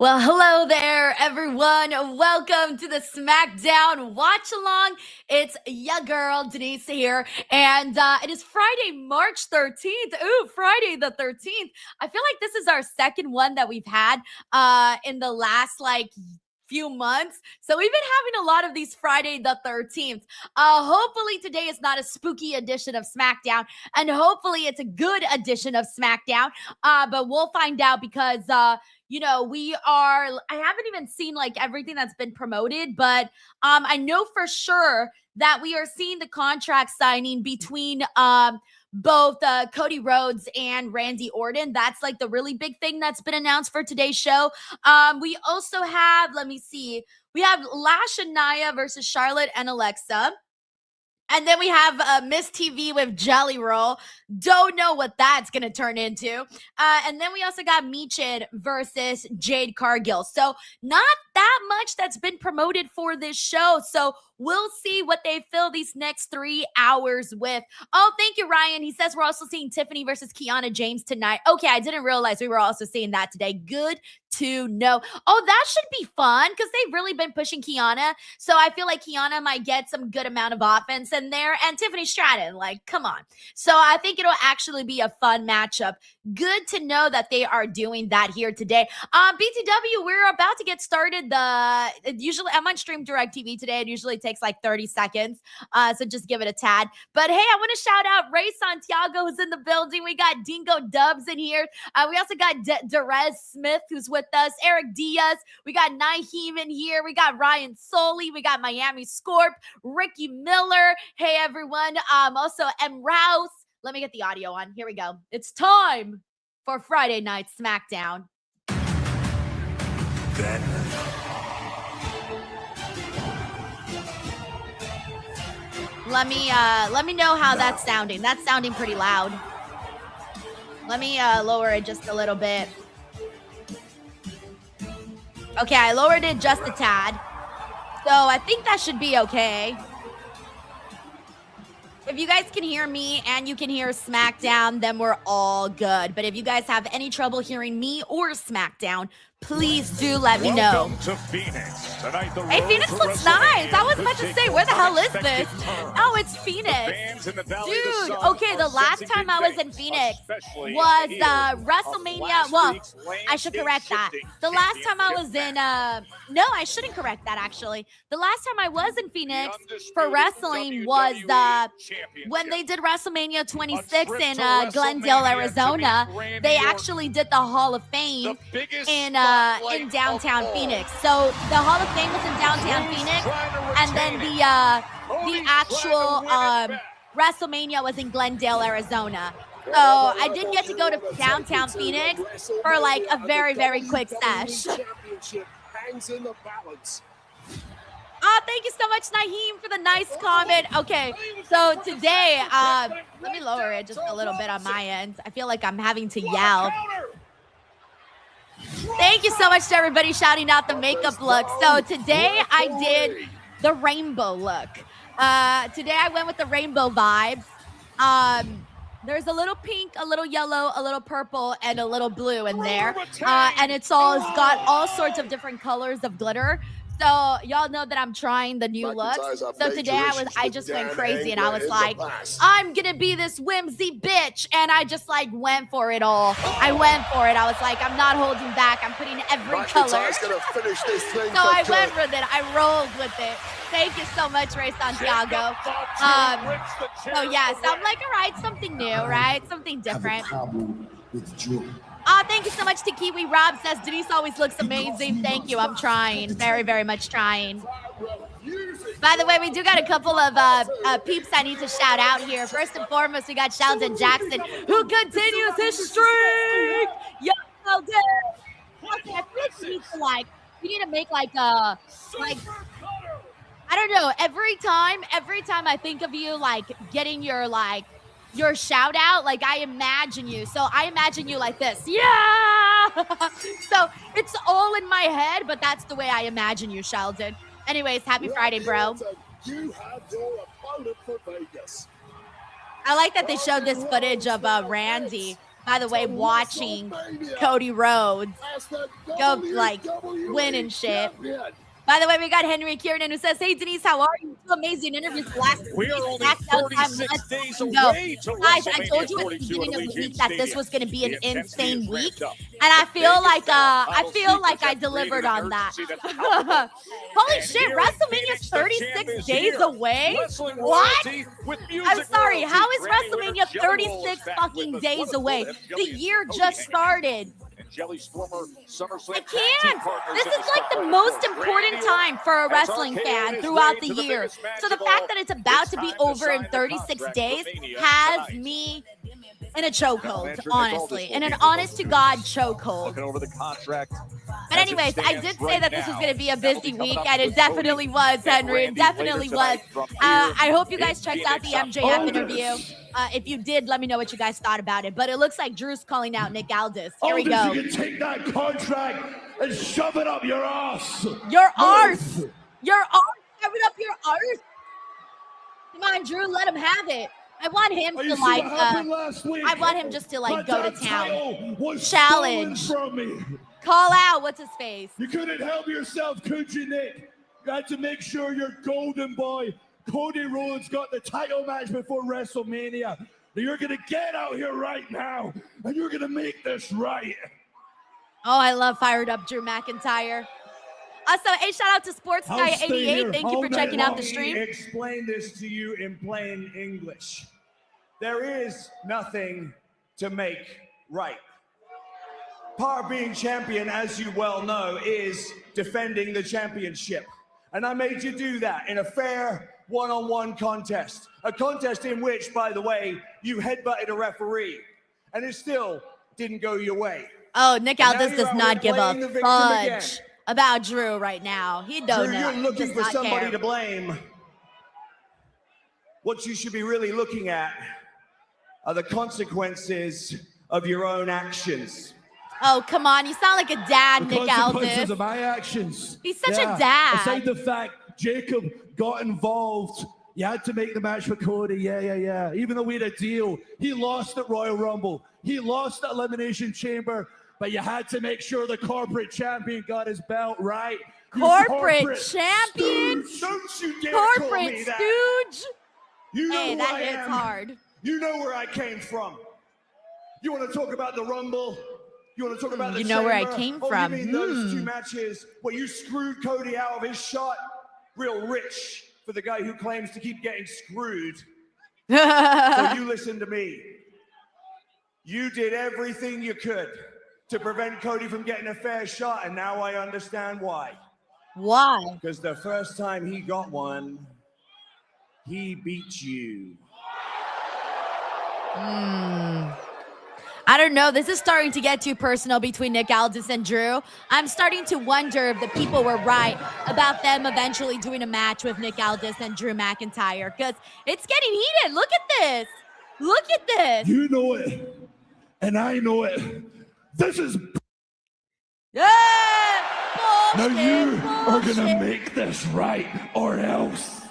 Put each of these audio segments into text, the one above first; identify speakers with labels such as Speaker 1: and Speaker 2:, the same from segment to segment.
Speaker 1: Well, hello there, everyone. Welcome to the Smackdown Watch Along. It's ya girl, Denise here, and it is Friday, March 13th. Ooh, Friday the 13th. I feel like this is our second one that we've had in the last, few months. So we've been having a lot of these Friday the 13th. Hopefully today is not a spooky edition of SmackDown, and hopefully it's a good edition of SmackDown. But we'll find out because I haven't even seen everything that's been promoted, but I know for sure that we are seeing the contract signing between both Cody Rhodes and Randy Orton. That's the really big thing that's been announced for today's show. We also have, we have Lash and Nia versus Charlotte and Alexa. And then we have Miz TV with Jelly Roll. Don't know what that's going to turn into. And then we also got Michin versus Jade Cargill. So not that much that's been promoted for this show. So we'll see what they fill these next 3 hours with. Oh, thank you, Ryan. He says we're also seeing Tiffany versus Kiana James tonight. Okay, I didn't realize we were also seeing that today. Good to know. Oh, that should be fun because they've really been pushing Kiana. So I feel like Kiana might get some good amount of offense in there. And Tiffany Stratton, come on. So I think it'll actually be a fun matchup. Good to know that they are doing that here today. BTW, we're about to get started. Usually I'm on Stream Direct TV today. It usually takes 30 seconds. So just give it a tad. But hey, I want to shout out Ray Santiago who's in the building. We got Dingo Dubs in here. We also got Derez Smith who's with us. Eric Diaz. We got Naheem in here. We got Ryan Soley. We got Miami Scorp. Ricky Miller. Hey everyone. Also M. Rouse. Let me get the audio on. Here we go. It's time for Friday Night SmackDown. Let me know how that's sounding. That's sounding pretty loud. Let me lower it just a little bit. Okay, I lowered it just a tad. So I think that should be okay. If you guys can hear me and you can hear SmackDown, then we're all good. But if you guys have any trouble hearing me or SmackDown, please do let me know.
Speaker 2: To Phoenix. Tonight,
Speaker 1: hey, Phoenix looks nice. I was about to say, where the hell is this? Oh, it's Phoenix. Dude, okay, the last time I was in Phoenix was WrestleMania. Well, I should correct that. The last time I was in, no, I shouldn't correct that, actually. The last time I was in Phoenix for wrestling was when they did WrestleMania 26 in Glendale, Arizona. They actually did the Hall of Fame in downtown Phoenix. So the Hall of Fame was in downtown Phoenix, and then the actual WrestleMania was in Glendale, Arizona. So I did get to go to downtown Phoenix for a very, very quick sesh. Oh, thank you so much, Naheem, for the nice comment. Okay, so today, let me lower it just a little bit on my end. I feel like I'm having to yell. Thank you so much to everybody shouting out the makeup look. So today I did the rainbow look. Today I went with the rainbow vibes. There's a little pink, a little yellow, a little purple, and a little blue in there. And it's got all sorts of different colors of glitter. So y'all know that I'm trying the new look. So today I just went crazy and I was like, I'm gonna be this whimsy bitch, and I just went for it all. I went for it. I was like, I'm not holding back. I'm putting every color. So I went with it. I rolled with it. Thank you so much, Ray Santiago. So yeah, so I'm like, all right, something new, right? Something different. Thank you so much to Kiwi Rob. Says Denise always looks amazing. Thank you. I'm trying. Very, very much trying. By the way, we do got a couple of peeps I need to shout out here. First and foremost, we got Sheldon Jackson, who continues his streak. Yo, Sheldon. Okay, I feel like we need to make I don't know, every time I think of you getting your shout out, I imagine you. So I imagine you like this. Yeah. So it's all in my head, but that's the way I imagine you, Sheldon. Anyways, happy Friday, bro. I like that they showed this footage of Randy By the way, watching Cody Rhodes go like win and shit. By the way, we got Henry Kiernan who says, "Hey Denise, how are you? Two amazing interviews last week.
Speaker 2: We are only
Speaker 1: Smackdown time.
Speaker 2: 36 days
Speaker 1: Go.
Speaker 2: away to
Speaker 1: Guys, I told you at the beginning of the week that this was going to be an insane week, and I feel like I delivered on that. Holy shit, WrestleMania's 36 days away. What? I'm sorry. How is WrestleMania 36 fucking days away? The year just started. I can't. This is like the most important time for a wrestling fan throughout the year. So the fact that it's about to be over in 36 days has me in a chokehold, honestly. In an honest-to-God chokehold. But anyways, I did say that this was going to be a busy week, and it definitely was, Henry. It definitely was. I hope you guys checked out the MJF interview. If you did, let me know what you guys thought about it. But it looks like Drew's calling out Nick Aldis. Here we go.
Speaker 3: You can take that contract and shove it up your ass.
Speaker 1: Your arse. Your arse. Shove it up your arse. Come on, Drew. Let him have it. I want him to like. I want him just to like go to town. Challenge.
Speaker 3: From me.
Speaker 1: Call out. What's his face?
Speaker 3: You couldn't help yourself, could you, Nick? You had to make sure your golden boy Cody Rhodes got the title match before WrestleMania. You're going to get out here right now, and you're going to make this right.
Speaker 1: Oh, I love Fired Up Drew McIntyre. Also, a shout out to Sports Guy 88. Thank you for checking out the stream.
Speaker 4: Let me explain this to you in plain English. There is nothing to make right. Part of being champion, as you well know, is defending the championship. And I made you do that in a fair one-on-one contest. A contest in which, by the way, you headbutted a referee. And it still didn't go your way.
Speaker 1: Oh, Nick Aldis does not give a fudge about Drew right now. He don't
Speaker 4: Drew,
Speaker 1: know.
Speaker 4: you're looking for somebody
Speaker 1: care.
Speaker 4: to blame. What you should be really looking at are the consequences of your own actions.
Speaker 1: Oh, come on. You sound like a dad, Nick Aldis.
Speaker 3: The consequences of my actions.
Speaker 1: He's such a dad.
Speaker 3: Aside the fact Jacob got involved, you had to make the match for Cody. Yeah. Even though we had a deal, he lost at Royal Rumble. He lost at Elimination Chamber, but you had to make sure the corporate champion got his belt right.
Speaker 1: Corporate champion?
Speaker 4: Stooge. Don't you dare
Speaker 1: corporate
Speaker 4: call me that.
Speaker 1: stooge?
Speaker 4: You know
Speaker 1: hey,
Speaker 4: who
Speaker 1: that
Speaker 4: I
Speaker 1: hits
Speaker 4: am.
Speaker 1: hard.
Speaker 4: You know where I came from. You want to talk about the Rumble? You want to talk about the
Speaker 1: You know where I
Speaker 4: Chamber?
Speaker 1: came
Speaker 4: Oh,
Speaker 1: from.
Speaker 4: You mean those two matches where you screwed Cody out of his shot? Real rich for the guy who claims to keep getting screwed. So you listen to me. You did everything you could to prevent Cody from getting a fair shot, and now I understand why.
Speaker 1: Why?
Speaker 4: Because the first time he got one, he beat you.
Speaker 1: I don't know. This is starting to get too personal between Nick Aldis and Drew. I'm starting to wonder if the people were right about them eventually doing a match with Nick Aldis and Drew McIntyre, because it's getting heated. Look at this. Look at this.
Speaker 3: You know it, and I know it. This is...
Speaker 1: Yeah!
Speaker 3: Now
Speaker 1: Bullshit,
Speaker 3: you are
Speaker 1: bullshit.
Speaker 3: going to make this right, or else.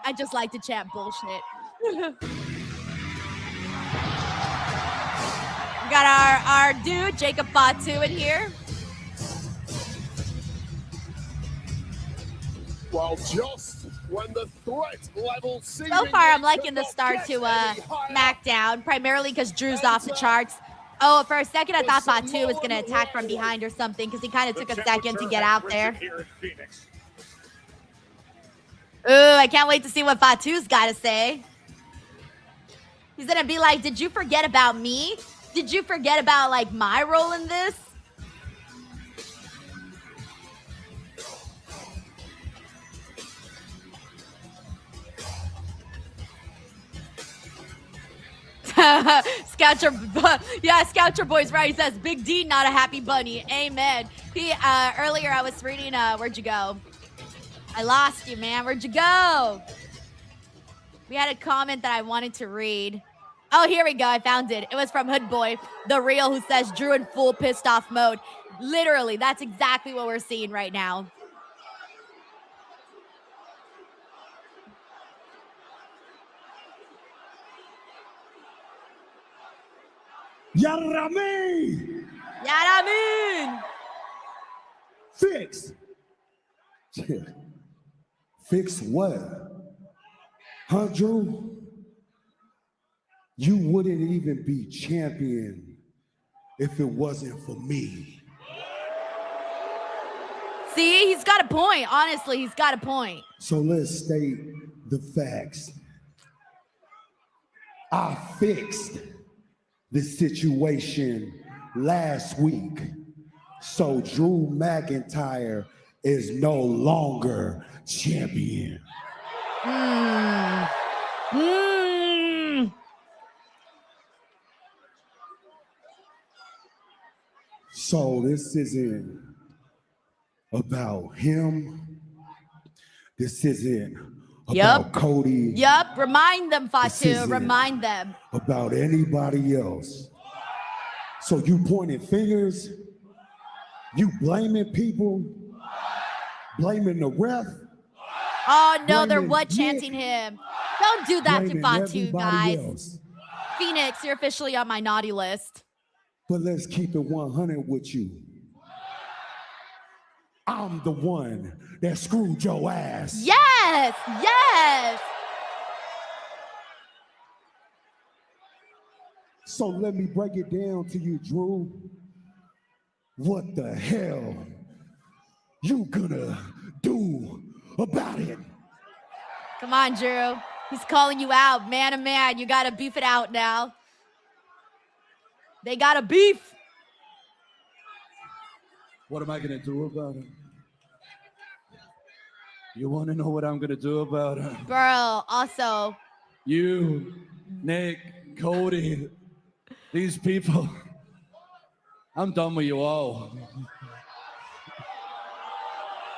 Speaker 1: I just like to chant bullshit. We got our dude, Jacob Fatu, in here.
Speaker 2: Well, just when the threat level
Speaker 1: So far, I'm liking the start to SmackDown, primarily because Drew's off the charts. Oh, for a second, I thought Fatu was going to attack from behind or something, because he kind of took a second to get out there. Ooh, I can't wait to see what Fatu's got to say. He's going to be like, did you forget about me? Did you forget about, like, my role in this? Scouter Boy's right. He says, Big D, not a happy bunny. Amen. He, earlier I was reading, where'd you go? I lost you, man. Where'd you go? We had a comment that I wanted to read. Oh, here we go. I found it. It was from Hood Boy, the real, who says Drew in full pissed off mode. Literally, that's exactly what we're seeing right now.
Speaker 3: Yarami!
Speaker 1: Yaramin!
Speaker 3: Fix! Fix what? Huh, Drew? You wouldn't even be champion if it wasn't for me.
Speaker 1: See, he's got a point. Honestly, he's got a point.
Speaker 3: So let's state the facts. I fixed the situation last week, so Drew McIntyre is no longer champion. So this isn't about him. This isn't about Cody.
Speaker 1: Yep. Remind them,
Speaker 3: This
Speaker 1: Fatu.
Speaker 3: isn't
Speaker 1: Remind them.
Speaker 3: about anybody else. So you pointing fingers, you blaming people, blaming the ref.
Speaker 1: Oh no, they're
Speaker 3: blaming
Speaker 1: what chanting him. Don't do that to
Speaker 3: blaming
Speaker 1: Fatu,
Speaker 3: everybody
Speaker 1: guys.
Speaker 3: else.
Speaker 1: Phoenix, you're officially on my naughty list.
Speaker 3: But let's keep it 100 with you. I'm the one that screwed your ass.
Speaker 1: Yes, yes.
Speaker 3: So let me break it down to you, Drew. What the hell you gonna do about it?
Speaker 1: Come on, Drew. He's calling you out, man to man. You gotta beef it out now. They gotta beef.
Speaker 3: What am I gonna do about it? You wanna know what I'm gonna do about it?
Speaker 1: Bro, also.
Speaker 3: You, Nick, Cody, these people, I'm done with you all.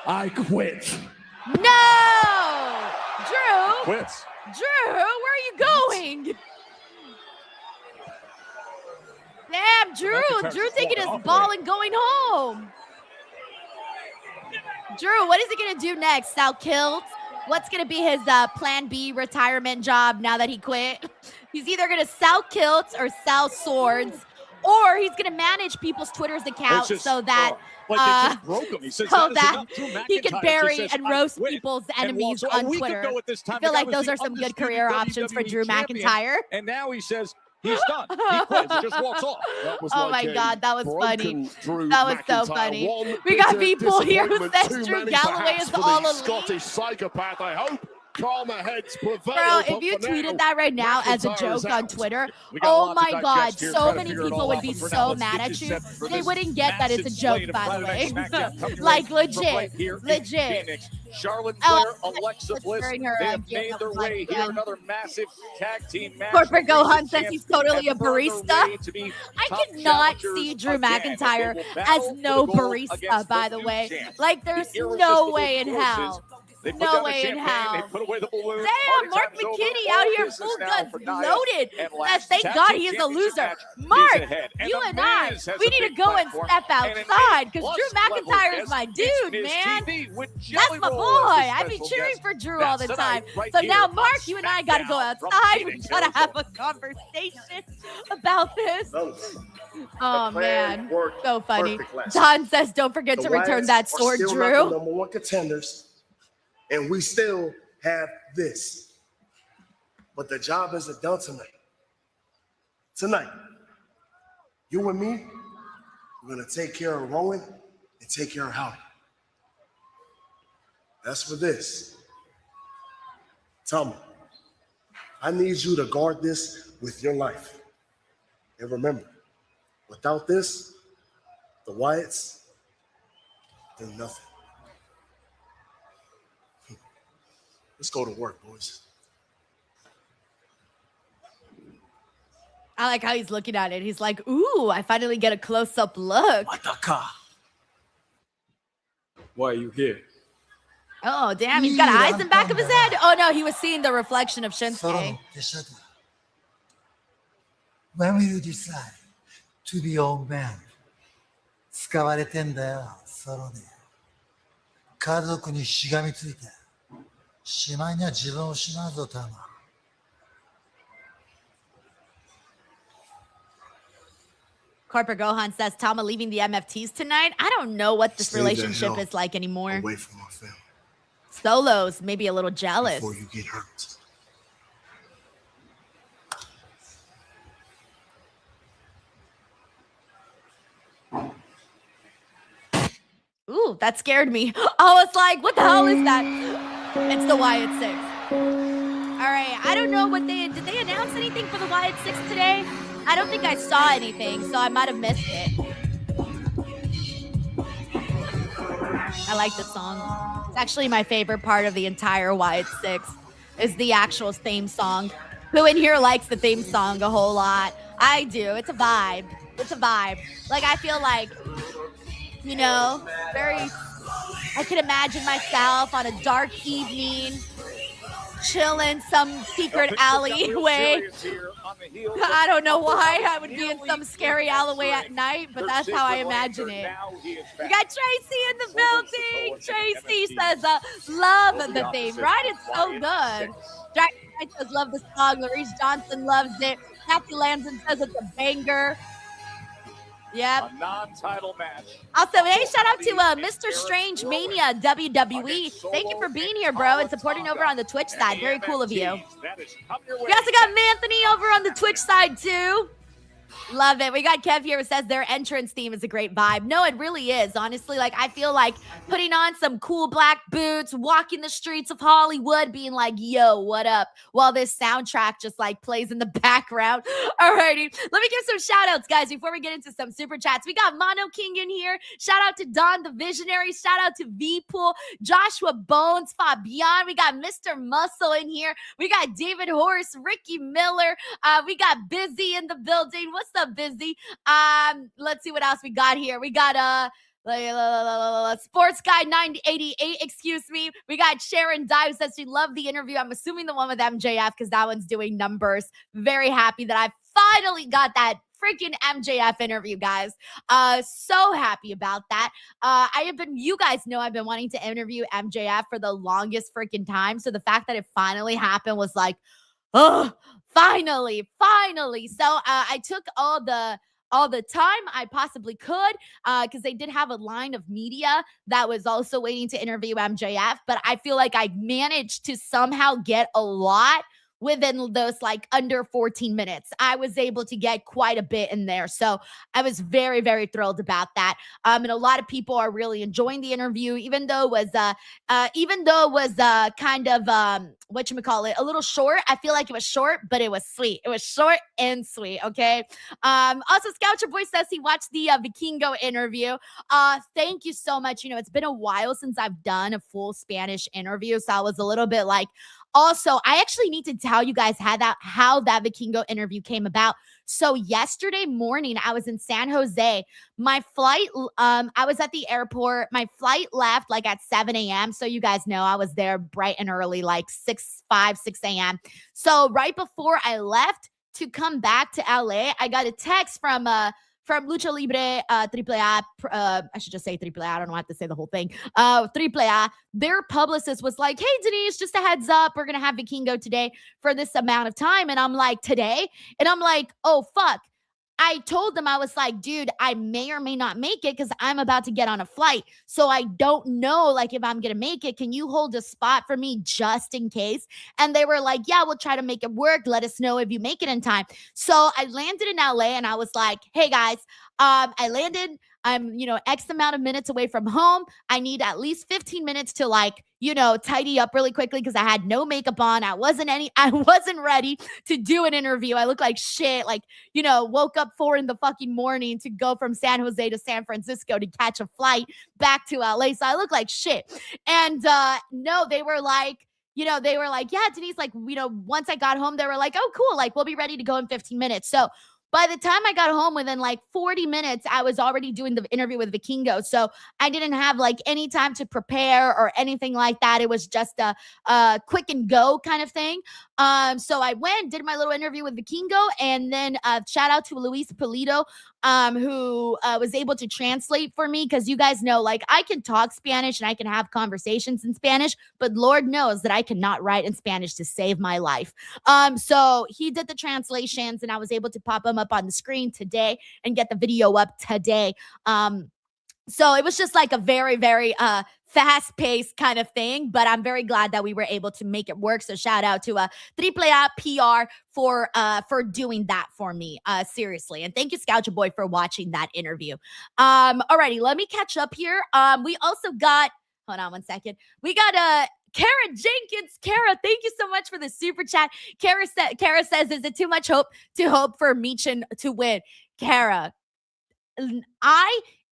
Speaker 3: I quit.
Speaker 1: No! Drew!
Speaker 2: Quits.
Speaker 1: Drew, where are you going? Damn, Drew. Drew taking his ball and going home. Drew, what is he going to do next? Sell kilts? What's going to be his plan B retirement job now that he quit? He's either going to sell kilts or sell swords, or he's going to manage people's Twitter's accounts so that
Speaker 2: like they just broke him. He says,
Speaker 1: so that
Speaker 2: Drew
Speaker 1: he can
Speaker 2: McIntyre
Speaker 1: bury
Speaker 2: says,
Speaker 1: and
Speaker 2: "I
Speaker 1: roast
Speaker 2: quit,"
Speaker 1: people's
Speaker 2: and
Speaker 1: enemies
Speaker 2: walks
Speaker 1: on
Speaker 2: a week
Speaker 1: Twitter.
Speaker 2: ago at this time,
Speaker 1: I feel
Speaker 2: the guy
Speaker 1: like
Speaker 2: was
Speaker 1: those
Speaker 2: the
Speaker 1: are some good
Speaker 2: undisputed
Speaker 1: career options for
Speaker 2: WWE
Speaker 1: Drew
Speaker 2: champion,
Speaker 1: McIntyre.
Speaker 2: And now he says he's done. He quits. He just walks off. That was
Speaker 1: Oh
Speaker 2: like
Speaker 1: my
Speaker 2: a
Speaker 1: God, that was funny.
Speaker 2: broken Drew
Speaker 1: That was so
Speaker 2: McIntyre.
Speaker 1: funny.
Speaker 2: One
Speaker 1: We got
Speaker 2: bitter
Speaker 1: people here who
Speaker 2: disappointment,
Speaker 1: says
Speaker 2: too
Speaker 1: Drew
Speaker 2: many
Speaker 1: Galloway
Speaker 2: perhaps
Speaker 1: is
Speaker 2: for the
Speaker 1: all elite.
Speaker 2: Scottish psychopath. I hope calmer heads prevail.
Speaker 1: Bro, if
Speaker 2: but
Speaker 1: you
Speaker 2: for
Speaker 1: tweeted
Speaker 2: now,
Speaker 1: that right now as a
Speaker 2: McIntyre's
Speaker 1: joke on
Speaker 2: out.
Speaker 1: Twitter,
Speaker 2: We got a
Speaker 1: oh
Speaker 2: lot to
Speaker 1: my God,
Speaker 2: digest here,
Speaker 1: so
Speaker 2: trying to
Speaker 1: many
Speaker 2: figure it
Speaker 1: people
Speaker 2: all
Speaker 1: would
Speaker 2: out,
Speaker 1: be
Speaker 2: but for now,
Speaker 1: so
Speaker 2: let's
Speaker 1: mad
Speaker 2: get
Speaker 1: at
Speaker 2: you
Speaker 1: you.
Speaker 2: set for
Speaker 1: They
Speaker 2: this
Speaker 1: wouldn't get that it's a
Speaker 2: massive
Speaker 1: joke,
Speaker 2: slate of
Speaker 1: by the
Speaker 2: Friday
Speaker 1: way.
Speaker 2: Night SmackDown coming
Speaker 1: Like,
Speaker 2: right from
Speaker 1: legit.
Speaker 2: right here in
Speaker 1: Legit.
Speaker 2: Phoenix. Charlotte
Speaker 1: Oh,
Speaker 2: Flair, Alexa
Speaker 1: that's
Speaker 2: Bliss,
Speaker 1: during her,
Speaker 2: they have
Speaker 1: Game
Speaker 2: made
Speaker 1: of
Speaker 2: their
Speaker 1: Life
Speaker 2: way here.
Speaker 1: again.
Speaker 2: Another massive tag team match.
Speaker 1: Corporate Go
Speaker 2: Recent
Speaker 1: Hunt says
Speaker 2: champs
Speaker 1: he's totally a
Speaker 2: have earned their
Speaker 1: barista.
Speaker 2: way to be
Speaker 1: I
Speaker 2: top
Speaker 1: cannot
Speaker 2: challengers
Speaker 1: see Drew
Speaker 2: again.
Speaker 1: McIntyre
Speaker 2: They will
Speaker 1: as
Speaker 2: battle
Speaker 1: no
Speaker 2: for the gold
Speaker 1: barista,
Speaker 2: against
Speaker 1: by
Speaker 2: the
Speaker 1: the
Speaker 2: new
Speaker 1: way.
Speaker 2: champs.
Speaker 1: Like, there's
Speaker 2: The
Speaker 1: no
Speaker 2: irresistible
Speaker 1: way in
Speaker 2: forces.
Speaker 1: hell.
Speaker 2: They put
Speaker 1: No
Speaker 2: down the
Speaker 1: way in
Speaker 2: champagne,
Speaker 1: hell.
Speaker 2: They put away the balloon.
Speaker 1: Damn, Mark
Speaker 2: Party time's over.
Speaker 1: McKinney
Speaker 2: All
Speaker 1: out here
Speaker 2: business
Speaker 1: full
Speaker 2: now
Speaker 1: guns
Speaker 2: for Nia
Speaker 1: loaded.
Speaker 2: and
Speaker 1: That
Speaker 2: Lash.
Speaker 1: thank
Speaker 2: Tag
Speaker 1: God
Speaker 2: team
Speaker 1: he is a
Speaker 2: championship
Speaker 1: loser.
Speaker 2: match
Speaker 1: Mark,
Speaker 2: is ahead. And
Speaker 1: you
Speaker 2: The
Speaker 1: and I,
Speaker 2: Miz has
Speaker 1: we
Speaker 2: a
Speaker 1: need to
Speaker 2: big
Speaker 1: go and
Speaker 2: platform
Speaker 1: step
Speaker 2: and an
Speaker 1: outside because
Speaker 2: A+
Speaker 1: Drew
Speaker 2: level
Speaker 1: McIntyre is
Speaker 2: guest.
Speaker 1: my
Speaker 2: It's
Speaker 1: dude,
Speaker 2: Miz
Speaker 1: man.
Speaker 2: TV with
Speaker 1: That's
Speaker 2: Jelly
Speaker 1: my
Speaker 2: Roll
Speaker 1: boy.
Speaker 2: as the
Speaker 1: I've been
Speaker 2: special
Speaker 1: cheering
Speaker 2: guest.
Speaker 1: for Drew all the
Speaker 2: That's
Speaker 1: time.
Speaker 2: tonight, right
Speaker 1: So
Speaker 2: here
Speaker 1: now,
Speaker 2: on
Speaker 1: Mark, you and I got to go
Speaker 2: SmackDown from
Speaker 1: outside. We
Speaker 2: Phoenix,
Speaker 1: got to have a
Speaker 2: Arizona.
Speaker 1: conversation about this.
Speaker 5: Fellas,
Speaker 1: Oh,
Speaker 5: the plan
Speaker 1: man.
Speaker 5: worked
Speaker 1: So funny.
Speaker 5: perfect last
Speaker 1: Don says, don't forget
Speaker 5: The
Speaker 1: to return
Speaker 5: Wyatts
Speaker 1: that
Speaker 5: are
Speaker 1: sword,
Speaker 5: still not
Speaker 1: Drew.
Speaker 5: the number one contenders, and we still have this. But the job isn't done tonight. Tonight, you and me, we're gonna take care of Rowan and take care of Howie. As for this, Tommy, I need you to guard this with your life. And remember, without this, the Wyatts, they're nothing. Let's go to work, boys.
Speaker 1: I like how he's looking at it. He's like, ooh, I finally get a close-up look.
Speaker 2: Why are you here?
Speaker 1: Oh, damn, he's got eyes in the back of his head. Oh, no, he was seeing the reflection of Shinsuke.
Speaker 6: When will you decide to be old man? 使われてんだよ、ソロで。家族にしがみついて、しまいには自分を失うぞ、タマ。
Speaker 1: Corporate Gohan says, Tama leaving the MFTs tonight. I don't know what this
Speaker 5: Stay the
Speaker 1: relationship
Speaker 5: hell
Speaker 1: is like anymore.
Speaker 5: away from our family
Speaker 1: Solos, maybe a little jealous.
Speaker 5: before you get hurt.
Speaker 1: Ooh, that scared me. I was like, what the hell is that? It's the Wyatt Sicks. All right, I don't know what did they announce anything for the Wyatt Sicks today? I don't think I saw anything, so I might have missed it. I like this song. It's actually my favorite part of the entire Wyatt Sicks is the actual theme song. Who in here likes the theme song a whole lot? I do. It's a vibe. It's a vibe. Like, I feel like, you know, I can imagine myself on a dark evening, chilling some secret alleyway. I don't know why I would be in some scary alleyway at night, but that's how I imagine it. We got Tracy in the building. Tracy says, love the theme, right? It's so good. Dragon says, love the song. Larice Johnson loves it. Kathy Lanson says it's a banger. Yep.
Speaker 2: A non-title match.
Speaker 1: Also, hey, shout out to Mr. Strange Mania WWE. Thank you for being here, bro, and supporting over on the Twitch side. Very cool of you. We also got Manthony over on the Twitch side, too. Love it. We got Kev here who says their entrance theme is a great vibe. No, it really is. Honestly, like, I feel like putting on some cool black boots, walking the streets of Hollywood, being like, yo, what up? While this soundtrack just like plays in the background. Alrighty. Let me give some shout outs, guys, before we get into some super chats. We got Mono King in here. Shout out to Don the Visionary. Shout out to V-Pool, Joshua Bones, Fabian. We got Mr. Muscle in here. We got David Horse, Ricky Miller. We got Busy in the building. What's up, Busy? Let's see what else we got here. We got Sports Guy 988, excuse me. We got Sharon Dye who says she loved the interview. I'm assuming the one with MJF because that one's doing numbers. Very happy that I finally got that freaking MJF interview, guys. So happy about that. You guys know I've been wanting to interview MJF for the longest freaking time. So the fact that it finally happened was like, oh, finally. So I took all the time I possibly could because they did have a line of media that was also waiting to interview MJF, but I feel like I managed to somehow get a lot within those like under 14 minutes. I was able to get quite a bit in there. So I was very, very thrilled about that. And a lot of people are really enjoying the interview, even though it was kind of whatchamacallit, a little short. I feel like it was short, but it was sweet. It was short and sweet. Okay. Also, Scoutcher Boy says he watched the Vikingo interview. Thank you so much. You know, it's been a while since I've done a full Spanish interview. So I was a little bit like, also, I actually need to tell you guys how that Vikingo interview came about. So yesterday morning, I was in San Jose. My flight, I was at the airport. My flight left like at 7 a.m. So you guys know I was there bright and early, like 6 a.m. So right before I left to come back to LA, I got a text from Lucha Libre AAA, I should just say AAA. I don't know how to say the whole thing. AAA, their publicist was like, hey, Denise, just a heads up. We're going to have Vikingo today for this amount of time. And I'm like, today? And I'm like, oh, fuck. I told them, I was like, dude, I may or may not make it because I'm about to get on a flight. So I don't know, like, if I'm going to make it. Can you hold a spot for me just in case? And they were like, yeah, we'll try to make it work. Let us know if you make it in time. So I landed in LA and I was like, hey, guys, I landed. I'm, X amount of minutes away from home. I need at least 15 minutes to tidy up really quickly because I had no makeup on. I wasn't ready to do an interview. I look like shit. Woke up 4 in the fucking morning to go from San Jose to San Francisco to catch a flight back to LA. So I look like shit. And no, they were like, yeah, Denise, once I got home, they were like, oh, cool. We'll be ready to go in 15 minutes. So by the time I got home, within 40 minutes, I was already doing the interview with Vikingo. So I didn't have any time to prepare or anything like that. It was just a quick and go kind of thing. So I went, did my little interview with Vikingo, and then shout out to Luis Polito, who was able to translate for me, because you guys know, I can talk Spanish and I can have conversations in Spanish, but Lord knows that I cannot write in Spanish to save my life. So he did the translations, and I was able to pop him up up on the screen today and get the video up today. So it was just like a very, very fast-paced kind of thing, but I'm very glad that we were able to make it work. So shout out to AAA PR for doing that for me, seriously. And thank you, Scout Your Boy, for watching that interview. Alrighty, let me catch up here. We also got, hold on one second. We got Kara Jenkins. Kara, thank you so much for the super chat. Kara says, is it too much hope for Michin to win? Kara,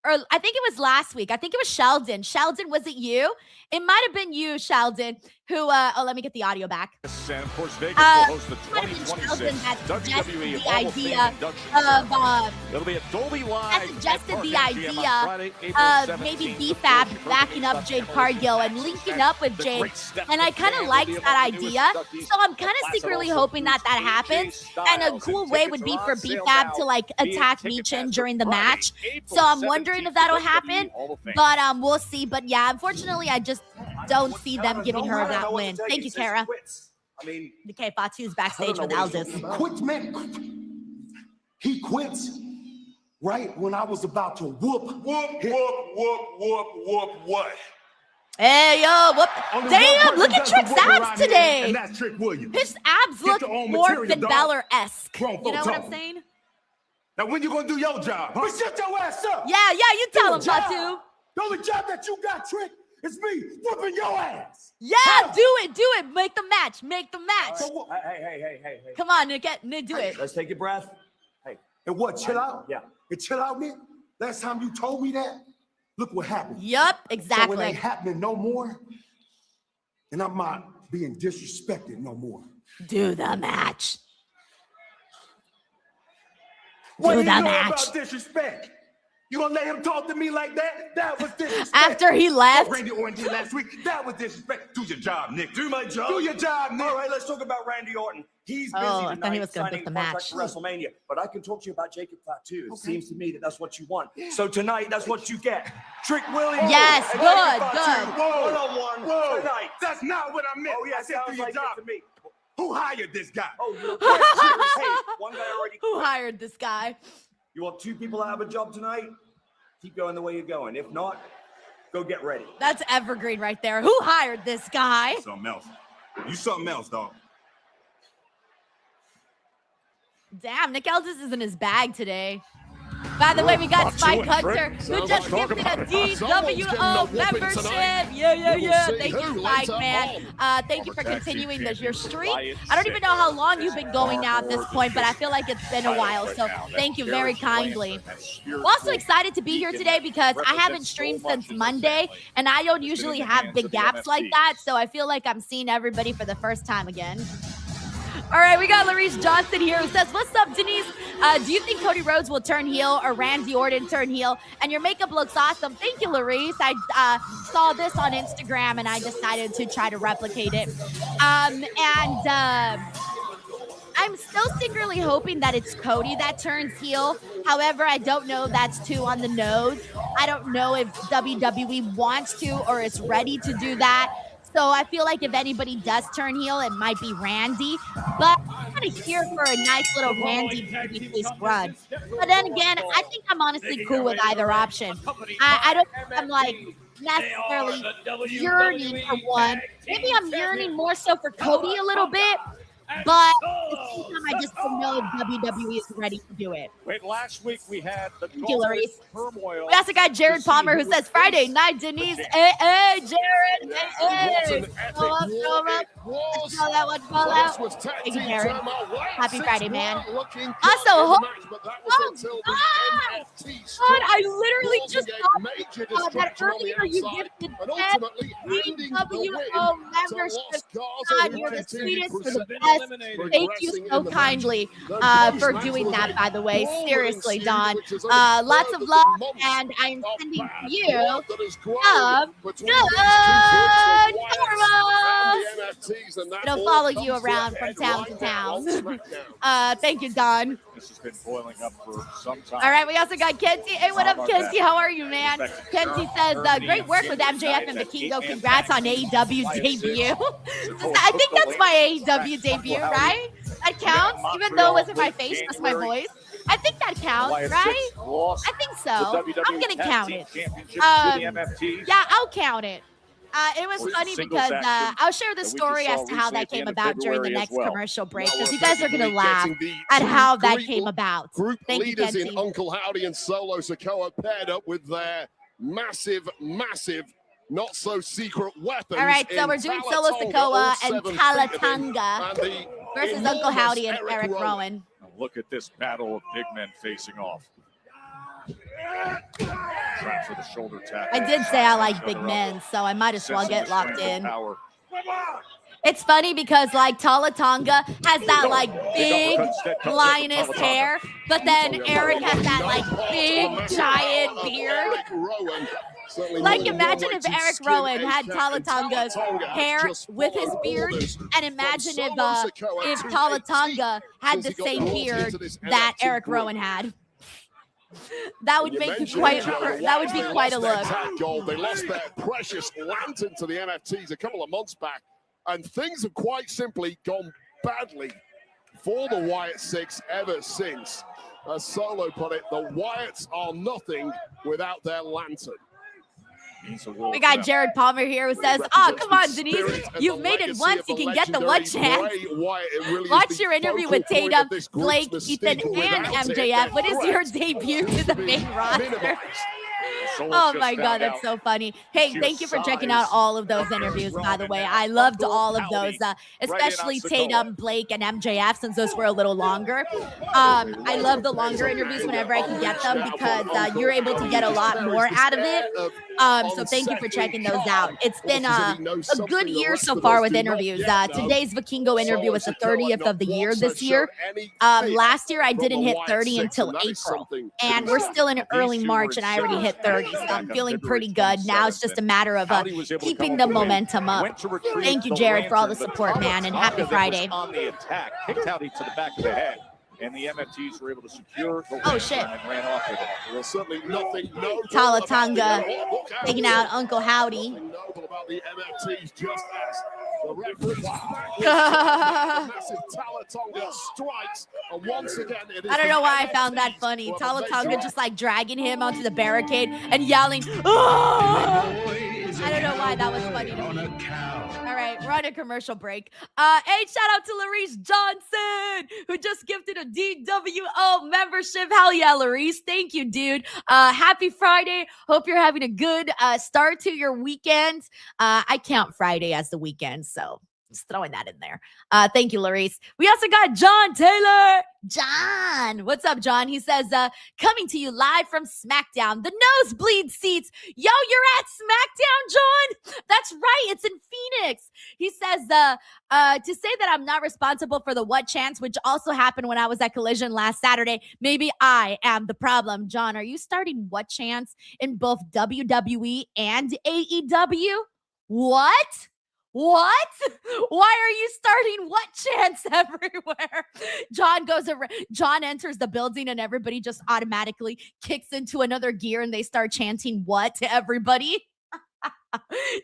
Speaker 1: I think it was last week. I think it was Sheldon. Sheldon, was it you? It might have been you, Sheldon, who, let me get the audio back.
Speaker 2: And of course, Vegas will host the
Speaker 1: Might have been Sheldon
Speaker 2: 2026
Speaker 1: that suggested
Speaker 2: WWE
Speaker 1: the
Speaker 2: Hall of Fame
Speaker 1: idea
Speaker 2: induction ceremony.
Speaker 1: of,
Speaker 2: It'll be at Dolby Live.
Speaker 1: that suggested the
Speaker 2: at 4 p.m. on
Speaker 1: idea
Speaker 2: Friday, April
Speaker 1: of
Speaker 2: 17th.
Speaker 1: maybe
Speaker 2: Look
Speaker 1: BFAB
Speaker 2: forward to
Speaker 1: backing up Jade Cargill and linking up with
Speaker 2: The
Speaker 1: Jade.
Speaker 2: great step
Speaker 1: And I
Speaker 2: the
Speaker 1: kind of
Speaker 2: fan
Speaker 1: liked
Speaker 2: will be
Speaker 1: that
Speaker 2: among the
Speaker 1: idea.
Speaker 2: newest inductees.
Speaker 1: So I'm kind
Speaker 2: The
Speaker 1: of
Speaker 2: class
Speaker 1: secretly
Speaker 2: also
Speaker 1: hoping that
Speaker 2: includes
Speaker 1: happens.
Speaker 2: AJ
Speaker 1: And a
Speaker 2: Styles,
Speaker 1: cool
Speaker 2: and
Speaker 1: way
Speaker 2: tickets
Speaker 1: would be
Speaker 2: are
Speaker 1: for
Speaker 2: on sale
Speaker 1: BFAB
Speaker 2: now
Speaker 1: to like
Speaker 2: via
Speaker 1: attack
Speaker 2: Ticketmaster
Speaker 1: Michin during the
Speaker 2: Friday,
Speaker 1: match.
Speaker 2: April
Speaker 1: So I'm wondering
Speaker 2: 17th,
Speaker 1: if that'll
Speaker 2: WWE
Speaker 1: happen.
Speaker 2: Hall of Fame.
Speaker 1: But we'll see. But yeah, unfortunately, I just don't see them giving her that win. Thank you, Kara.
Speaker 4: I mean,
Speaker 1: Okay, Fatu's backstage with Aldous.
Speaker 5: Quits, man. He quits right when I was about to whoop.
Speaker 2: What?
Speaker 1: Hey, yo, whoop. Damn, look at Trick's abs today.
Speaker 2: And that's Trick Williams.
Speaker 1: His abs
Speaker 2: Get
Speaker 1: look
Speaker 2: your own
Speaker 1: more
Speaker 2: material,
Speaker 1: Finn
Speaker 2: dog.
Speaker 1: Balor-esque.
Speaker 2: Grown
Speaker 1: You
Speaker 2: folk
Speaker 1: know what I'm
Speaker 2: talk.
Speaker 1: saying?
Speaker 2: Now, when you gonna do your job? Huh?
Speaker 5: But shut your ass up.
Speaker 1: Yeah, you tell him,
Speaker 5: Do your job.
Speaker 1: Fatu.
Speaker 5: The only job that you got, Trick, is me whooping your ass.
Speaker 1: Yeah, do it. Make the match.
Speaker 5: So,
Speaker 4: hey.
Speaker 1: Come on, Nick, do it.
Speaker 4: Let's take a breath. Hey,
Speaker 5: and what, chill out?
Speaker 4: Yeah.
Speaker 5: And chill out, Nick? Last time you told me that, look what happened.
Speaker 1: Yup,
Speaker 5: So it
Speaker 1: exactly.
Speaker 5: ain't happening no more. And I'm not being disrespected no more.
Speaker 1: Do the match.
Speaker 5: What
Speaker 1: Do
Speaker 5: do you
Speaker 1: the
Speaker 5: know
Speaker 1: match.
Speaker 5: about disrespect? You gonna let him talk to me like that? That was disrespect.
Speaker 1: After he left.
Speaker 5: What Randy Orton did last week, that was disrespect.
Speaker 2: Do your job, Nick.
Speaker 4: do my job.
Speaker 5: Do your job, Nick.
Speaker 4: All right, let's talk about Randy Orton. He's busy
Speaker 1: Oh, I
Speaker 4: tonight
Speaker 1: thought he was gonna
Speaker 4: signing
Speaker 1: book
Speaker 4: a
Speaker 1: the
Speaker 4: contract
Speaker 1: match.
Speaker 4: for WrestleMania. But I can talk to you about Jacob Fatu. It
Speaker 5: Okay.
Speaker 4: seems to me that that's what you want. So tonight, that's what you get. Trick Williams.
Speaker 1: Yes,
Speaker 4: and
Speaker 1: good,
Speaker 4: Jacob Fatu,
Speaker 1: good.
Speaker 4: One-on-one tonight.
Speaker 5: That's not what I meant.
Speaker 4: Oh, yeah,
Speaker 5: I said do
Speaker 4: sounds
Speaker 5: your
Speaker 4: like
Speaker 5: job.
Speaker 4: it to me.
Speaker 5: Who hired this guy?
Speaker 4: Oh, you're hey, one guy already.
Speaker 1: Who hired this guy?
Speaker 4: You want two people to have a job tonight? Keep going the way you're going. If not, go get ready.
Speaker 1: That's evergreen right there. Who hired this guy?
Speaker 2: Something else. You something else, dog.
Speaker 1: Damn, Nick Aldis is in his bag today. By the way, we got Spike Hunter, who just gifted a DWO membership. Yeah. Thank you, Spike, man. Thank you for continuing your streak. I don't even know how long you've been going now at this point, but I feel like it's been a while. So thank you very kindly. I'm also excited to be here today because I haven't streamed since Monday, and I don't usually have big gaps like that. So I feel like I'm seeing everybody for the first time again. All right, we got Larice Johnson here who says, what's up, Denise? Do you think Cody Rhodes will turn heel or Randy Orton turn heel? And your makeup looks awesome. Thank you, Larice. I saw this on Instagram and I decided to try to replicate it. I'm still secretly hoping that it's Cody that turns heel. However, I don't know if that's too on the nose. I don't know if WWE wants to or is ready to do that. So I feel like if anybody does turn heel, it might be Randy. But I'm kind of here for a nice little Randy babyface run. But then again, I think I'm honestly cool with either option. I don't think I'm like necessarily yearning for one. Maybe I'm yearning more so for Cody a little bit. But at the same time, I just don't know if WWE is ready to do it.
Speaker 2: Wait, last week we had the
Speaker 1: Larice.
Speaker 2: turmoil.
Speaker 1: We also got Jared Palmer who says, Friday night, Denise. Hey, Jared. Hey. Go up. Let's call that one. Call out. Thank you, Jared. Happy Friday, man. Also, God, I literally just saw that earlier you gifted DWO membership. God, you're the sweetest, for the best. Thank you so kindly for doing that, by the way. Seriously, Don. Lots of love, and I'm sending you some good karma. It'll follow you around from town to town. Thank you, Don.
Speaker 2: This has been boiling up for some time.
Speaker 1: All right, we also got Kenty. Hey, what up, Kenty? How are you, man? Kenty says, great work with MJF and Vikingo. Congrats on AEW's debut. I think that's my AEW debut, right? That counts, even though it wasn't my face, just my voice. I think that counts,
Speaker 2: Wyatt
Speaker 1: right?
Speaker 2: Sicks lost
Speaker 1: I think
Speaker 2: the
Speaker 1: so. I'm
Speaker 2: WWE
Speaker 1: gonna
Speaker 2: Tag
Speaker 1: count
Speaker 2: Team
Speaker 1: it.
Speaker 2: Championship to the MFTs.
Speaker 1: Yeah, I'll count it. It was
Speaker 2: Or
Speaker 1: funny
Speaker 2: singles
Speaker 1: because
Speaker 2: action
Speaker 1: I'll share the
Speaker 2: that we
Speaker 1: story
Speaker 2: just
Speaker 1: as
Speaker 2: saw
Speaker 1: to how
Speaker 2: recently
Speaker 1: that
Speaker 2: at the
Speaker 1: came
Speaker 2: end of
Speaker 1: about during the
Speaker 2: February as
Speaker 1: next
Speaker 2: well.
Speaker 1: commercial break,
Speaker 5: Now
Speaker 1: because
Speaker 5: we're
Speaker 1: you guys are going to
Speaker 5: officially
Speaker 1: laugh
Speaker 5: getting the
Speaker 1: at
Speaker 5: two
Speaker 1: how that
Speaker 5: group-
Speaker 1: came about.
Speaker 5: Group
Speaker 1: Thank you,
Speaker 5: leaders in
Speaker 1: Kenzie.
Speaker 5: Uncle Howdy and Solo Sikoa paired up with their massive, not so secret weapons.
Speaker 1: All right, so
Speaker 5: in
Speaker 1: we're doing
Speaker 5: Talatonga,
Speaker 1: Solo Sikoa
Speaker 5: all
Speaker 1: and
Speaker 5: 7 feet of him,
Speaker 1: Talatanga
Speaker 5: and the
Speaker 1: versus Uncle
Speaker 5: enormous
Speaker 1: Howdy and Eric Rowan.
Speaker 2: Look at this battle of big men facing off. Trying for the shoulder tap.
Speaker 1: I did say I like big men, so I might as well get locked in.
Speaker 2: Power.
Speaker 1: It's funny because like Talatanga has that like big lioness hair, but then Eric has that like big giant beard. Like imagine if Eric Rowan had Talatonga's hair with his beard, and imagine if Talatanga had the same beard that Eric Rowan had. That would make quite. That would be quite a look.
Speaker 5: They lost their precious lantern to the NFTs a couple of months back, and things have quite simply gone badly for the Wyatt Sicks ever since. As Solo put it, the Wyatts are nothing without their lantern.
Speaker 1: We got Jared Palmer here who says, "Oh, come on, Denise, you've made it once. You can get the one chance." Watch your interview with Tatum, Blake, Ethan, and MJF. What is your debut to the main roster? Oh my God, that's so funny. Hey, thank you for checking out all of those interviews, by the way. I loved all of those, especially Tatum, Blake, and MJF, since those were a little longer. I love the longer interviews whenever I can get them because you're able to get a lot more out of it. So thank you for checking those out. It's been a good year so far with interviews. Today's Vikingo interview was the 30th of the year this year. Last year, I didn't hit 30 until April, and we're still in early March, and I already hit 30, so I'm feeling pretty good. Now it's just a matter of keeping the momentum up. Thank you, Jared, for all the support, man, and happy Friday.
Speaker 2: On the attack, kicked Howdy to the back of the head, and the MFTs were able to secure the
Speaker 1: Oh, shit.
Speaker 2: and ran off with it.
Speaker 5: There's certainly nothing
Speaker 1: Talatanga taking out Uncle Howdy.
Speaker 5: noble about the MFTs, just as the referee massive Talatonga strikes, and once again it is
Speaker 1: I don't know why I found that funny. Talatanga just like dragging him onto the barricade and yelling, "Oh!" I don't know why that was funny to me. All right, we're on a commercial break. Hey, shout out to Larice Johnson, who just gifted a DWO membership. Hell yeah, Larice. Thank you, dude. Happy Friday. Hope you're having a good start to your weekend. I count Friday as the weekend, so just throwing that in there. Thank you, Larice. We also got John Taylor. John, what's up, John? He says, coming to you live from SmackDown, the nosebleed seats. Yo, you're at SmackDown, John? That's right. It's in Phoenix. He says, to say that I'm not responsible for the what chance, which also happened when I was at Collision last Saturday, maybe I am the problem. John, are you starting what chance in both WWE and AEW? What? What? Why are you starting what chants everywhere? John enters the building and everybody just automatically kicks into another gear and they start chanting what to everybody.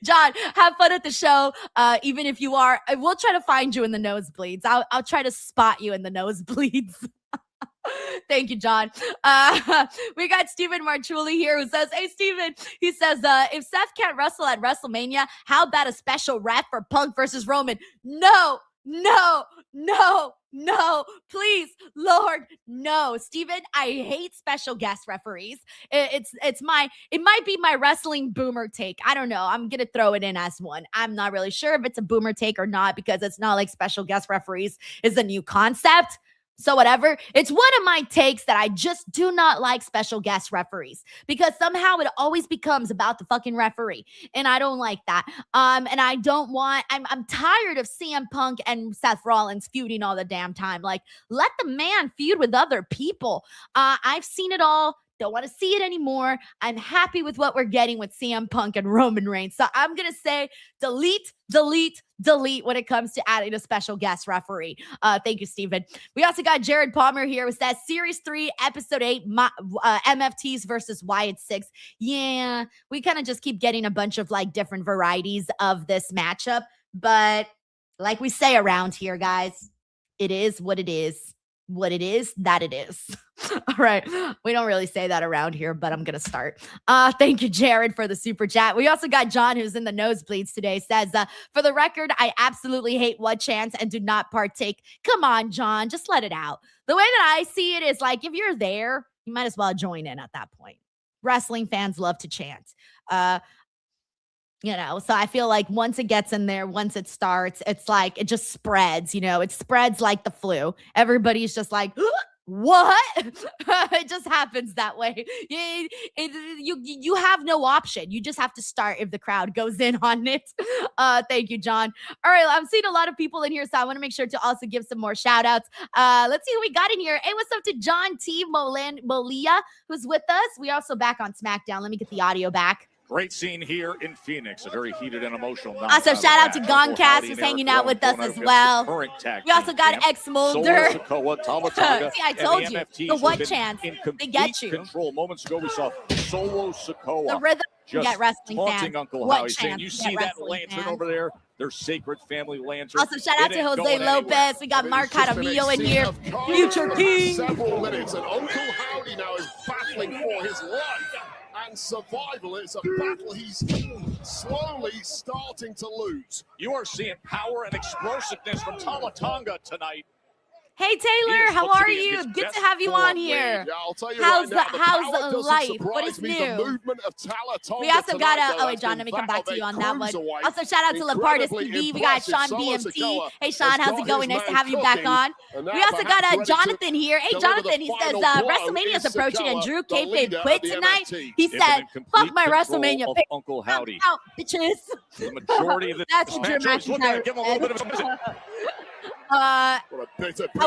Speaker 1: John, have fun at the show. Even if you are, we'll try to find you in the nosebleeds. I'll try to spot you in the nosebleeds. Thank you, John. We got Steven Marchuli here who says, hey, Steven, he says, if Seth can't wrestle at WrestleMania, how about a special ref for Punk versus Roman? No, please, Lord, no. Steven, I hate special guest referees. It might be my wrestling boomer take. I don't know. I'm going to throw it in as one. I'm not really sure if it's a boomer take or not because it's not like special guest referees is a new concept. So whatever, it's one of my takes that I just do not like special guest referees because somehow it always becomes about the fucking referee. And I don't like that. And I don't want, I'm tired of CM Punk and Seth Rollins feuding all the damn time. Like, let the man feud with other people. I've seen it all. Don't want to see it anymore. I'm happy with what we're getting with CM Punk and Roman Reigns. So I'm going to say delete when it comes to adding a special guest referee. Thank you, Steven. We also got Jared Palmer here who says Series 3, Episode 8, MFTs versus Wyatt Sicks. Yeah, we kind of just keep getting a bunch of like different varieties of this matchup. But like we say around here, guys, it is what it is. what it is, that it is. All right. We don't really say that around here, but I'm going to start. Thank you, Jared, for the super chat. We also got John, who's in the nosebleeds today, says, for the record, I absolutely hate What Chance and do not partake. Come on, John, just let it out. The way that I see it is like, if you're there, you might as well join in at that point. Wrestling fans love to chant. You know, so I feel like once it gets in there, once it starts, it's like it just spreads, you know, it spreads like the flu. Everybody's just like, what? It just happens that way. You have no option. You just have to start if the crowd goes in on it. Thank you, John. All right, I'm seeing a lot of people in here, so I want to make sure to also give some more shout outs. Let's see who we got in here. Hey, what's up to John T. Molia, who's with us? We also back on SmackDown. Let me get the audio back.
Speaker 2: Great scene here in Phoenix. A very heated and emotional night.
Speaker 1: Also, shout out to Gongcast, who's hanging out with us as well. We also got X Mulder. See, I told you. The What Chance. They get you.
Speaker 2: Control. Moments ago, we saw Solo Sikoa.
Speaker 1: The rhythm you get wrestling fans.
Speaker 2: Uncle
Speaker 1: What
Speaker 2: Howie saying,
Speaker 1: Chance
Speaker 2: you see that lantern over there? Their sacred family lantern.
Speaker 1: Also, shout out to Jose Lopez. We got Mark Jaramillo in here. Future King.
Speaker 7: Several minutes, and Uncle Howdy now is battling for his life and survival. It's a battle he's slowly starting to lose.
Speaker 2: You are seeing power and explosiveness from Tama Tonga tonight.
Speaker 1: Hey Taylor, how are you? Good to have you on here.
Speaker 7: Yeah, I'll tell you
Speaker 1: how's
Speaker 7: right now,
Speaker 1: the life? What is
Speaker 7: me,
Speaker 1: new?
Speaker 7: The movement of Tama
Speaker 1: We also got
Speaker 7: tonight,
Speaker 1: oh wait, John, let me come back to you on that one. Also, shout out to Lapardis TV. We got Sean BMT. Hey Sean, how's it going? Nice to have you back on. We also got Jonathan here. Hey Jonathan, he says WrestleMania's approaching and Drew Kayfabe quit tonight. He said, "Fuck my WrestleMania."
Speaker 2: Uncle Howdy.
Speaker 1: Out, bitches.
Speaker 2: The majority of the
Speaker 1: That's what Drew McIntyre
Speaker 2: give him a little bit of
Speaker 1: I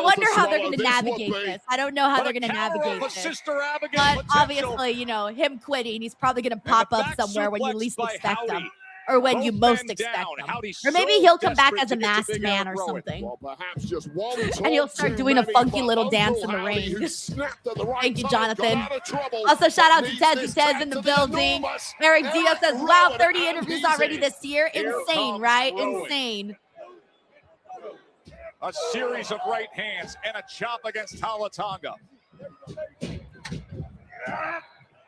Speaker 1: wonder how they're going to navigate this. I don't know how they're going to navigate this. But obviously, you know, him quitting, he's probably going to pop up somewhere when you least expect him. Or when you most expect him. Or maybe he'll come back as a masked man or something. And he'll start doing a funky little dance in the ring. Thank you, Jonathan. Also, shout out to Ted Tez in the building. Eric Diaz says, wow, 30 interviews already this year. Insane, right? Insane.
Speaker 2: A series of right hands and a chop against Tama Tonga.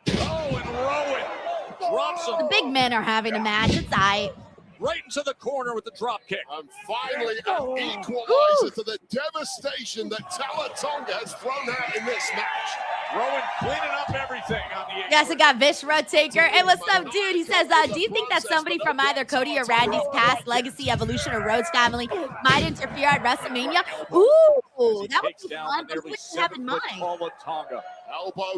Speaker 2: Oh, and Rowan drops him.
Speaker 1: The big men are having a match. It's aight.
Speaker 2: Right into the corner with the drop kick.
Speaker 7: And finally, an equalizer to the devastation that Tama Tonga has thrown out in this match.
Speaker 2: Rowan cleaning up everything on the
Speaker 1: Yes, I got Vish Taker. Hey, what's up, dude? He says, do you think that somebody from either Cody or Randy's past legacy, evolution, or Rhodes family might interfere at WrestleMania? Ooh, that would be fun. What would you have in mind?
Speaker 7: Elbow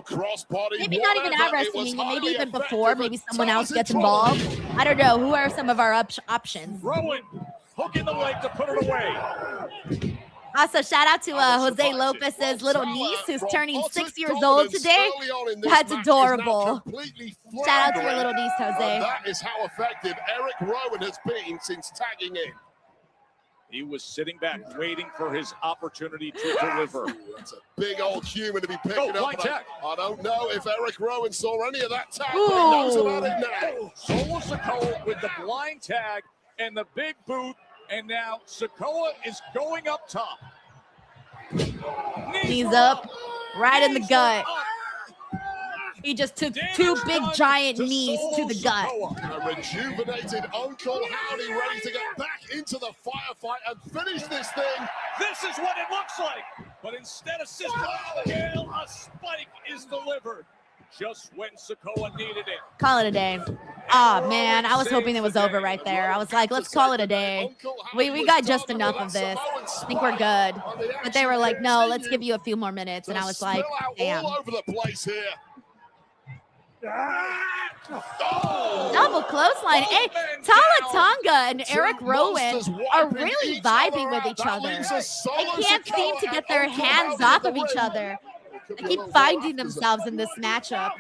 Speaker 7: crossbody.
Speaker 1: Maybe not even at WrestleMania, maybe even before. Maybe someone else gets involved. I don't know. Who are some of our options?
Speaker 2: Rowan hooking the leg to put it away.
Speaker 1: Also, shout out to Jose Lopez's little niece who's turning 6 years old today. That's adorable. Shout out to your little niece, Jose.
Speaker 7: That is how effective Eric Rowan has been since tagging in.
Speaker 2: He was sitting back, waiting for his opportunity to deliver.
Speaker 7: That's a big old human to be picking up. I don't know if Eric Rowan saw any of that tag, but he knows about it now.
Speaker 2: Solo Sikoa with the blind tag and the big boot. And now Sikoa is going up top.
Speaker 1: Knees up, right in the gut. He just took two big giant knees to the gut.
Speaker 7: A rejuvenated Uncle Howdy ready to get back into the firefight and finish this thing.
Speaker 2: This is what it looks like. But instead of Sister Abigail, a spike is delivered. Just when Sikoa needed it.
Speaker 1: Call it a day. Oh, man. I was hoping it was over right there. I was like, let's call it a day. We got just enough of this. I think we're good. But they were like, no, let's give you a few more minutes. And I was like, damn.
Speaker 7: All over the place here.
Speaker 1: Double clothesline. Hey, Tama Tonga and Eric Rowan are really vibing with each other. They can't seem to get their hands off of each other. They keep finding themselves in this matchup.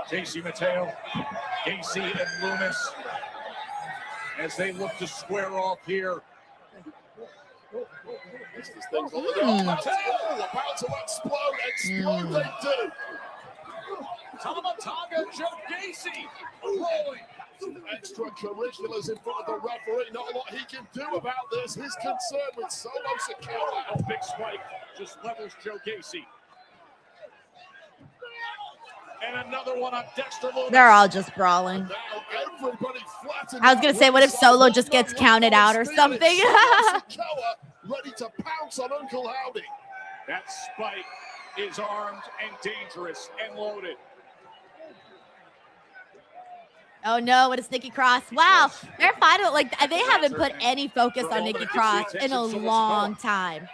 Speaker 2: JC Mateo, Gacy, and Loomis as they look to square off here.
Speaker 7: This thing's about to explode they do.
Speaker 2: Tama Tonga, Joe Gacy rolling.
Speaker 7: extracurriculars in front of the referee. Not a lot he can do about this. His concern with Solo Sikoa.
Speaker 2: Oh, big spike just levels Joe Gacy. And another one on Dexter Lumis.
Speaker 1: They're all just brawling. I was gonna say, what if Solo just gets counted out or something?
Speaker 7: Ready to pounce on Uncle Howdy.
Speaker 2: That spike is armed and dangerous and loaded.
Speaker 1: Oh no, what is Nikki Cross? Wow, they're finally, like, they haven't put any focus on Nikki Cross in a long time.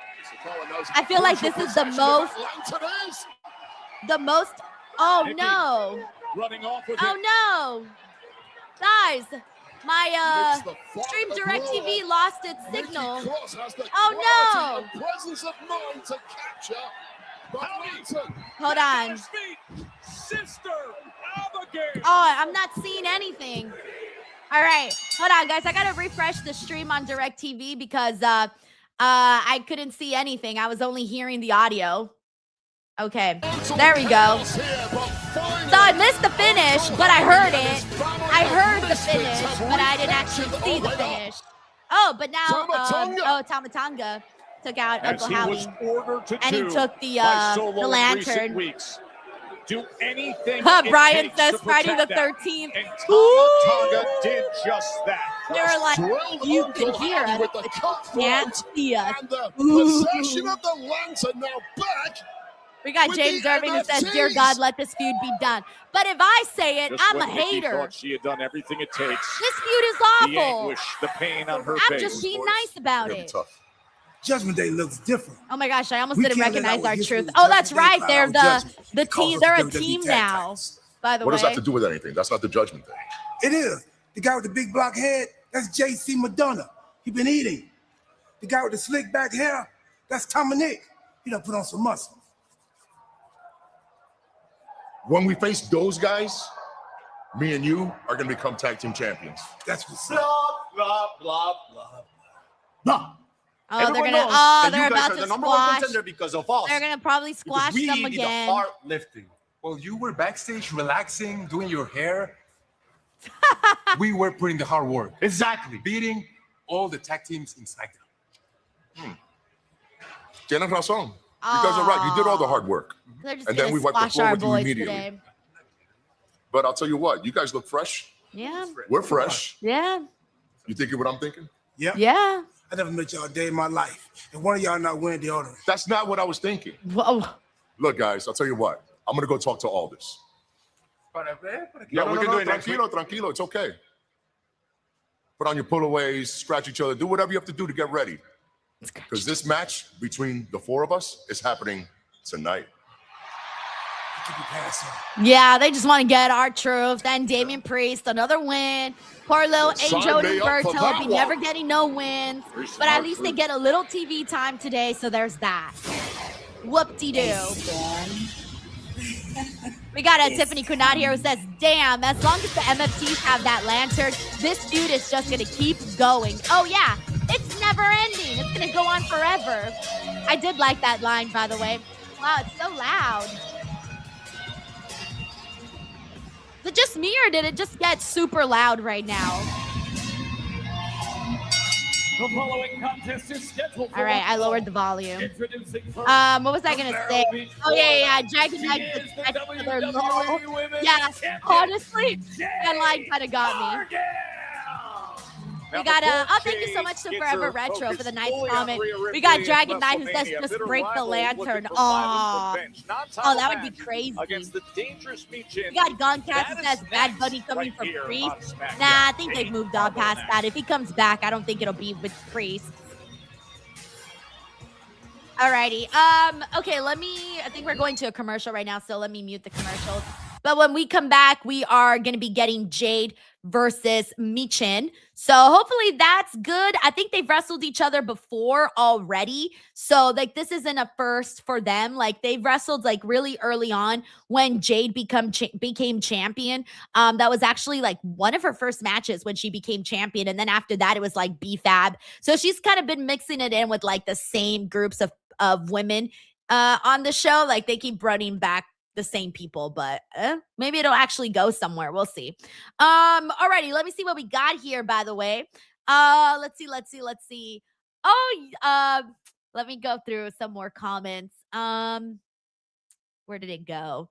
Speaker 1: I feel like this is the most, oh no.
Speaker 2: Running off with
Speaker 1: Oh no. Guys, my Stream Direct TV lost its signal. Oh no.
Speaker 7: Presence of mind to capture.
Speaker 1: Hold on.
Speaker 2: Sister Abigail.
Speaker 1: Oh, I'm not seeing anything. All right, hold on, guys. I gotta refresh the stream on Direct TV because I couldn't see anything. I was only hearing the audio. Okay, there we go. So I missed the finish, but I heard it. I heard the finish, but I didn't actually see the finish. Oh, but now, Tama Tonga took out Uncle Howdy, and he took the lantern.
Speaker 2: Do anything.
Speaker 1: Brian says Friday the 13th.
Speaker 2: And Tonga did just that.
Speaker 1: They're like, you can hear us, but you can't see us.
Speaker 7: And the possession of the lantern now back.
Speaker 1: We got James Irving who says, "Dear God, let this feud be done." But if I say it, I'm a hater.
Speaker 2: Thought she had done everything it takes.
Speaker 1: This feud is
Speaker 2: The
Speaker 1: awful.
Speaker 2: anguish, the pain on her
Speaker 1: I'm
Speaker 2: face.
Speaker 1: just being nice about it.
Speaker 5: Tough. Judgment Day looks different.
Speaker 1: Oh my gosh, I almost
Speaker 5: We
Speaker 1: didn't
Speaker 5: can't let
Speaker 1: recognize
Speaker 5: our
Speaker 1: our
Speaker 5: history
Speaker 1: truth.
Speaker 5: of
Speaker 1: Oh, that's
Speaker 5: Judgment Day
Speaker 1: right.
Speaker 5: cloud
Speaker 1: They're
Speaker 5: our judgment.
Speaker 1: the
Speaker 5: Calls
Speaker 1: team.
Speaker 5: us
Speaker 1: They're a
Speaker 5: WWE
Speaker 1: team
Speaker 5: tag
Speaker 1: now.
Speaker 5: titles.
Speaker 1: By the
Speaker 7: What
Speaker 1: way,
Speaker 7: does that have to do with anything? That's not the Judgment Day.
Speaker 5: It is. The guy with the big block head, that's JC Madonna. He been eating. The guy with the slick back hair, that's Dominic. He done put on some muscle.
Speaker 7: When we face those guys, me and you are going to become tag team champions.
Speaker 5: That's what's
Speaker 8: Blah,
Speaker 5: up.
Speaker 8: blah, blah, blah.
Speaker 5: Nah.
Speaker 1: oh,
Speaker 8: Everyone
Speaker 1: they're gonna,
Speaker 8: knows
Speaker 1: oh,
Speaker 8: that
Speaker 1: they're
Speaker 8: you guys
Speaker 1: about
Speaker 8: are
Speaker 1: to
Speaker 8: the number one
Speaker 1: squash.
Speaker 8: contender because of us.
Speaker 1: They're gonna probably
Speaker 8: Because
Speaker 1: squash
Speaker 8: we
Speaker 1: them
Speaker 8: did
Speaker 1: again.
Speaker 8: the hard lifting.
Speaker 9: While you were backstage relaxing, doing your hair, we were putting the hard work,
Speaker 8: Exactly.
Speaker 9: beating all the tag teams in SmackDown.
Speaker 7: Tienes razón. You guys are right. You did all the hard work.
Speaker 1: They're just
Speaker 7: And
Speaker 1: gonna
Speaker 7: then we wiped the
Speaker 1: squash
Speaker 7: floor
Speaker 1: our
Speaker 7: with you
Speaker 1: boys
Speaker 7: immediately.
Speaker 1: today.
Speaker 7: But I'll tell you what, you guys look fresh.
Speaker 1: Yeah,
Speaker 7: We're fresh.
Speaker 1: yeah,
Speaker 7: You thinking what I'm thinking?
Speaker 5: Yep.
Speaker 1: yeah.
Speaker 5: I never met y'all a day in my life. And one of y'all not wearing deodorant.
Speaker 7: That's not what I was thinking.
Speaker 1: Whoa.
Speaker 7: Look, guys, I'll tell you what. I'm going to go talk to Aldous. Yeah, we can do it next week. Tranquilo, it's okay. Put on your pullaways, scratch each other, do whatever you have to do to get ready. Because this match between the four of us is happening tonight.
Speaker 5: Keep your pants on.
Speaker 1: Yeah, they just want to get our truth. Then Damian Priest, another win. Poor little
Speaker 7: Sign
Speaker 1: Angel
Speaker 7: me up for
Speaker 1: Berto
Speaker 7: that
Speaker 1: be
Speaker 7: one.
Speaker 1: never getting no wins. But at least they get a little TV time today, so there's that. Whoop-de-doo. We got a Tiffany Kunad here who says, damn, as long as the MFTs have that lantern, this feud is just going to keep going. Oh, yeah, it's never ending. It's going to go on forever. I did like that line, by the way. Wow, it's so loud. Is it just me or did it just get super loud right now?
Speaker 2: The following contest is scheduled for
Speaker 1: All right, I
Speaker 2: one fall.
Speaker 1: lowered the volume.
Speaker 2: Introducing first,
Speaker 1: What was I gonna say?
Speaker 2: Beach
Speaker 1: Oh yeah,
Speaker 2: Warrior.
Speaker 1: Dragon
Speaker 2: She
Speaker 1: Knight
Speaker 2: is
Speaker 1: just
Speaker 2: the
Speaker 1: stretched to their
Speaker 2: WWE
Speaker 1: low.
Speaker 2: Women's
Speaker 1: Yeah,
Speaker 2: Champion,
Speaker 1: honestly,
Speaker 2: Jade
Speaker 1: that line kind of got me.
Speaker 2: Cargill.
Speaker 1: We
Speaker 2: Now,
Speaker 1: got
Speaker 2: before
Speaker 1: thank you so
Speaker 2: Jade
Speaker 1: much to
Speaker 2: gets
Speaker 1: Forever
Speaker 2: her
Speaker 1: Retro for
Speaker 2: focus
Speaker 1: the nice
Speaker 2: fully on
Speaker 1: comment.
Speaker 2: Ria
Speaker 1: We
Speaker 2: Ripley
Speaker 1: got
Speaker 2: at
Speaker 1: Dragon Knight who says
Speaker 2: WrestleMania.
Speaker 1: just
Speaker 2: Bitter
Speaker 1: break the
Speaker 2: rivals looking
Speaker 1: lantern.
Speaker 2: for
Speaker 1: Aw.
Speaker 2: violence for bench.
Speaker 1: Oh, that would
Speaker 2: Non-title
Speaker 1: be crazy.
Speaker 2: match against the dangerous Michin.
Speaker 1: We got Guncat
Speaker 2: That
Speaker 1: who
Speaker 2: is
Speaker 1: says Bad
Speaker 2: next
Speaker 1: Bunny coming
Speaker 2: right
Speaker 1: for
Speaker 2: here
Speaker 1: Priest.
Speaker 2: on SmackDown.
Speaker 1: Nah, I think they've
Speaker 2: Jade
Speaker 1: moved on
Speaker 2: Cargill
Speaker 1: past
Speaker 2: next.
Speaker 1: that. If he comes back, I don't think it'll be with Priest. Alrighty. Okay, I think we're going to a commercial right now, so let me mute the commercials. But when we come back, we are going to be getting Jade versus Michin. So hopefully that's good. I think they've wrestled each other before already. So like this isn't a first for them. Like they've wrestled like really early on when Jade became champion. That was actually like one of her first matches when she became champion. And then after that, it was like BFAB. So she's kind of been mixing it in with like the same groups of women on the show. Like they keep running back the same people, but maybe it'll actually go somewhere. We'll see. Alrighty, let me see what we got here, by the way. Let's see. Oh, let me go through some more comments. Where did it go?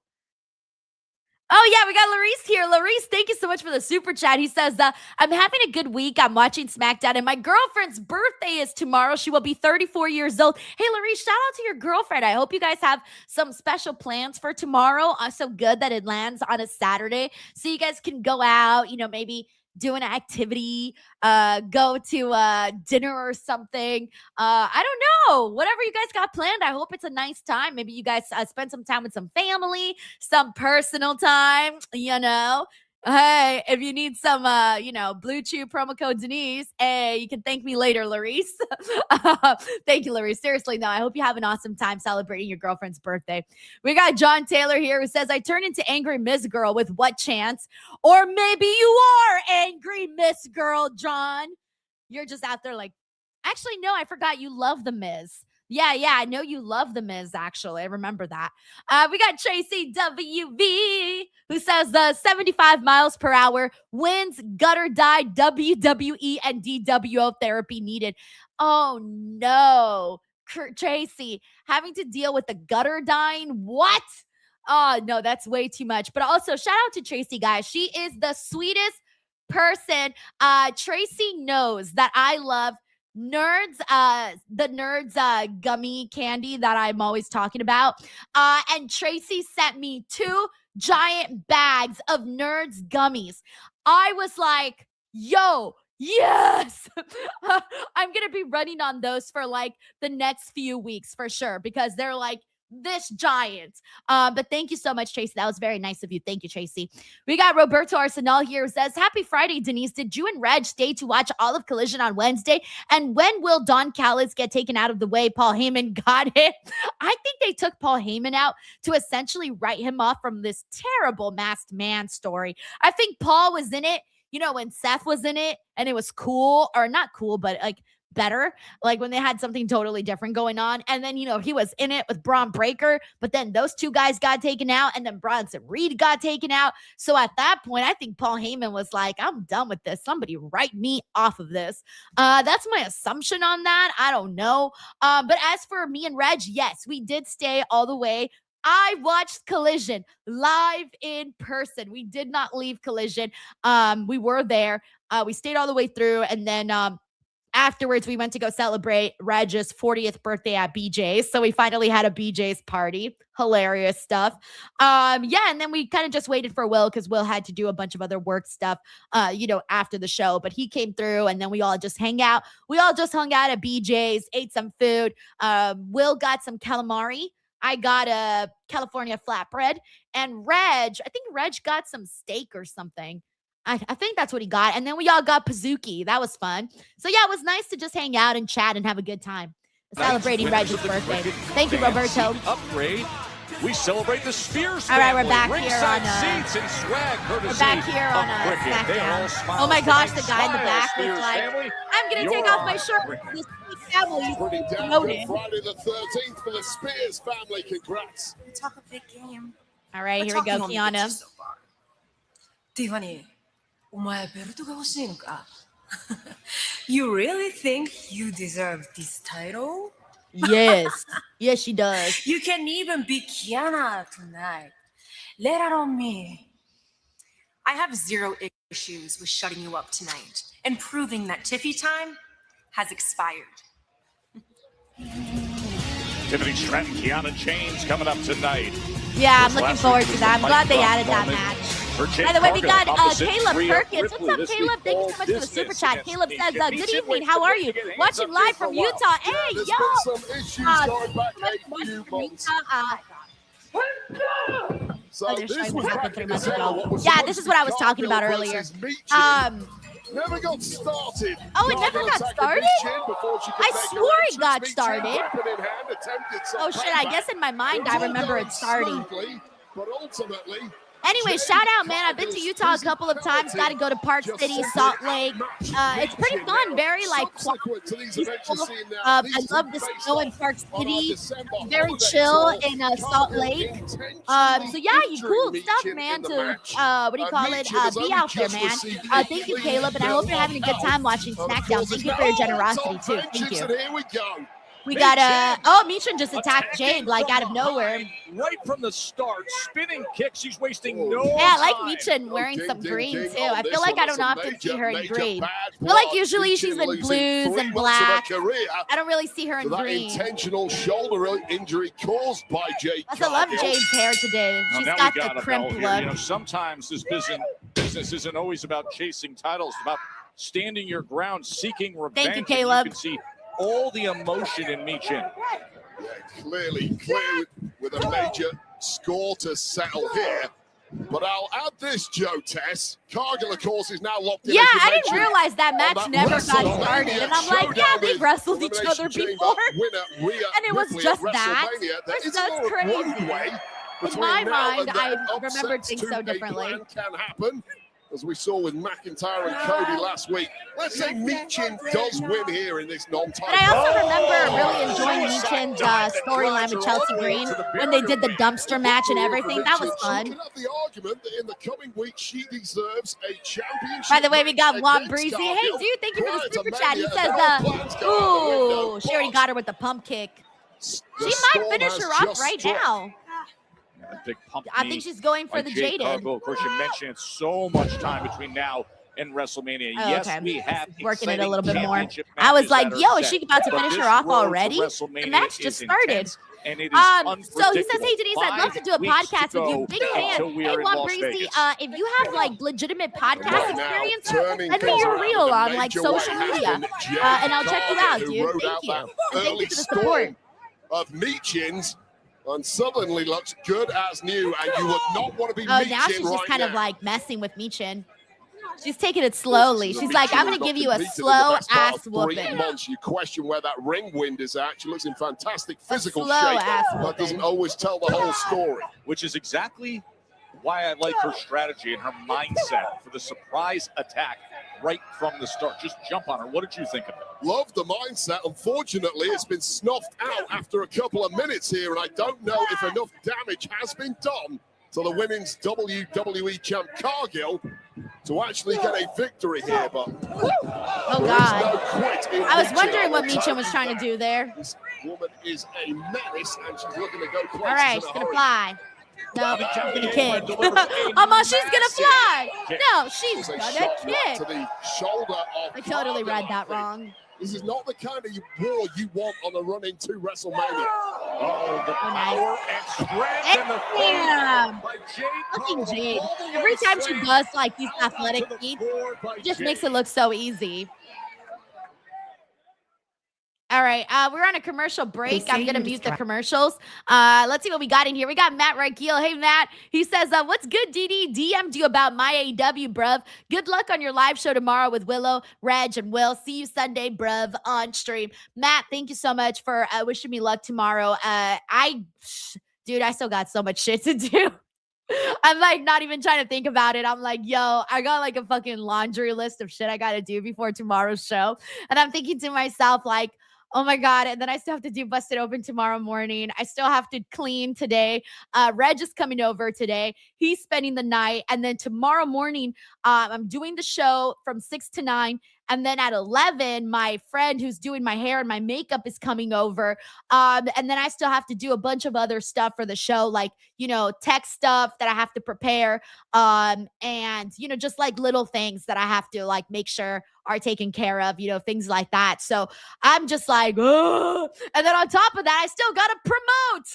Speaker 1: Oh, yeah, we got Larice here. Larice, thank you so much for the super chat. He says, I'm having a good week. I'm watching SmackDown, and my girlfriend's birthday is tomorrow. She will be 34 years old. Hey, Larice, shout out to your girlfriend. I hope you guys have some special plans for tomorrow. So good that it lands on a Saturday, so you guys can go out, maybe do an activity, go to dinner or something. I don't know. Whatever you guys got planned, I hope it's a nice time. Maybe you guys spend some time with some family, some personal time, Hey, if you need some, Blue Chew promo code Denise, hey, you can thank me later, Larice. Thank you, Larice. Seriously, no, I hope you have an awesome time celebrating your girlfriend's birthday. We got John Taylor here who says, I turn into angry Miss Girl with what chance? Or maybe you are angry Miss Girl, John. You're just out there like, actually, no, I forgot you love the Miz. Yeah, I know you love the Miz, actually. I remember that. We got Tracy WV, who says 75 miles per hour, wins, gutter die, WWE and DWO therapy needed. Oh, no. Tracy, having to deal with the gutter dying? What? Oh, no, that's way too much. But also, shout out to Tracy, guys. She is the sweetest person. Tracy knows that I love Nerds, the Nerds gummy candy that I'm always talking about. And Tracy sent me 2 giant bags of Nerds gummies. I was like, yo, yes. I'm going to be running on those for like the next few weeks for sure, because they're like this giant. But thank you so much, Tracy. That was very nice of you. Thank you, Tracy. We got Roberto Arsenal here who says, happy Friday, Denise. Did you and Reg stay to watch all of Collision on Wednesday? And when will Don Callis get taken out of the way? Paul Heyman got it. I think they took Paul Heyman out to essentially write him off from this terrible masked man story. I think Paul was in it, when Seth was in it, and it was cool, or not cool, but like better, like when they had something totally different going on. And then, he was in it with Braun Breaker, but then those 2 guys got taken out, and then Bronson Reed got taken out. So at that point, I think Paul Heyman was like, I'm done with this. Somebody write me off of this. That's my assumption on that. I don't know. But as for me and Reg, yes, we did stay all the way. I watched Collision live in person. We did not leave Collision. We were there. We stayed all the way through, and then afterwards, we went to go celebrate Reg's 40th birthday at BJ's. So we finally had a BJ's party. Hilarious stuff. And then we kind of just waited for Will, because Will had to do a bunch of other work stuff, after the show. But he came through, and then we all just hang out. We all just hung out at BJ's, ate some food. Will got some calamari. I got a California flatbread. And I think Reg got some steak or something. I think that's what he got. And then we all got Pazuki. That was fun. So, yeah, it was nice to just hang out and chat and have a good time celebrating Reg's birthday. Thank you, Roberto.
Speaker 2: Upgrade. We celebrate the Spears
Speaker 1: all right,
Speaker 2: family.
Speaker 1: we're back
Speaker 2: Ringside
Speaker 1: here on
Speaker 2: seats and swag courtesy
Speaker 1: we're back here on SmackDown. Oh my gosh, the guy in the back was like, family. I'm gonna take off my shirt. This family
Speaker 7: Pretty damn good Friday the 13th for the Spears family. Congrats.
Speaker 10: We talk a big game.
Speaker 1: All right, here we go, Kiana.
Speaker 10: ティファニー、お前ベルトが欲しいのか? You really think you deserve this title?
Speaker 1: Yes. Yes, she does.
Speaker 10: You can even be Kiana tonight. Let it on me. I have 0 issues with shutting you up tonight and proving that Tiffy time has expired.
Speaker 2: Tiffany Stratton, Kiana Chains coming up tonight.
Speaker 1: Yeah, I'm looking forward to that. I'm glad they added that match. By the way, we got Caleb Perkins. What's up, Caleb? Thank you so much for the super chat. Caleb says, good evening. How are you? Watching live from Utah. Hey, yo.
Speaker 7: So this was back in
Speaker 1: yeah, this is what I was talking about earlier.
Speaker 7: Never got started.
Speaker 1: Oh, it never got started? I swore it got started. Oh, shit. I guess in my mind, I remember it starting.
Speaker 7: But ultimately,
Speaker 1: Anyway, shout out, man. I've been to Utah a couple of times. Got to go to Park City, Salt Lake. It's pretty fun. Very like peaceful. I love the snow in Park City. Very chill in Salt Lake. So yeah, you cool stuff, man. To what do you call it? Be out there, man. Thank you, Caleb, and I hope you're having a good time watching SmackDown. Thank you for your generosity too. Thank you.
Speaker 5: Here we go.
Speaker 1: We got Michin just attacked Jade like out of nowhere.
Speaker 2: Right from the start, spinning kicks. She's wasting no
Speaker 1: Yeah, I like
Speaker 2: time.
Speaker 1: Michin wearing some green too. I feel like I don't often see her in green. I feel like usually she's in blues and black. I don't really see her in green.
Speaker 7: Intentional shoulder injury caused by Jade
Speaker 1: I love
Speaker 7: Cargill.
Speaker 1: Jade's hair today. She's
Speaker 2: Now
Speaker 1: got
Speaker 2: we
Speaker 1: the
Speaker 2: a
Speaker 1: crimp
Speaker 2: bell
Speaker 1: look.
Speaker 2: here. You know, sometimes this business isn't always about chasing titles, it's about standing your ground, seeking revenge.
Speaker 1: Thank you,
Speaker 2: And
Speaker 1: Caleb.
Speaker 2: You can see all the emotion in Michin.
Speaker 7: Yeah, clearly with a major score to settle here. But I'll add this, Joe Tess. Cargill, of course, is now locked in.
Speaker 1: Yeah,
Speaker 7: as you
Speaker 1: I didn't
Speaker 7: mentioned,
Speaker 1: realize that match
Speaker 7: on
Speaker 1: never got
Speaker 7: WrestleMania
Speaker 1: started. And I'm like, yeah,
Speaker 7: showdown
Speaker 1: they've
Speaker 7: with
Speaker 1: wrestled each other
Speaker 7: Elimination
Speaker 1: before.
Speaker 7: Chamber winner Ria
Speaker 1: And it was
Speaker 7: Ripley
Speaker 1: just
Speaker 7: at
Speaker 1: that.
Speaker 7: WrestleMania. There
Speaker 1: That's
Speaker 7: is a lot of
Speaker 1: crazy.
Speaker 7: runway
Speaker 1: In
Speaker 7: between
Speaker 1: my
Speaker 7: now
Speaker 1: mind,
Speaker 7: and
Speaker 1: I
Speaker 7: then.
Speaker 1: remembered
Speaker 7: Upsets
Speaker 1: things
Speaker 7: to
Speaker 1: so
Speaker 7: a
Speaker 1: differently.
Speaker 7: plan can happen, as we saw with McIntyre and Cody last week. Let's say Michin does win here in this non-title.
Speaker 1: But I also remember really enjoying Michin's storyline with Chelsea Green when they did the dumpster match and everything. That was fun.
Speaker 7: She can have the argument that in the coming week she deserves a championship.
Speaker 1: By the way, we got
Speaker 7: match
Speaker 1: Juan
Speaker 7: against
Speaker 1: Breezy. Hey,
Speaker 7: Cargill.
Speaker 1: dude, thank you for
Speaker 7: Prior
Speaker 1: the
Speaker 7: to
Speaker 1: super chat. He
Speaker 7: Mania,
Speaker 1: says,
Speaker 7: there are plans going out the window.
Speaker 1: ooh, she already got her with the pump kick. She might finish her off right now.
Speaker 2: A big pump
Speaker 1: I
Speaker 2: knee
Speaker 1: think she's going for
Speaker 2: by
Speaker 1: the
Speaker 2: Jade
Speaker 1: Jaded.
Speaker 2: Cargill. Of course, you mentioned it's so much time between now and WrestleMania.
Speaker 1: Oh,
Speaker 2: Yes,
Speaker 1: okay.
Speaker 2: we have
Speaker 1: Working it a
Speaker 2: exciting
Speaker 1: little bit more.
Speaker 2: championship
Speaker 1: I was
Speaker 2: matches
Speaker 1: like,
Speaker 2: that are
Speaker 1: yo, is
Speaker 2: set.
Speaker 1: she about to
Speaker 2: But
Speaker 1: finish
Speaker 2: this
Speaker 1: her off
Speaker 2: road to
Speaker 1: already? The
Speaker 2: WrestleMania
Speaker 1: match just
Speaker 2: is
Speaker 1: started.
Speaker 2: intense, and it is
Speaker 1: So he says, hey, Denise, I'd love to do a
Speaker 2: 5 weeks
Speaker 1: podcast
Speaker 2: to
Speaker 1: with you.
Speaker 2: go
Speaker 1: Big fan.
Speaker 2: until we
Speaker 1: Hey,
Speaker 2: are in
Speaker 1: Juan
Speaker 2: Las
Speaker 1: Breezy,
Speaker 2: Vegas.
Speaker 1: if you have like legitimate podcast
Speaker 7: Right now,
Speaker 1: experience,
Speaker 7: turning
Speaker 1: send me
Speaker 7: things
Speaker 1: your
Speaker 7: around
Speaker 1: reel
Speaker 7: with a
Speaker 1: on like
Speaker 7: major
Speaker 1: social
Speaker 7: weight
Speaker 1: media,
Speaker 7: has been Jade
Speaker 1: and I'll check you
Speaker 7: Cargill,
Speaker 1: out,
Speaker 7: who
Speaker 1: dude.
Speaker 7: rode
Speaker 1: Thank
Speaker 7: out
Speaker 1: you.
Speaker 7: that
Speaker 1: And thank
Speaker 7: early
Speaker 1: you for the support.
Speaker 7: storm of Michin's and suddenly looks good as new, and you would not want to be
Speaker 1: Oh,
Speaker 7: Michin
Speaker 1: now she's just
Speaker 7: right
Speaker 1: kind of
Speaker 7: now.
Speaker 1: like messing with Michin. She's taking it slowly.
Speaker 7: This is
Speaker 1: She's
Speaker 7: a
Speaker 1: like,
Speaker 7: Michin
Speaker 1: I'm going
Speaker 7: who's
Speaker 1: to give
Speaker 7: not
Speaker 1: you a
Speaker 7: competed in the
Speaker 1: slow
Speaker 7: best part
Speaker 1: ass
Speaker 7: of 3
Speaker 1: whooping.
Speaker 7: months. You question where that ring wind is at. She looks in fantastic physical
Speaker 1: slow
Speaker 7: shape.
Speaker 1: ass
Speaker 7: That
Speaker 1: whooping.
Speaker 7: doesn't always tell the whole story.
Speaker 2: Which is exactly why I like her strategy and her mindset for the surprise attack right from the start. Just jump on her. What did you think of it?
Speaker 7: Love the mindset. Unfortunately, it's been snuffed out after a couple of minutes here, and I don't know if enough damage has been done to the women's WWE champ Cargill to actually get a victory here. But
Speaker 1: Oh,
Speaker 7: there is
Speaker 1: God.
Speaker 7: no quit in
Speaker 1: I was
Speaker 7: Michin,
Speaker 1: wondering what
Speaker 7: will tell
Speaker 1: Michin was
Speaker 7: you
Speaker 1: trying to
Speaker 7: that.
Speaker 1: do there.
Speaker 7: This woman is a menace, and she's looking to go places
Speaker 1: All right,
Speaker 7: in
Speaker 1: she's
Speaker 7: a
Speaker 1: going to
Speaker 7: hurry.
Speaker 1: fly. No, she's going to kick. She's going to fly. No, she's
Speaker 7: There's a
Speaker 1: going to
Speaker 7: shot right to
Speaker 1: kick.
Speaker 7: the shoulder of
Speaker 1: I totally
Speaker 7: Cargill,
Speaker 1: read
Speaker 7: I
Speaker 1: that
Speaker 7: think.
Speaker 1: wrong.
Speaker 7: This is not the kind of war you want on the run into WrestleMania.
Speaker 2: Oh, the power and strength and the
Speaker 1: Damn.
Speaker 2: by Jade
Speaker 1: Fucking
Speaker 2: Cargill.
Speaker 1: Jade.
Speaker 2: All the way
Speaker 1: Every time she
Speaker 2: straight
Speaker 1: does like these athletic
Speaker 2: to the
Speaker 1: feats,
Speaker 2: floor by
Speaker 1: it just
Speaker 2: Jade.
Speaker 1: makes it look so easy. All right, we're on a commercial break. I'm gonna mute the commercials. Let's see what we got in here. We got Matt Raikeel. Hey, Matt. He says, "What's good, DD? DM'd you about my AEW, bruv. Good luck on your live show tomorrow with Willow, Reg, and Will. See you Sunday, bruv, on stream." Matt, thank you so much for wishing me luck tomorrow. Dude, I still got so much shit to do. I'm like not even trying to think about it. I'm like, yo, I got like a fucking laundry list of shit I got to do before tomorrow's show. And I'm thinking to myself, like, oh my God. And then I still have to do Busted Open tomorrow morning. I still have to clean today. Reg is coming over today. He's spending the night. And then tomorrow morning, I'm doing the show from 6 to 9. And then at 11, my friend who's doing my hair and my makeup is coming over. And then I still have to do a bunch of other stuff for the show, like, you know, tech stuff that I have to prepare. And, you know, just like little things that I have to like make sure are taken care of, you know, things like that. So I'm just like, oh. And then on top of that, I still got to promote.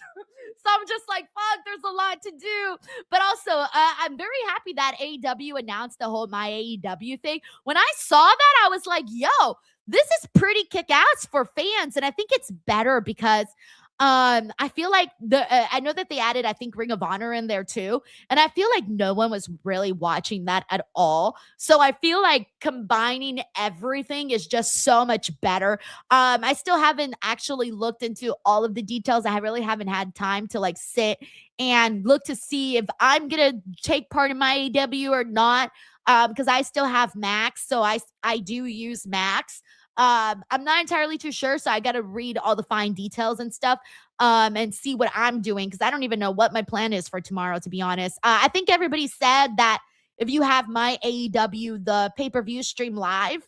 Speaker 1: So I'm just like, fuck, there's a lot to do. But also, I'm very happy that AEW announced the whole My AEW thing. When I saw that, I was like, yo, this is pretty kick-ass for fans. And I think it's better because I feel like I know that they added, I think, Ring of Honor in there too. And I feel like no one was really watching that at all. So I feel like combining everything is just so much better. I still haven't actually looked into all of the details. I really haven't had time to like sit and look to see if I'm going to take part in my AEW or not. Because I still have Max. So I do use Max. I'm not entirely too sure, so I got to read all the fine details and stuff and see what I'm doing, because I don't even know what my plan is for tomorrow, to be honest. I think everybody said that if you have my AEW, the pay-per-view stream live,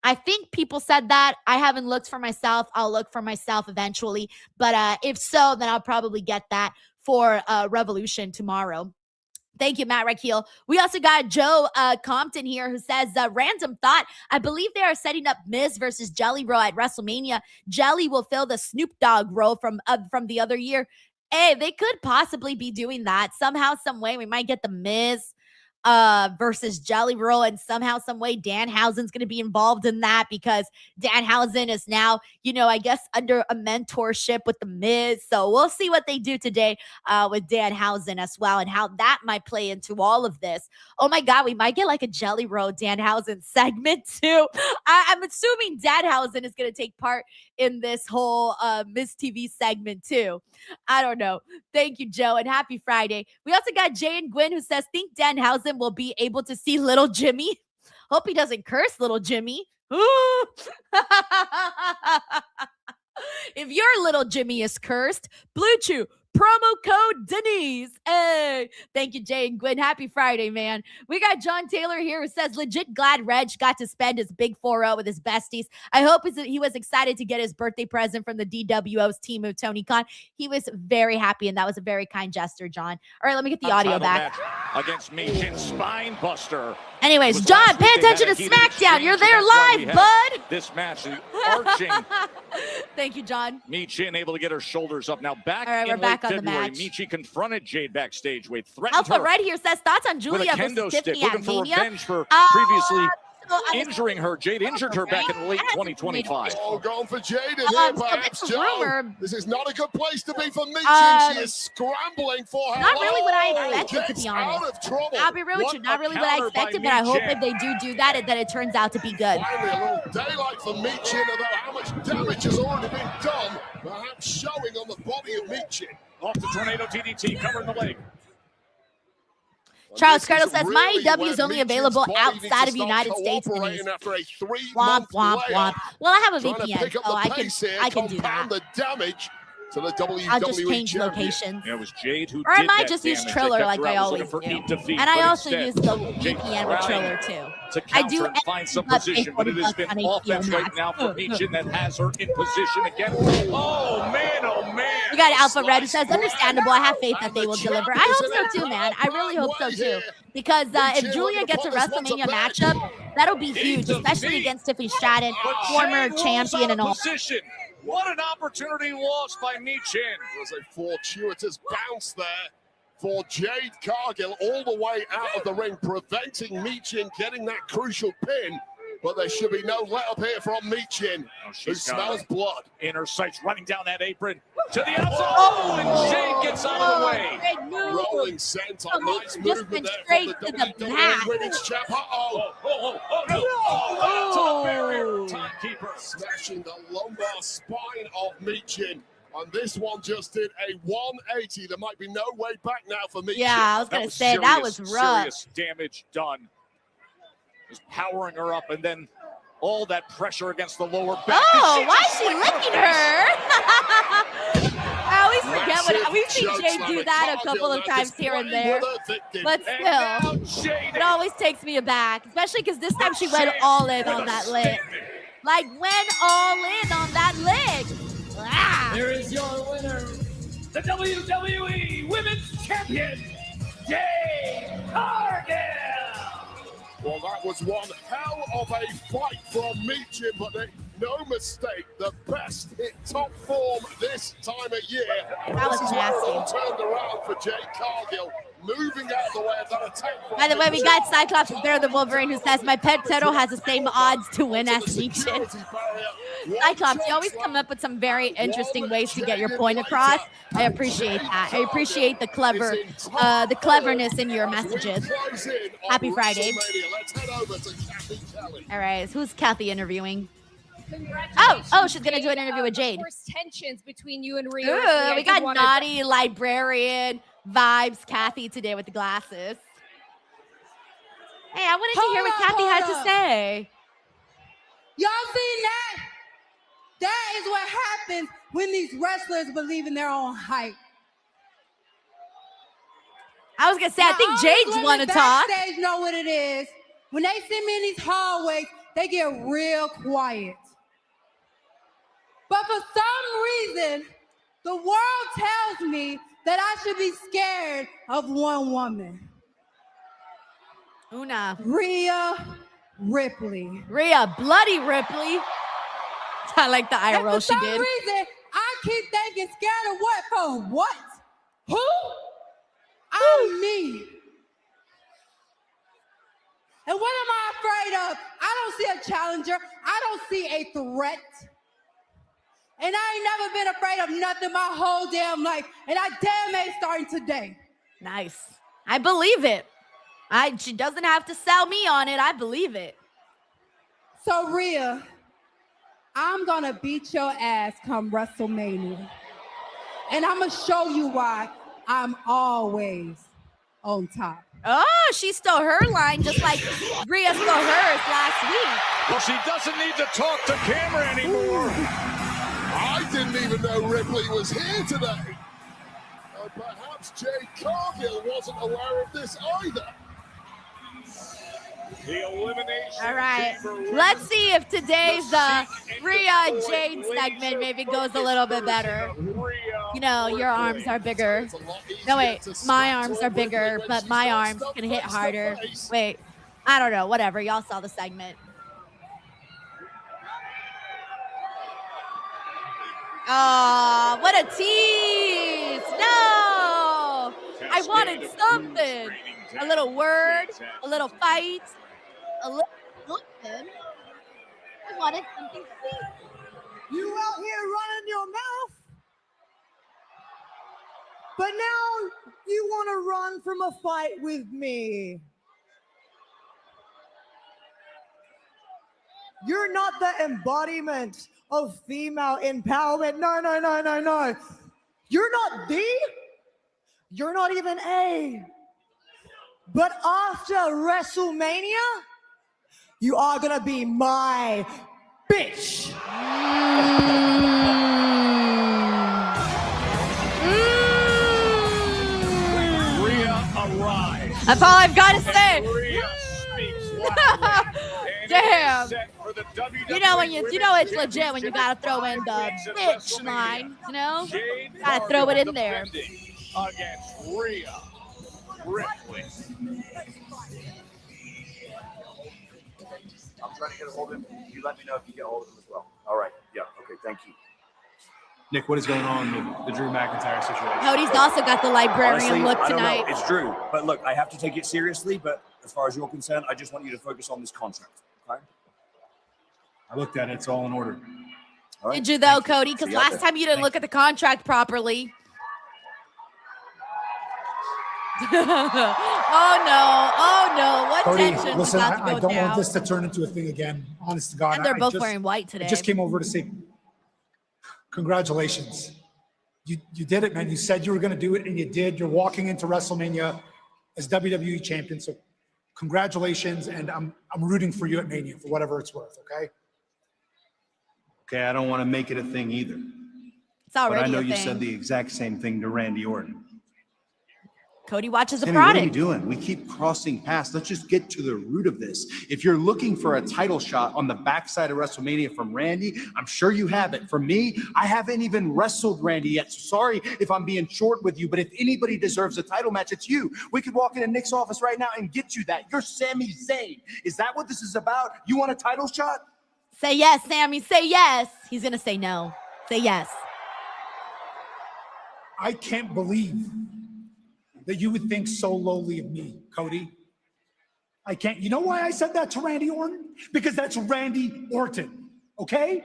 Speaker 1: I think people said that. I haven't looked for myself. I'll look for myself eventually, but if so, then I'll probably get that for Revolution tomorrow. Thank you, Matt Rakeel. We also got Joe Compton here who says, random thought, I believe they are setting up Miz versus Jelly Roll at WrestleMania. Jelly will fill the Snoop Dogg role from the other year. Hey, they could possibly be doing that. Somehow, some way, we might get the Miz versus Jelly Roll, and somehow, some way, Danhausen's going to be involved in that, because Danhausen is now, I guess under a mentorship with the Miz. So we'll see what they do today with Danhausen as well, and how that might play into all of this. Oh my God, we might get like a Jelly Roll Danhausen segment too. I'm assuming Danhausen is going to take part in this whole Miz TV segment too. I don't know. Thank you, Joe, and happy Friday. We also got Jay and Gwen who says, think Danhausen will be able to see little Jimmy. Hope he doesn't curse little Jimmy. If your little Jimmy is cursed, Blue Chew, promo code Denise. Hey, thank you, Jay and Gwen. Happy Friday, man. We got John Taylor here who says, legit glad Reg got to spend his big 4-0 with his besties. I hope he was excited to get his birthday present from the DWO's team of Tony Khan. He was very happy, and that was a very kind gesture, John. All right, let me get the audio back.
Speaker 2: Against Michin Spine Buster.
Speaker 1: Anyways, John, pay attention to SmackDown. You're there live, bud.
Speaker 2: This match is arching.
Speaker 1: Thank you, John.
Speaker 2: Michin able to get her shoulders up. Now back
Speaker 1: right,
Speaker 2: in
Speaker 1: we're back
Speaker 2: late
Speaker 1: on the
Speaker 2: February,
Speaker 1: match.
Speaker 2: Michi confronted Jade backstage with threatened
Speaker 1: Alpha
Speaker 2: her
Speaker 1: Red here says, thoughts on
Speaker 2: with a
Speaker 1: Julia
Speaker 2: kendo
Speaker 1: versus
Speaker 2: stick,
Speaker 1: Tiffany
Speaker 2: looking
Speaker 1: at
Speaker 2: for
Speaker 1: Mania?
Speaker 2: revenge for previously injuring her. Jade injured her back in late 2025.
Speaker 7: Oh, going for Jade in here, perhaps,
Speaker 1: it's a
Speaker 7: Joe.
Speaker 1: rumor.
Speaker 7: This is not a good place to be for Michin. She is scrambling for her
Speaker 1: Not really what I
Speaker 7: life.
Speaker 1: expected, to be honest.
Speaker 7: Out of trouble.
Speaker 1: I'll be real with you. Not really what I expected, but I hope if they do that, that it turns out to be good.
Speaker 7: Finally, a little daylight for Michin, although how much damage has already been done, perhaps showing on the body of Michin.
Speaker 2: Off the tornado TDT, covering the leg.
Speaker 1: Charles Cardle says, my AEW is only available outside of the United States. Womp, womp, womp. Well, I have a VPN, so I can do that.
Speaker 7: The damage to the WWE
Speaker 1: I'll just change locations.
Speaker 2: Yeah, it was Jade who
Speaker 1: or I
Speaker 2: did
Speaker 1: might
Speaker 2: that
Speaker 1: just use
Speaker 2: damage.
Speaker 1: Triller like I always do.
Speaker 2: Defeat,
Speaker 1: and I also
Speaker 2: instead,
Speaker 1: use the VPN with Triller too.
Speaker 2: To
Speaker 1: I do
Speaker 2: and find some position, but it has been offense right now for Michin that has her in position again. Oh man!
Speaker 1: We got Alpha Red who says, understandable. I have faith that they will deliver. I hope so too, man. I really hope so too. Because if Julia gets a WrestleMania matchup, that'll be huge, especially against Tiffany Stratton, former champion and all.
Speaker 2: What an opportunity lost by Michin.
Speaker 7: It was a fortuitous bounce there for Jade Cargill all the way out of the ring, preventing Michin getting that crucial pin. But there should be no let up here from Michin, who smells blood.
Speaker 2: In her sights, running down that apron to the outside. And Jade gets out of the way.
Speaker 7: Rolling senton, nice movement there from the WWE Women's Champ.
Speaker 2: Timekeeper
Speaker 7: smashing the lumbar spine of Michin. And this one just did a 180. There might be no way back now for Michin.
Speaker 1: Yeah, I was going to say, that was rough.
Speaker 2: Serious damage done. Just powering her up, and then all that pressure against the lower back.
Speaker 1: Oh, why is she licking her? I always forget what we've seen Jade do that a couple of times here and there. But still, it always takes me aback, especially because this time she went all in on that leg. Like, went all in on that leg. Ah.
Speaker 11: There is your winner, the WWE Women's Champion, Jade Cargill.
Speaker 7: Well, that was one hell of a fight from Michin, but no mistake, the best in top form this time of year.
Speaker 1: That was
Speaker 7: this is
Speaker 1: nasty.
Speaker 7: where it all turned around for Jade Cargill. moving out of the way of that attack.
Speaker 1: By the way, we got Cyclops is better than Wolverine, who says, my pet turtle has the same odds to win as me. Cyclops, you always come up with some very interesting ways to get your point across. I appreciate that. I appreciate the cleverness in your messages. Happy Friday. All right, who's Kathy interviewing? Oh, she's gonna do an interview with Jade.
Speaker 12: Tensions between you and Ria.
Speaker 1: Ooh, we got naughty librarian vibes Kathy today with the glasses. Hey, I wanted to hear what Kathy had to say.
Speaker 13: Y'all seen that? That is what happens when these wrestlers believe in their own hype.
Speaker 1: I was gonna say, I think Jade's want to talk.
Speaker 13: Backstage know what it is. When they see me in these hallways, they get real quiet. But for some reason, the world tells me that I should be scared of one woman.
Speaker 1: Una.
Speaker 13: Ria Ripley.
Speaker 1: Ria Bloody Ripley. I like the eye roll she did.
Speaker 13: For some reason, I keep thinking scared of what? For what? Who? I'm me. And what am I afraid of? I don't see a challenger. I don't see a threat. And I ain't never been afraid of nothing my whole damn life. And I damn ain't starting today.
Speaker 1: Nice. I believe it. She doesn't have to sell me on it. I believe it.
Speaker 13: So, Ria, I'm going to beat your ass come WrestleMania. And I'm going to show you why I'm always on top.
Speaker 1: Oh, she stole her line just like Ria stole hers last week.
Speaker 2: Well, she doesn't need to talk to camera anymore.
Speaker 7: I didn't even know Ripley was here today. Perhaps Jade Cargill wasn't aware of this either.
Speaker 2: The elimination.
Speaker 1: All right, let's see if today's Ria Jade segment maybe goes a little bit better. You know, your arms are bigger. No, wait, my arms are bigger, but my arms can hit harder. Wait, I don't know, whatever. Y'all saw the segment. Oh, what a tease! No! I wanted something. A little word, a little fight, a little something. I wanted something sweet.
Speaker 13: You out here running your mouth, but now you want to run from a fight with me. You're not the embodiment of female empowerment. No. You're not the. You're not even a. But after WrestleMania, you are gonna be my bitch.
Speaker 2: Ria arrives.
Speaker 1: That's all I've got to say.
Speaker 2: Ria speaks loudly.
Speaker 1: Damn. You know it's legit when you gotta throw in the bitch line. You know, gotta throw it in there.
Speaker 2: Against Ria Ripley.
Speaker 14: I'm trying to get a hold of him. You let me know if you get a hold of him as well. All right. Yeah. Okay. Thank you.
Speaker 8: Nick, what is going on with the Drew McIntyre situation?
Speaker 1: Cody's also got the librarian
Speaker 14: Honestly,
Speaker 1: look
Speaker 14: I don't
Speaker 1: tonight.
Speaker 14: know. It's Drew. But look, I have to take it seriously. But as far as you're concerned, I just want you to focus on this contract. Okay?
Speaker 8: I looked at it. It's all in order.
Speaker 14: All right.
Speaker 1: Did you though, Cody? Because last time you didn't look at the contract properly. Oh no! What
Speaker 15: Cody,
Speaker 1: tension
Speaker 15: listen,
Speaker 1: about to
Speaker 15: I
Speaker 1: go
Speaker 15: don't
Speaker 1: down?
Speaker 15: want this to turn into a thing again. Honest to God.
Speaker 1: And they're
Speaker 15: I
Speaker 1: both
Speaker 15: just-
Speaker 1: wearing white today.
Speaker 15: I just came over to say congratulations. You did it, man. You said you were going to do it, and you did. You're walking into WrestleMania as WWE champion. So congratulations, and I'm rooting for you at Mania for whatever it's worth. Okay.
Speaker 8: Okay, I don't want to make it a thing either.
Speaker 1: It's already
Speaker 8: but I know
Speaker 1: a
Speaker 8: you
Speaker 1: thing.
Speaker 8: said the exact same thing to Randy Orton.
Speaker 1: Cody watches a
Speaker 8: Sammy, what are we
Speaker 1: product.
Speaker 8: doing? We keep crossing paths. Let's just get to the root of this. If you're looking for a title shot on the backside of WrestleMania from Randy, I'm sure you have it. For me, I haven't even wrestled Randy yet. So sorry if I'm being short with you, but if anybody deserves a title match, it's you. We could walk into Nick's office right now and get you that. You're Sami Zayn. Is that what this is about? You want a title shot?
Speaker 1: Say yes, Sammy. Say yes. He's gonna say no. Say yes.
Speaker 15: I can't believe that you would think so lowly of me, Cody. I can't. You know why I said that to Randy Orton? Because that's Randy Orton, okay?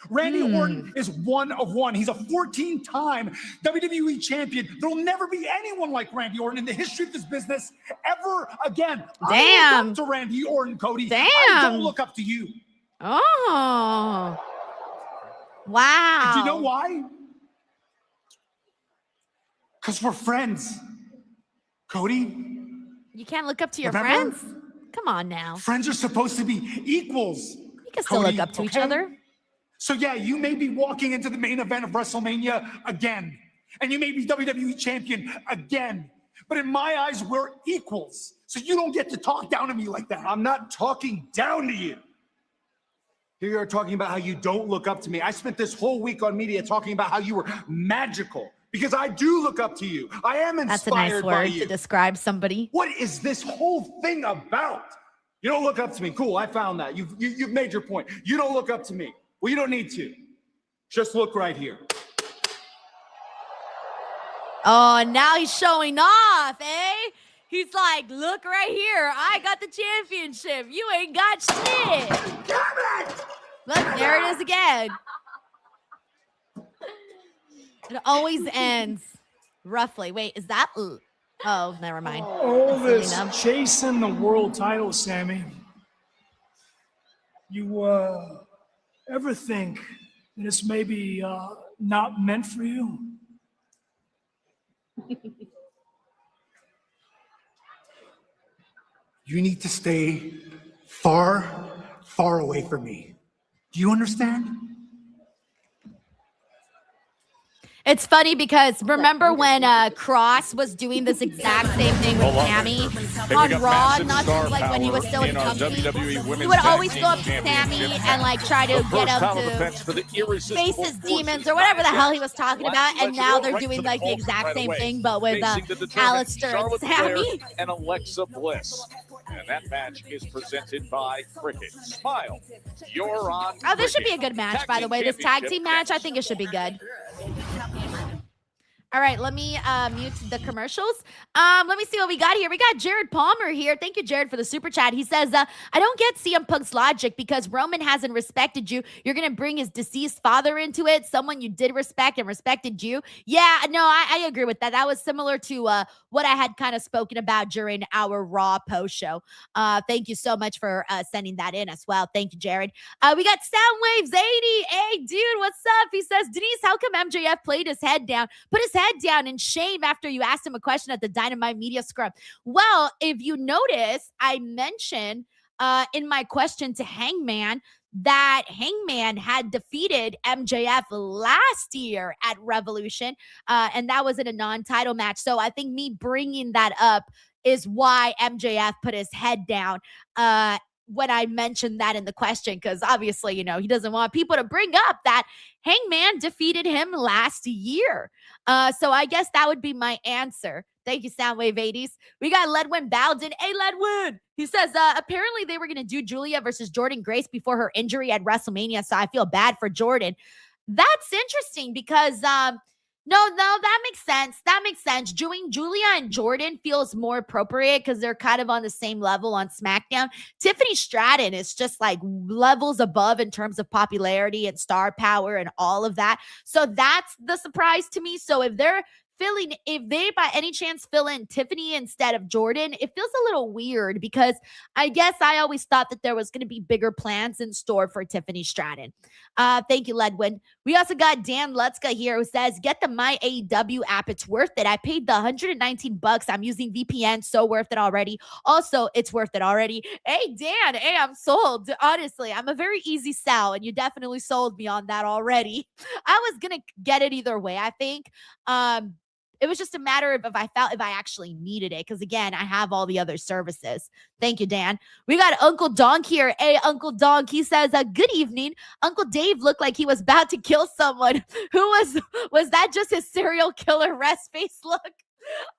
Speaker 15: Randy Orton is one of one. He's a 14-time WWE champion. There'll never be anyone like Randy Orton in the history of this business ever again. I look up to Randy Orton, Cody. I don't look up to you.
Speaker 1: Oh. Wow.
Speaker 15: And do you know why? Because we're friends, Cody.
Speaker 1: You can't look up to your
Speaker 15: Remember?
Speaker 1: friends? Come on now.
Speaker 15: Friends are supposed to be equals.
Speaker 1: You can still look up to each other.
Speaker 15: So yeah, you may be walking into the main event of WrestleMania again, and you may be WWE champion again, but in my eyes, we're equals. So you don't get to talk down to me like that.
Speaker 8: I'm not talking down to you. Here you are talking about how you don't look up to me. I spent this whole week on media talking about how you were magical because I do look up to you. I am inspired
Speaker 1: That's a nice
Speaker 8: by
Speaker 1: word
Speaker 8: you.
Speaker 1: to describe somebody.
Speaker 8: What is this whole thing about? You don't look up to me. Cool, I found that. You've made your point. You don't look up to me. Well, you don't need to. Just look right here.
Speaker 1: Oh, now he's showing off, eh? He's like, look right here. I got the championship. You ain't got shit.
Speaker 8: Damn it!
Speaker 1: Look, there it is again. It always ends roughly. Wait, is that? Oh, never mind.
Speaker 11: All this chasing the world title, Sammy. You ever think that it's maybe not meant for you?
Speaker 15: You need to stay far, far away from me. Do you understand?
Speaker 1: It's funny because remember when Cross was doing this exact same thing with Sammy on Raw, not just like when he was still in company. He would always go up to Sammy and like try to get him to face his demons or whatever the hell he was talking about. And now they're doing like the exact same thing, but with Alistair and Sammy.
Speaker 2: And Alexa Bliss. And that match is presented by Cricket. Smile. You're on.
Speaker 1: Oh, this should be a good match, by the way. This tag team match, I think it should be good. All right, let me mute the commercials. Let me see what we got here. We got Jared Palmer here. Thank you, Jared, for the super chat. He says, I don't get CM Punk's logic because Roman hasn't respected you. You're going to bring his deceased father into it, someone you did respect and respected you. Yeah, no, I agree with that. That was similar to what I had kind of spoken about during our Raw post show. Thank you so much for sending that in as well. Thank you, Jared. We got Soundwaves 80. Hey, dude, what's up? He says, Denise, how come MJF played his head down? Put his head down in shame after you asked him a question at the Dynamite Media Scrum. Well, if you notice, I mentioned in my question to Hangman that Hangman had defeated MJF last year at Revolution, and that was in a non-title match. So I think me bringing that up is why MJF put his head down when I mentioned that in the question, because obviously, you know, he doesn't want people to bring up that Hangman defeated him last year. So I guess that would be my answer. Thank you, Soundwave 80s. We got Ledwin Bowden. Hey, Ledwin. He says, apparently they were going to do Julia versus Jordan Grace before her injury at WrestleMania, so I feel bad for Jordan. That's interesting because no, that makes sense. That makes sense. Doing Julia and Jordan feels more appropriate because they're kind of on the same level on SmackDown. Tiffany Stratton is just like levels above in terms of popularity and star power and all of that. So that's the surprise to me. So if they by any chance fill in Tiffany instead of Jordan, it feels a little weird because I guess I always thought that there was going to be bigger plans in store for Tiffany Stratton. Thank you, Ledwin. We also got Dan Lutzka here who says, get the My AEW app. It's worth it. I paid the $119. I'm using VPN. So worth it already. Also, it's worth it already. Hey, Dan. Hey, I'm sold. Honestly, I'm a very easy sell and you definitely sold me on that already. I was going to get it either way, I think. It was just a matter of if I actually needed it. Because again, I have all the other services. Thank you, Dan. We got Uncle Donk here. Hey, Uncle Donk. He says, good evening. Uncle Dave looked like he was about to kill someone. Was that just his serial killer rest face look?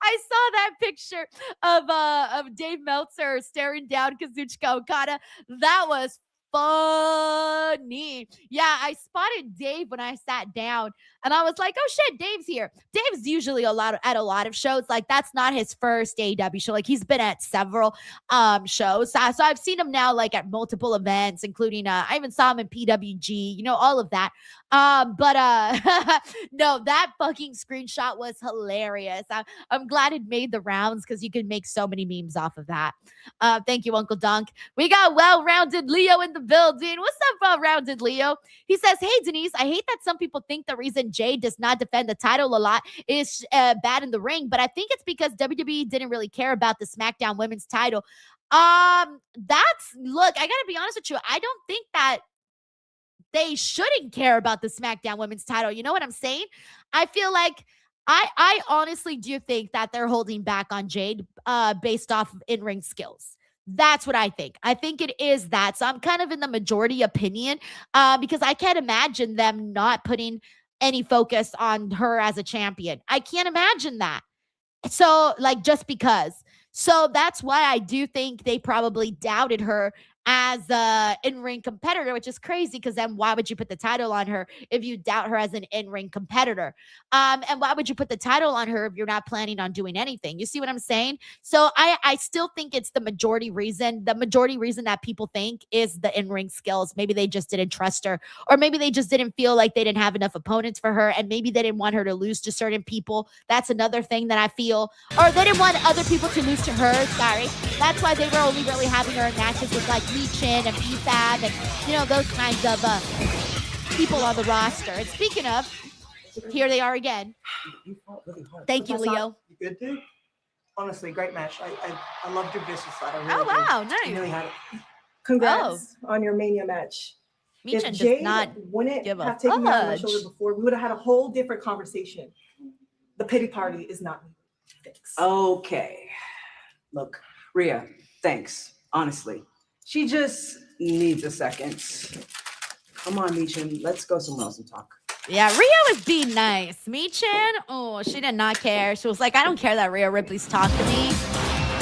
Speaker 1: I saw that picture of Dave Meltzer staring down Kazuchika Okada. That was funny. Yeah, I spotted Dave when I sat down and I was like, oh shit, Dave's here. Dave's usually at a lot of shows. Like, that's not his first AEW show. Like, he's been at several shows. So I've seen him now like at multiple events, including I even saw him in PWG, all of that. No, that fucking screenshot was hilarious. I'm glad it made the rounds because you can make so many memes off of that. Thank you, Uncle Dunk. We got well-rounded Leo in the building. What's up, well-rounded Leo? He says, hey, Denise, I hate that some people think the reason Jade does not defend the title a lot is bad in the ring, but I think it's because WWE didn't really care about the SmackDown women's title. Look, I gotta be honest with you. I don't think that they shouldn't care about the SmackDown women's title. You know what I'm saying? I feel like I honestly do think that they're holding back on Jade based off of in-ring skills. That's what I think. I think it is that. So I'm kind of in the majority opinion because I can't imagine them not putting any focus on her as a champion. I can't imagine that. So, like, just because. So that's why I do think they probably doubted her as an in-ring competitor, which is crazy because then why would you put the title on her if you doubt her as an in-ring competitor? And why would you put the title on her if you're not planning on doing anything? You see what I'm saying? So I still think it's the majority reason. The majority reason that people think is the in-ring skills. Maybe they just didn't trust her, or maybe they just didn't feel like they didn't have enough opponents for her, and maybe they didn't want her to lose to certain people. That's another thing that I feel. Or they didn't want other people to lose to her. Sorry. That's why they were only really having her in matches with like Lee Chin and BFAB and, those kinds of people on the roster. And speaking of, here they are again.
Speaker 16: You fought really hard.
Speaker 1: Thank you, Leo.
Speaker 16: You good, dude? Honestly, great match. I loved your vicious side. I really
Speaker 1: Oh, wow.
Speaker 16: did.
Speaker 1: Nice.
Speaker 16: You really had it. Congrats on your Mania match.
Speaker 1: Michin
Speaker 16: If
Speaker 1: does
Speaker 16: Jade
Speaker 1: not
Speaker 16: wouldn't
Speaker 1: give a
Speaker 16: have taken me on my
Speaker 1: fudge.
Speaker 16: shoulder before, we would have had a whole different conversation. The pity party is not me. Thanks.
Speaker 17: Okay. Look, Ria, thanks. Honestly. She just needs a second. Come on, Michin. Let's go somewhere else and talk.
Speaker 1: Yeah, Rhea was being nice. Michin, oh, she did not care. She was like, I don't care that Rhea Ripley's talking to me.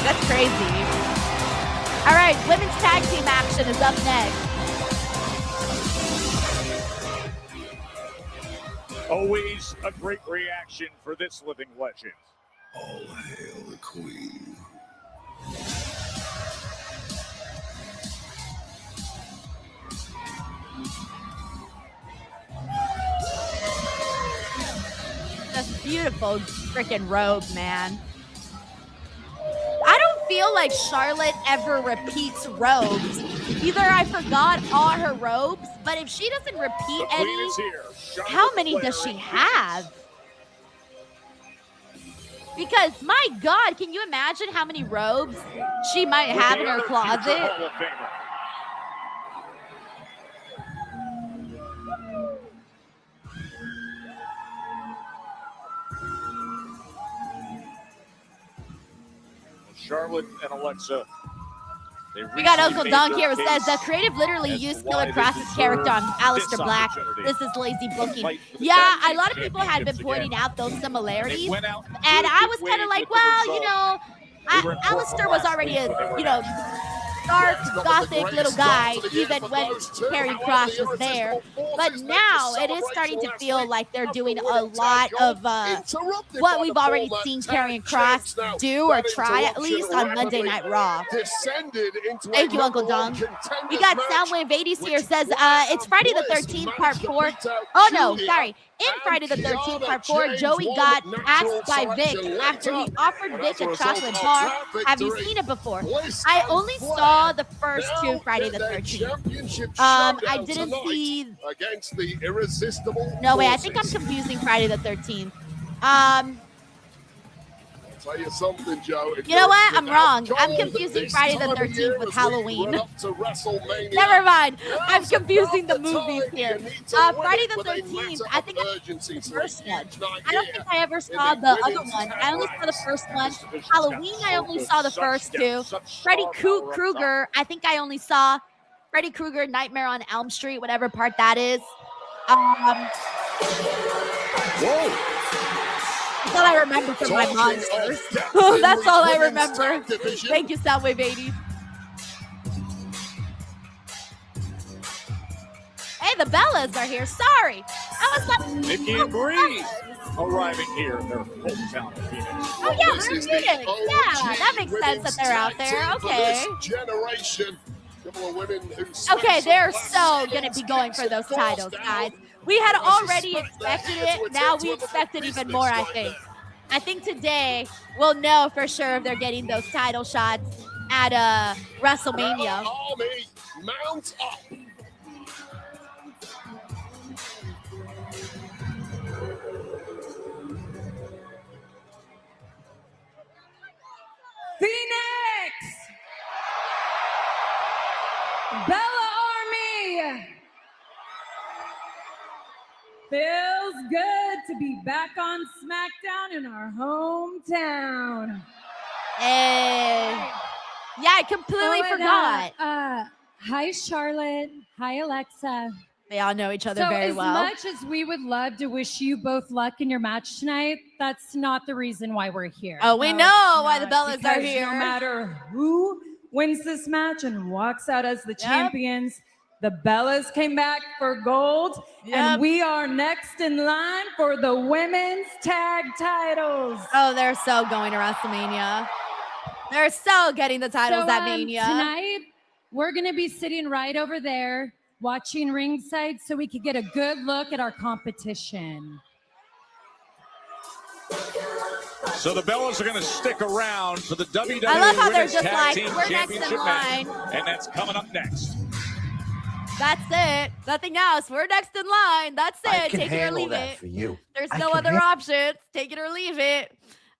Speaker 1: That's crazy. All right, women's tag team action is up next.
Speaker 2: Always a great reaction for this living legend.
Speaker 7: All hail the queen.
Speaker 1: That's beautiful freaking robe, man. I don't feel like Charlotte ever repeats robes. Either I forgot all her robes, but if she doesn't repeat any, how many does she have? Because, my God, can you imagine how many robes she might have in her closet?
Speaker 2: Charlotte and Alexa.
Speaker 1: We got Uncle Dunk here who says the creative literally used Killer Cross's character on Aleister Black. This is lazy booking. Yeah, a lot of people had been pointing out those similarities. And I was kind of like, well, Aleister was already a, dark, gothic little guy, even when Karrion Kross was there. But now it is starting to feel like they're doing a lot of what we've already seen Karrion Kross do or try at least on Monday Night Raw. Thank you, Uncle Dong. We got Soundwave 80s here says it's Friday the 13th, part 4. Oh, no, sorry. In Friday the 13th, part 4, Joey got asked by Vic after he offered Vic a chocolate bar. Have you seen it before? I only saw the first two Friday the 13th. I didn't see
Speaker 7: against the irresistible.
Speaker 1: No way, I think I'm confusing Friday the 13th.
Speaker 7: Tell you something, Joe.
Speaker 1: You know what? I'm wrong. I'm confusing Friday the 13th with Halloween. Never mind. I'm confusing the movies here. Friday the 13th, I think I saw the first one. I don't think I ever saw the other one. I only saw the first one. Halloween, I only saw the first two. Freddy Krueger, I think I only saw Freddy Krueger, Nightmare on Elm Street, whatever part that is.
Speaker 7: Whoa.
Speaker 1: That's all I remember from my monsters. That's all I remember. Thank you, Soundwave 80. the Bellas are here. Sorry. I was like,
Speaker 2: Nikki and Bree arriving here in their hometown of Phoenix.
Speaker 1: oh yeah, they're Phoenix. Yeah, that makes sense that they're out there. Okay.
Speaker 7: Generation.
Speaker 1: Okay, they're so gonna be going for those titles, guys. We had already expected it. Now we expect it even more, I think. I think today we'll know for sure if they're getting those title shots at WrestleMania.
Speaker 7: Army, mount up.
Speaker 13: Phoenix! Bella Army! Feels good to be back on SmackDown in our hometown.
Speaker 1: Hey. Yeah, I completely forgot.
Speaker 12: Hi, Charlotte. Hi, Alexa.
Speaker 1: They all know each other very well.
Speaker 12: So as much as we would love to wish you both luck in your match tonight, that's not the reason why we're here.
Speaker 1: Oh, we know why the Bellas are
Speaker 13: Because
Speaker 1: here.
Speaker 13: no matter who wins this match and walks out as the champions, the Bellas came back for gold, and we are next in line for the women's tag titles.
Speaker 1: Oh, they're so going to WrestleMania. They're so getting the titles at Mania.
Speaker 12: Tonight, we're going to be sitting right over there watching ringside so we could get a good look at our competition.
Speaker 2: So the Bellas are going to stick around for the WWE
Speaker 1: I love how they're
Speaker 2: Women's
Speaker 1: just
Speaker 2: Tag
Speaker 1: like,
Speaker 2: Team
Speaker 1: we're next in
Speaker 2: Championship match,
Speaker 1: line.
Speaker 2: and that's coming up next.
Speaker 1: That's it. Nothing else. We're next in line. That's it.
Speaker 18: I can
Speaker 1: Take it or
Speaker 18: handle
Speaker 1: leave
Speaker 18: that
Speaker 1: it.
Speaker 18: for you.
Speaker 1: There's
Speaker 18: I
Speaker 1: no
Speaker 18: can
Speaker 1: other
Speaker 18: handle-
Speaker 1: options. Take it or leave it.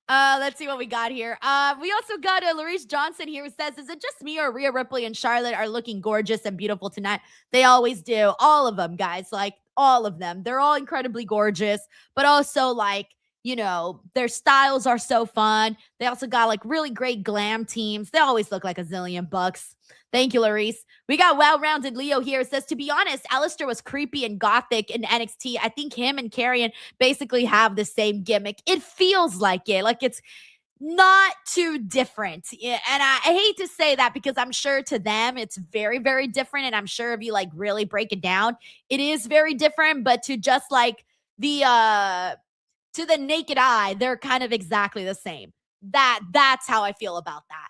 Speaker 1: Let's see what we got here. We also got Larice Johnson here who says, is it just me or Rhea Ripley and Charlotte are looking gorgeous and beautiful tonight? They always do. All of them, guys. Like, all of them. They're all incredibly gorgeous, but also, like, you know, their styles are so fun. They also got, like, really great glam teams. They always look like a zillion bucks. Thank you, Larice. We got well-rounded Leo here. It says, to be honest, Alistair was creepy and gothic in NXT. I think him and Karrion basically have the same gimmick. It feels like it. Like, it's not too different. Yeah, and I hate to say that because I'm sure to them it's very, very different. And I'm sure if you, like, really break it down, it is very different. But to just, like, to the naked eye, they're kind of exactly the same. That's how I feel about that.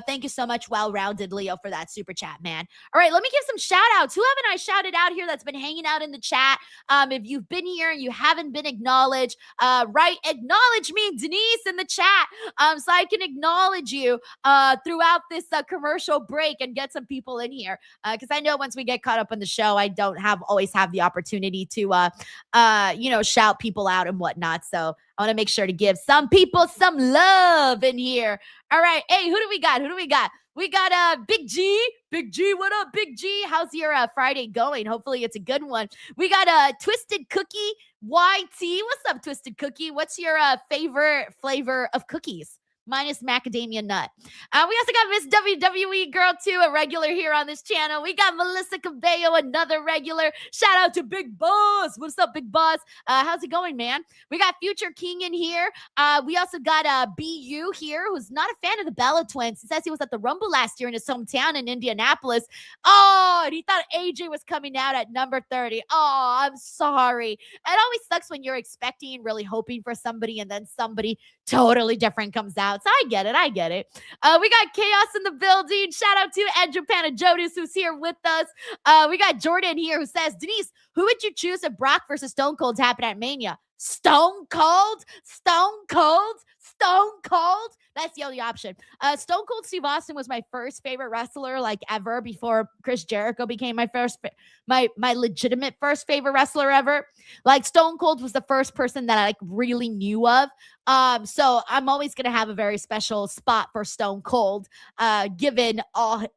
Speaker 1: Thank you so much, well-rounded Leo, for that super chat, man. All right, let me give some shout-outs. Who haven't I shouted out here that's been hanging out in the chat? If you've been here and you haven't been acknowledged, acknowledge me, Denise, in the chat, so I can acknowledge you throughout this commercial break and get some people in here. Because I know once we get caught up on the show, I don't always have the opportunity to, shout people out and whatnot. So I want to make sure to give some people some love in here. All right. Hey, who do we got? We got Big G. Big G, what up, Big G? How's your Friday going? Hopefully it's a good one. We got Twisted Cookie YT. What's up, Twisted Cookie? What's your favorite flavor of cookies? Minus macadamia nut. We also got Miss WWE Girl 2, a regular here on this channel. We got Melissa Cabello, another regular. Shout out to Big Boss. What's up, Big Boss? How's it going, man? We got Future King in here. We also got BU here, who's not a fan of the Bella Twins. He says he was at the Rumble last year in his hometown in Indianapolis. Oh, and he thought AJ was coming out at number 30. Oh, I'm sorry. It always sucks when you're expecting, really hoping for somebody, and then somebody totally different comes out. So I get it. We got Chaos in the building. Shout out to Andrew Panajotis, who's here with us. We got Jordan here who says, Denise, who would you choose if Brock versus Stone Cold happened at Mania? Stone Cold? That's the only option. Stone Cold Steve Austin was my first favorite wrestler, like, ever, before Chris Jericho became my legitimate first favorite wrestler ever. Like, Stone Cold was the first person that I, like, really knew of. So I'm always gonna have a very special spot for Stone Cold, given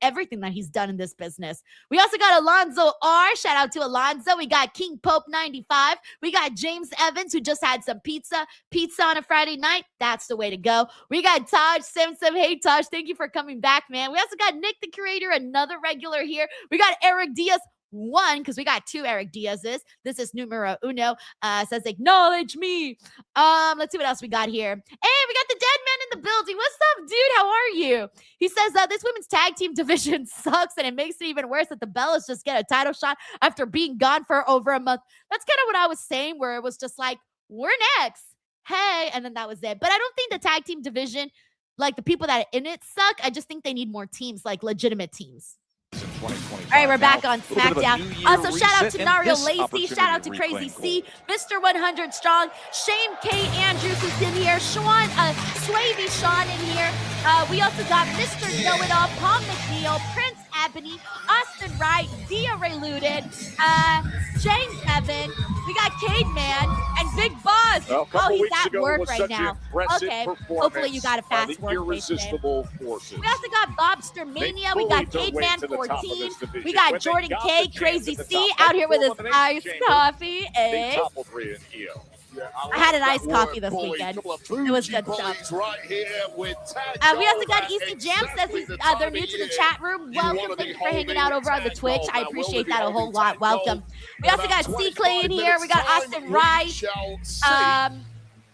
Speaker 1: everything that he's done in this business. We also got Alonzo R. Shout out to Alonzo. We got King Pope 95. We got James Evans, who just had some pizza on a Friday night. That's the way to go. We got Taj Simpson. Hey, Taj, thank you for coming back, man. We also got Nick the Curator, another regular here. We got Eric Diaz. One, because we got two Eric Diazes. This is numero uno. Says, acknowledge me. Let's see what else we got here. Hey, we got the Dead Man in in the building. What's up, dude? How are you? He says this women's tag team division sucks, and it makes it even worse that the Bellas just get a title shot after being gone for over a month. That's kind of what I was saying, where it was just like, we're next. Hey, and then that was it. But I don't think the tag team division, like the people that are in it, suck. I just think they need more teams, like legitimate teams. All right, we're back on SmackDown. Also, shout out to Nario Lacey. Shout out to Crazy C. Mr. 100 Strong. Shane K. Andrews is in here. Sean, Swavy Sean in here. We also got Mr. Know-It-All, Paul McNeil, Prince Ebony, Austin Wright, Dia Ray Looted, James Evan. We got Cade Man and Big Boss.
Speaker 2: Well,
Speaker 1: he's at work right now. Okay, hopefully you got a fast work
Speaker 2: irresistible forces.
Speaker 1: We also got Bobster Mania. We got Cade Man 14. We got Jordan K, Crazy C out here with his iced coffee.
Speaker 2: They
Speaker 1: Eh?
Speaker 2: toppled Ria and Io.
Speaker 1: I had an iced coffee this weekend. It was good stuff. We also got Easy Jam says they're new to the chat room. Welcome. Thank you for hanging out over on the Twitch. I appreciate that a whole lot. Welcome. We also got C Clay in here. We got Austin Wright.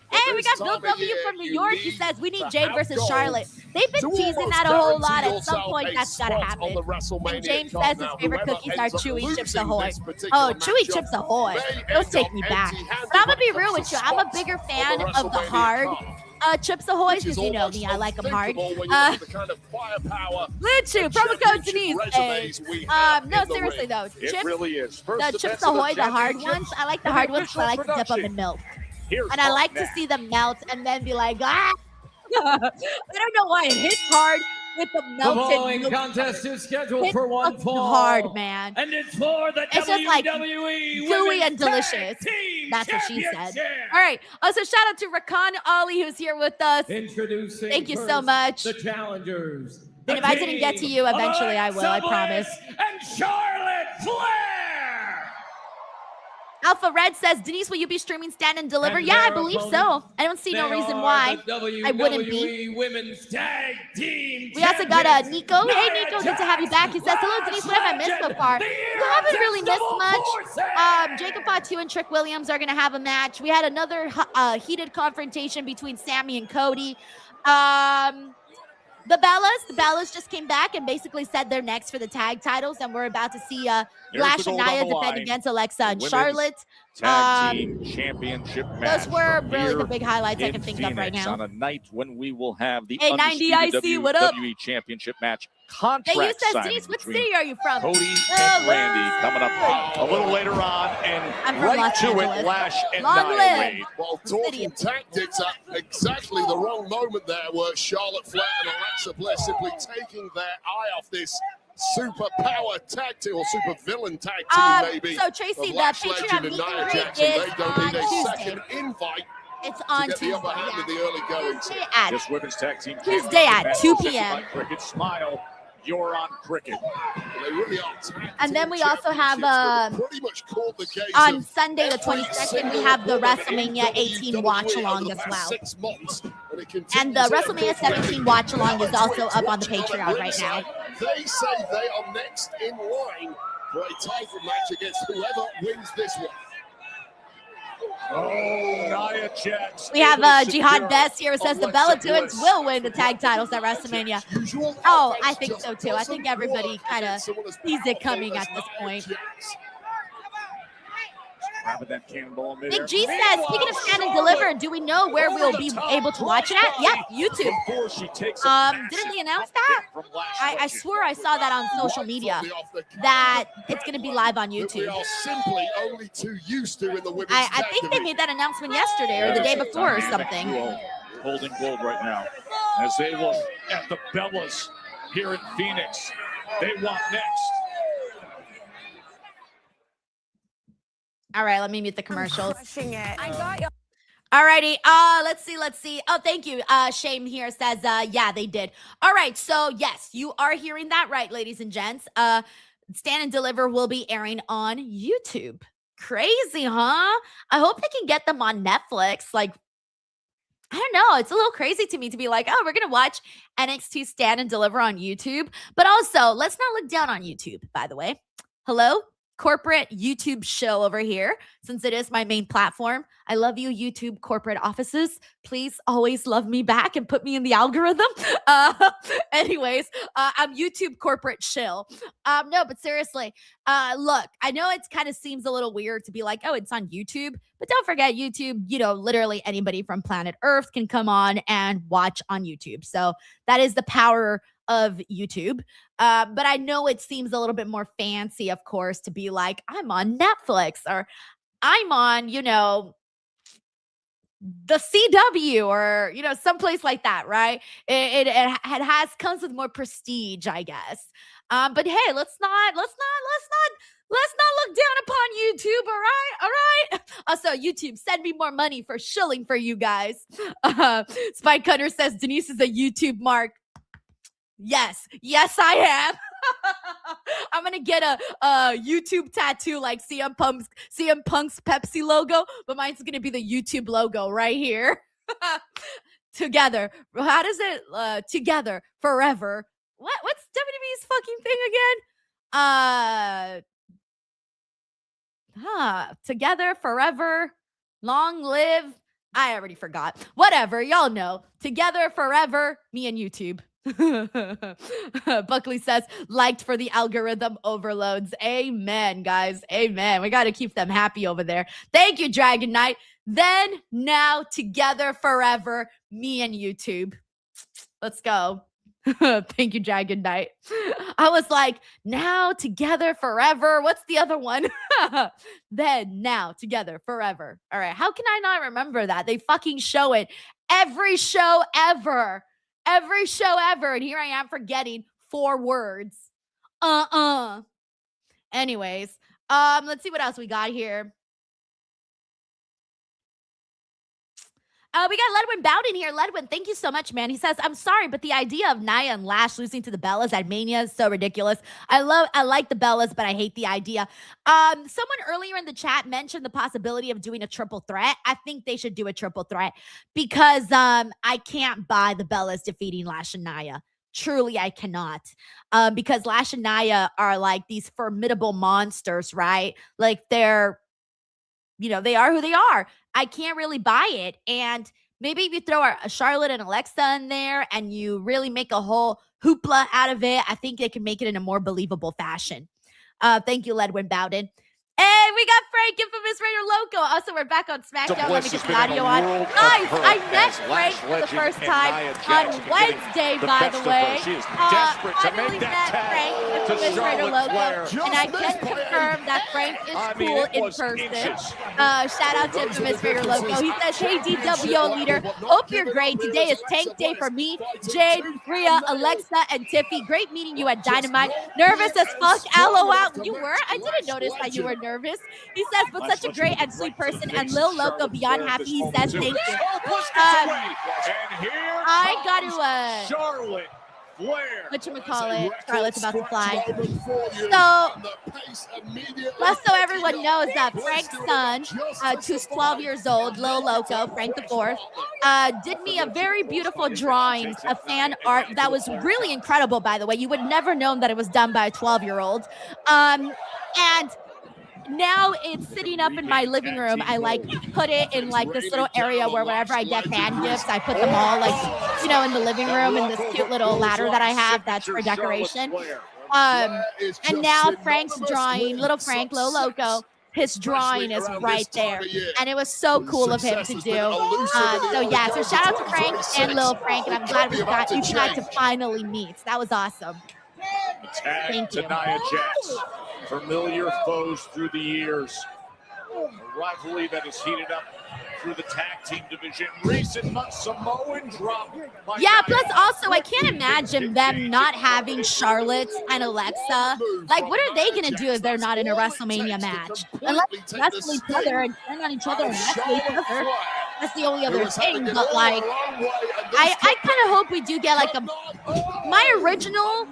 Speaker 1: And we got Bill W from New York. He says we need Jade versus Charlotte. They've been teasing that a whole lot. At some point, that's got to happen. And James says his favorite cookies are Chewy Chips Ahoy. Oh, Chewy Chips Ahoy. Those take me back. But I'm going to be real with you. I'm a bigger fan of the hard Chips Ahoy, because you know me, I like them hard. Blue Chew, promo code Denise. No, seriously though, the Chips Ahoy, the hard ones, I like the hard ones because I like to dip them in milk. And I like to see them melt and then be like, ah! I don't know why it hits hard with the melted.
Speaker 18: The following contest is scheduled for one fall.
Speaker 1: Hard, man.
Speaker 18: And it's for the
Speaker 1: it's just like gooey and delicious. That's what she said. All right. Also, shout out to Rakan Ali, who's here with us.
Speaker 18: Introducing
Speaker 1: Thank you so much.
Speaker 18: The challengers.
Speaker 1: And if I didn't get to you, eventually I will, I promise.
Speaker 18: And Charlotte Flair.
Speaker 1: Alpha Red says, Denise, will you be streaming Stand and Deliver? Yeah, I believe so. I don't see no reason why I wouldn't be.
Speaker 18: Women's Tag Team
Speaker 1: We also got Nico. Hey, Nico, good to have you back. He says, hello, Denise, what have I missed so far? You haven't really missed much. Jacob Fatu and Trick Williams are going to have a match. We had another heated confrontation between Sammy and Cody. The Bellas just came back and basically said they're next for the tag titles, and we're about to see Lash and Nia defend against Alexa and Charlotte.
Speaker 2: Tag Team Championship match.
Speaker 1: Those were really the big highlights I can think of right now.
Speaker 2: On a night when we will have the
Speaker 1: undisputed
Speaker 2: WWE Championship match contract
Speaker 1: Hey, you said,
Speaker 2: signing
Speaker 1: Denise, what
Speaker 2: between
Speaker 1: city are you from?
Speaker 2: Cody and Randy coming up a little later on, and right to it, Lash and Nia Wade.
Speaker 7: Well, talking tactics at exactly the wrong moment there were Charlotte Flair and Alexa Bliss simply taking their eye off this super power tag team or super villain tag team, maybe.
Speaker 1: So Tracy, the Patreon meet and greet is on Tuesday.
Speaker 7: Invite
Speaker 1: It's on
Speaker 7: to get the upper
Speaker 1: Tuesday.
Speaker 7: hand in the early goings.
Speaker 2: This women's tag team
Speaker 1: Tuesday at 2 p.m.
Speaker 2: Cricket Smile, you're on Cricket.
Speaker 7: They really are
Speaker 1: And then we also have
Speaker 7: pretty much called the case
Speaker 1: on Sunday the 22nd, we have the WrestleMania 18 watch along as well. And the WrestleMania 17 watch along is also up on the Patreon right now.
Speaker 7: They say they are next in line for a title match against whoever wins this one.
Speaker 2: Oh, Nia Jax.
Speaker 1: We have Jihad Best here who says the Bella Twins will win the tag titles at WrestleMania. Oh, I think so too. I think everybody kind of sees it coming at this point.
Speaker 2: That cannonball in
Speaker 1: Big
Speaker 2: midair.
Speaker 1: G says, speaking of Stand and Deliver, do we know where we'll be able to watch it at? Yep, YouTube. Didn't they announce that? I swear I saw that on social media, that it's going to be live on YouTube.
Speaker 7: We are simply only too used to in the women's
Speaker 1: I think they made that announcement yesterday or the day before or something.
Speaker 2: Holding gold right now as they look at the Bellas here in Phoenix. They want next.
Speaker 1: All right, let me mute the commercials.
Speaker 13: I got you.
Speaker 1: Alrighty, let's see. Oh, thank you. Shame here says, yeah, they did. All right, so yes, you are hearing that right, ladies and gents. Stand and Deliver will be airing on YouTube. Crazy, huh? I hope they can get them on Netflix. Like, I don't know. It's a little crazy to me to be like, oh, we're going to watch NXT Stand and Deliver on YouTube. But also, let's not look down on YouTube, by the way. Hello? corporate YouTube shill over here, since it is my main platform. I love you, YouTube corporate offices. Please always love me back and put me in the algorithm. Anyways, I'm YouTube corporate shill. No, but seriously, look, I know it kind of seems a little weird to be like, oh, it's on YouTube, but don't forget YouTube, you know, literally anybody from planet Earth can come on and watch on YouTube. So that is the power of YouTube. But I know it seems a little bit more fancy, of course, to be like, I'm on Netflix or I'm on, you know, the CW or, you know, someplace like that, right? It comes with more prestige, I guess. But hey, let's not look down upon YouTube, all right? Also, YouTube, send me more money for shilling for you guys. Spike Cutter says Denise is a YouTube mark. Yes, I am. I'm gonna get a YouTube tattoo like CM Punk's Pepsi logo, but mine's gonna be the YouTube logo right here. Together. How does it? Together forever. What's WWE's fucking thing again? Together forever. Long live. I already forgot. Whatever, y'all know. Together forever. Me and YouTube. Buckley says, liked for the algorithm overloads. Amen, guys. Amen. We got to keep them happy over there. Thank you, Dragon Knight. Then, now, together forever, me and YouTube. Let's go. Thank you, Dragon Knight. I was like, now, together forever. What's the other one? Then, now, together forever. All right. How can I not remember that? They fucking show it every show ever. Every show ever. And here I am forgetting 4 words. Anyways, let's see what else we got here. We got Ledwin Bowden here. Ledwin, thank you so much, man. He says, I'm sorry, but the idea of Nia and Lash losing to the Bellas at Mania is so ridiculous. I like the Bellas, but I hate the idea. Someone earlier in the chat mentioned the possibility of doing a triple threat. I think they should do a triple threat because I can't buy the Bellas defeating Lash and Nia. Truly, I cannot. Because Lash and Nia are like these formidable monsters, right? Like they're, you know, they are who they are. I can't really buy it. And maybe if you throw a Charlotte and Alexa in there and you really make a whole hoopla out of it, I think they can make it in a more believable fashion. Thank you, Ledwin Bowden. Hey, we got Frank, infamous Raider Loco. Also, we're back on SmackDown. Let me get the audio on. Guys, I met Frank for the first time on Wednesday, by the way. Finally met Frank, infamous Raider Loco, and I can confirm that Frank is cool in person. Shout out to infamous Raider Loco. He says, hey, DWO leader, hope you're great. Today is tank day for me, Jade, Ria, Alexa, and Tiffy. Great meeting you at Dynamite. Nervous as fuck. LOL. You were? I didn't notice that you were nervous. He says, but such a great and sweet person, and Lil Loco beyond happy. He says, thank you. I got to
Speaker 2: Charlotte Flair.
Speaker 1: Whatchamacallit? Charlotte's about to fly. So everyone knows that Frank's son, who's 12 years old, Lil Loco, Frank the Fourth, did me a very beautiful drawing of fan art that was really incredible, by the way. You would never known that it was done by a 12-year-old. And now it's sitting up in my living room. I like put it in like this little area where whenever I get fan gifts, I put them all like, you know, in the living room in this cute little ladder that I have that's for decoration. And now Frank's drawing, little Frank, Lil Loco, his drawing is right there. And it was so cool of him to do. So yeah, so shout out to Frank and Lil Frank, and I'm glad you got to finally meet. That was awesome.
Speaker 2: Thank you. Nia Jax. Familiar foes through the years. A rivalry that has heated up through the tag team division. Recent months, Samoan drop.
Speaker 1: Yeah, plus also, I can't imagine them not having Charlotte and Alexa. Like, what are they going to do if they're not in a WrestleMania match? Unless they wrestle each other and turn on each other and wrestle each other. That's the only other thing. But, like, I kind of hope we do get, like, my original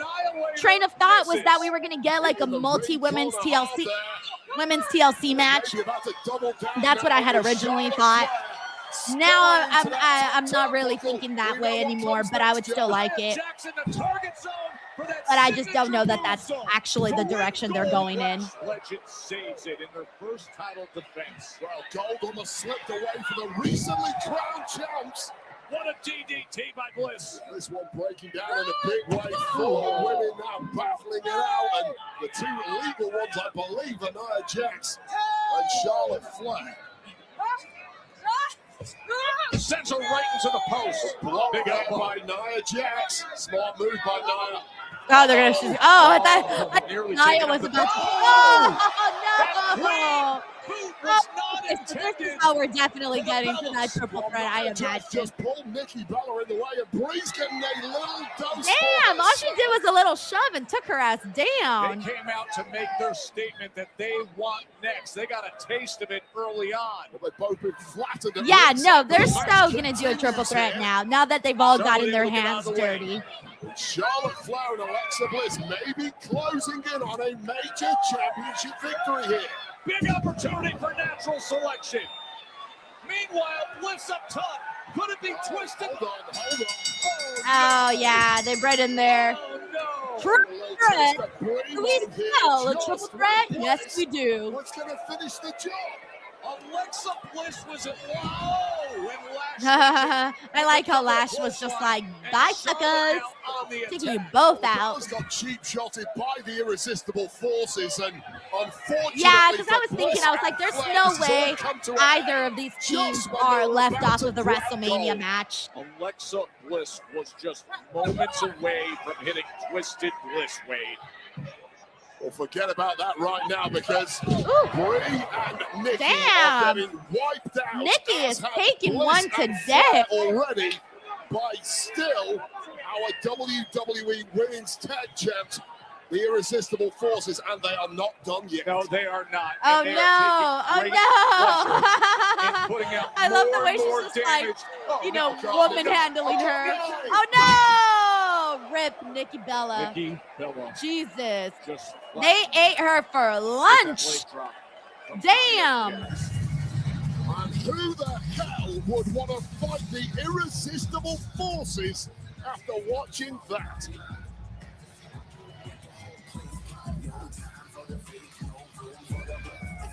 Speaker 1: train of thought was that we were going to get, like, a multi-women's TLC match. That's what I had originally thought. Now I'm not really thinking that way anymore, but I would still like it. but I just don't know that that's actually the direction they're going in.
Speaker 2: Legend saves it in their first title defense.
Speaker 7: Well, gold almost slipped away for the recently crowned champs.
Speaker 2: What a DDT by Bliss.
Speaker 7: This one breaking down in a big way. Four women now battling it out, and the two legal ones, I believe, are Nia Jax and Charlotte Flair.
Speaker 2: Sends her right into the post.
Speaker 7: Big up by Nia Jax. Smart move by Nia.
Speaker 1: Oh, they're gonna shoot. Oh, I thought Nia was about to. Oh, no. Okay, so this is how we're definitely getting to that triple threat, I imagine.
Speaker 7: Just pull Nikki Bella in the way, and Bree's getting a little dose.
Speaker 1: Damn, all she did was a little shove and took her ass down.
Speaker 2: They came out to make their statement that they want next. They got a taste of it early on.
Speaker 7: Well, they've both been flattered.
Speaker 1: Yeah, no, they're so gonna do a triple threat now that they've all gotten their hands dirty.
Speaker 7: Charlotte Flair and Alexa Bliss may be closing in on a major championship victory here.
Speaker 2: Big opportunity for natural selection. Meanwhile, Bliss up top. Could it be twisted?
Speaker 7: Hold on.
Speaker 1: Oh, yeah, they bred in there. Triple threat. Do we smell a triple threat? Yes, we do.
Speaker 7: What's going to finish the job?
Speaker 2: Alexa Bliss was at low, and
Speaker 1: I like how Lash was just like, bye, suckers. Taking you both out.
Speaker 7: Got cheap shotted by the irresistible forces, and unfortunately,
Speaker 1: yeah, because I was thinking, I was like, there's no way either of these teams are left off of the WrestleMania match.
Speaker 2: Alexa Bliss was just moments away from hitting Twisted Bliss, Wade.
Speaker 7: Well, forget about that right now, because Brie and Nikki are getting wiped out.
Speaker 1: Nikki is taking
Speaker 7: Bliss
Speaker 1: one today
Speaker 7: already by still our WWE Women's Tag Champs, the Irresistible Forces, and they are not done yet.
Speaker 2: No, they are not.
Speaker 1: Oh no! I love the way she's just like, woman handling her. Oh no! Rip Nikki Bella.
Speaker 2: Nikki Bella.
Speaker 1: Jesus. They ate her for lunch. Damn.
Speaker 7: And who the hell would want to fight the Irresistible Forces after watching that?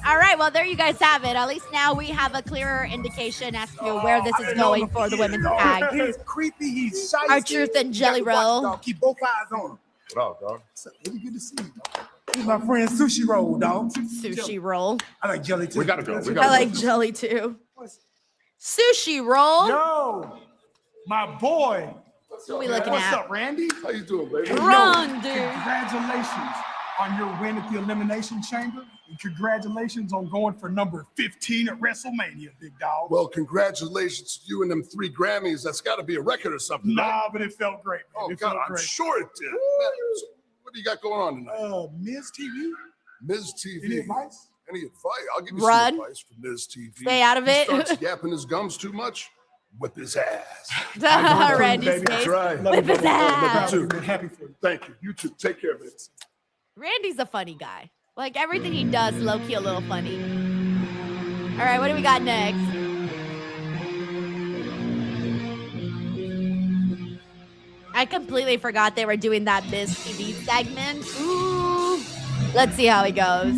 Speaker 1: All right, well, there you guys have it. At least now we have a clearer indication as to where this is going for the women's tag.
Speaker 19: He's creepy, he's shy.
Speaker 1: R-Truth and Jelly Roll.
Speaker 19: Keep both eyes on him.
Speaker 7: What up, dog?
Speaker 19: Really good to see you, dog. He's my friend Sushi Roll, dog.
Speaker 1: Sushi Roll.
Speaker 19: I like jelly too.
Speaker 7: We gotta go.
Speaker 1: I like jelly too. Sushi Roll.
Speaker 15: Yo, my boy.
Speaker 1: Who we looking
Speaker 15: What's
Speaker 1: at?
Speaker 15: up, Randy?
Speaker 7: How you doing, baby?
Speaker 1: Wrong, dude.
Speaker 15: Congratulations on your win at the Elimination Chamber. And congratulations on going for number 15 at WrestleMania, big dog.
Speaker 7: Well, congratulations to you and them 3 Grammys. That's got to be a record or something.
Speaker 15: Nah,
Speaker 7: right?
Speaker 15: but it felt great. Man.
Speaker 7: Oh,
Speaker 15: It
Speaker 7: God,
Speaker 15: felt
Speaker 7: I'm
Speaker 15: great.
Speaker 7: sure it did. So what do you got going on tonight?
Speaker 15: Miz TV.
Speaker 7: Miz TV.
Speaker 15: Any advice?
Speaker 7: Any advice? I'll give you
Speaker 1: Run.
Speaker 7: some advice from Miz TV.
Speaker 1: Stay out of it.
Speaker 7: He starts yapping his gums too much, whip his ass.
Speaker 1: Randy's face.
Speaker 7: That's right.
Speaker 1: Whip his ass.
Speaker 7: You too.
Speaker 15: Happy for you.
Speaker 7: Thank you. You too. Take care of it.
Speaker 1: Randy's a funny guy. Like everything he does, low-key a little funny. All right, what do we got next? I completely forgot they were doing that Miz TV segment. Ooh. Let's see how he goes.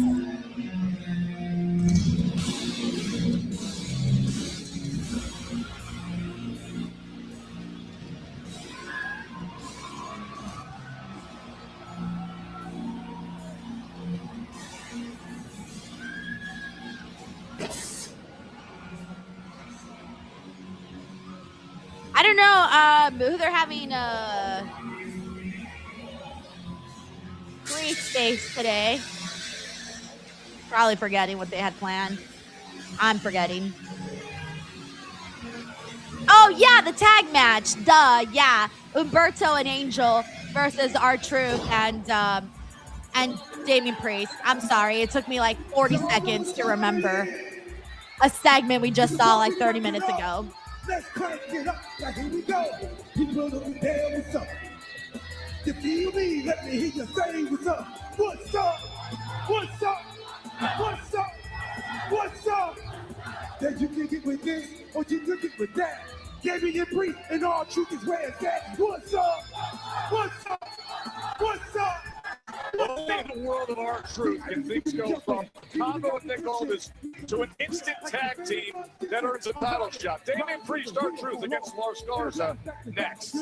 Speaker 1: I don't know who they're having free space today. Probably forgetting what they had planned. I'm forgetting. Oh yeah, the tag match. Duh, yeah. Umberto and Angel versus R-Truth and Damian Priest. I'm sorry, it took me like 40 seconds to remember a segment we just saw like 30 minutes ago.
Speaker 20: Let's crank it up, now here we go. People don't be there, what's up? You feel me? Let me hear you say what's up. What's up? What's up? What's up? What's up? That you can get with this, or you can get with that. Damian Priest and R-Truth is where it's at. What's up? What's up?
Speaker 2: world of our truth can things go from Combo and Nick Aldis to an instant tag team that earns a title shot. Damian Priest, our truth against Lars Garza next.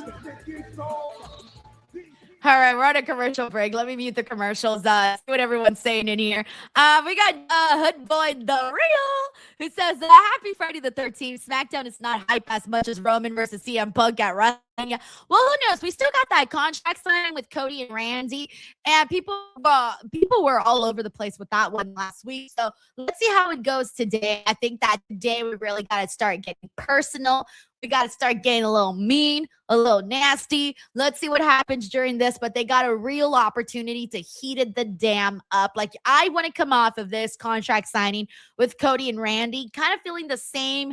Speaker 1: All right, we're on a commercial break. Let me mute the commercials. See what everyone's saying in here. We got Hood Boy The Real, who says, happy Friday the 13th. SmackDown is not hype as much as Roman versus CM Punk at WrestleMania. Well, who knows? We still got that contract signing with Cody and Randy, and people were all over the place with that one last week. So let's see how it goes today. I think that today we really got to start getting personal. We got to start getting a little mean, a little nasty. Let's see what happens during this, but they got a real opportunity to heat it the damn up. Like, I want to come off of this contract signing with Cody and Randy, kind of feeling the same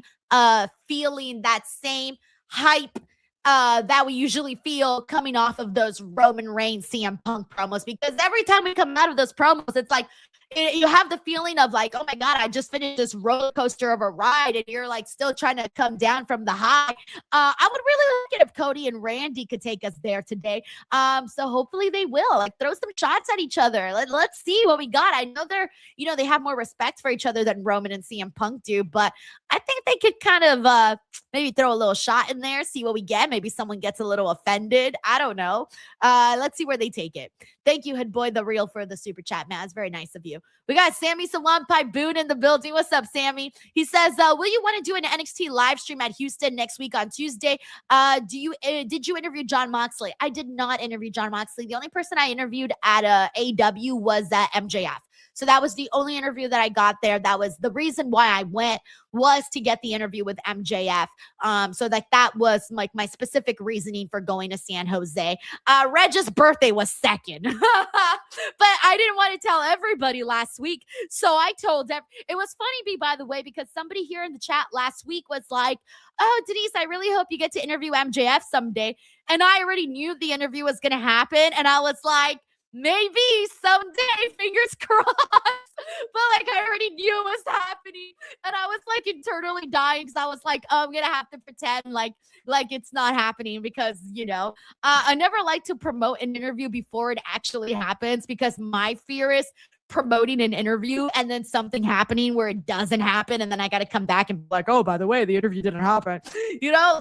Speaker 1: feeling, that same hype that we usually feel coming off of those Roman Reigns CM Punk promos, because every time we come out of those promos, it's like you have the feeling of like, oh my God, I just finished this roller coaster of a ride, and you're like still trying to come down from the high. I would really like it if Cody and Randy could take us there today. So hopefully they will. Like, throw some shots at each other. Let's see what we got. I know they have more respect for each other than Roman and CM Punk do, but I think they could kind of maybe throw a little shot in there, see what we get. Maybe someone gets a little offended. I don't know. Let's see where they take it. Thank you, Hood Boy The Real, for the super chat, man. It's very nice of you. We got Sammy Salampai Boone in the building. What's up, Sammy? He says, will you want to do an NXT live stream at Houston next week on Tuesday? Did you interview Jon Moxley? I did not interview Jon Moxley. The only person I interviewed at AEW was MJF. So that was the only interview that I got there. That was the reason why I went, was to get the interview with MJF. So that was like my specific reasoning for going to San Jose. Reg's birthday was second, but I didn't want to tell everybody last week. So I told them. It was funny, by the way, because somebody here in the chat last week was like, oh, Denise, I really hope you get to interview MJF someday. And I already knew the interview was going to happen. And I was like, maybe someday, fingers crossed. But like, I already knew it was happening, and I was like internally dying because I was like, oh, I'm gonna have to pretend like it's not happening, because I never like to promote an interview before it actually happens, because my fear is promoting an interview and then something happening where it doesn't happen, and then I got to come back and be like, oh, by the way, the interview didn't happen. So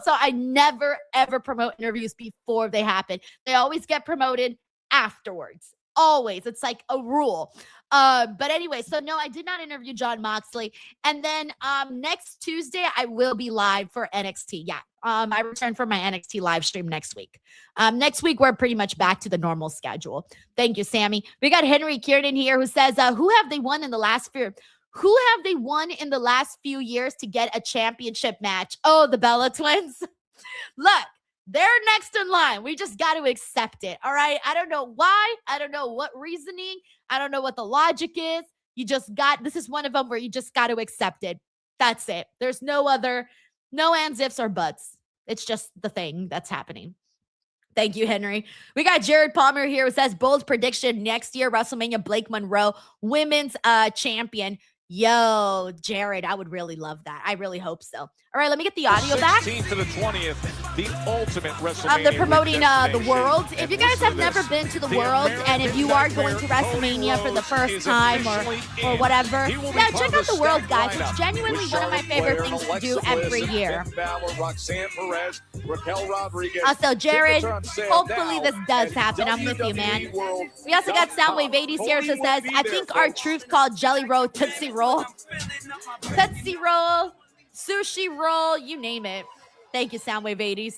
Speaker 1: I never ever promote interviews before they happen. They always get promoted afterwards. Always. It's like a rule. But anyway, so no, I did not interview Jon Moxley. And then next Tuesday, I will be live for NXT. Yeah. I return for my NXT live stream next week. Next week, we're pretty much back to the normal schedule. Thank you, Sammy. We got Henry Kiernan here, who says, who have they won in the last few years to get a championship match? Oh, the Bella Twins. Look, they're next in line. We just got to accept it. All right. I don't know why. I don't know what reasoning. I don't know what the logic is. This is one of them where you just got to accept it. That's it. There's no ands, ifs, or buts. It's just the thing that's happening. Thank you, Henry. We got Jared Palmer here, who says, bold prediction, next year, WrestleMania, Blake Monroe, women's champion. Yo, Jared, I would really love that. I really hope so. All right, let me get the audio back.
Speaker 2: 16th to the 20th, the ultimate WrestleMania.
Speaker 1: They're promoting the World. If you guys have never been to the World, and if you are going to WrestleMania for the first time or whatever, yeah, check out the World, guys. It's genuinely one of my favorite things to do every year. Also, Jared, hopefully this does happen. I'm with you, man. We also got Soundwave 80s here, who says, I think our truth called Jelly Roll, Tootsie Roll, Tootsie Roll, Sushi Roll, you name it. Thank you, Soundwave 80s.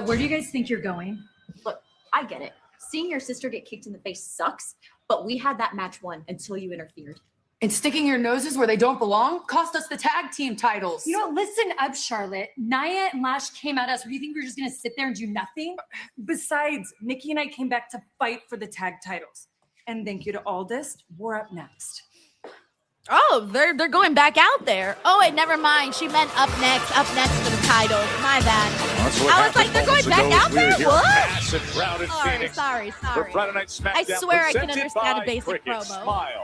Speaker 21: Where do you guys think you're going?
Speaker 22: Look, I get it. Seeing your sister get kicked in the face sucks, but we had that match won until you interfered.
Speaker 23: And sticking your noses where they don't belong cost us the tag team titles.
Speaker 21: Listen up, Charlotte. Nia and Lash came at us. Or do you think we're just going to sit there and do nothing?
Speaker 23: Besides, Nikki and I came back to fight for the tag titles. And thank you to Aldis. We're up next.
Speaker 1: Oh, they're going back out there. Oh, wait, never mind. She meant up next for the title. My bad. I was like, they're going back out there? What?
Speaker 2: Sorry.
Speaker 1: I swear I can understand a basic promo.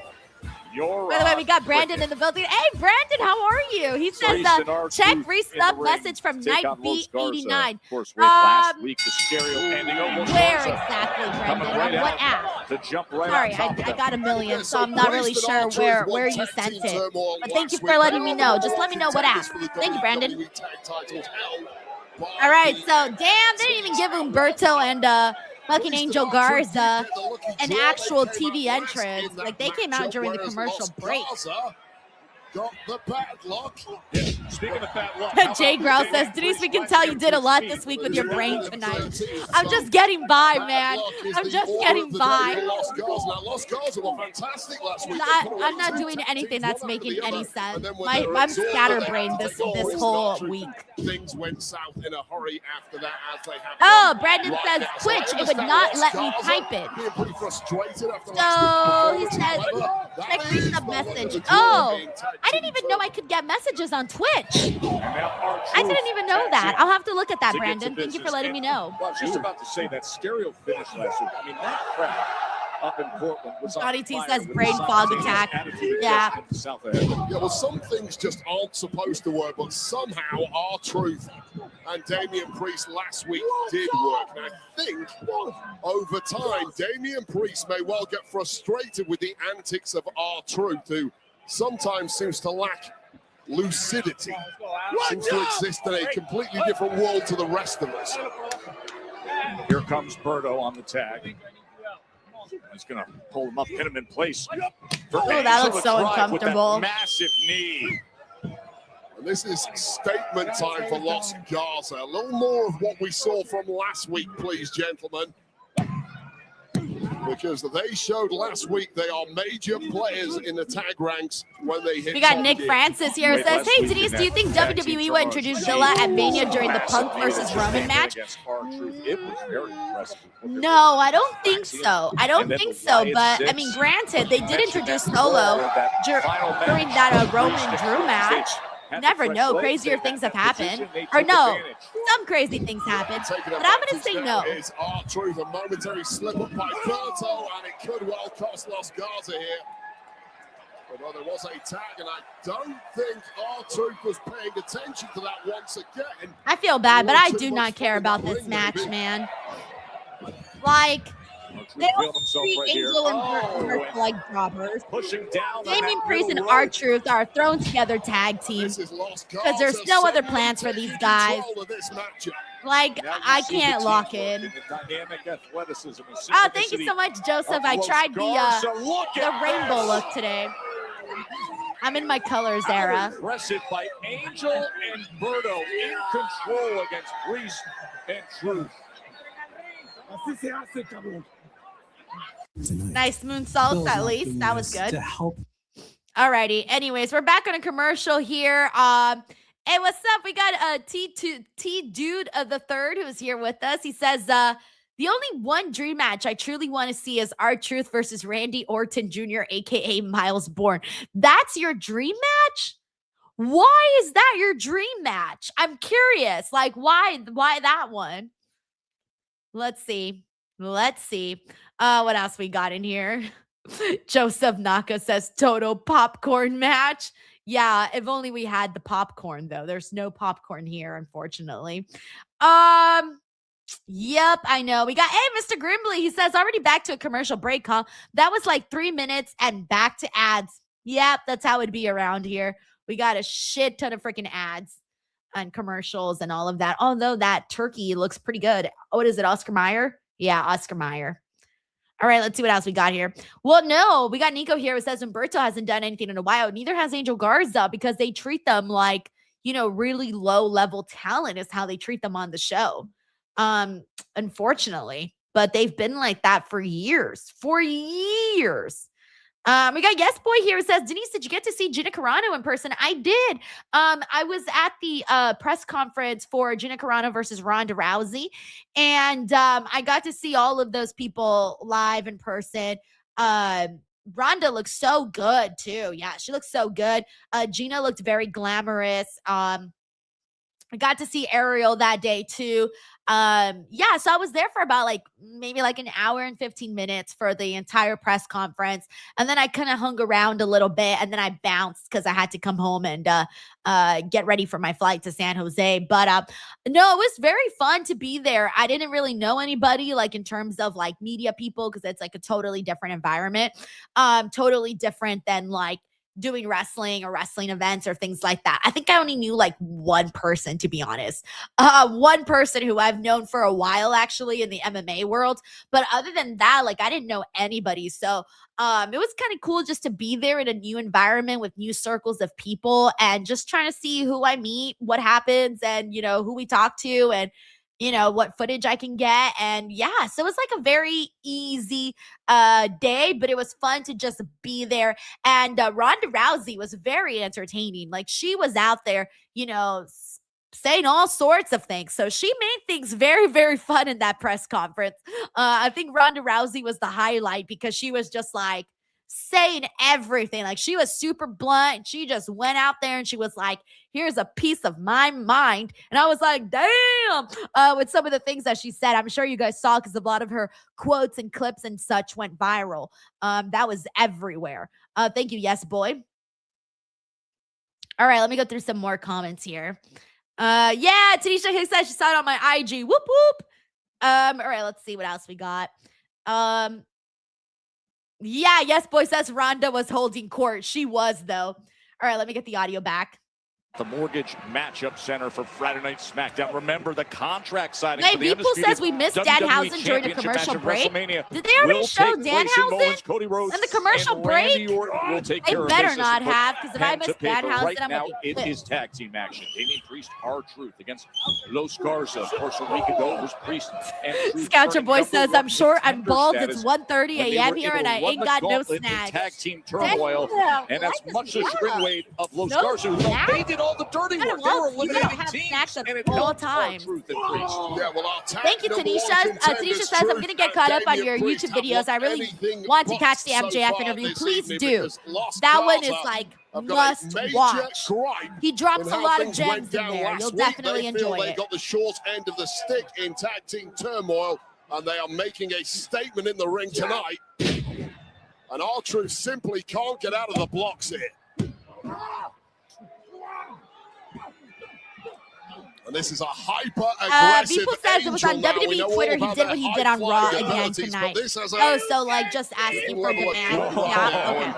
Speaker 2: Your
Speaker 1: By the way, we got Brandon in the building. Hey, Brandon, how are you? He says, check resub message from Night B89.
Speaker 2: Of course, last week, the stereo ending almost
Speaker 1: Where exactly, Brandon? On what app?
Speaker 2: To jump right
Speaker 1: Sorry, I got a million, so I'm not really sure where you sent it. But thank you for letting me know. Just let me know what app. Thank you, Brandon. All right, so damn, they didn't even give Humberto and fucking Angel Garza an actual TV entrance. Like, they came out during the commercial break.
Speaker 7: Got the bad luck.
Speaker 2: Yeah. Speaking of bad luck,
Speaker 1: Jay Grouse says, Denise, we can tell you did a lot this week with your brain tonight. I'm just getting by, man. I'm just getting by.
Speaker 7: Lost Garza were fantastic last week.
Speaker 1: I'm not doing anything that's making any sense. I'm scatterbrained this whole week.
Speaker 7: Things went south in a hurry after that, as they have.
Speaker 1: Oh, Brandon says Twitch, it would not let me type it. So he says, check resub message. Oh, I didn't even know I could get messages on Twitch. I didn't even know that. I'll have to look at that, Brandon. Thank you for letting me know.
Speaker 2: Well, I was just about to say that stereo finish last week. I mean, that crowd up in Portland was
Speaker 1: Johnny T says brain fog attack. Yeah.
Speaker 7: Yeah, well, some things just aren't supposed to work, but somehow R-Truth and Damian Priest last week did work. And I think over time, Damian Priest may well get frustrated with the antics of R-Truth, who sometimes seems to lack lucidity, seems to exist in a completely different world to the rest of us.
Speaker 2: Here comes Berto on the tag. He's going to pull him up, pin him in place.
Speaker 1: Oh, that looks so uncomfortable.
Speaker 2: Massive knee.
Speaker 7: And this is statement time for Los Garza. A little more of what we saw from last week, please, gentlemen. Because they showed last week they are major players in the tag ranks when they hit.
Speaker 1: We got Nick Francis here. Says, hey, Denise, do you think WWE will introduce Zilla at Mania during the Punk versus Roman match? No, I don't think so. I don't think so. But, I mean, granted, they did introduce Solo during that Roman Drew match. Never know. Crazier things have happened. Or no, some crazy things happened. But I'm going to say no.
Speaker 7: Is R-Truth a momentary slip up by Berto, and it could well cost Los Garza here. Although there was a tag, and I don't think R-Truth was paying attention to that once again.
Speaker 1: I feel bad, but I do not care about this match, man. Like, they don't treat Angel and Bert like jobbers.
Speaker 2: Pushing down.
Speaker 1: Damian Priest and R-Truth are thrown together tag teams because there's no other plans for these guys. Like, I can't lock in. Oh, thank you so much, Joseph. I tried the rainbow look today. I'm in my colors era.
Speaker 2: Impressive by Angel and Berto in control against Priest and Truth.
Speaker 1: Nice moonsault, at least. That was good. Alrighty. Anyways, we're back on a commercial here. Hey, what's up? We got T Dude of the Third who's here with us. He says, the only one dream match I truly want to see is R-Truth versus Randy Orton Jr., aka Miles Bourne. That's your dream match? Why is that your dream match? I'm curious. Like, why that one? Let's see. What else we got in here? Joseph Naka says total popcorn match. Yeah, if only we had the popcorn, though. There's no popcorn here, unfortunately. Yep, I know. We got, hey, Mr. Grimbley. He says already back to a commercial break, huh? That was like 3 minutes and back to ads. Yep, that's how it'd be around here. We got a shit ton of freaking ads and commercials and all of that. Although that turkey looks pretty good. Oh, what is it, Oscar Mayer? Yeah, Oscar Mayer. All right, let's see what else we got here. Well, no, we got Nico here who says Humberto hasn't done anything in a while. Neither has Angel Garza because they treat them like, really low-level talent is how they treat them on the show. Unfortunately. But they've been like that for years. We got Yes Boy here who says, Denise, did you get to see Gina Carano in person? I did. I was at the press conference for Gina Carano versus Ronda Rousey, and I got to see all of those people live in person. Ronda looks so good too. Yeah, she looks so good. Gina looked very glamorous. I got to see Ariel that day too. Yeah, so I was there for about like maybe like an hour and 15 minutes for the entire press conference. And then I kind of hung around a little bit and then I bounced because I had to come home and get ready for my flight to San Jose. But no, it was very fun to be there. I didn't really know anybody like in terms of like media people because it's like a totally different environment. Totally different than like doing wrestling or wrestling events or things like that. I think I only knew like one person, to be honest. One person who I've known for a while actually in the MMA world. But other than that, like I didn't know anybody. So it was kind of cool just to be there in a new environment with new circles of people and just trying to see who I meet, what happens, and you know, who we talk to and you know, what footage I can get. And yeah, so it was like a very easy day, but it was fun to just be there. And Ronda Rousey was very entertaining. Like she was out there, you know, saying all sorts of things. So she made things very, very fun in that press conference. I think Ronda Rousey was the highlight because she was just like saying everything. Like she was super blunt. She just went out there and she was like, here's a piece of my mind. And I was like, damn, with some of the things that she said. I'm sure you guys saw because a lot of her quotes and clips and such went viral. That was everywhere. Thank you. Yes, boy. All right, let me go through some more comments here. Yeah, Tanisha Hicks said she saw it on my IG. Whoop, whoop. All right, let's see what else we got. Yeah, yes, boy says Ronda was holding court. She was, though. All right, let me get the audio back.
Speaker 2: The Mortgage Matchup Center for Friday Night SmackDown. Remember the contract signing.
Speaker 1: Hey, people says we missed Danhausen during the commercial break. Did they already show Danhausen
Speaker 2: Cody Rhodes
Speaker 1: in the commercial break?
Speaker 2: They
Speaker 1: better not have, because if I miss Danhausen,
Speaker 2: right
Speaker 1: I'm
Speaker 2: now,
Speaker 1: going to be
Speaker 2: it is tag team action. Damian Priest, R-Truth against Los Garza. Of course, a week ago it was Priest and Truth.
Speaker 1: Scoucher Boy says, I'm short, I'm bald,
Speaker 2: status
Speaker 1: it's 1:30 a.m. here, and I ain't got no
Speaker 2: gauntlet in
Speaker 1: snacks.
Speaker 2: Tag team turmoil, and that's much the spring weight of Los Garza, who thought they did all the dirty work. They were eliminating teams, and it
Speaker 1: all
Speaker 2: helped
Speaker 1: time.
Speaker 2: R-Truth and Priest.
Speaker 7: Yeah, well, our tag
Speaker 1: Thank you,
Speaker 7: number
Speaker 1: Tanisha.
Speaker 7: one
Speaker 1: Tanisha
Speaker 7: contenders,
Speaker 1: says, I'm going to
Speaker 7: Truth
Speaker 1: get caught up
Speaker 7: and
Speaker 1: on
Speaker 7: Damian
Speaker 1: your
Speaker 7: Priest
Speaker 1: YouTube
Speaker 7: have
Speaker 1: videos. I
Speaker 7: won
Speaker 1: really
Speaker 7: anything
Speaker 1: want to
Speaker 7: but
Speaker 1: catch the
Speaker 7: so
Speaker 1: MJF
Speaker 7: far
Speaker 1: interview.
Speaker 7: this
Speaker 1: Please
Speaker 7: evening
Speaker 1: do.
Speaker 7: because Los
Speaker 1: That one is
Speaker 7: Garza
Speaker 1: like
Speaker 7: have got a
Speaker 1: must
Speaker 7: major
Speaker 1: watch.
Speaker 7: gripe
Speaker 1: He drops
Speaker 7: in
Speaker 1: a
Speaker 7: how
Speaker 1: lot of
Speaker 7: things
Speaker 1: gems
Speaker 7: went
Speaker 1: in
Speaker 7: down
Speaker 1: there.
Speaker 7: last
Speaker 1: You'll
Speaker 7: week.
Speaker 1: definitely
Speaker 7: They
Speaker 1: enjoy
Speaker 7: feel they
Speaker 1: it.
Speaker 7: got the short end of the stick in tag team turmoil, and they are making a statement in the ring tonight. And R-Truth simply can't get out of the blocks here. And this is a hyper-aggressive
Speaker 1: people says it was on WWE Twitter. He did what he did on Raw again tonight. Oh, so like just asking for demand. Yeah, okay.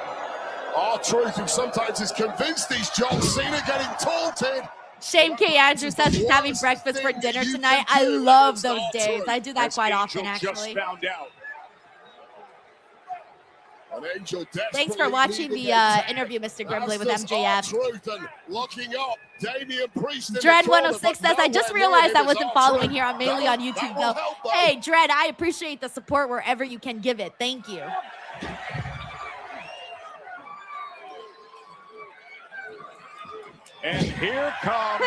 Speaker 7: R-Truth, who sometimes is convinced he's John Cena, getting taunted.
Speaker 1: Shane K. Andrews says he's having breakfast for dinner tonight. I love those days. I do that quite often, actually. Thanks for watching the interview, Mr. Grimley, with MJF. Dread106 says, I just realized I wasn't following here. I'm mainly on YouTube, though. Hey, Dread, I appreciate the support wherever you can give it. Thank you.
Speaker 2: And here comes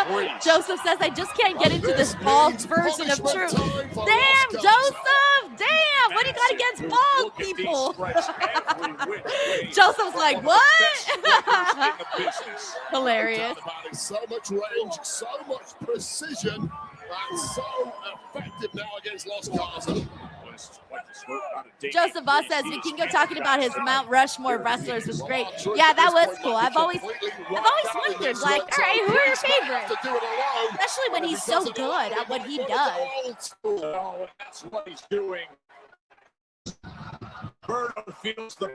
Speaker 2: Priest.
Speaker 1: Joseph says, I just can't get into this bald version of truth. Damn, Joseph! Damn! What do you got against bald people? Joseph's like, what? Hilarious.
Speaker 7: So much range, so much precision, and so effective now against Los Garza.
Speaker 1: Joseph Voss says Vikingo talking about his Mount Rushmore wrestlers was great. Yeah, that was cool. I've always wondered, like, all right, who are your favorites? Especially when he's so good at what he does.
Speaker 2: That's what he's doing. Berto feels the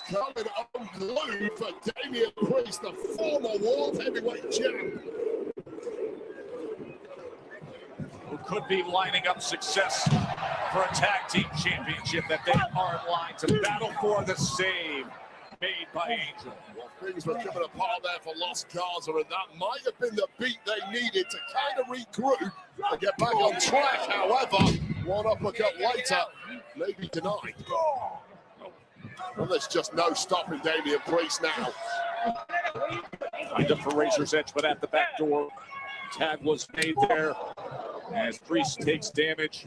Speaker 7: coming unglued for Damian Priest, the former world heavyweight champ.
Speaker 2: Who could be lining up success for a tag team championship that they are in line to battle for the save made by Angel.
Speaker 7: Well, things were coming apart there for Los Garza, and that might have been the beat they needed to kind of regroup and get back on track. However, one uppercut later, maybe denied. Well, there's just no stopping Damian Priest now.
Speaker 2: Lined up for Razor's Edge, but at the back door, tag was made there as Priest takes damage.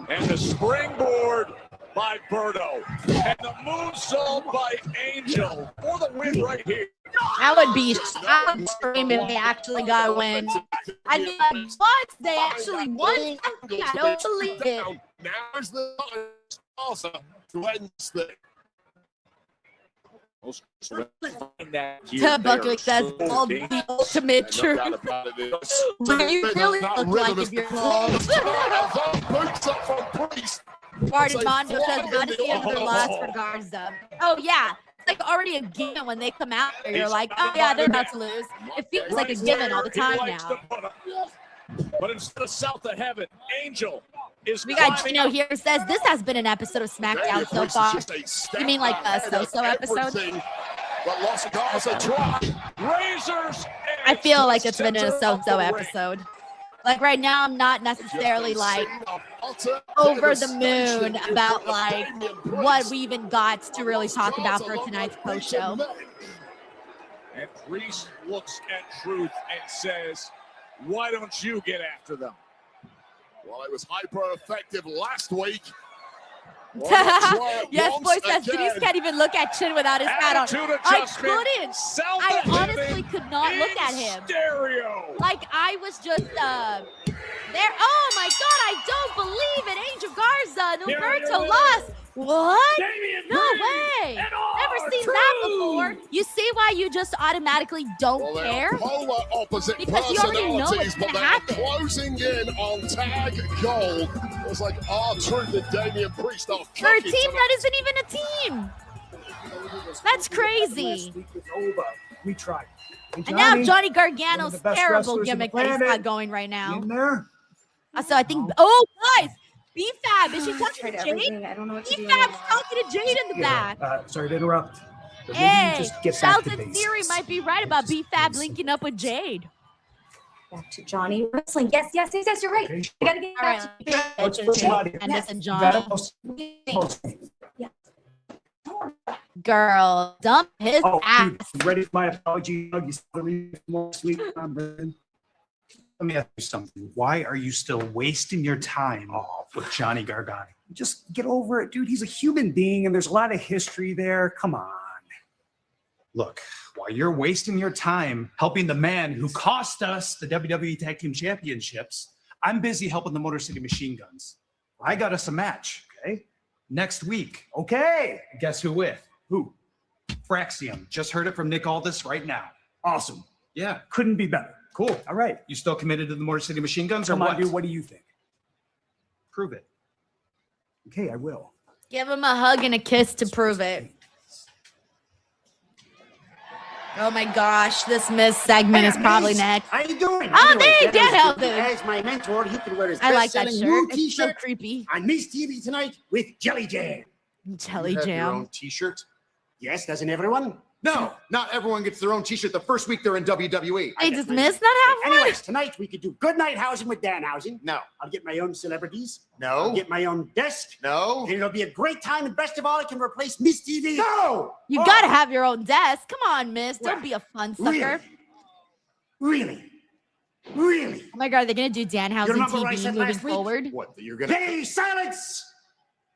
Speaker 2: And the springboard by Berto. And the moonsault by Angel for the win right here.
Speaker 1: I would scream if they actually got a win. I'd be like, what? They actually won? I don't believe it.
Speaker 7: Now's the also to end this thing.
Speaker 1: Buckley says, all the ultimate truth. You really look like if you're close. Armando says, not to see another loss for Garza. Oh, yeah. It's like already a given when they come out there. You're like, oh, yeah, they're about to lose. It feels like a given all the time now.
Speaker 2: But instead of South of Heaven, Angel is.
Speaker 1: We got Gino here who says this has been an episode of SmackDown so far. You mean like a so-so episode? I feel like it's been a so-so episode. Like right now, I'm not necessarily like over the moon about like what we even got to really talk about for tonight's post show.
Speaker 2: And Priest looks at Truth and says, why don't you get after them?
Speaker 7: Well, it was hyper effective last week.
Speaker 1: Yes, boy says Denise can't even look at Chin without his hat on. I couldn't. I honestly could not look at him. Like I was just there. Oh my God! I don't believe it. Angel Garza, Norberto lost. What? No way. Never seen that before. You see why you just automatically don't care?
Speaker 7: Polar opposite
Speaker 1: because you already know what's going to happen.
Speaker 7: Closing in on tag gold. It was like R-Truth and Damian Priest are
Speaker 1: for a team that isn't even a team. That's crazy.
Speaker 15: We tried.
Speaker 1: And now Johnny Gargano's terrible gimmick that he's got going right now. So I think, oh, guys. B-Fab, is she talking to Jade?
Speaker 22: I don't know what to do.
Speaker 1: B-Fab's talking to Jade in the back.
Speaker 15: Sorry to interrupt.
Speaker 1: Hey, Sheldon Theory might be right about B-Fab linking up with Jade.
Speaker 22: Back to Johnny wrestling. Yes, you're right.
Speaker 15: Okay,
Speaker 22: I gotta get back to
Speaker 1: And this and John. Girl, dump his ass.
Speaker 8: Dude, ready for my apology? You saw the reason more sweet. Let me ask you something. Why are you still wasting your time with Johnny Gargano? Just get over it, dude. He's a human being, and there's a lot of history there. Come on. Look, while you're wasting your time helping the man who cost us the WWE Tag Team Championships, I'm busy helping the Motor City Machine Guns. I got us a match, okay? Next week. Okay. Guess who with? Who? Fraxium. Just heard it from Nick Aldis right now. Awesome. Yeah.
Speaker 15: Couldn't be better.
Speaker 8: Cool. All right. You still committed to the Motor City Machine Guns or what?
Speaker 15: Dude, what do you think?
Speaker 8: Prove it.
Speaker 15: Okay, I will.
Speaker 1: Give him a hug and a kiss to prove it. Oh my gosh, this Miz segment is probably next.
Speaker 3: How you doing?
Speaker 1: Oh, hey, Dan
Speaker 3: As my mentor, he can wear his
Speaker 1: I like that
Speaker 3: best-selling
Speaker 1: shirt.
Speaker 3: new
Speaker 1: It's so
Speaker 3: t-shirt
Speaker 1: creepy.
Speaker 3: on Miz TV tonight with Jelly Jam.
Speaker 1: Jelly
Speaker 7: You have your
Speaker 1: Jam.
Speaker 7: own t-shirt?
Speaker 3: Yes, doesn't everyone?
Speaker 7: No, not everyone gets their own t-shirt the first week they're in WWE.
Speaker 1: Hey, does Miz not have one?
Speaker 3: Anyways, tonight we could do Good Night Housing with Danhausen.
Speaker 7: No.
Speaker 3: I'll get my own celebrities.
Speaker 7: No.
Speaker 3: I'll get my own desk.
Speaker 7: No.
Speaker 3: And it'll be a great time, and best of all, it can replace Miz TV. No!
Speaker 1: You gotta have your own desk. Come on, Miz. Don't be a fun sucker.
Speaker 3: Really? Really?
Speaker 1: Oh my God, are they gonna do Danhausen
Speaker 3: remember what I
Speaker 1: TV
Speaker 3: said
Speaker 1: moving
Speaker 3: last week?
Speaker 1: forward?
Speaker 7: What, that you're gonna...
Speaker 3: Hey, silence!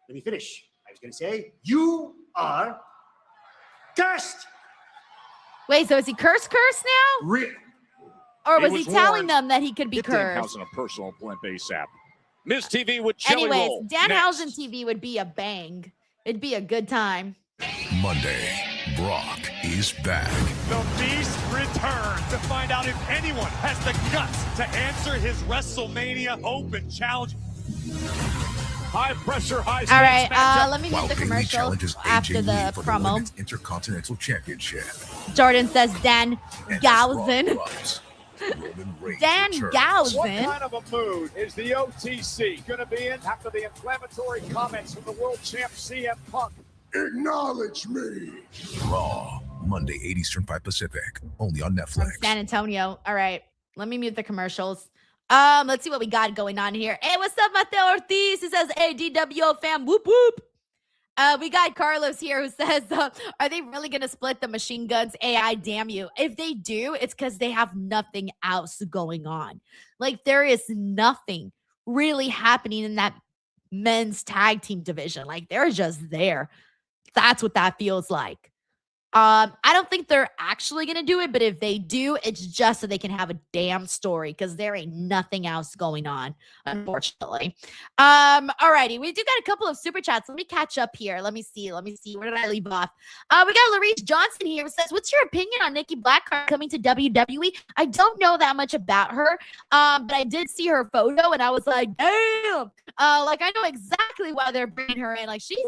Speaker 3: Let me finish. I was going to say, you are cursed.
Speaker 1: Wait, so is he curse now? Or was he telling them that he could be
Speaker 2: Get
Speaker 1: cursed?
Speaker 2: Danhausen a personal blimp ASAP. Miz TV with Jelly
Speaker 1: Anyways,
Speaker 2: Roll.
Speaker 1: Danhausen
Speaker 2: Next.
Speaker 1: TV would be a bang. It'd be a good time.
Speaker 4: Monday, Brock is back.
Speaker 6: The Beast returns to find out if anyone has the guts to answer his WrestleMania Open Challenge.
Speaker 2: High pressure, high
Speaker 1: All right, let me
Speaker 4: While
Speaker 1: mute the
Speaker 4: Bailey
Speaker 1: commercial
Speaker 4: challenges
Speaker 1: after
Speaker 4: AJ
Speaker 1: the
Speaker 4: Lee for the
Speaker 1: promo.
Speaker 4: Women's Intercontinental Championship.
Speaker 1: Jordan says Dan Gausen.
Speaker 4: Roman Reigns
Speaker 1: Dan
Speaker 4: returns.
Speaker 2: What
Speaker 1: Gausen.
Speaker 2: kind of a mood is the OTC going to be in after the inflammatory comments from the world champ CM Punk?
Speaker 7: Acknowledge me.
Speaker 4: Raw, Monday, 8 Eastern, 5 Pacific, only on Netflix.
Speaker 1: San Antonio. All right, let me mute the commercials. Let's see what we got going on here. Hey, what's up, Mateo Ortiz? He says, hey, DWO fam, whoop whoop. We got Carlos here who says, are they really going to split the Machine Guns AI? Damn you. If they do, it's because they have nothing else going on. Like, there is nothing really happening in that men's tag team division. Like, they're just there. That's what that feels like. I don't think they're actually going to do it, but if they do, it's just so they can have a damn story because there ain't nothing else going on, unfortunately. Alrighty, we do got a couple of super chats. Let me catch up here. Let me see. Where did I leave off? We got Larice Johnson here who says, what's your opinion on Nikki Blackheart coming to WWE? I don't know that much about her, but I did see her photo and I was like, damn. Like I know exactly why they're bringing her in. Like she's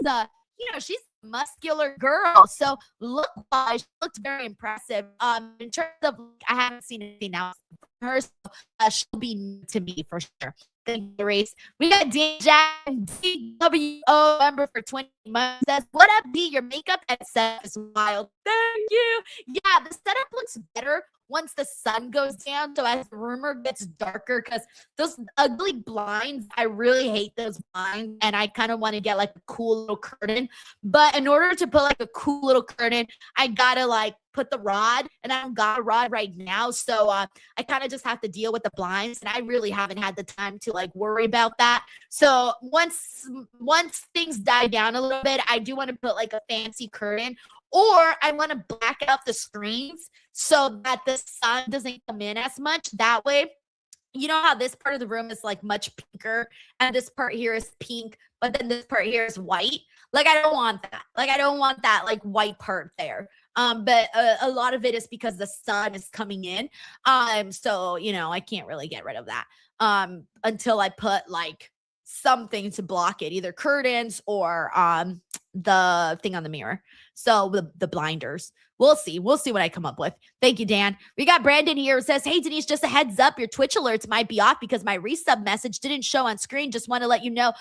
Speaker 1: she's muscular girl, so look-wise she looked very impressive. In terms of I haven't seen anything else from her, so she'll be new to me for sure. Thank you, Race. We got Dan Jackson, DWO member for 20 months. Says, what up, D? Your makeup and set is wild. Thank you. Yeah, the setup looks better once the sun goes down. So as the rumor gets darker, because those ugly blinds, I really hate those blinds. And I kind of want to get like a cool little curtain. But in order to put like a cool little curtain, I gotta like put the rod, and I don't got a rod right now. So I kind of just have to deal with the blinds, and I really haven't had the time to like worry about that. So once things die down a little bit, I do want to put like a fancy curtain, or I want to black out the screens so that the sun doesn't come in as much. That way, you know how this part of the room is like much pinker and this part here is pink, but then this part here is white. Like I don't want that. Like I don't want that like white part there. But a lot of it is because the sun is coming in. So I can't really get rid of that until I put like something to block it, either curtains or the thing on the mirror. So the blinders. We'll see what I come up with. Thank you, Dan. We got Brandon here who says, hey, Denise, just a heads up. Your Twitch alerts might be off because my resub message didn't show on screen. Just want to let you know.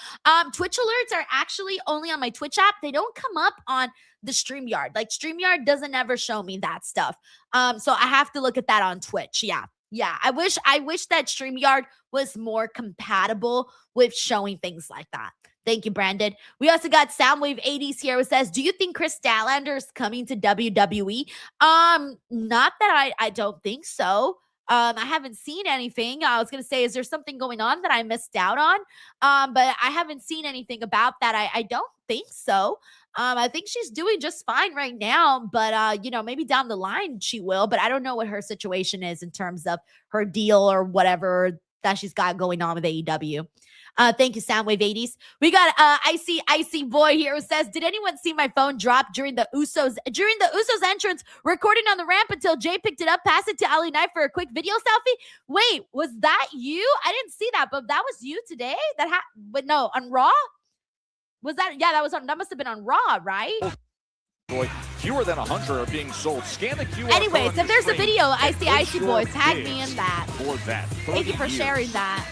Speaker 1: Twitch alerts are actually only on my Twitch app. They don't come up on the StreamYard. Like StreamYard doesn't ever show me that stuff. So I have to look at that on Twitch. Yeah. I wish that StreamYard was more compatible with showing things like that. Thank you, Brandon. We also got Soundwave 80s here who says, do you think Chris Statlander is coming to WWE? Not that I don't think so. I haven't seen anything. I was going to say, is there something going on that I missed out on? But I haven't seen anything about that. I don't think so. I think she's doing just fine right now, but maybe down the line she will, but I don't know what her situation is in terms of her deal or whatever that she's got going on with AEW. Thank you, Soundwave 80s. We got Icy Boy here who says, did anyone see my phone drop during the Usos entrance, recording on the ramp until Jay picked it up, passed it to Ali Knight for a quick video selfie? Wait, was that you? I didn't see that, but that was you today? But no, on Raw? Was that? Yeah, that must have been on Raw, right?
Speaker 2: Boy, fewer than 100 are being sold. Scan the QR
Speaker 1: Anyways, if there's a video, Icy Boy, tag me in that.
Speaker 2: For that.
Speaker 1: Thank you for sharing that.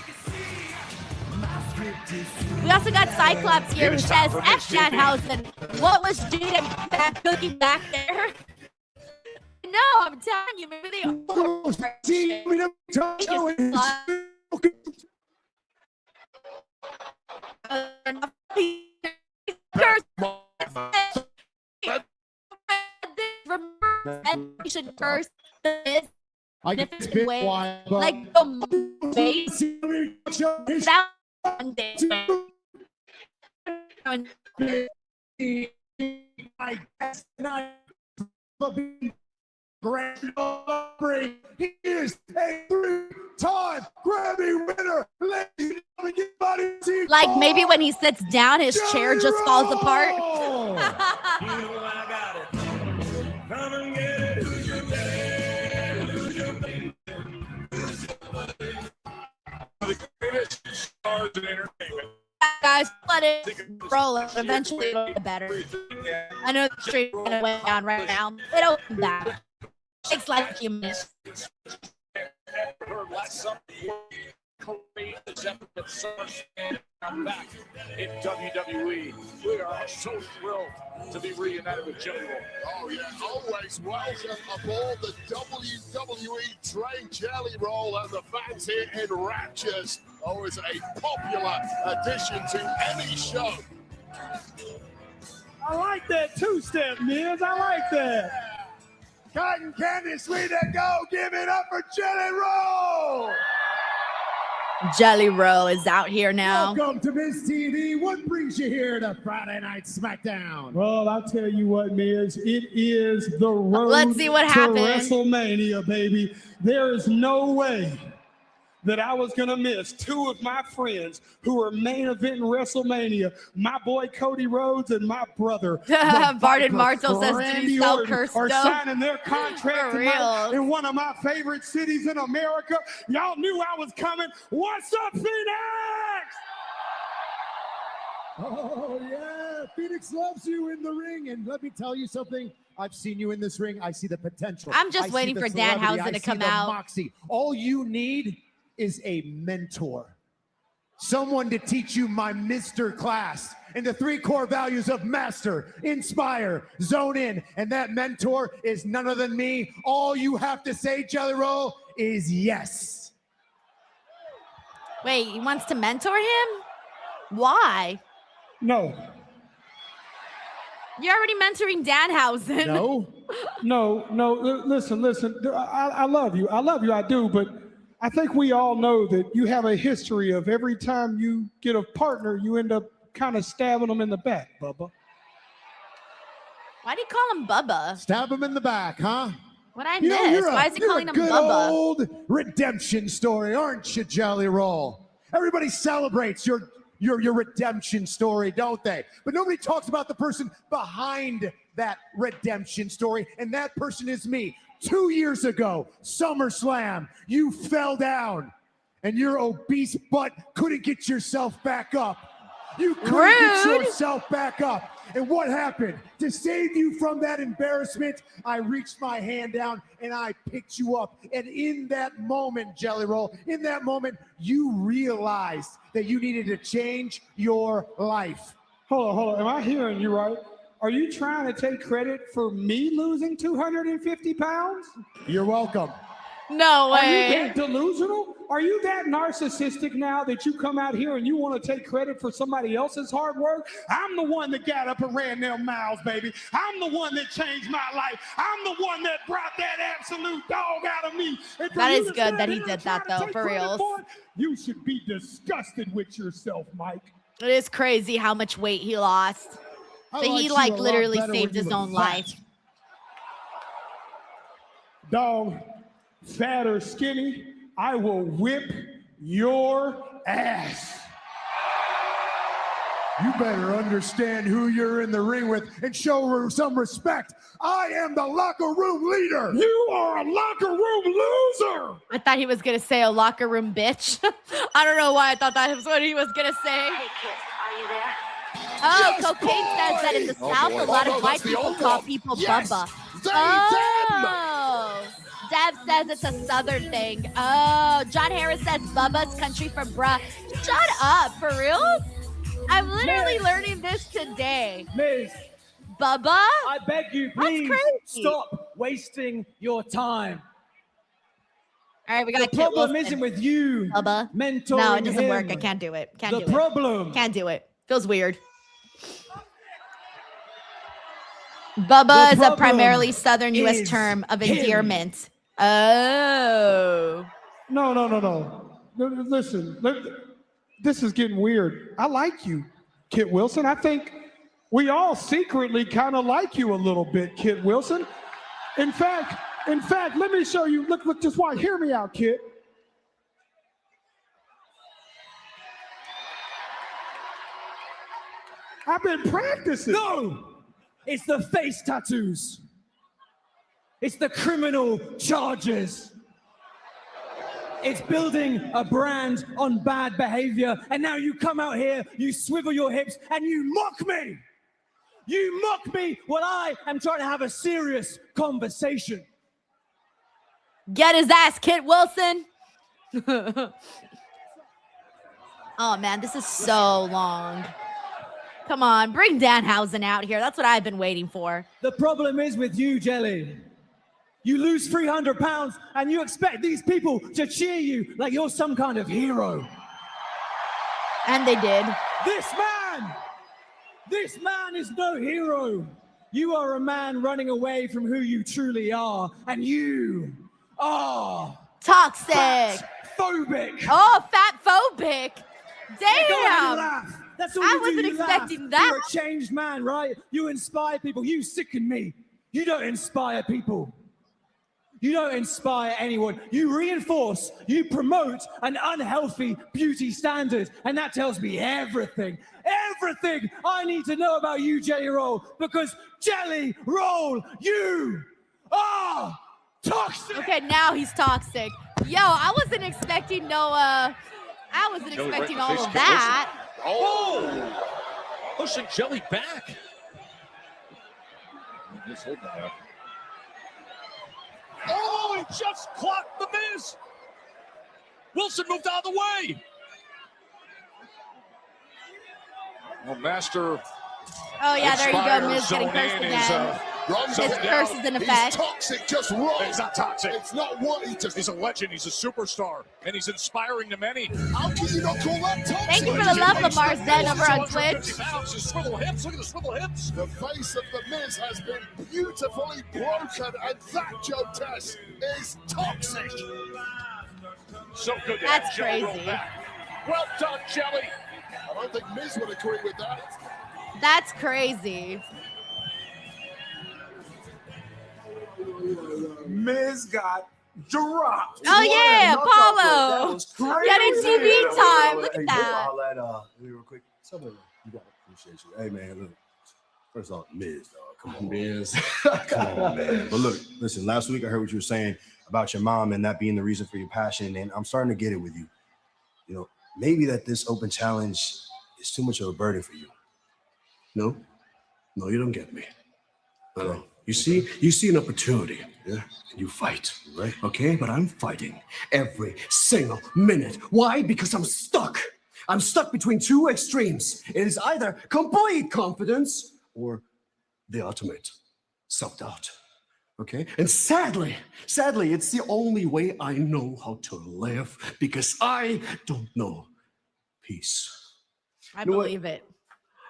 Speaker 1: We also got Cyclops here who says, F. Shanhausen, what was Jade and that cookie back there? No, I'm telling you, maybe they should first
Speaker 19: I get spit wide, but
Speaker 1: like the face that one day.
Speaker 20: I guess not grand offering. He is a 3-time Grammy winner. Ladies and gentlemen,
Speaker 1: like maybe when he sits down, his chair just falls apart.
Speaker 20: You know I got it. Come and get it.
Speaker 2: The greatest stars in entertainment.
Speaker 1: Guys, let it roll. Eventually, it'll get better. I know the street went down right now. It'll come back. Takes like a few minutes.
Speaker 2: I'm back in WWE. We are so thrilled to be reunited with Jimmy Roll.
Speaker 7: Oh, yeah, always welcome aboard the WWE train. Jelly Roll and the fans here in raptures. Always a popular addition to any show.
Speaker 20: I like that two-step, Miz. I like that. Cotton candy, sweet and go. Give it up for Jelly Roll.
Speaker 1: Jelly Roll is out here now.
Speaker 20: Welcome to Miz TV. What brings you here to Friday Night Smackdown?
Speaker 5: Well, I'll tell you what, Miz. It is the road
Speaker 1: Let's see what
Speaker 5: to
Speaker 1: happened.
Speaker 5: WrestleMania, baby. There is no way that I was going to miss two of my friends who are main eventing WrestleMania. My boy Cody Rhodes and my brother.
Speaker 1: Barton Martel says
Speaker 5: Randy
Speaker 1: Denise
Speaker 5: Orton
Speaker 1: Salcedo.
Speaker 5: are signing their contract
Speaker 1: For
Speaker 5: tonight
Speaker 1: real.
Speaker 5: in one of my favorite cities in America. Y'all knew I was coming. What's up, Phoenix?
Speaker 20: Oh, yeah. Phoenix loves you in the ring. And let me tell you something. I've seen you in this ring. I see the potential.
Speaker 1: I'm just
Speaker 20: I see
Speaker 1: waiting
Speaker 20: the
Speaker 1: for
Speaker 20: celebrity.
Speaker 1: Danhausen
Speaker 20: I
Speaker 1: to
Speaker 20: see
Speaker 1: come
Speaker 20: the
Speaker 1: out.
Speaker 20: Moxie. All you need is a mentor. Someone to teach you my Mr. class and the 3 core values of master, inspire, zone in. And that mentor is none other than me. All you have to say, Jelly Roll, is yes.
Speaker 1: Wait, he wants to mentor him? Why?
Speaker 5: No.
Speaker 1: You're already mentoring Danhausen.
Speaker 5: No. Listen. I love you. I do. But I think we all know that you have a history of every time you get a partner, you end up kind of stabbing them in the back, Bubba.
Speaker 1: Why do you call him Bubba?
Speaker 20: Stab him in the back, huh?
Speaker 1: What I missed? Why is he calling him Bubba?
Speaker 20: Old redemption story, aren't you, Jelly Roll? Everybody celebrates your redemption story, don't they? But nobody talks about the person behind that redemption story, and that person is me. 2 years ago, SummerSlam, you fell down, and your obese butt couldn't get yourself back up. You couldn't get yourself back up. And what happened? To save you from that embarrassment, I reached my hand down and I picked you up. And in that moment, Jelly Roll, in that moment, you realized that you needed to change your life.
Speaker 5: Hold on. Am I hearing you right? Are you trying to take credit for me losing 250 pounds?
Speaker 20: You're welcome.
Speaker 1: No
Speaker 5: Are you
Speaker 1: way.
Speaker 5: that delusional? Are you that narcissistic now that you come out here and you want to take credit for somebody else's hard work? I'm the one that got up and ran them miles, baby. I'm the one that changed my life. I'm the one that brought that absolute dog out of me. And for
Speaker 1: That
Speaker 5: you
Speaker 1: is
Speaker 5: to
Speaker 1: good
Speaker 5: stand
Speaker 1: that he
Speaker 5: here
Speaker 1: did
Speaker 5: and try
Speaker 1: that,
Speaker 5: to
Speaker 1: though,
Speaker 5: take
Speaker 1: for
Speaker 5: credit
Speaker 1: reals.
Speaker 5: for it, you should be disgusted with yourself, Mike.
Speaker 1: It is crazy how much weight he lost.
Speaker 20: I
Speaker 1: But
Speaker 20: like
Speaker 1: he
Speaker 20: you
Speaker 1: like
Speaker 20: a lot
Speaker 1: literally
Speaker 20: better
Speaker 1: saved
Speaker 20: when you
Speaker 1: his
Speaker 20: were
Speaker 1: own
Speaker 20: fat.
Speaker 1: life.
Speaker 5: Dog, fat or skinny, I will whip your ass.
Speaker 20: You better understand who you're in the ring with and show some respect. I am the locker room leader.
Speaker 5: You are a locker room loser.
Speaker 1: I thought he was gonna say a locker room bitch. I don't know why I thought that was what he was gonna say.
Speaker 9: Hey, kid, are you there?
Speaker 1: Oh, Cocaine says that in the South, a lot of white people call people Bubba. Oh, Dev says it's a Southern thing. Oh, John Harris says Bubba's country for bruh. Shut up, for real? I'm literally learning this today.
Speaker 18: Miz,
Speaker 1: Bubba?
Speaker 18: I beg you, please
Speaker 1: crazy.
Speaker 18: stop wasting your time.
Speaker 1: All right, we got
Speaker 18: The problem isn't with you,
Speaker 1: Bubba.
Speaker 18: mentoring
Speaker 1: No, it doesn't
Speaker 18: him.
Speaker 1: work. I can't do it. Can't
Speaker 18: The
Speaker 1: do it.
Speaker 18: problem.
Speaker 1: Can't do it. Feels weird. Bubba is a primarily Southern U.S.
Speaker 18: is
Speaker 1: term of
Speaker 18: him.
Speaker 1: endearment. Oh.
Speaker 5: No. Listen, this is getting weird. I like you, Kit Wilson. I think we all secretly kind of like you a little bit, Kit Wilson. In fact, let me show you. Look, just watch. Hear me out, Kit. I've been practicing.
Speaker 18: No! It's the face tattoos. It's the criminal charges. It's building a brand on bad behavior. And now you come out here, you swivel your hips, and you mock me. You mock me when I am trying to have a serious conversation.
Speaker 1: Get his ass, Kit Wilson. Oh, man, this is so long. Come on, bring Danhausen out here. That's what I've been waiting for.
Speaker 18: The problem is with you, Jelly. You lose 300 pounds and you expect these people to cheer you like you're some kind of hero.
Speaker 1: And they did.
Speaker 18: This man is no hero. You are a man running away from who you truly are, and you are
Speaker 1: toxic.
Speaker 18: phobic.
Speaker 1: Oh, fat phobic.
Speaker 18: Yeah, go ahead and
Speaker 1: Damn.
Speaker 18: laugh. That's all
Speaker 1: I
Speaker 18: you do,
Speaker 1: wasn't
Speaker 18: you laugh.
Speaker 1: expecting that.
Speaker 18: You're a changed man, right? You inspire people. You sicken me. You don't inspire people. You don't inspire anyone. You reinforce, you promote an unhealthy beauty standard. And that tells me everything I need to know about you, Jelly Roll. Because Jelly Roll, you are toxic.
Speaker 1: Okay, now he's toxic. Yo, I wasn't expecting I wasn't
Speaker 2: Jelly
Speaker 1: expecting
Speaker 2: right in the
Speaker 1: all
Speaker 2: face,
Speaker 1: of
Speaker 2: Kit
Speaker 1: that.
Speaker 2: Wilson. Oh! Pushing Jelly back. Just holding it up. Oh, he just clocked the Miz. Wilson moved out of the way. Well, Master.
Speaker 1: Oh yeah, there you go. Miz getting cursed again. His curse is in effect.
Speaker 7: He's toxic, just wrong.
Speaker 2: He's not toxic.
Speaker 7: It's not what
Speaker 2: He's a legend. He's a superstar, and he's inspiring to many.
Speaker 7: How can you not call that toxic?
Speaker 1: Thank you for the love, Lamar Zen over on Twitch.
Speaker 2: Pounds, his swivel hips. Look at the swivel hips.
Speaker 7: The face of the Miz has been beautifully broken, and that, Joe Tess, is toxic.
Speaker 2: So good to
Speaker 1: That's
Speaker 2: have Jelly roll
Speaker 1: crazy.
Speaker 2: back. Well done, Jelly.
Speaker 7: I don't think Miz would agree with that.
Speaker 1: That's crazy.
Speaker 19: Miz got dropped.
Speaker 1: Oh yeah,
Speaker 9: That
Speaker 1: Paulo.
Speaker 9: was crazy.
Speaker 1: Getting TV time. Look
Speaker 9: Hey,
Speaker 1: at that.
Speaker 9: I'll let real quick. Somebody, you got to appreciate you. Hey man, look. First off, Miz, dog. Come on, Miz. Come on, man. But look, listen. Last week I heard what you were saying about your mom and that being the reason for your passion, and I'm starting to get it with you. You know, maybe that this open challenge is too much of a burden for you. No, you don't get me. You see an opportunity, yeah, and you fight, right? Okay, but I'm fighting every single minute. Why? Because I'm stuck. I'm stuck between two extremes. It is either complete confidence or the ultimate self-doubt. Okay, and sadly, it's the only way I know how to live because I don't know peace.
Speaker 1: I
Speaker 9: You know what?
Speaker 1: believe it.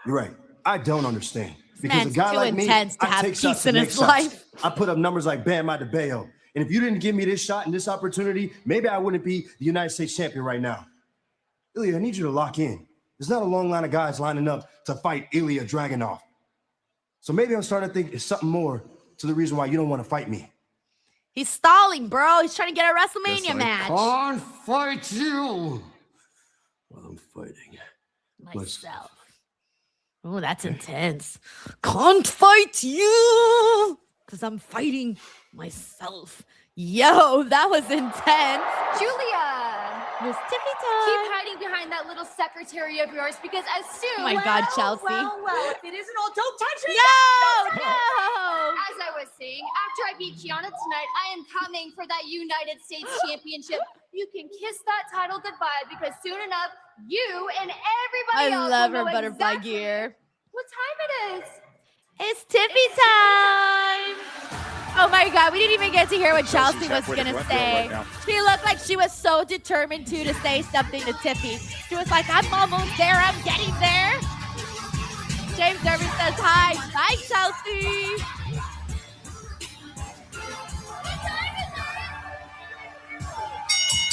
Speaker 9: You're right. I don't understand. Because
Speaker 1: man's
Speaker 9: a guy
Speaker 1: too
Speaker 9: like me,
Speaker 1: intense to
Speaker 9: I
Speaker 1: have
Speaker 9: take
Speaker 1: peace
Speaker 9: shots
Speaker 1: in
Speaker 9: to
Speaker 1: his
Speaker 9: make shots.
Speaker 1: life.
Speaker 9: I put up numbers like Bam Adebayo. And if you didn't give me this shot and this opportunity, maybe I wouldn't be the United States champion right now. Ilya, I need you to lock in. There's not a long line of guys lining up to fight Ilya Dragunov. So maybe I'm starting to think it's something more to the reason why you don't want to fight me.
Speaker 1: He's stalling, bro. He's trying to get a WrestleMania
Speaker 9: Yes, I
Speaker 1: match.
Speaker 9: can't fight you while I'm fighting
Speaker 1: Myself. Oh, that's intense. Can't fight you because I'm fighting myself. Yo, that was intense.
Speaker 10: Julia,
Speaker 1: Miss Tiffy time.
Speaker 10: keep hiding behind that little secretary of yours because as soon
Speaker 1: Oh my God, Chelsea.
Speaker 10: well, if it isn't all, don't touch me.
Speaker 1: No,
Speaker 10: Don't touch me.
Speaker 1: no.
Speaker 10: As I was saying, after I beat Kiana tonight, I am coming for that United States Championship. You can kiss that title goodbye because soon enough, you and everybody
Speaker 1: I
Speaker 10: else
Speaker 1: love
Speaker 10: will
Speaker 1: her
Speaker 10: know
Speaker 1: butterfly
Speaker 10: exactly
Speaker 1: gear.
Speaker 10: what time it is.
Speaker 1: It's Tiffy time. Oh my God, we didn't even get to hear what Chelsea was
Speaker 2: halfway to
Speaker 1: gonna
Speaker 2: Glendale
Speaker 1: say.
Speaker 2: right now.
Speaker 1: She looked like she was so determined to say something to Tiffy. She was like, I'm almost there, I'm getting there. James Derby says hi. Bye, Chelsea.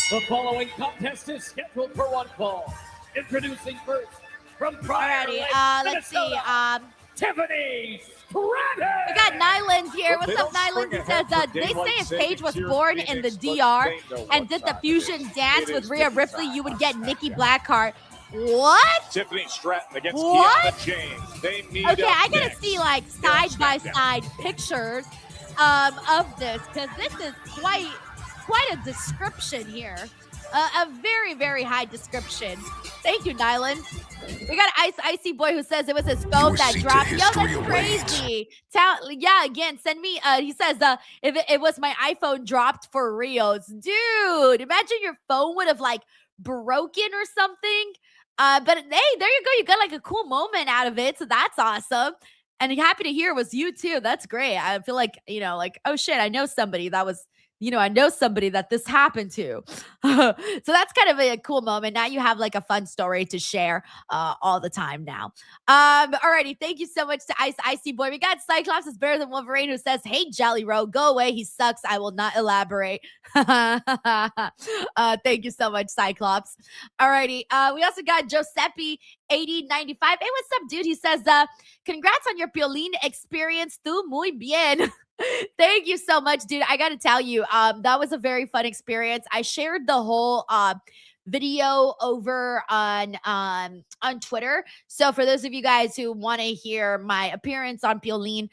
Speaker 14: The following contest is scheduled for one fall. Introducing first from Prior
Speaker 1: Alrighty,
Speaker 14: Lake,
Speaker 1: let's see.
Speaker 14: Minnesota, Tiffany Stratton.
Speaker 1: We got Nyland here.
Speaker 2: Well,
Speaker 1: What's
Speaker 2: they
Speaker 1: up,
Speaker 2: don't
Speaker 1: Nyland? He
Speaker 2: spring
Speaker 1: says,
Speaker 2: ahead for
Speaker 1: they say
Speaker 2: daylight
Speaker 1: if Paige
Speaker 2: savings
Speaker 1: was
Speaker 2: here in
Speaker 1: born in the
Speaker 2: Phoenix, but
Speaker 1: DR
Speaker 2: they know
Speaker 1: and
Speaker 2: what
Speaker 1: did the
Speaker 2: time it
Speaker 1: fusion
Speaker 2: is.
Speaker 1: dance
Speaker 2: It
Speaker 1: with
Speaker 2: is
Speaker 1: Rhea
Speaker 2: Tiffy
Speaker 1: Ripley,
Speaker 2: time.
Speaker 1: you would get Nikki Blackheart. What?
Speaker 2: Tiffany Stratton against
Speaker 1: What?
Speaker 2: Kiana James. They meet
Speaker 1: Okay,
Speaker 2: up
Speaker 1: I gotta
Speaker 2: next.
Speaker 1: see like
Speaker 2: Yeah,
Speaker 1: side by
Speaker 2: SmackDown.
Speaker 1: side pictures of this because this is quite a description here. A very, very high description. Thank you, Nyland. We got Icy Boy who says it was his phone that
Speaker 4: seat to
Speaker 1: dropped. Yo,
Speaker 4: history
Speaker 1: that's
Speaker 4: awaits.
Speaker 1: crazy. Yeah, again, send me. He says if it was my iPhone dropped for Rios, dude. Imagine your phone would have like broken or something. But hey, there you go. You got like a cool moment out of it, so that's awesome. And happy to hear it was you too. That's great. I feel like like oh shit, I know somebody that was I know somebody that this happened to. So that's kind of a cool moment. Now you have like a fun story to share all the time now. Alrighty, thank you so much to Icy Boy. We got Cyclops is better than Wolverine, who says, "Hey, Jelly Roll, go away. He sucks. I will not elaborate." Thank you so much, Cyclops. Alrighty, we also got Giuseppe 8095. Hey, what's up, dude? He says, "Congrats on your Piolín experience. Tú muy bien." Thank you so much, dude. I got to tell you, that was a very fun experience. I shared the whole video over on Twitter. So for those of you guys who want to hear my appearance on Piolín,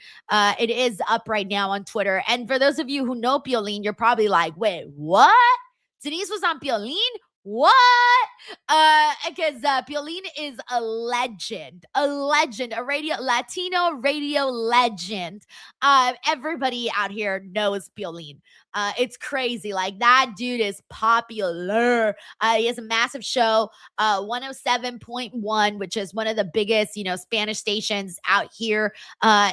Speaker 1: it is up right now on Twitter. And for those of you who know Piolín, you're probably like, wait, what? Denise was on Piolín? What? Because Piolín is a legend, a Latino radio legend. Everybody out here knows Piolín. It's crazy. Like, that dude is popular. He has a massive show, 107.1, which is one of the biggest, Spanish stations out here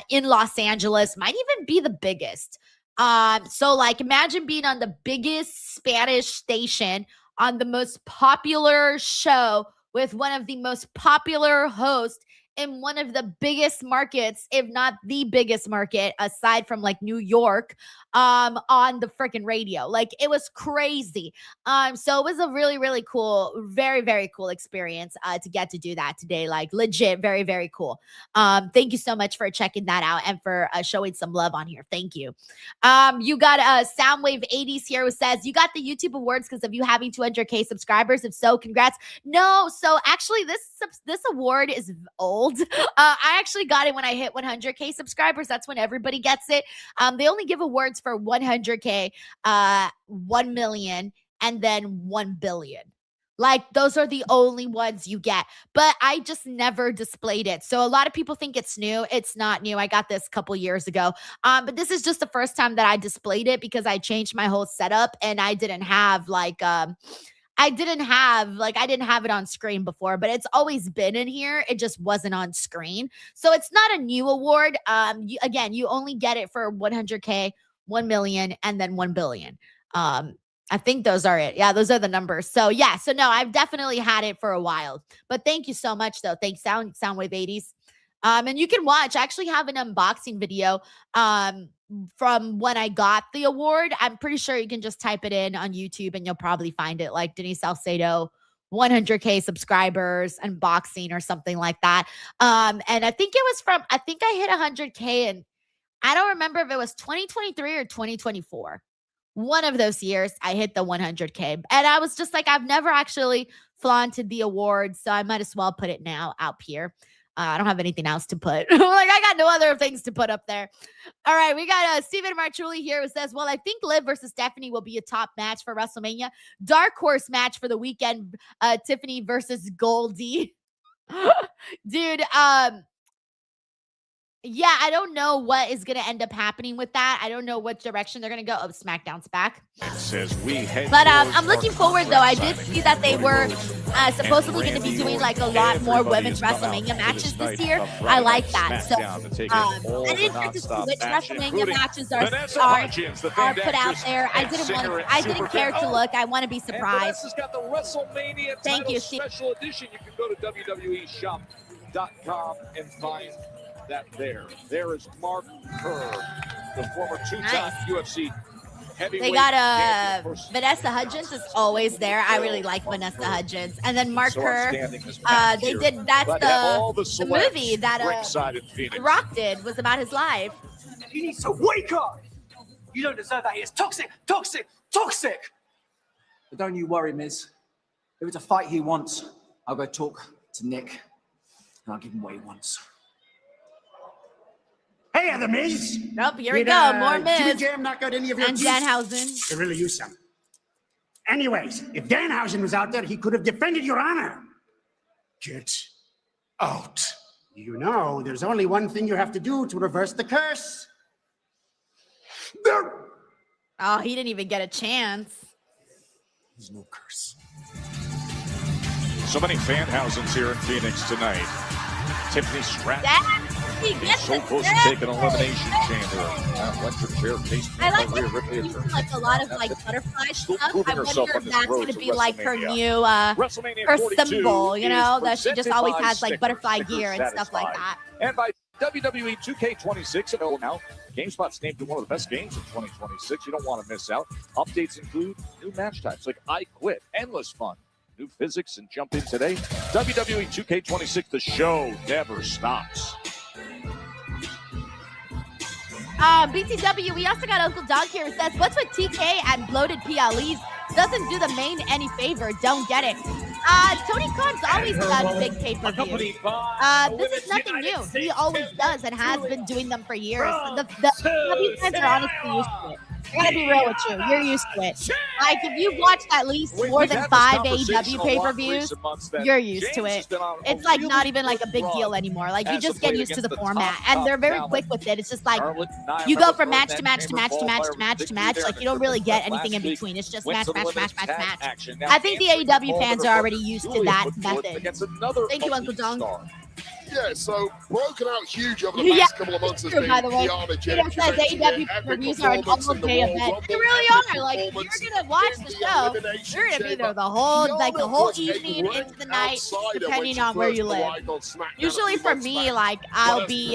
Speaker 1: in Los Angeles. Might even be the biggest. So like, imagine being on the biggest Spanish station on the most popular show with one of the most popular hosts in one of the biggest markets, if not the biggest market, aside from like New York, on the freaking radio. Like, it was crazy. So it was a really, really cool, very, very cool experience to get to do that today. Like, legit, very, very cool. Thank you so much for checking that out and for showing some love on here. Thank you. You got Soundwave 80s here who says, "You got the YouTube awards because of you having 200K subscribers. If so, congrats." No, so actually this award is old. I actually got it when I hit 100K subscribers. That's when everybody gets it. They only give awards for 100K, 1 million, and then 1 billion. Like, those are the only ones you get. But I just never displayed it. So a lot of people think it's new. It's not new. I got this a couple years ago. But this is just the first time that I displayed it because I changed my whole setup and I didn't have I didn't have it on screen before, but it's always been in here. It just wasn't on screen. So it's not a new award. You only get it for 100K, 1 million, and then 1 billion. I think those are it. Yeah, those are the numbers. So yeah, so no, I've definitely had it for a while. But thank you so much, though. Thanks, Soundwave 80s. And you can watch. I actually have an unboxing video from when I got the award. I'm pretty sure you can just type it in on YouTube and you'll probably find it, like Denise Salcedo, 100K subscribers, unboxing or something like that. And I think I hit 100K and I don't remember if it was 2023 or 2024. One of those years I hit the 100K. And I was just like, I've never actually flaunted the award, so I might as well put it now out here. I don't have anything else to put. Like, I got no other things to put up there. All right, we got Steven Marchulli here who says, "Well, I think Liv versus Stephanie will be a top match for WrestleMania. Dark horse match for the weekend, Tiffany versus Goldie." Dude, yeah, I don't know what is going to end up happening with that. I don't know what direction they're going to go. Oh, SmackDown's back.
Speaker 2: It says we head
Speaker 1: but I'm looking forward, though. I did see that they were supposedly going to be doing like a lot more women's WrestleMania matches this year. I like that. So I didn't get to see which WrestleMania matches are put out there. I didn't care to look. I want to be surprised.
Speaker 2: Vanessa's got the WrestleMania
Speaker 1: Thank you,
Speaker 2: special edition. You can go to WWEshop.com and find that there. There is Mark Kerr, the former two-time UFC heavyweight.
Speaker 1: They got Vanessa Hudgens is always there. I really like Vanessa Hudgens. And then Mark Kerr. They did. That's the movie that Rock did was about his life.
Speaker 18: He needs to wake up. You don't deserve that. He is toxic, toxic, toxic. But don't you worry, Miz. If it's a fight he wants, I'll go talk to Nick and I'll give him what he wants.
Speaker 3: Hey, the Miz.
Speaker 1: Nope, here we go. More Miz.
Speaker 3: Jimmy Jam knock out any of your
Speaker 1: and
Speaker 3: juice?
Speaker 1: Danhausen.
Speaker 3: They really use some. Anyways, if Danhausen was out there, he could have defended your honor. Get out. You know, there's only one thing you have to do to reverse the curse. There.
Speaker 1: Oh, he didn't even get a chance.
Speaker 3: There's no curse.
Speaker 2: So many Fanhausens here in Phoenix tonight. Tiffany Stratton.
Speaker 1: He gets
Speaker 2: So
Speaker 1: the
Speaker 2: close to take an elimination chamber. Electric chair case.
Speaker 1: I like that she's using like a lot of like butterfly stuff. I wonder if that's going to be like her new her symbol, you know, that she just always has like butterfly gear and stuff like that.
Speaker 2: And by WWE 2K26 available now. GameSpot's named one of the best games in 2026. You don't want to miss out. Updates include new match types like I Quit, endless fun, new physics, and jump in today. WWE 2K26, the show never stops.
Speaker 1: BTW, we also got Uncle Dog here who says, what's with TK and bloated PLEs? Doesn't do the main any favor. Don't get it. Tony Khan's always done big pay-per-views. This is nothing new. He always does and has been doing them for years. The W fans are honestly used to it. I gotta be real with you. You're used to it. Like, if you've watched at least more than 5 AEW pay-per-views, you're used to it. It's like not even like a big deal anymore. Like, you just get used to the format. And they're very quick with it. It's just like, you go from match to match to match to match to match to match. Like, you don't really get anything in between. It's just match, match, match, match, match. I think the AEW fans are already used to that method. Thank you, Uncle Dong.
Speaker 7: Yeah, so broken out huge over the last couple of months has been Kiana James.
Speaker 1: Says AEW reviews are an all-day event. They really are. Like, if you're gonna watch the show, you're gonna be there the whole evening into the night, depending on where you live. Usually for me, like I'll be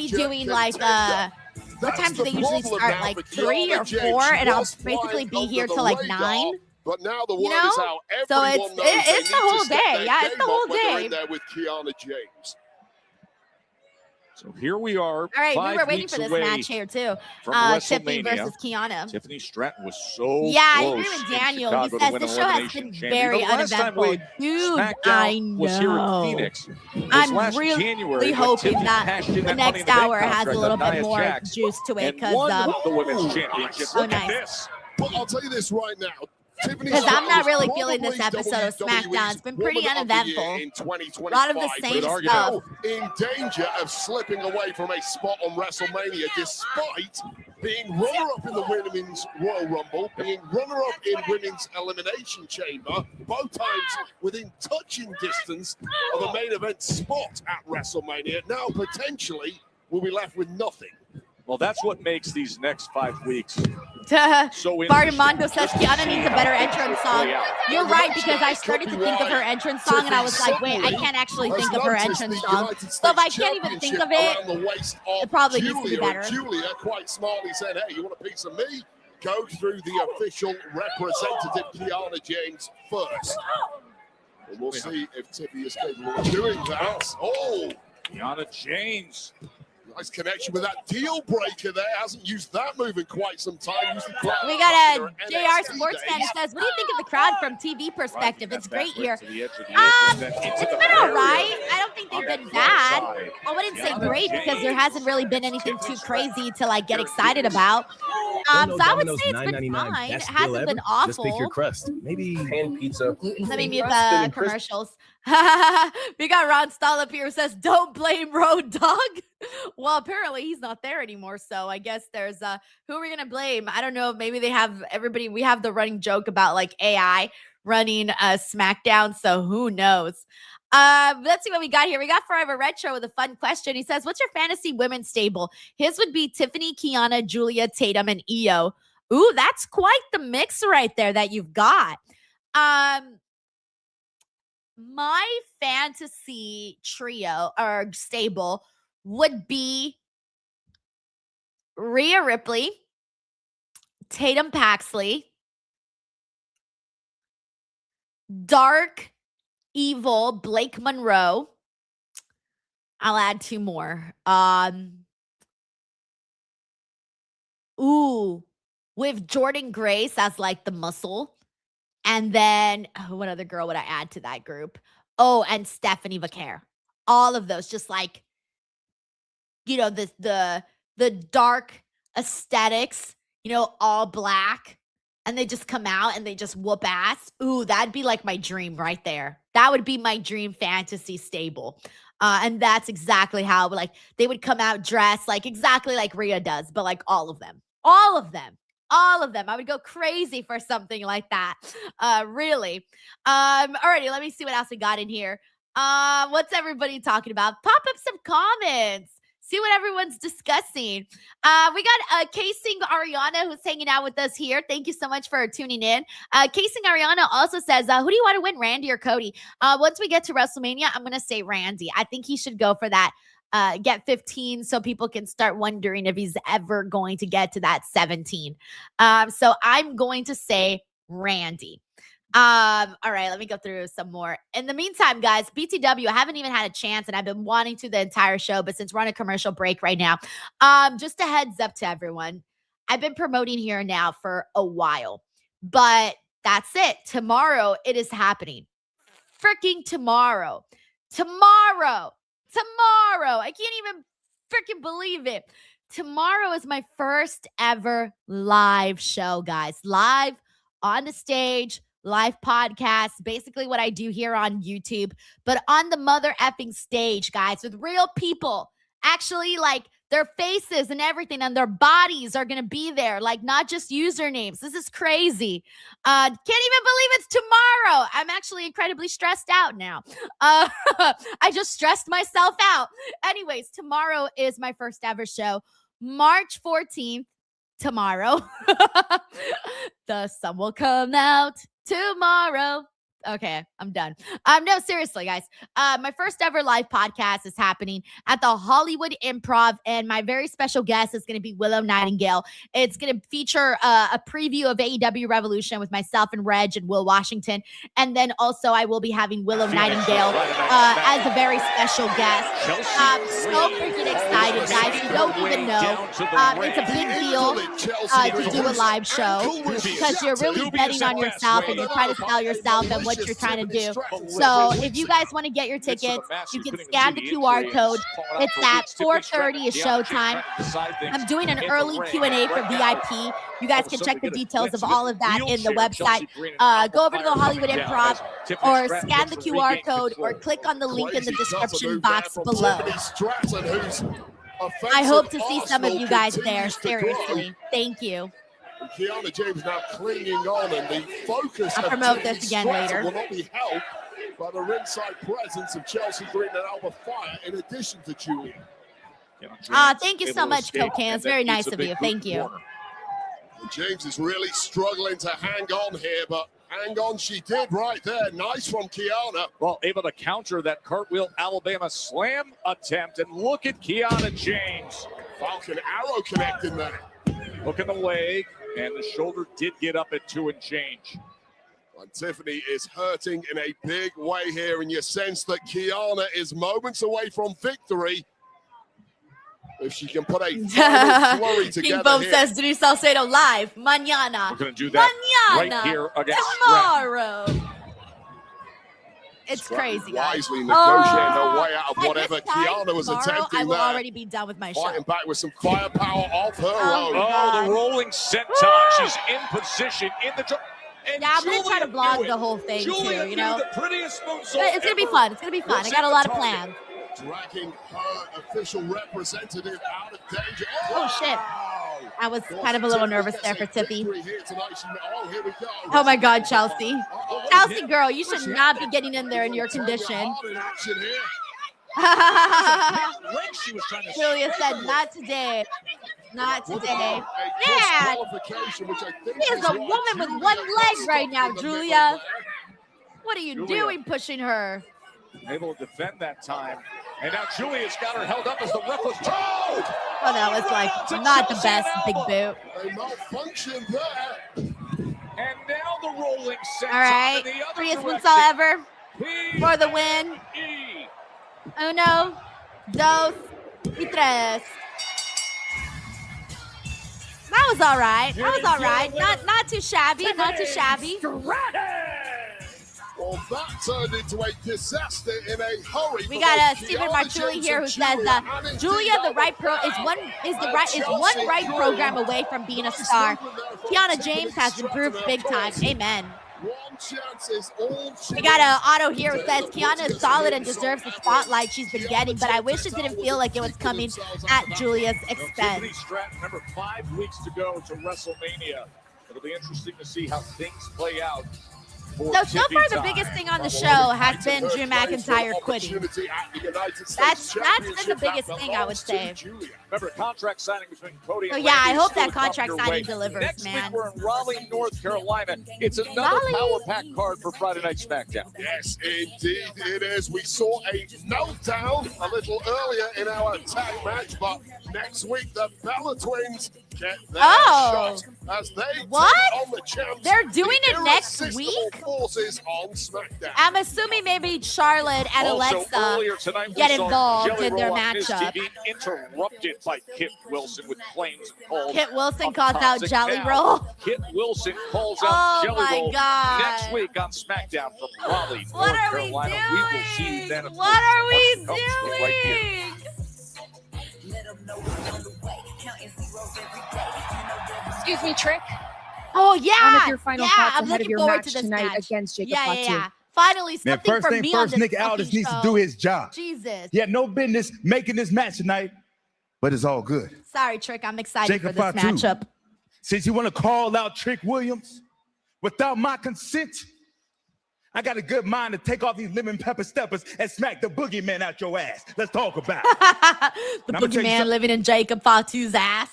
Speaker 1: doing like what time do they usually start? Like 3 or 4, and I'll basically be here till like 9.
Speaker 7: But now the word is out.
Speaker 1: So it's the whole day. Yeah, it's the whole day.
Speaker 7: There with Kiana James.
Speaker 2: So here we are.
Speaker 1: All right, we were waiting for this match here too. Tiffany versus Kiana.
Speaker 2: Tiffany Stratton was so
Speaker 1: I agree with Daniel. He says the show has been very uneventful. Dude, I know. I'm really hoping that the next hour has a little bit more juice to it because
Speaker 2: the women's championship. Look at this.
Speaker 7: But I'll tell you this right now.
Speaker 1: Because I'm not really feeling this episode of SmackDown. It's been pretty uneventful. A lot of the same stuff.
Speaker 7: In danger of slipping away from a spot on WrestleMania, despite being runner-up in the Women's Royal Rumble, being runner-up in Women's Elimination Chamber, both times within touching distance of a main event spot at WrestleMania. Now, potentially, we'll be left with nothing.
Speaker 2: Well, that's what makes these next 5 weeks so
Speaker 1: Bartamondo says Kiana needs a better entrance song. You're right, because I started to think of her entrance song, and I was like, wait, I can't actually think of her entrance song. So if I can't even think of it, it probably needs to be better.
Speaker 7: Julia quite smartly said, hey, you want a piece of me? Go through the official representative, Kiana James, first. And we'll see if Tiffany is capable of doing that. Oh!
Speaker 2: Kiana James.
Speaker 7: Nice connection with that deal breaker there. Hasn't used that move in quite some time.
Speaker 1: We got a JR Sports fan who says, what do you think of the crowd from TV perspective? It's great here. It's been all right. I don't think they've been bad. I wouldn't say great because there hasn't really been anything too crazy to like get excited about. So I would say it's been fine. It hasn't been awful.
Speaker 11: Just pick your crust. Maybe hand pizza.
Speaker 1: Let me mute the commercials. We got Ron Stahl up here who says, don't blame Road Dogg. Well, apparently he's not there anymore. So I guess there's who are we gonna blame? I don't know. Maybe they have everybody. We have the running joke about like AI running SmackDown. So who knows? Let's see what we got here. We got Forever Retro with a fun question. He says, what's your fantasy women's stable? His would be Tiffany, Kiana, Julia, Tatum, and Io. Ooh, that's quite the mix right there that you've got. My fantasy trio or stable would be Rhea Ripley, Tatum Paxley, Dark Evil Blake Monroe. I'll add 2 more. With Jordan Grace as like the muscle. And then what other girl would I add to that group? Oh, and Stephanie Vaquer. All of those, just like, you know, the dark aesthetics, you know, all black, and they just come out and they just whoop ass. Ooh, that'd be like my dream right there. That would be my dream fantasy stable. And that's exactly how, like, they would come out dressed like exactly like Rhea does, but like all of them. All of them. All of them. I would go crazy for something like that. Really. Alrighty, let me see what else we got in here. What's everybody talking about? Pop up some comments. See what everyone's discussing. We got Casing Ariana who's hanging out with us here. Thank you so much for tuning in. Casing Ariana also says, who do you want to win, Randy or Cody? Once we get to WrestleMania, I'm going to say Randy. I think he should go for that. Get 15 so people can start wondering if he's ever going to get to that 17. So I'm going to say Randy. All right, let me go through some more. In the meantime, guys, BTW, I haven't even had a chance and I've been wanting to the entire show, but since we're on a commercial break right now, just a heads up to everyone. I've been promoting here now for a while, but that's it. Tomorrow it is happening. Freaking tomorrow. Tomorrow. I can't even freaking believe it. Tomorrow is my first ever live show, guys. Live on the stage. Live podcast, basically what I do here on YouTube, but on the mother effing stage, guys, with real people, actually like their faces and everything and their bodies are going to be there, like not just usernames. This is crazy. Can't even believe it's tomorrow. I'm actually incredibly stressed out now. I just stressed myself out. Anyways, tomorrow is my first ever show, March 14th. Tomorrow, the sun will come out tomorrow. Okay, I'm done. No, seriously, guys. My first ever live podcast is happening at the Hollywood Improv, and my very special guest is going to be Willow Nightingale. It's going to feature a preview of AEW Revolution with myself and Reg and Will Washington, and then also I will be having Willow Nightingale as a very special guest. So freaking excited, guys. You don't even know. It's a big deal to do a live show because you're really betting on yourself and you're trying to sell yourself and what you're trying to do. So if you guys want to get your tickets, you can scan the QR code. It's at 4:30 is showtime. I'm doing an early Q&A for VIP. You guys can check the details of all of that in the website. Go over to the Hollywood Improv or scan the QR code or click on the link in the description box below. I hope to see some of you guys there. Seriously. Thank you.
Speaker 7: And Kiana James now clinging on, and the focus
Speaker 1: I'll promote this again later.
Speaker 7: Will not be helped by the ringside presence of Chelsea Green and Alba Fire, in addition to Julia.
Speaker 1: Thank you so much, Cocaine. It's very nice of you. Thank you.
Speaker 7: And James is really struggling to hang on here, but hang on she did right there. Nice from Kiana.
Speaker 2: Well, able to counter that cartwheel Alabama slam attempt, and look at Kiana James.
Speaker 7: Falcon arrow connecting there.
Speaker 2: Hook in the leg. And the shoulder did get up at 2 and change.
Speaker 7: And Tiffany is hurting in a big way here, and you sense that Kiana is moments away from victory. If she can put a final flurry together.
Speaker 1: King Bob says Denise Salcedo live, mañana.
Speaker 2: We're going to do that right here against
Speaker 1: tomorrow. It's crazy, guys.
Speaker 7: Wisely negotiating her way out of whatever Kiana was attempting
Speaker 1: I will
Speaker 7: there.
Speaker 1: already be done with my show.
Speaker 7: Fighting back with some firepower of her own.
Speaker 2: Oh, the rolling senton. She's in position in the...
Speaker 1: Yeah, I'm going to try to vlog the whole thing too, you know?
Speaker 2: The prettiest moonsault
Speaker 1: But it's going to be fun. It's going to be fun. I got a lot of plans.
Speaker 7: Dragging her official representative out of danger.
Speaker 1: Oh, shit. I was kind of a little nervous there for Tiffy. Oh my God, Chelsea. Chelsea, girl, you should not be getting in there in your condition. Julia said, not today. Not today. Man, he is a woman with one leg right now, Julia. What are you doing pushing her?
Speaker 2: Able to defend that time. And now Julia's got her held up as the ref was told.
Speaker 1: Oh, that was like not the best big boot.
Speaker 7: A malfunction there.
Speaker 2: And now the rolling set.
Speaker 1: All right. Prettiest moonsault ever for the win. Uno, dos, y tres. That was all right. That was all right. Not too shabby. Not too shabby.
Speaker 7: Well, that turned into a disaster in a hurry.
Speaker 1: We got Stephen Marchulli here who says Julia the right one right program away from being a star. Kiana James has improved big time. Amen. We got Otto here who says Kiana is solid and deserves the spotlight she's been getting, but I wish it didn't feel like it was coming at Julia's expense.
Speaker 2: Tiffany Stratton, remember 5 weeks to go to WrestleMania. It'll be interesting to see how things play out for
Speaker 1: So
Speaker 2: Tiffy
Speaker 1: far, the
Speaker 2: time.
Speaker 1: biggest thing on the show has been Drew McIntyre quitting. That's been the biggest thing, I would say.
Speaker 2: Remember, contract signing between Cody
Speaker 1: So
Speaker 2: and
Speaker 1: yeah, I
Speaker 2: Randy
Speaker 1: hope
Speaker 2: still
Speaker 1: that contract
Speaker 2: coming your
Speaker 1: signing
Speaker 2: way.
Speaker 1: delivers,
Speaker 2: Next
Speaker 1: man.
Speaker 2: week, we're in Raleigh, North Carolina. It's another power-packed card for Friday Night SmackDown.
Speaker 7: Yes, indeed it is. We saw a meltdown a little earlier in our tag match, but next week the Bella Twins get their shot as they take on the champs.
Speaker 1: They're doing it next
Speaker 7: Irresistible
Speaker 1: week?
Speaker 7: Forces on SmackDown.
Speaker 1: I'm assuming maybe Charlotte and
Speaker 2: Also,
Speaker 1: Alexa
Speaker 2: earlier tonight, we
Speaker 1: get
Speaker 2: saw
Speaker 1: involved
Speaker 2: Jelly
Speaker 1: in their
Speaker 2: Roll on Miz
Speaker 1: matchup.
Speaker 2: TV interrupted by Kit Wilson with claims and calls.
Speaker 1: Kit Wilson
Speaker 2: of
Speaker 1: calls out
Speaker 2: toxic
Speaker 1: Jelly
Speaker 2: now.
Speaker 1: Roll.
Speaker 2: Kit Wilson calls
Speaker 1: Oh
Speaker 2: out Jelly
Speaker 1: my
Speaker 2: Roll
Speaker 1: God.
Speaker 2: next week on SmackDown from Raleigh,
Speaker 1: What
Speaker 2: North
Speaker 1: are we
Speaker 2: Carolina. We will see you then. of
Speaker 1: What
Speaker 2: course.
Speaker 1: are we
Speaker 2: Watch it comes right here.
Speaker 12: Excuse me, Trick.
Speaker 1: Oh yeah,
Speaker 12: One of your final thoughts
Speaker 1: I'm
Speaker 12: ahead
Speaker 1: looking
Speaker 12: of your
Speaker 1: forward
Speaker 12: match
Speaker 1: to this
Speaker 12: tonight
Speaker 1: match.
Speaker 12: against Jacob
Speaker 1: Yeah,
Speaker 12: Fatu.
Speaker 1: yeah. Finally,
Speaker 16: Man,
Speaker 1: something
Speaker 16: first
Speaker 1: for
Speaker 16: thing
Speaker 1: me
Speaker 16: first,
Speaker 1: on this
Speaker 16: Nick Aldis
Speaker 1: fucking
Speaker 16: needs to
Speaker 1: show.
Speaker 16: do his job.
Speaker 1: Jesus.
Speaker 16: He had no business making this match tonight, but it's all good.
Speaker 1: Sorry, Trick. I'm excited
Speaker 16: Jacob
Speaker 1: for this
Speaker 16: Fatu.
Speaker 1: matchup.
Speaker 16: Since you want to call out Trick Williams without my consent, I got a good mind to take off these lemon pepper steppers and smack the boogeyman out your ass. Let's talk about it.
Speaker 1: The
Speaker 16: And I'ma tell you
Speaker 1: boogeyman
Speaker 16: something.
Speaker 1: living in Jacob Fatu's ass.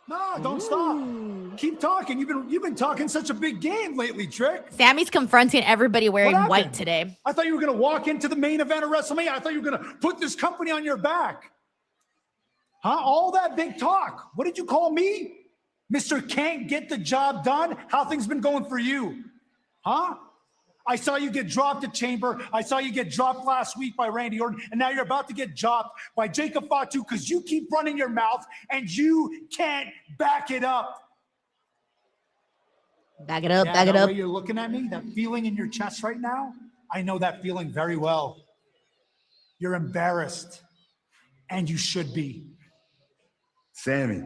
Speaker 15: No, don't stop. Keep talking. You've been talking such a big game lately, Trick.
Speaker 1: Sammy's confronting everybody wearing
Speaker 15: What
Speaker 1: white
Speaker 15: happened?
Speaker 1: today.
Speaker 15: I thought you were going to walk into the main event of WrestleMania. I thought you were going to put this company on your back. Huh? All that big talk. What did you call me? Mr. Can't get the job done? How things been going for you? Huh? I saw you get dropped at Chamber. I saw you get dropped last week by Randy Orton. And now you're about to get dropped by Jacob Fatu because you keep running your mouth and you can't back it up.
Speaker 1: Back it up,
Speaker 15: Yeah,
Speaker 1: back it
Speaker 15: that
Speaker 1: up.
Speaker 15: way you're looking at me, that feeling in your chest right now, I know that feeling very well. You're embarrassed, and you should be.
Speaker 16: Sammy,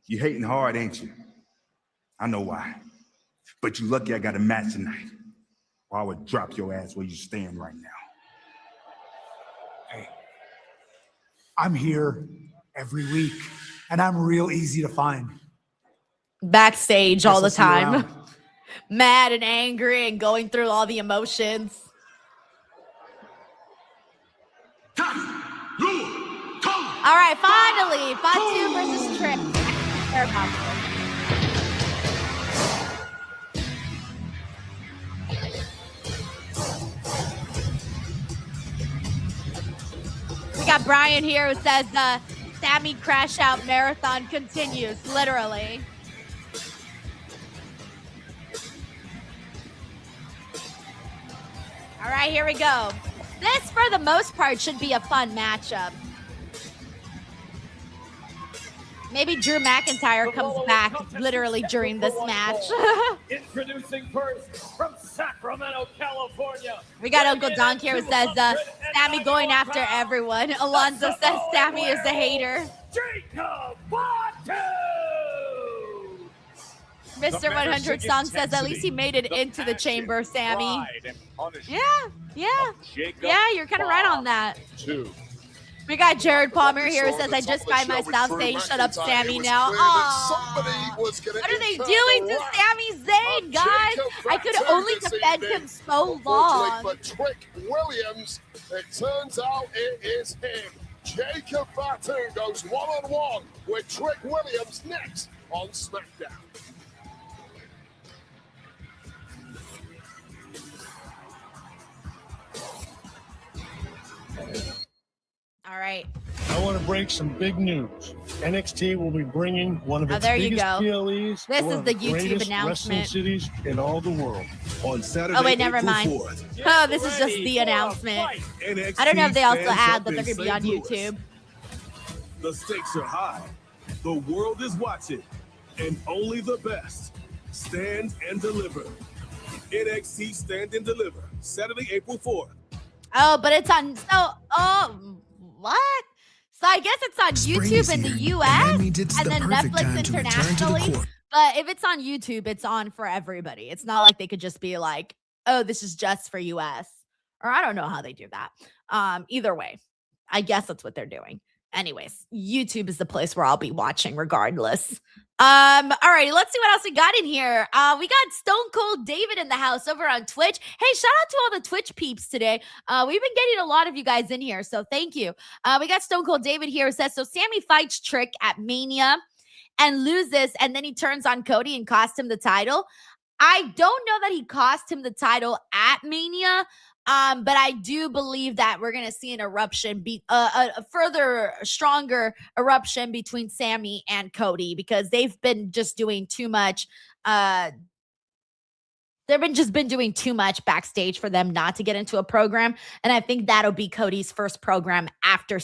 Speaker 16: you hating hard, ain't you? I know why. But you lucky I got a match tonight. Or I would drop your ass where you stand right now.
Speaker 15: Hey, I'm here every week, and I'm real easy to find.
Speaker 1: Backstage all the
Speaker 15: Guess I'll see you
Speaker 1: time.
Speaker 15: around.
Speaker 1: Mad and angry and going through all the emotions. All right, finally, Fatu versus Trick. Very possible. We got Brian here who says the Sammy Crash Out marathon continues, literally. All right, here we go. This, for the most part, should be a fun matchup. Maybe Drew McIntyre comes back literally during this match.
Speaker 14: Introducing first from Sacramento, California.
Speaker 1: We got Uncle Donk here who says, Sammy going after everyone. Alonzo says Sammy is a hater.
Speaker 14: Jacob Fatu!
Speaker 1: Mr. 100 Song says at least he made it into the chamber, Sammy. Yeah. Yeah, you're kind of right on that. We got Jared Palmer here who says, I just find myself saying, shut up, Sammy, now. Aww. What are they doing to Sami Zayn, guys? I could only defend him so long.
Speaker 7: For Trick Williams, it turns out it is him. Jacob Fatu goes one-on-one with Trick Williams next on SmackDown.
Speaker 1: All right.
Speaker 17: I want to break some big news. NXT will be bringing one of its
Speaker 1: there you
Speaker 17: biggest
Speaker 1: go.
Speaker 17: PLEs
Speaker 1: This
Speaker 17: to one
Speaker 1: is
Speaker 17: of
Speaker 1: the
Speaker 17: the
Speaker 1: YouTube
Speaker 17: greatest
Speaker 1: announcement.
Speaker 17: wrestling cities in all the world.
Speaker 9: On Saturday,
Speaker 1: Oh, wait, never
Speaker 9: April
Speaker 1: mind.
Speaker 9: 4th,
Speaker 1: Oh, this is just the announcement. I don't know if they also
Speaker 9: stands
Speaker 1: add
Speaker 9: up
Speaker 1: that
Speaker 9: in
Speaker 1: they're going to be on
Speaker 9: St. Louis.
Speaker 1: YouTube.
Speaker 24: The stakes are high. The world is watching, and only the best stand and deliver. NXT Stand and Deliver, Saturday, April 4th.
Speaker 1: Oh, but it's on. What? So I guess it's on YouTube in the US and then Netflix internationally. But if it's on YouTube, it's on for everybody. It's not like they could just be like, oh, this is just for US. Or I don't know how they do that. Either way, I guess that's what they're doing. anyways, YouTube is the place where I'll be watching regardless. All right, let's see what else we got in here. We got Stone Cold David in the house over on Twitch. Hey, shout out to all the Twitch peeps today. We've been getting a lot of you guys in here, so thank you. We got Stone Cold David here who says, so Sammy fights Trick at Mania and loses, and then he turns on Cody and cost him the title. I don't know that he cost him the title at Mania, but I do believe that we're going to see an eruption, a further stronger eruption between Sammy and Cody, because they've been just doing too much. They've been doing too much backstage for them not to get into a program. And I think that'll be Cody's first program after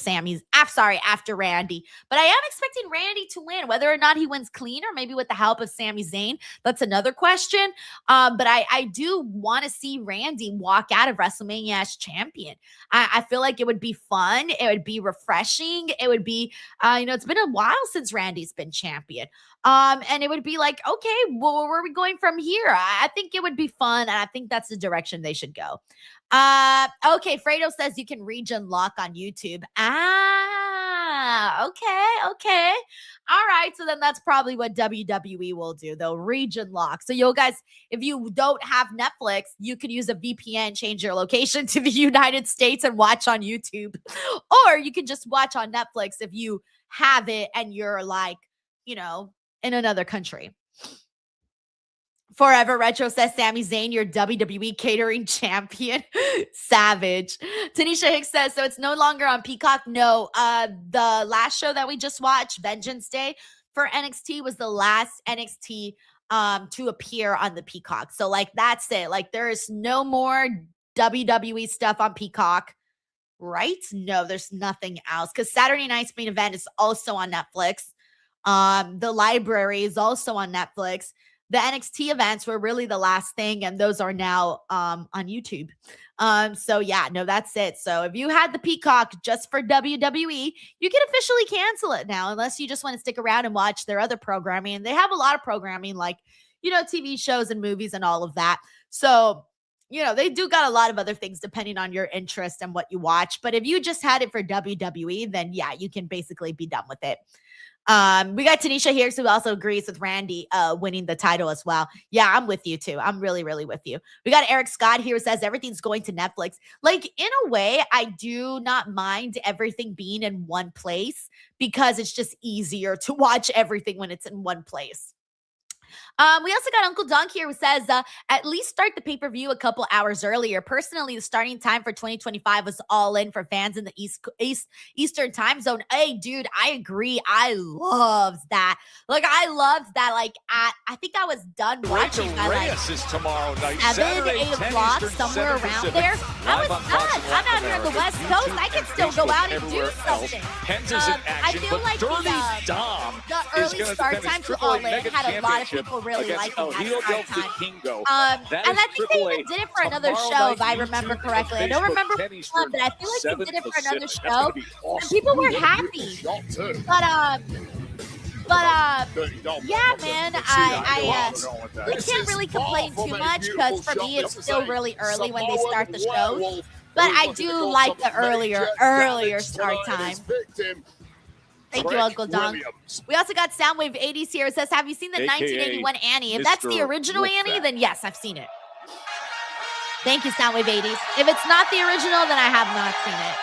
Speaker 1: after Randy. But I am expecting Randy to win, whether or not he wins clean or maybe with the help of Sami Zayn. That's another question. But I do want to see Randy walk out of WrestleMania as champion. I feel like it would be fun. It would be refreshing. It would be, it's been a while since Randy's been champion. And it would be like, okay, well, where are we going from here? I think it would be fun, and I think that's the direction they should go. Okay, Fredo says you can region lock on YouTube. Okay. All right, so then that's probably what WWE will do. They'll region lock. So you guys, if you don't have Netflix, you could use a VPN, change your location to the United States and watch on YouTube. Or you can just watch on Netflix if you have it and you're like, in another country. Forever Retro says, Sami Zayn, your WWE catering champion. Savage. Tanisha Hicks says, so it's no longer on Peacock. No, the last show that we just watched, Vengeance Day for NXT, was the last NXT to appear on the Peacock. So that's it. There is no more WWE stuff on Peacock, right? No, there's nothing else, because Saturday Night's Main Event is also on Netflix. The Library is also on Netflix. The NXT events were really the last thing, and those are now on YouTube. So yeah, no, that's it. So if you had the Peacock just for WWE, you can officially cancel it now, unless you just want to stick around and watch their other programming. And they have a lot of programming, TV shows and movies and all of that. So, they do got a lot of other things depending on your interest and what you watch. But if you just had it for WWE, then yeah, you can basically be done with it. We got Tanisha here, who also agrees with Randy winning the title as well. Yeah, I'm with you too. I'm really, really with you. We got Eric Scott here who says everything's going to Netflix. In a way, I do not mind everything being in one place, because it's just easier to watch everything when it's in one place. We also got Uncle Dunk here who says, at least start the pay-per-view a couple hours earlier. Personally, the starting time for 2025 was all in for fans in the Eastern time zone. Hey, dude, I agree. I loved that. I loved that. I think I was done watching by
Speaker 2: Reyes is tomorrow night,
Speaker 1: 7, 8 o'clock, somewhere around there. I was done. I'm out here on the West Coast. I can still go out and do something. I feel like the early start time to All In had a lot of people really liking that start time. And I think they even did it for another show, if I remember correctly. I don't remember which one, but I feel like they did it for another show, and people were happy. Yeah, man, we can't really complain too much, because for me, it's still really early when they start the shows. But I do like the earlier start time. Thank you, Uncle Don. We also got Soundwave 80s here. It says, have you seen the 1981 Annie? If that's the original Annie, then yes, I've seen it. Thank you, Soundwave 80s. If it's not the original, then I have not seen it.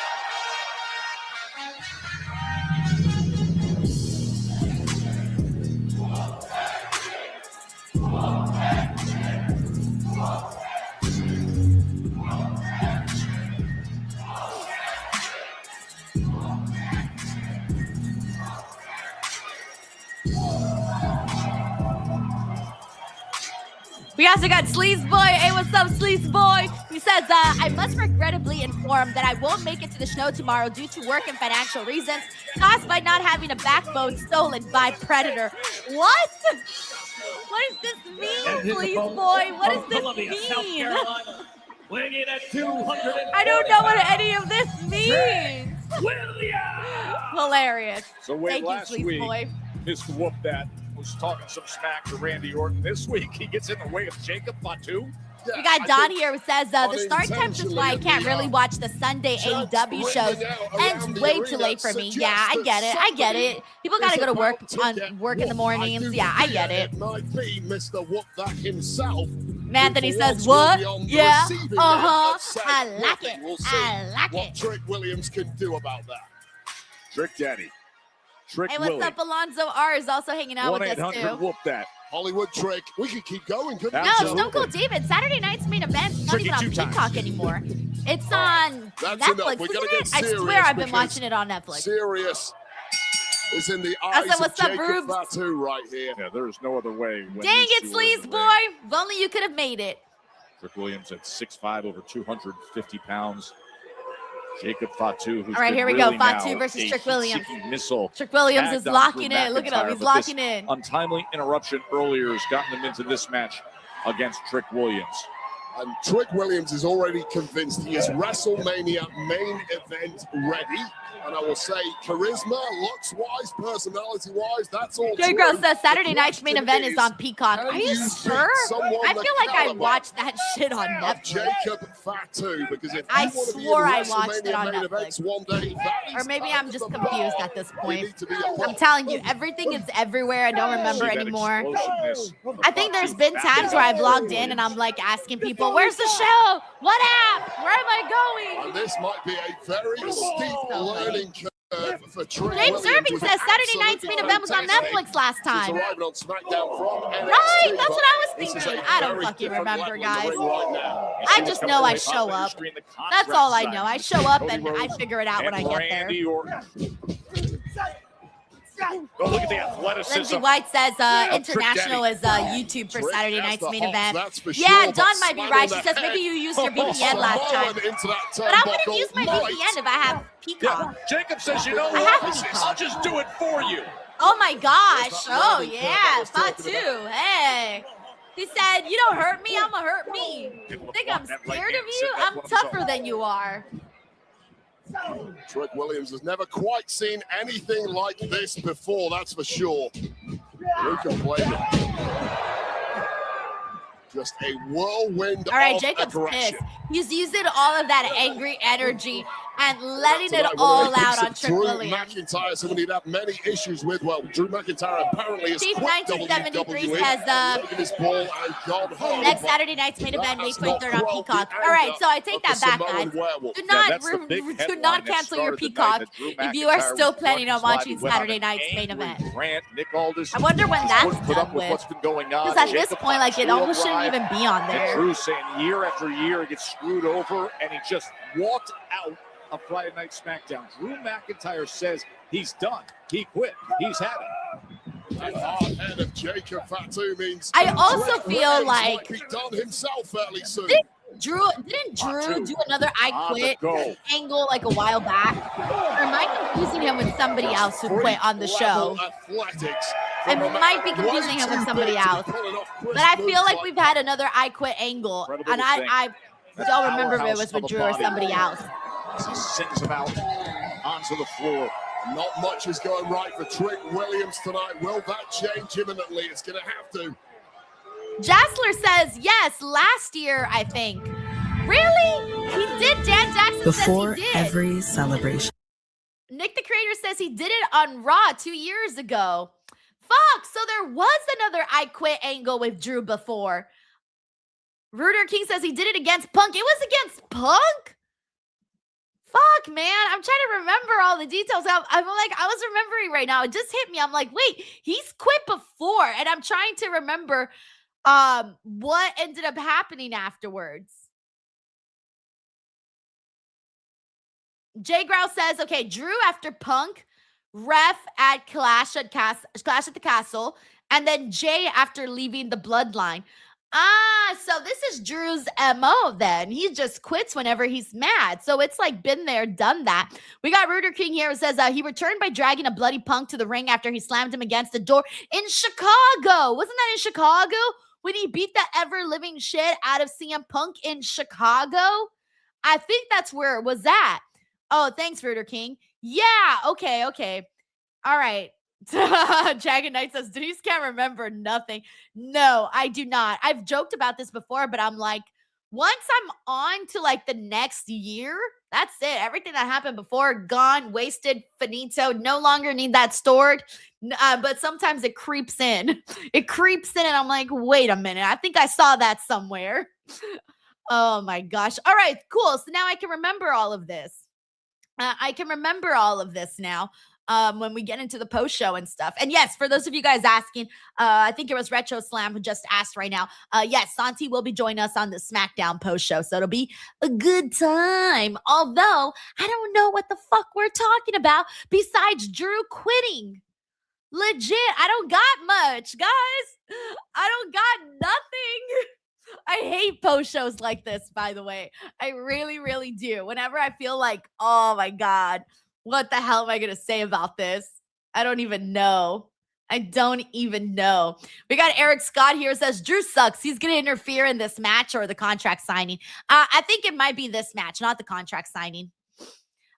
Speaker 1: We also got Sleaze Boy. Hey, what's up, Sleaze Boy? He says, I must regrettably inform that I won't make it to the show tomorrow due to work and financial reasons caused by not having a backbone stolen by Predator. What? What does this mean, Sleaze Boy? What does this mean? I don't know what any of this means. Hilarious.
Speaker 2: So wait,
Speaker 1: Thank
Speaker 2: last
Speaker 1: you, Sleaze
Speaker 2: week,
Speaker 1: Boy.
Speaker 2: Mr. Whoop That was talking some smack to Randy Orton. This week, he gets in the way of Jacob Fatu.
Speaker 1: We got Don here who says the start times is why I can't really watch the Sunday AEW shows. Ends way too late for me. Yeah, I get it. I get it. People gotta go to work in the mornings. Yeah, I get it. Anthony says, what? Yeah. I like it. I like
Speaker 2: what
Speaker 1: it.
Speaker 2: Trick Williams can do about that. Trick Daddy. Trick
Speaker 1: Hey, what's up? Alonzo R is also hanging out with us too.
Speaker 2: Whoop that. Hollywood Trick. We could keep going, couldn't we?
Speaker 1: No, Stone Cold David. Saturday night's main event's not even on Peacock anymore. It's on Netflix. Isn't it? I swear I've been watching it on Netflix.
Speaker 2: Serious is in the eyes of
Speaker 1: what's up,
Speaker 2: Jacob
Speaker 1: Rubes?
Speaker 2: Fatu right here. Yeah, there's no other way.
Speaker 1: Dang it, Sleaze boy. If only you could have made it.
Speaker 2: Trick Williams at 6'5", over 250 pounds. Jacob Fatu, who's
Speaker 1: all right, here we
Speaker 2: really
Speaker 1: go. Fatu versus Trick Williams.
Speaker 2: Missile.
Speaker 1: Trick Williams is locking in. Look at him. He's locking in.
Speaker 2: Untimely interruption earlier has gotten him into this match against Trick Williams. And Trick Williams is already convinced he is WrestleMania main event ready. And I will say, charisma, looks-wise, personality-wise, that's all.
Speaker 1: Jay Gross says Saturday night's main event is on Peacock. Are you sure? I feel like I watched that shit on Netflix.
Speaker 2: Jacob Fatu, because if
Speaker 1: I swore I watched it on Netflix. Or maybe I'm just confused at this point. I'm telling you, everything is everywhere. I don't remember anymore. I think there's been times where I've logged in and I'm like asking people, where's the show? What app? Where am I going?
Speaker 2: And this might be a very steep learning curve for Trick
Speaker 1: James
Speaker 2: Williams.
Speaker 1: Irving says Saturday night's main event was on Netflix last time.
Speaker 2: He's arriving on SmackDown from NXT.
Speaker 1: Right, that's what I was thinking. I don't fucking remember, guys. I just know I show up. That's all I know. I show up and I figure it out when I get there.
Speaker 2: Oh, look at the athleticism.
Speaker 1: Lindsay White says international is YouTube for Saturday night's main event. Yeah, Dawn might be right. She says maybe you used your VPN last time. But I wouldn't use my VPN if I have Peacock.
Speaker 2: Jacob says, you know
Speaker 1: I have
Speaker 2: what? I'll just do it for you.
Speaker 1: Oh my gosh. Oh yeah, Fatu. Hey. He said, you don't hurt me, I'ma hurt me. Think I'm scared of you? I'm tougher than you are.
Speaker 2: Trick Williams has never quite seen anything like this before, that's for sure. Who can blame it? Just a whirlwind.
Speaker 1: All right,
Speaker 2: of
Speaker 1: Jacob's
Speaker 2: aggression.
Speaker 1: pissed. He's using all of that angry energy and letting it all out on Trick Williams.
Speaker 2: McIntyre, someone he'd have many issues with. Well, Drew McIntyre apparently is
Speaker 1: Steve
Speaker 2: quit
Speaker 1: 1973
Speaker 2: WWE.
Speaker 1: says
Speaker 2: Look at his ball and gone home.
Speaker 1: next Saturday night's main event, May 23rd on Peacock. All right, so I take that back, guys. Do not cancel your Peacock if you are still planning on watching Saturday night's main event.
Speaker 2: Nick Aldis
Speaker 1: I wonder when that's
Speaker 2: put
Speaker 1: done
Speaker 2: up with what's been going on.
Speaker 1: Because at this
Speaker 2: Jacob
Speaker 1: point, like, it
Speaker 2: Fatu
Speaker 1: almost shouldn't
Speaker 2: arrived,
Speaker 1: even be on
Speaker 2: and
Speaker 1: there.
Speaker 2: Drew saying year after year he gets screwed over, and he just walked out of Friday Night SmackDown. Drew McIntyre says he's done. He quit. He's had it. The hard head of Jacob Fatu means
Speaker 1: I also
Speaker 2: Trick
Speaker 1: feel
Speaker 2: Williams
Speaker 1: like
Speaker 2: might be done himself fairly soon.
Speaker 1: Didn't Drew do another I quit angle like a while back? Or am I confusing him with somebody else who quit on the show? I might be confusing him with somebody else. But I feel like we've had another I quit angle. And I don't remember if it was with Drew or somebody else.
Speaker 2: As he sends him out onto the floor. Not much is going right for Trick Williams tonight. Will that change imminently? It's going to have to.
Speaker 1: Jassler says, yes, last year, I think. Really? He did. Dan Jackson
Speaker 13: Before
Speaker 1: says he did.
Speaker 13: every celebration.
Speaker 1: Nick the Creator says he did it on Raw 2 years ago. Fuck, so there was another I quit angle with Drew before. Reuter King says he did it against Punk. It was against Punk? Fuck, man. I'm trying to remember all the details. I'm like, I was remembering right now. It just hit me. I'm like, wait, he's quit before. And I'm trying to remember what ended up happening afterwards. Jay Grouse says, okay, Drew after Punk, ref at Clash at the Castle, and then Jay after leaving the Bloodline. So this is Drew's MO then. He just quits whenever he's mad. So it's like been there, done that. We got Reuter King here who says he returned by dragging a bloody Punk to the ring after he slammed him against the door in Chicago. Wasn't that in Chicago? When he beat the ever-living shit out of CM Punk in Chicago? I think that's where it was at. Oh, thanks, Reuter King. Yeah, okay. All right. Dragon Knight says, Denise can't remember nothing. No, I do not. I've joked about this before, but I'm like, once I'm on to like the next year, that's it. Everything that happened before, gone, wasted, finito, no longer need that stored. But sometimes it creeps in. It creeps in and I'm like, wait a minute. I think I saw that somewhere. Oh my gosh. All right, cool. So now I can remember all of this. I can remember all of this now. When we get into the post show and stuff. And yes, for those of you guys asking, I think it was Retro Slam who just asked right now. Yes, Santi will be joining us on the SmackDown post show. So it'll be a good time. Although I don't know what the fuck we're talking about besides Drew quitting. Legit, I don't got much, guys. I don't got nothing. I hate post shows like this, by the way. I really, really do. Whenever I feel like, oh my God, what the hell am I going to say about this? I don't even know. I don't even know. We got Eric Scott here says, Drew sucks. He's going to interfere in this match or the contract signing. I think it might be this match, not the contract signing.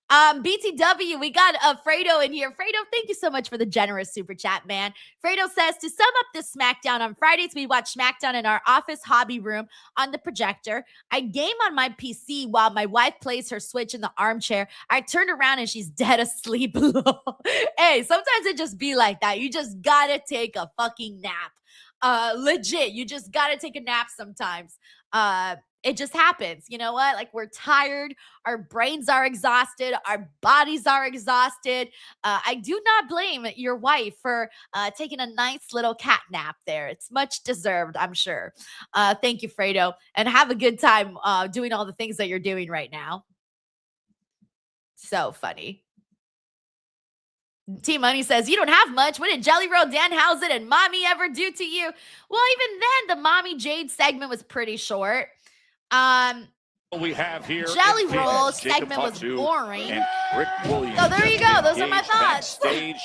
Speaker 1: BTW, we got Fredo in here. Fredo, thank you so much for the generous super chat, man. Fredo says, to sum up this SmackDown, on Fridays, we watch SmackDown in our office hobby room on the projector. I game on my PC while my wife plays her Switch in the armchair. I turn around and she's dead asleep. Hey, sometimes it just be like that. You just gotta take a fucking nap. Legit, you just gotta take a nap sometimes. It just happens. You know what? Like, we're tired. Our brains are exhausted. Our bodies are exhausted. I do not blame your wife for taking a nice little cat nap there. It's much deserved, I'm sure. Thank you, Fredo. And have a good time doing all the things that you're doing right now. So funny. T Money says, you don't have much. What did Jelly Roll, Danhausen, and Mommy ever do to you? Well, even then, the Mommy Jade segment was pretty short.
Speaker 2: We have here
Speaker 1: Jelly Roll segment was boring.
Speaker 2: And Trick Williams.
Speaker 1: So there you go. Those are my thoughts.
Speaker 2: Backstage.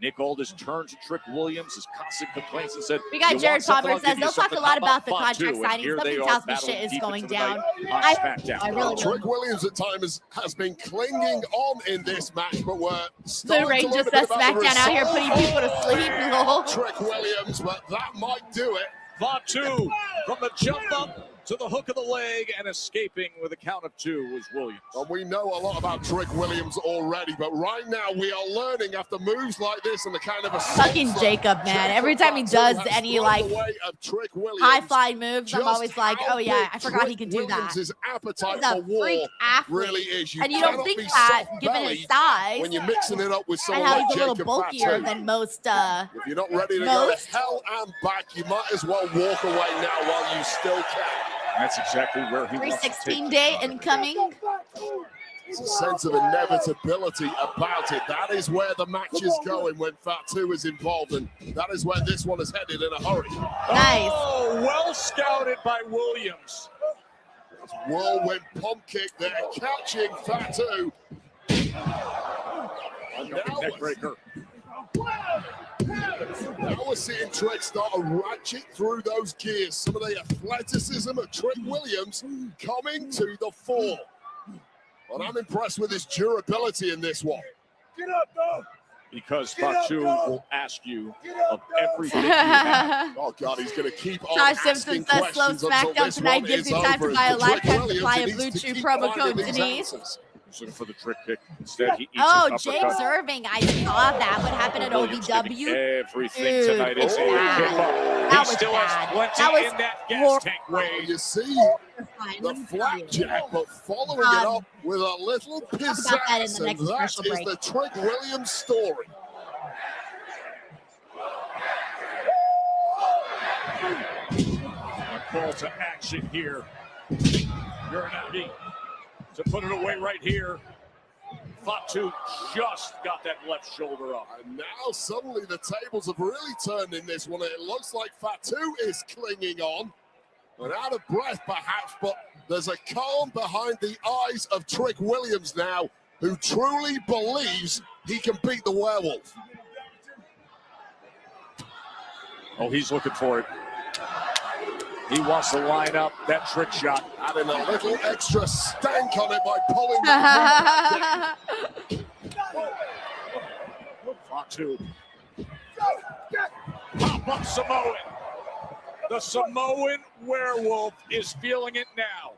Speaker 2: Nick Aldis turned to Trick Williams, his constant complaints, and said,
Speaker 1: we got Jared Palmer says they'll talk a lot about the contract signing. Something tells me shit is going down. I really
Speaker 7: Trick Williams at times has been clinging on in this match, but we're
Speaker 1: Blue Ray just says SmackDown out here putting people to sleep.
Speaker 7: Trick Williams, but that might do it.
Speaker 2: Fatu from the jump up to the hook of the leg and escaping with a count of 2 was Williams.
Speaker 7: And we know a lot about Trick Williams already, but right now we are learning after moves like this and the kind of a
Speaker 1: fucking Jacob, man. Every time he does any like high flying moves, I'm always like, oh yeah, I forgot he could do that.
Speaker 7: His appetite
Speaker 1: He's a
Speaker 7: for war
Speaker 1: freak athlete.
Speaker 7: really is.
Speaker 1: And you don't think that, given his size,
Speaker 7: when you're mixing it up with someone
Speaker 1: and how
Speaker 7: like
Speaker 1: he's a little
Speaker 7: Jacob
Speaker 1: bulkier
Speaker 7: Fatu.
Speaker 1: than most.
Speaker 7: If you're not ready to go to hell and back, you might as well walk away now while you still can.
Speaker 2: That's exactly where he wants to take
Speaker 1: 316 day incoming.
Speaker 7: There's a sense of inevitability about it. That is where the match is going when Fatu is involved, and that is where this one is headed in a hurry.
Speaker 1: Nice.
Speaker 2: Oh, well scouted by Williams.
Speaker 7: Whirlwind pump kick there, catching Fatu. And now
Speaker 2: Neckbreaker.
Speaker 7: Now we're seeing Trick start to ratchet through those gears. Some of the athleticism of Trick Williams coming to the fore. But I'm impressed with his durability in this one.
Speaker 2: Get up, dog. Because Fatu will ask you of everything you have.
Speaker 7: Oh, God, he's going to keep on
Speaker 1: Josh
Speaker 7: asking
Speaker 1: Simpson says, slow
Speaker 7: questions until
Speaker 1: SmackDown
Speaker 7: this
Speaker 1: tonight
Speaker 7: one
Speaker 1: gives
Speaker 7: is
Speaker 1: you time to
Speaker 7: over.
Speaker 1: buy a
Speaker 7: For Trick
Speaker 1: lifetime
Speaker 7: Williams,
Speaker 1: supply
Speaker 7: he
Speaker 1: of
Speaker 7: needs
Speaker 1: Blue
Speaker 7: to
Speaker 1: Chew
Speaker 7: keep
Speaker 1: promo
Speaker 7: finding
Speaker 1: code
Speaker 7: these
Speaker 1: Denise.
Speaker 7: answers.
Speaker 2: Looking for the trick kick. Instead, he eats
Speaker 1: Oh,
Speaker 2: an
Speaker 1: James
Speaker 2: uppercut.
Speaker 1: Irving. I saw that. What happened at
Speaker 2: Williams giving
Speaker 1: OVW?
Speaker 2: everything
Speaker 1: Dude,
Speaker 2: tonight is a
Speaker 1: bad.
Speaker 2: hip up.
Speaker 1: That
Speaker 2: He
Speaker 1: was
Speaker 2: still
Speaker 1: bad.
Speaker 2: has plenty
Speaker 1: That was
Speaker 2: in that gas tank way.
Speaker 7: You see the flapjack, but following it up with a little
Speaker 1: about that in the
Speaker 7: pizzazz,
Speaker 1: next
Speaker 7: and that
Speaker 1: commercial
Speaker 7: is
Speaker 1: break.
Speaker 7: the Trick Williams story.
Speaker 2: A call to action here. Uranagi to put it away right here. Fatu just got that left shoulder up.
Speaker 7: And now suddenly the tables have really turned in this one. It looks like Fatu is clinging on. And out of breath perhaps, but there's a calm behind the eyes of Trick Williams now, who truly believes he can beat the werewolf.
Speaker 2: Oh, he's looking for it. He wants to line up that trick shot.
Speaker 7: Adding a little extra stank on it by pulling that
Speaker 2: Fatu. Pop-up Samoan. The Samoan werewolf is feeling it now.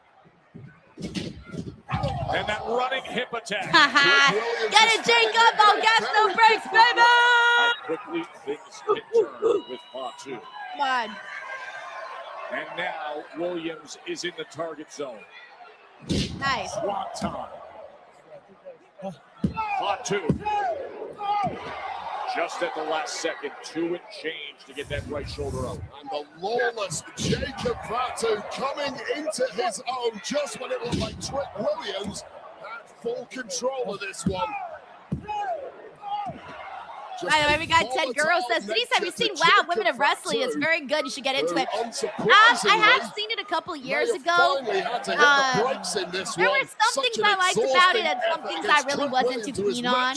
Speaker 2: And that running hip attack.
Speaker 1: Get it, Jacob. I'll gas no breaks, baby.
Speaker 2: How quickly things can turn with Fatu.
Speaker 1: Come on.
Speaker 2: And now Williams is in the target zone.
Speaker 1: Nice.
Speaker 2: Swanton. Fatu. Just at the last second, 2 and change to get that right shoulder out.
Speaker 7: And the lawless Jacob Fatu coming into his own just when it looked like Trick Williams had full control of this one.
Speaker 1: By the way, we got Ted Guro says, Denise, have you seen Wow, Women of Wrestling? It's very good. You should get into it. I have seen it a couple years ago. There were some things I liked about it and some things I really wasn't too keen on.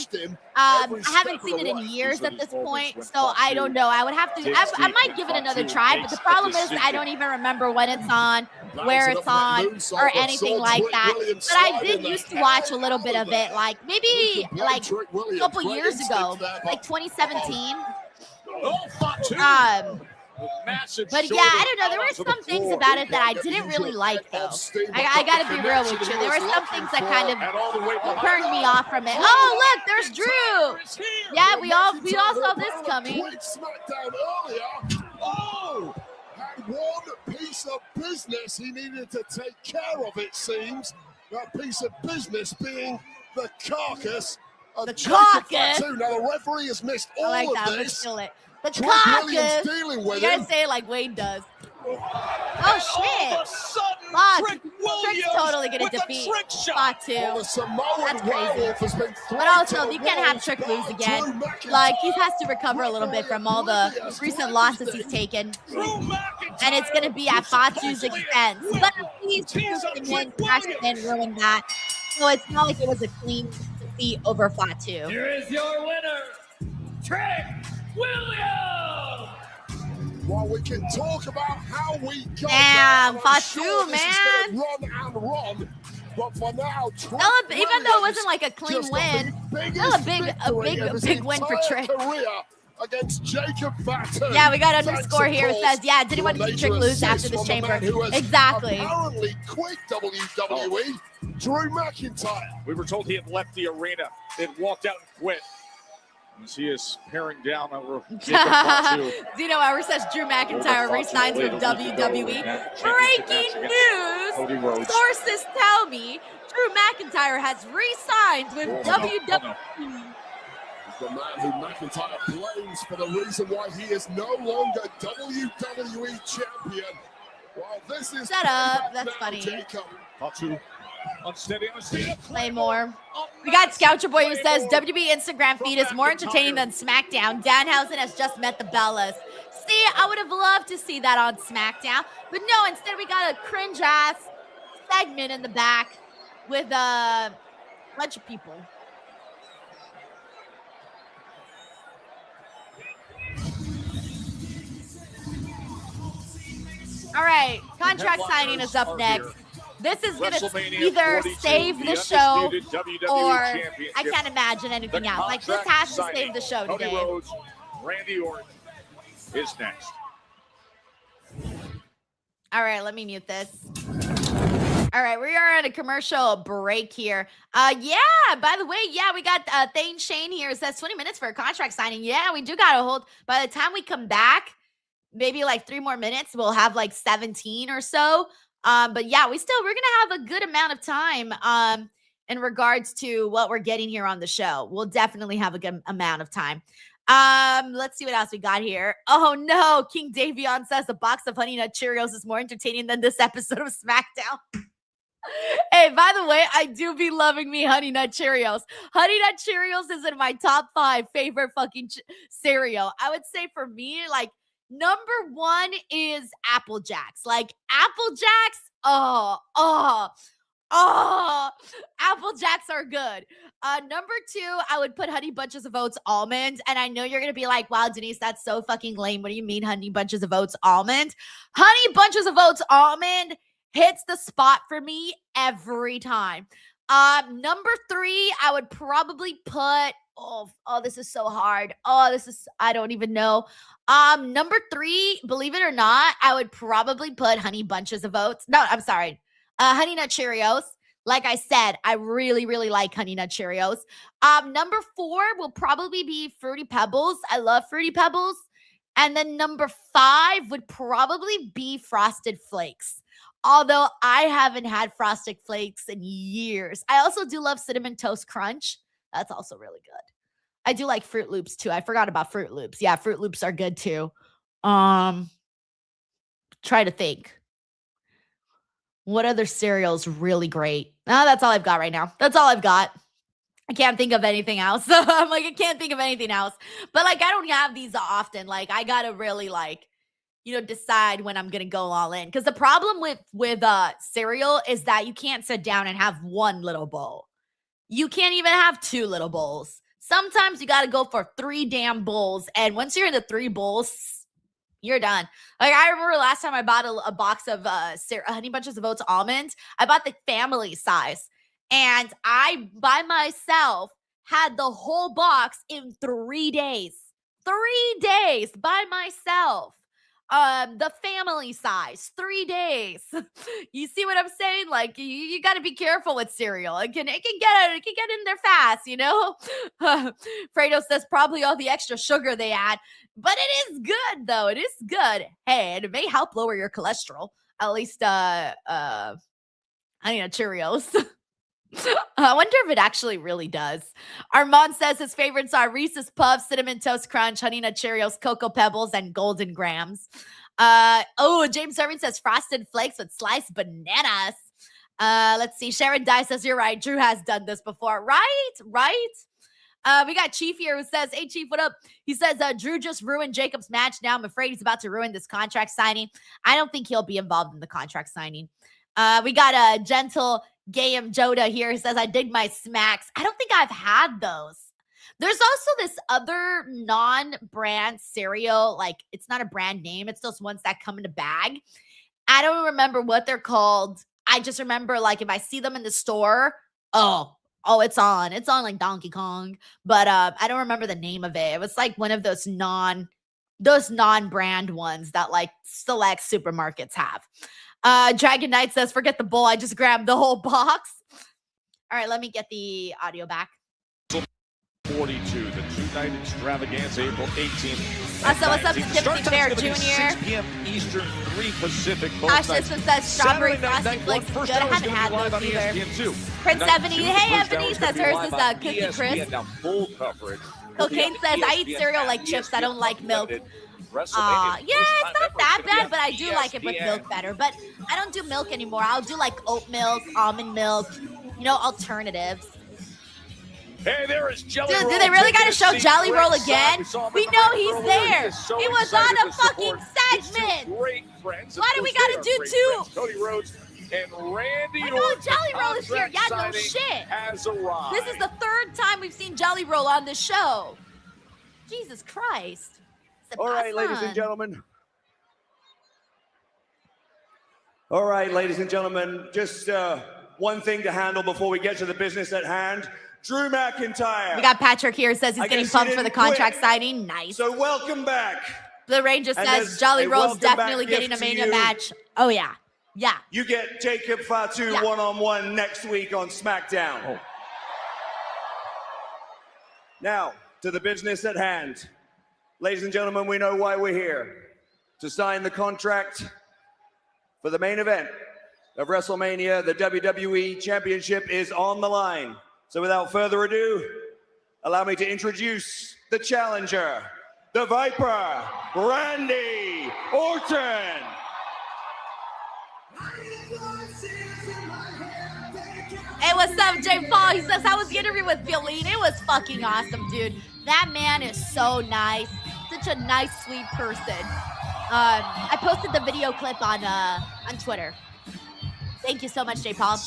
Speaker 1: I haven't seen it in years at this point, so I don't know. I would have to, I might give it another try, but the problem is I don't even remember when it's on, where it's on, or anything like that. But I did used to watch a little bit of it, like maybe like a couple years ago, like 2017. But yeah, I don't know. There were some things about it that I didn't really like, though. I gotta be real with you. There were some things that kind of turned me off from it. Oh, look, there's Drew. Yeah, we all saw this coming.
Speaker 7: SmackDown earlier. Oh, had one piece of business he needed to take care of. It seems that piece of business being the carcass.
Speaker 1: The carcass.
Speaker 7: Now the referee has missed all
Speaker 1: I like
Speaker 7: of
Speaker 1: that.
Speaker 7: this.
Speaker 1: The
Speaker 7: Trick
Speaker 1: carcass.
Speaker 7: dealing with
Speaker 1: You gotta
Speaker 7: him.
Speaker 1: say it like Wade does. Oh shit! Fuck. Trick's totally gonna defeat Fatu. That's crazy. But also, you can't have Trick lose again. Like, he has to recover a little bit from all the recent losses he's taken. And it's gonna be at Fatu's expense. But he's crashed in, ruined that. So it's not like it was a clean defeat over Fatu.
Speaker 14: Here is your winner, Trick Williams.
Speaker 7: While we can talk about how we got
Speaker 1: Damn,
Speaker 7: there,
Speaker 1: Fatu,
Speaker 7: sure
Speaker 1: man.
Speaker 7: Run and run, but for now, Trick
Speaker 1: Even though it wasn't like a clean win, still a big win for Trick.
Speaker 7: Against Jacob Fatu.
Speaker 1: Yeah, we got underscore here. It says, yeah, did anyone see Trick lose after this chamber? Exactly.
Speaker 7: Apparently quit WWE, Drew McIntyre.
Speaker 2: We were told he had left the arena, then walked out and quit. As he is paring down over Jacob Fatu.
Speaker 1: Dino Hour says Drew McIntyre resigns with WWE. Breaking news! Sources tell me Drew McIntyre has re-signed with WWE.
Speaker 7: The man who McIntyre blames for the reason why he is no longer WWE champion. Well, this is
Speaker 1: shut up. That's funny.
Speaker 2: Fatu. Unsteady.
Speaker 1: Play more. We got Scoucher Boy who says WWE Instagram feed is more entertaining than SmackDown. Danhausen has just met the Bellas. See, I would have loved to see that on SmackDown, but no, instead we got a cringe ass segment in the back with a bunch of people. All right, contract signing is up next. This is going to either save the show or I can't imagine anything else. Like, this has to save the show today.
Speaker 2: Cody Rhodes, Randy Orton is next.
Speaker 1: All right, let me mute this. All right, we are at a commercial break here. Yeah, by the way, yeah, we got Thane Shane here. It says 20 minutes for a contract signing. Yeah, we do got to hold. By the time we come back, maybe like 3 more minutes, we'll have like 17 or so. But yeah, we're gonna have a good amount of time in regards to what we're getting here on the show. We'll definitely have a good amount of time. Let's see what else we got here. Oh no, King Davion says the box of Honey Nut Cheerios is more entertaining than this episode of SmackDown. Hey, by the way, I do be loving me Honey Nut Cheerios. Honey Nut Cheerios is in my top 5 favorite fucking cereal. I would say for me, like, number 1 is Apple Jacks. Like, Apple Jacks, Apple Jacks are good. Number 2, I would put Honey Bunches of Oats almond. And I know you're going to be like, wow, Denise, that's so fucking lame. What do you mean Honey Bunches of Oats almond? Honey Bunches of Oats almond hits the spot for me every time. Number 3, I would probably put, this is so hard. I don't even know. Number 3, believe it or not, I would probably put Honey Bunches of Oats. No, I'm sorry. Honey Nut Cheerios. Like I said, I really, really like Honey Nut Cheerios. Number 4 will probably be Fruity Pebbles. I love Fruity Pebbles. And then number 5 would probably be Frosted Flakes. Although I haven't had Frosted Flakes in years. I also do love Cinnamon Toast Crunch. That's also really good. I do like Fruit Loops too. I forgot about Fruit Loops. Yeah, Fruit Loops are good too. Try to think. What other cereal's really great? That's all I've got right now. That's all I've got. I can't think of anything else. I'm like, I can't think of anything else. But like, I don't have these often. Like, I gotta really like, decide when I'm gonna go all in. Because the problem with cereal is that you can't sit down and have one little bowl. You can't even have 2 little bowls. Sometimes you gotta go for 3 damn bowls. And once you're into 3 bowls, you're done. Like, I remember last time I bought a box of Honey Bunches of Oats almonds. I bought the family size. And I, by myself, had the whole box in 3 days. 3 days by myself. The family size, 3 days. You see what I'm saying? Like, you got to be careful with cereal. It can get in there fast, Fredo says probably all the extra sugar they add, but it is good though. It is good. Hey, and it may help lower your cholesterol. At least, Cheerios. I wonder if it actually really does. Armand says his favorites are Reese's Puffs, Cinnamon Toast Crunch, Honey Nut Cheerios, Cocoa Pebbles, and Golden Grams. James Irving says Frosted Flakes with sliced bananas. Let's see. Sharon Dye says, you're right. Drew has done this before. Right? We got Chief here who says, hey, Chief, what up? He says, Drew just ruined Jacob's match. Now I'm afraid he's about to ruin this contract signing. I don't think he'll be involved in the contract signing. We got a gentle Gayam Joda here who says, I dig my smacks. I don't think I've had those. There's also this other non-brand cereal. Like, it's not a brand name. It's those ones that come in a bag. I don't remember what they're called. I just remember, like, if I see them in the store, it's on. It's on, like, Donkey Kong. But I don't remember the name of it. It was, like, one of those non-brand ones that, like, select supermarkets have. Dragon Knight says, forget the bowl. I just grabbed the whole box. All right, let me get the audio back.
Speaker 2: 42, the 2-night extravaganza, April 18th.
Speaker 1: Also, what's up to Tiffany Fair Jr.?
Speaker 2: 6 p.m. Eastern, 3 Pacific.
Speaker 1: Ashton says strawberry frosted flakes is good. I haven't had those either. Prince Ebony, hey, Ebony says hers is Cookie Crisp. Cocaine says, I eat cereal like chips. I don't like milk. Yeah, it's not that bad, but I do like it with milk better. But I don't do milk anymore. I'll do like oat milk, almond milk, alternatives.
Speaker 2: Hey, there is Jelly Roll.
Speaker 1: Do they really got to show Jelly Roll again? We know he's there. He was on a fucking segment. Why do we got to do 2?
Speaker 2: Cody Rhodes and Randy Orton.
Speaker 1: Oh, Jelly Roll is here. Yeah, no shit. This is the 3rd time we've seen Jelly Roll on this show. Jesus Christ.
Speaker 13: All right, ladies and gentlemen. All right, ladies and gentlemen, just one thing to handle before we get to the business at hand. Drew McIntyre.
Speaker 1: We got Patrick here, says he's getting pumped for the contract signing. Nice.
Speaker 13: So welcome back.
Speaker 1: The Ranger says Jolly Roll's definitely getting a Mania match. Oh, yeah. Yeah.
Speaker 13: You get Jacob Fatu one-on-one next week on SmackDown. Oh. Now, to the business at hand. Ladies and gentlemen, we know why we're here. To sign the contract for the main event of WrestleMania. The WWE Championship is on the line. So without further ado, allow me to introduce the challenger, the Viper, Randy Orton.
Speaker 1: Hey, what's up, Jay Paul? He says, how was the interview with Violene? It was fucking awesome, dude. That man is so nice. Such a nice, sweet person. I posted the video clip on Twitter. Thank you so much, Jay Paul.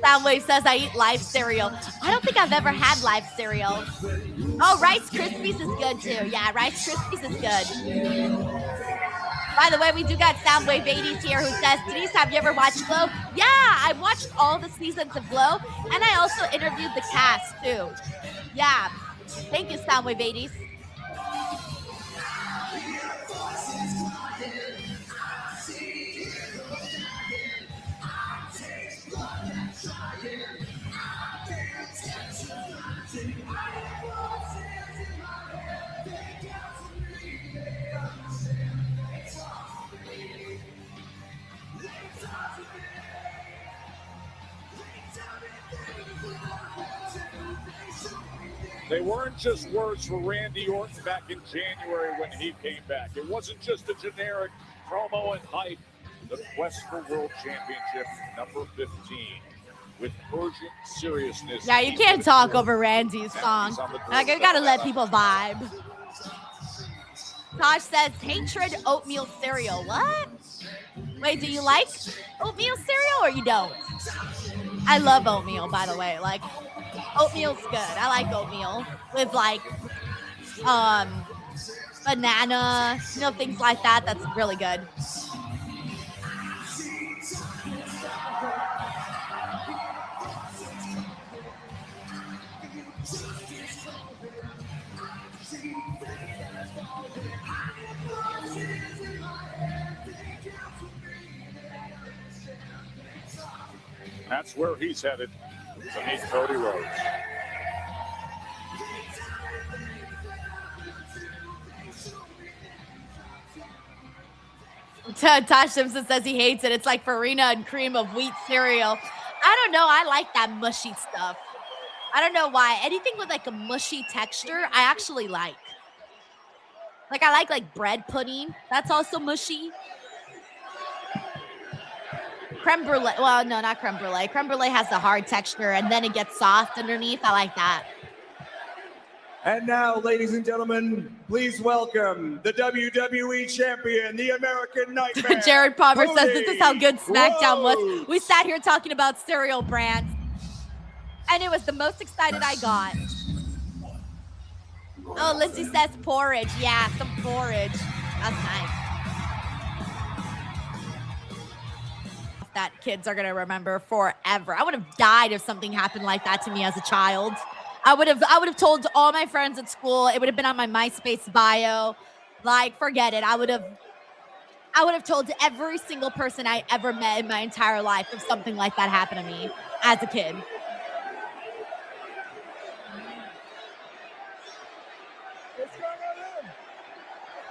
Speaker 1: Soundwave says I eat live cereal. I don't think I've ever had live cereal. Oh, Rice Krispies is good too. Yeah, Rice Krispies is good. By the way, we do got Soundwave 80s here who says, Denise, have you ever watched Glow? Yeah, I watched all the seasons of Glow, and I also interviewed the cast too. Yeah, thank you, Soundwave 80s.
Speaker 2: They weren't just words for Randy Orton back in January when he came back. It wasn't just a generic promo and hype. The quest for World Championship number 15 with urgent seriousness.
Speaker 1: Yeah, you can't talk over Randy's song. Like, you gotta let people vibe. Tosh says, hatred oatmeal cereal. What? Wait, do you like oatmeal cereal or you don't? I love oatmeal, by the way. Like, oatmeal's good. I like oatmeal with like banana, you know, things like that. That's really good.
Speaker 2: That's where he's headed to meet Cody Rhodes.
Speaker 1: Tosh Simpson says he hates it. It's like farina and cream of wheat cereal. I don't know. I like that mushy stuff. I don't know why. Anything with like a mushy texture, I actually like. Like I like bread pudding. That's also mushy. Creme brulee. Well, no, not creme brulee. Creme brulee has the hard texture and then it gets soft underneath. I like that.
Speaker 13: And now, ladies and gentlemen, please welcome the WWE Champion, the American Nightmare.
Speaker 1: Jared Palmer says
Speaker 13: Cody
Speaker 1: this is how good SmackDown
Speaker 13: Rhodes.
Speaker 1: was. We sat here talking about cereal brands, and it was the most excited I got. Oh, Lindsay says porridge. Yeah, some porridge. That's nice. That kids are gonna remember forever. I would have died if something happened like that to me as a child. I would have told all my friends at school. It would have been on my MySpace bio. Like, forget it. I would have told every single person I ever met in my entire life if something like that happened to me as a kid.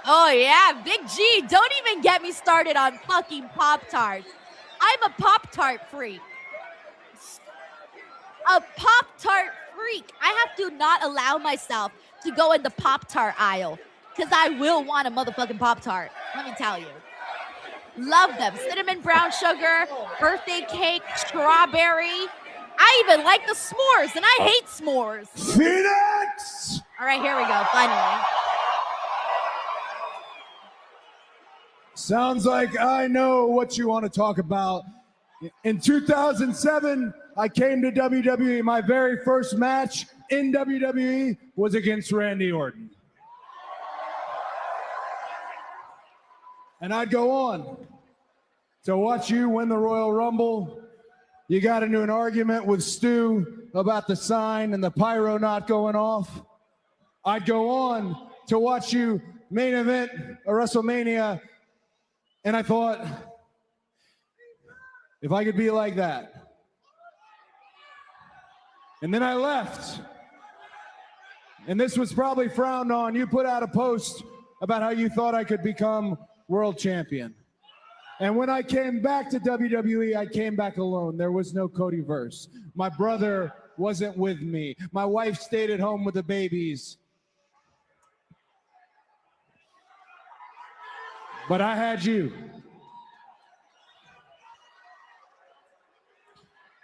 Speaker 1: Oh yeah, Big G. Don't even get me started on fucking Pop-Tarts. I'm a Pop-Tart freak. A Pop-Tart freak. I have to not allow myself to go in the Pop-Tart aisle because I will want a motherfucking Pop-Tart. Let me tell you. Love them. Cinnamon brown sugar, birthday cake, strawberry. I even like the s'mores, and I hate s'mores.
Speaker 20: Phoenix!
Speaker 1: All right, here we go. Finally.
Speaker 20: Sounds like I know what you want to talk about. In 2007, I came to WWE. My very first match in WWE was against Randy Orton. And I'd go on to watch you win the Royal Rumble. You got into an argument with Stu about the sign and the pyro not going off. I'd go on to watch you main event a WrestleMania. And I thought, if I could be like that. And then I left. And this was probably frowned on. You put out a post about how you thought I could become world champion. And when I came back to WWE, I came back alone. There was no Cody verse. My brother wasn't with me. My wife stayed at home with the babies. But I had you.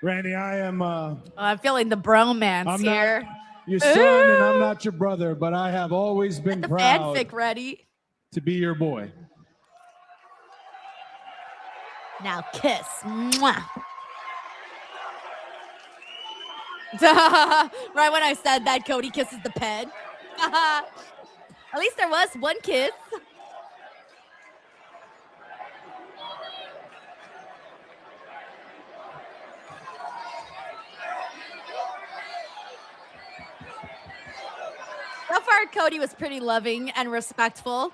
Speaker 20: Randy, I am...
Speaker 1: I'm feeling the bromance
Speaker 20: I'm
Speaker 1: here.
Speaker 20: Not your son and I'm not your brother, but I have always been
Speaker 1: Get the
Speaker 20: proud
Speaker 1: fanfic ready.
Speaker 20: to be your boy.
Speaker 1: Now kiss. Mwah. Right when I said that, Cody kisses the pen. At least there was one kiss. So far, Cody was pretty loving and respectful.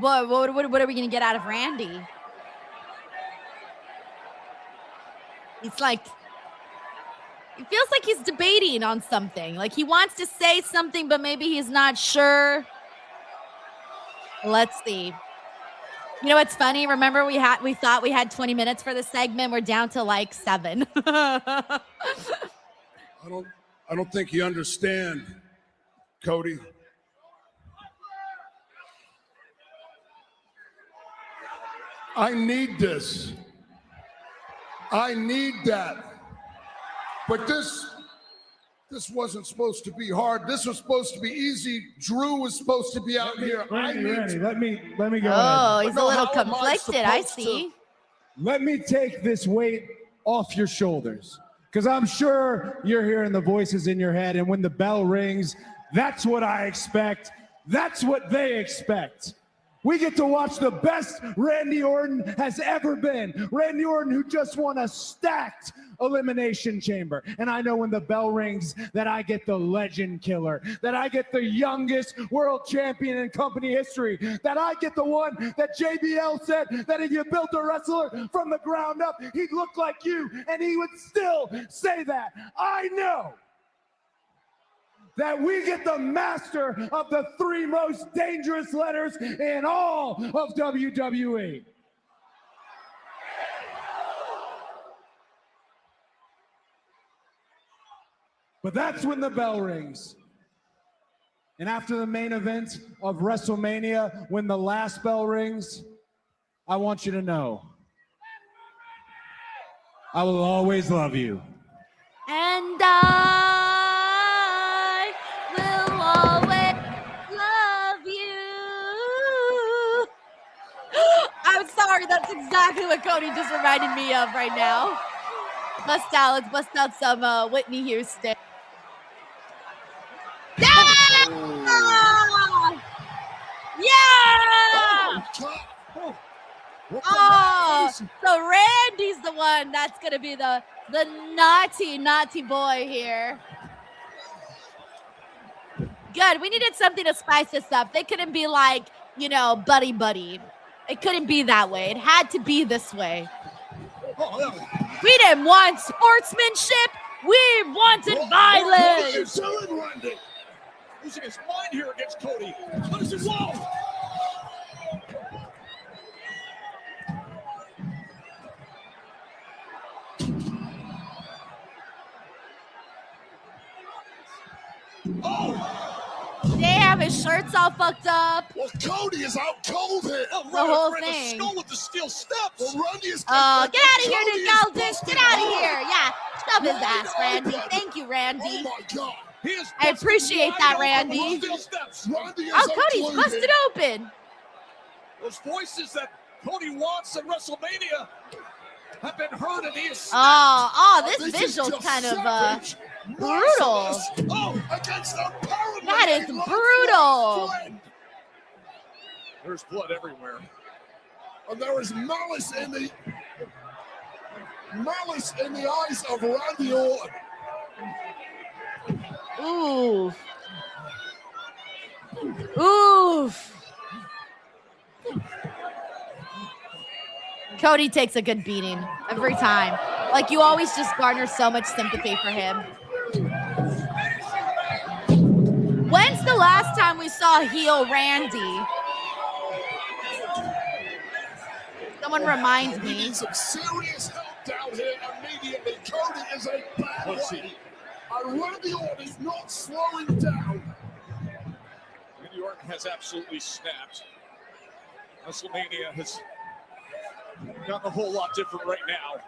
Speaker 1: But what are we going to get out of Randy? It's like, it feels like he's debating on something. Like he wants to say something, but maybe he's not sure. Let's see. You know what's funny? Remember we thought we had 20 minutes for the segment. We're down to like 7.
Speaker 17: I don't think you understand
Speaker 24: Cody. I need this. I need that. But this wasn't supposed to be hard. This was supposed to be easy. Drew was supposed to be out here.
Speaker 18: Randy, let me go
Speaker 1: Oh,
Speaker 18: ahead.
Speaker 1: he's a little conflicted. I see.
Speaker 18: Let me take this weight off your shoulders, because I'm sure you're hearing the voices in your head, and when the bell rings, that's what I expect. That's what they expect. We get to watch the best Randy Orton has ever been. Randy Orton, who just won a stacked Elimination Chamber. And I know when the bell rings that I get the legend killer, that I get the youngest world champion in company history, that I get the one that JBL said that if you built a wrestler from the ground up, he'd look like you, and he would still say that. I know that we get the master of the 3 most dangerous letters in all of WWE. But that's when the bell rings. And after the main event of WrestleMania, when the last bell rings, I want you to know, I will always love you.
Speaker 1: And I will always love you. I'm sorry, that's exactly what Cody just reminded me of right now. Let's bust out some Whitney Houston. Yeah! Yeah! Oh, so Randy's the one that's gonna be the naughty boy here. Good. We needed something to spice this up. They couldn't be like, buddy. It couldn't be that way. It had to be this way. We didn't want sportsmanship. We wanted violence.
Speaker 2: What are you doing, Randy? Losing his mind here against Cody. What is his wall?
Speaker 24: Oh!
Speaker 1: Damn, his shirt's all fucked up.
Speaker 24: Well, Cody is out cold here.
Speaker 1: The whole thing.
Speaker 2: The skull with the steel steps.
Speaker 24: Well, Randy is
Speaker 1: get out of here, Nick Aldis. Get out of here. Yeah, shove his ass, Randy. Thank you, Randy.
Speaker 24: Oh my God.
Speaker 1: I appreciate that, Randy. Oh, Cody's busted open.
Speaker 2: Those voices that Cody wants at WrestleMania have been heard, and he is.
Speaker 1: This visual's kind of brutal. That is brutal.
Speaker 2: There's blood everywhere.
Speaker 24: And there is malice in the eyes of Randy Orton.
Speaker 1: Oof. Oof. Cody takes a good beating every time. Like, you always just garner so much sympathy for him. When's the last time we saw heel Randy? Someone reminds me.
Speaker 24: We need some serious help down here immediately. Cody is a bad one. And Randy Orton is not slowing down.
Speaker 2: Randy Orton has absolutely snapped. WrestleMania has gotten a whole lot different right now.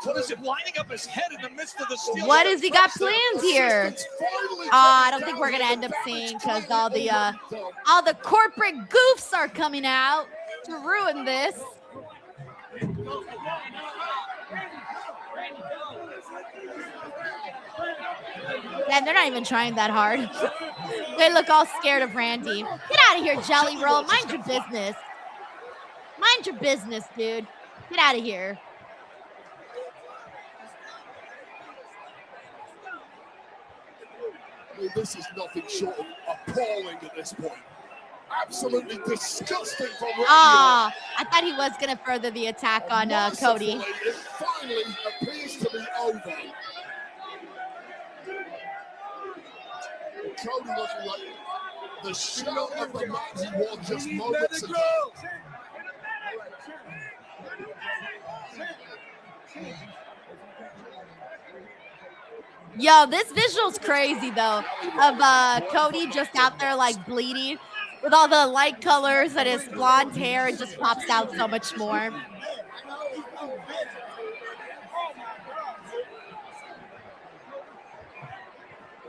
Speaker 2: What is it lining up his head in the midst of the steel?
Speaker 1: What has he got planned here? I don't think we're gonna end up seeing, because all the corporate goofs are coming out to ruin this. And they're not even trying that hard. They look all scared of Randy. Get out of here, Jelly Roll. Mind your business. Mind your business, dude. Get out of here.
Speaker 24: I mean, this is nothing short of appalling at this point. Absolutely disgusting from Randy Orton.
Speaker 1: I thought he was going to further the attack on Cody.
Speaker 24: It finally appears to be over. Cody looking like the shell of the man he was just moments ago.
Speaker 1: Yo, this visual's crazy though, of Cody just out there like bleeding with all the light colors and his blonde hair. It just pops out so much more.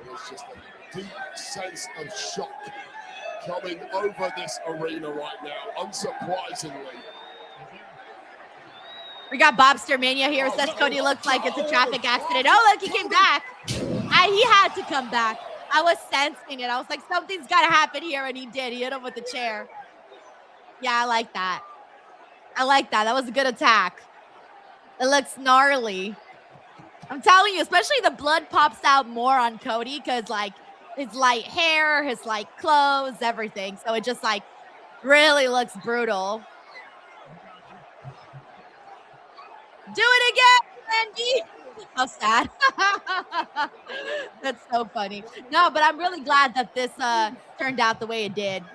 Speaker 24: There's just a deep sense of shock coming over this arena right now, unsurprisingly.
Speaker 1: We got Bobster Mania here. Says Cody looks like it's a traffic accident. Oh, look, he came back. He had to come back. I was sensing it. I was like, something's got to happen here, and he did. He hit him with the chair. Yeah, I like that. I like that. That was a good attack. It looks gnarly. I'm telling you, especially the blood pops out more on Cody because, like, his light hair, his light clothes, everything. So it just, like, really looks brutal. Do it again, Randy. How sad. That's so funny. No, but I'm really glad that this turned out the way it did.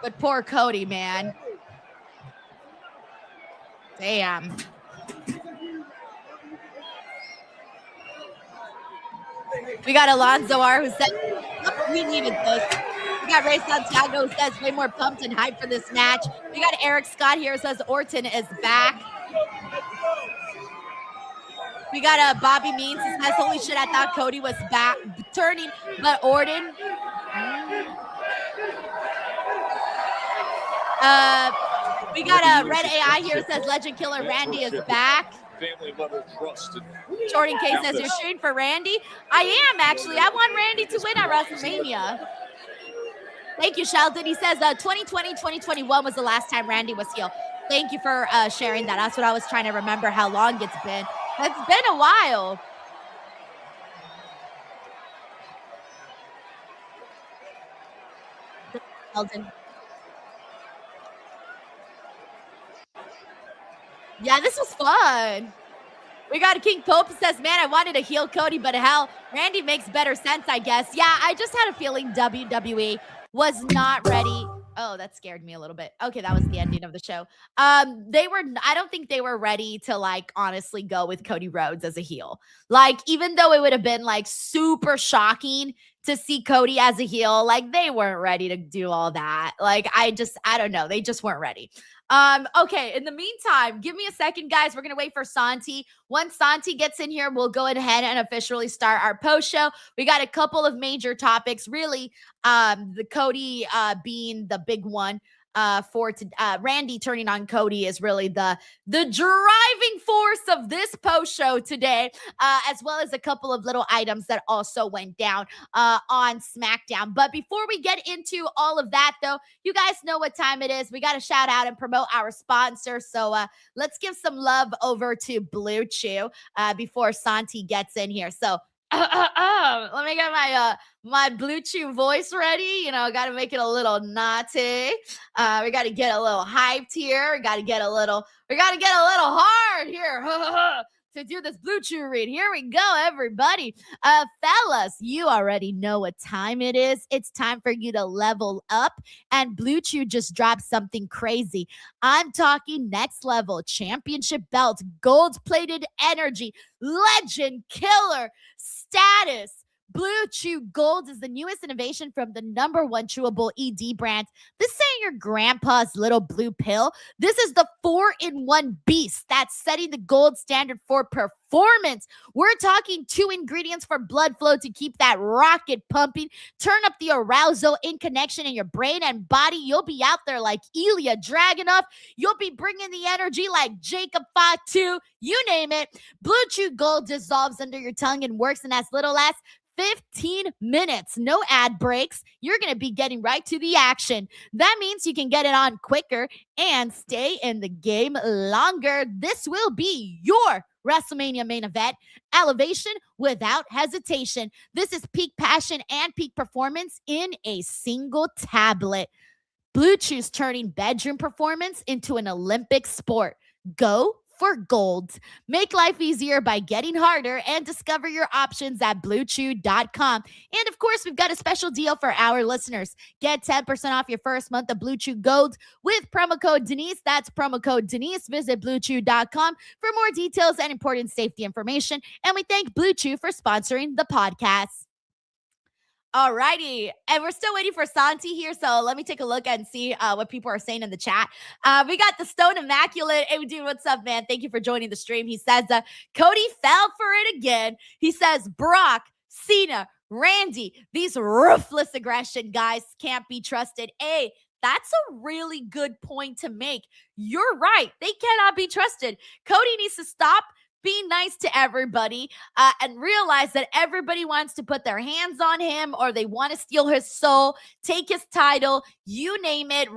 Speaker 1: But poor Cody, man. Damn. We got Alonzo R who said, we needed this. We got Ray Santiago who says, way more pumped and hyped for this match. We got Eric Scott here who says, Orton is back. We got Bobby Means who says, holy shit, I thought Cody was back turning, but Orton. We got Red AI here who says, Legend Killer Randy is back.
Speaker 2: Family level trust.
Speaker 1: Jordan K says, you're cheering for Randy? I am, actually. I want Randy to win at WrestleMania. Thank you, Sheldon. He says 2020, 2021 was the last time Randy was heel. Thank you for sharing that. That's what I was trying to remember how long it's been. It's been a while. Sheldon. Yeah, this was fun. We got King Pope who says, man, I wanted to heel Cody, but hell, Randy makes better sense, I guess. Yeah, I just had a feeling WWE was not ready. Oh, that scared me a little bit. Okay, that was the ending of the show. I don't think they were ready to, like, honestly go with Cody Rhodes as a heel. Like, even though it would have been, like, super shocking to see Cody as a heel, like, they weren't ready to do all that. Like, I don't know. They just weren't ready. Okay, in the meantime, give me a second, guys. We're going to wait for Santi. Once Santi gets in here, we'll go ahead and officially start our post show. We got a couple of major topics, really, the Cody being the big one. Randy turning on Cody is really the driving force of this post show today, as well as a couple of little items that also went down on SmackDown. But before we get into all of that, though, you guys know what time it is. We got to shout out and promote our sponsor. So let's give some love over to Blue Chew before Santi gets in here. So let me get my Blue Chew voice ready. You know, got to make it a little naughty. We got to get a little hyped here. We got to get a little hard here to do this Blue Chew read. Here we go, everybody. Fellas, you already know what time it is. It's time for you to level up, and Blue Chew just dropped something crazy. I'm talking next level championship belt, gold-plated energy, legend killer status. Blue Chew Gold is the newest innovation from the #1 chewable ED brand. This ain't your grandpa's little blue pill. This is the 4-in-1 beast that's setting the gold standard for performance. We're talking 2 ingredients for blood flow to keep that rocket pumping, turn up the arousal in connection in your brain and body. You'll be out there like Ilya Dragunov. You'll be bringing the energy like Jacob Fatu. You name it. Blue Chew Gold dissolves under your tongue and works in as little as 15 minutes. No ad breaks. You're going to be getting right to the action. That means you can get it on quicker and stay in the game longer. This will be your WrestleMania main event. Elevation without hesitation. This is peak passion and peak performance in a single tablet. Blue Chew's turning bedroom performance into an Olympic sport. Go for gold. Make life easier by getting harder and discover your options at BlueChew.com. And of course, we've got a special deal for our listeners. Get 10% off your first month of Blue Chew Gold with promo code Denise. That's promo code Denise. Visit BlueChew.com for more details and important safety information. And we thank Blue Chew for sponsoring the podcast. All righty. And we're still waiting for Santi here. So let me take a look and see what people are saying in the chat. We got the Stone Immaculate. Hey, dude, what's up, man? Thank you for joining the stream. He says, Cody fell for it again. He says, Brock, Cena, Randy, these ruthless aggression guys can't be trusted. Hey, that's a really good point to make. You're right. They cannot be trusted. Cody needs to stop being nice to everybody and realize that everybody wants to put their hands on him or they want to steal his soul, take his title, you name it.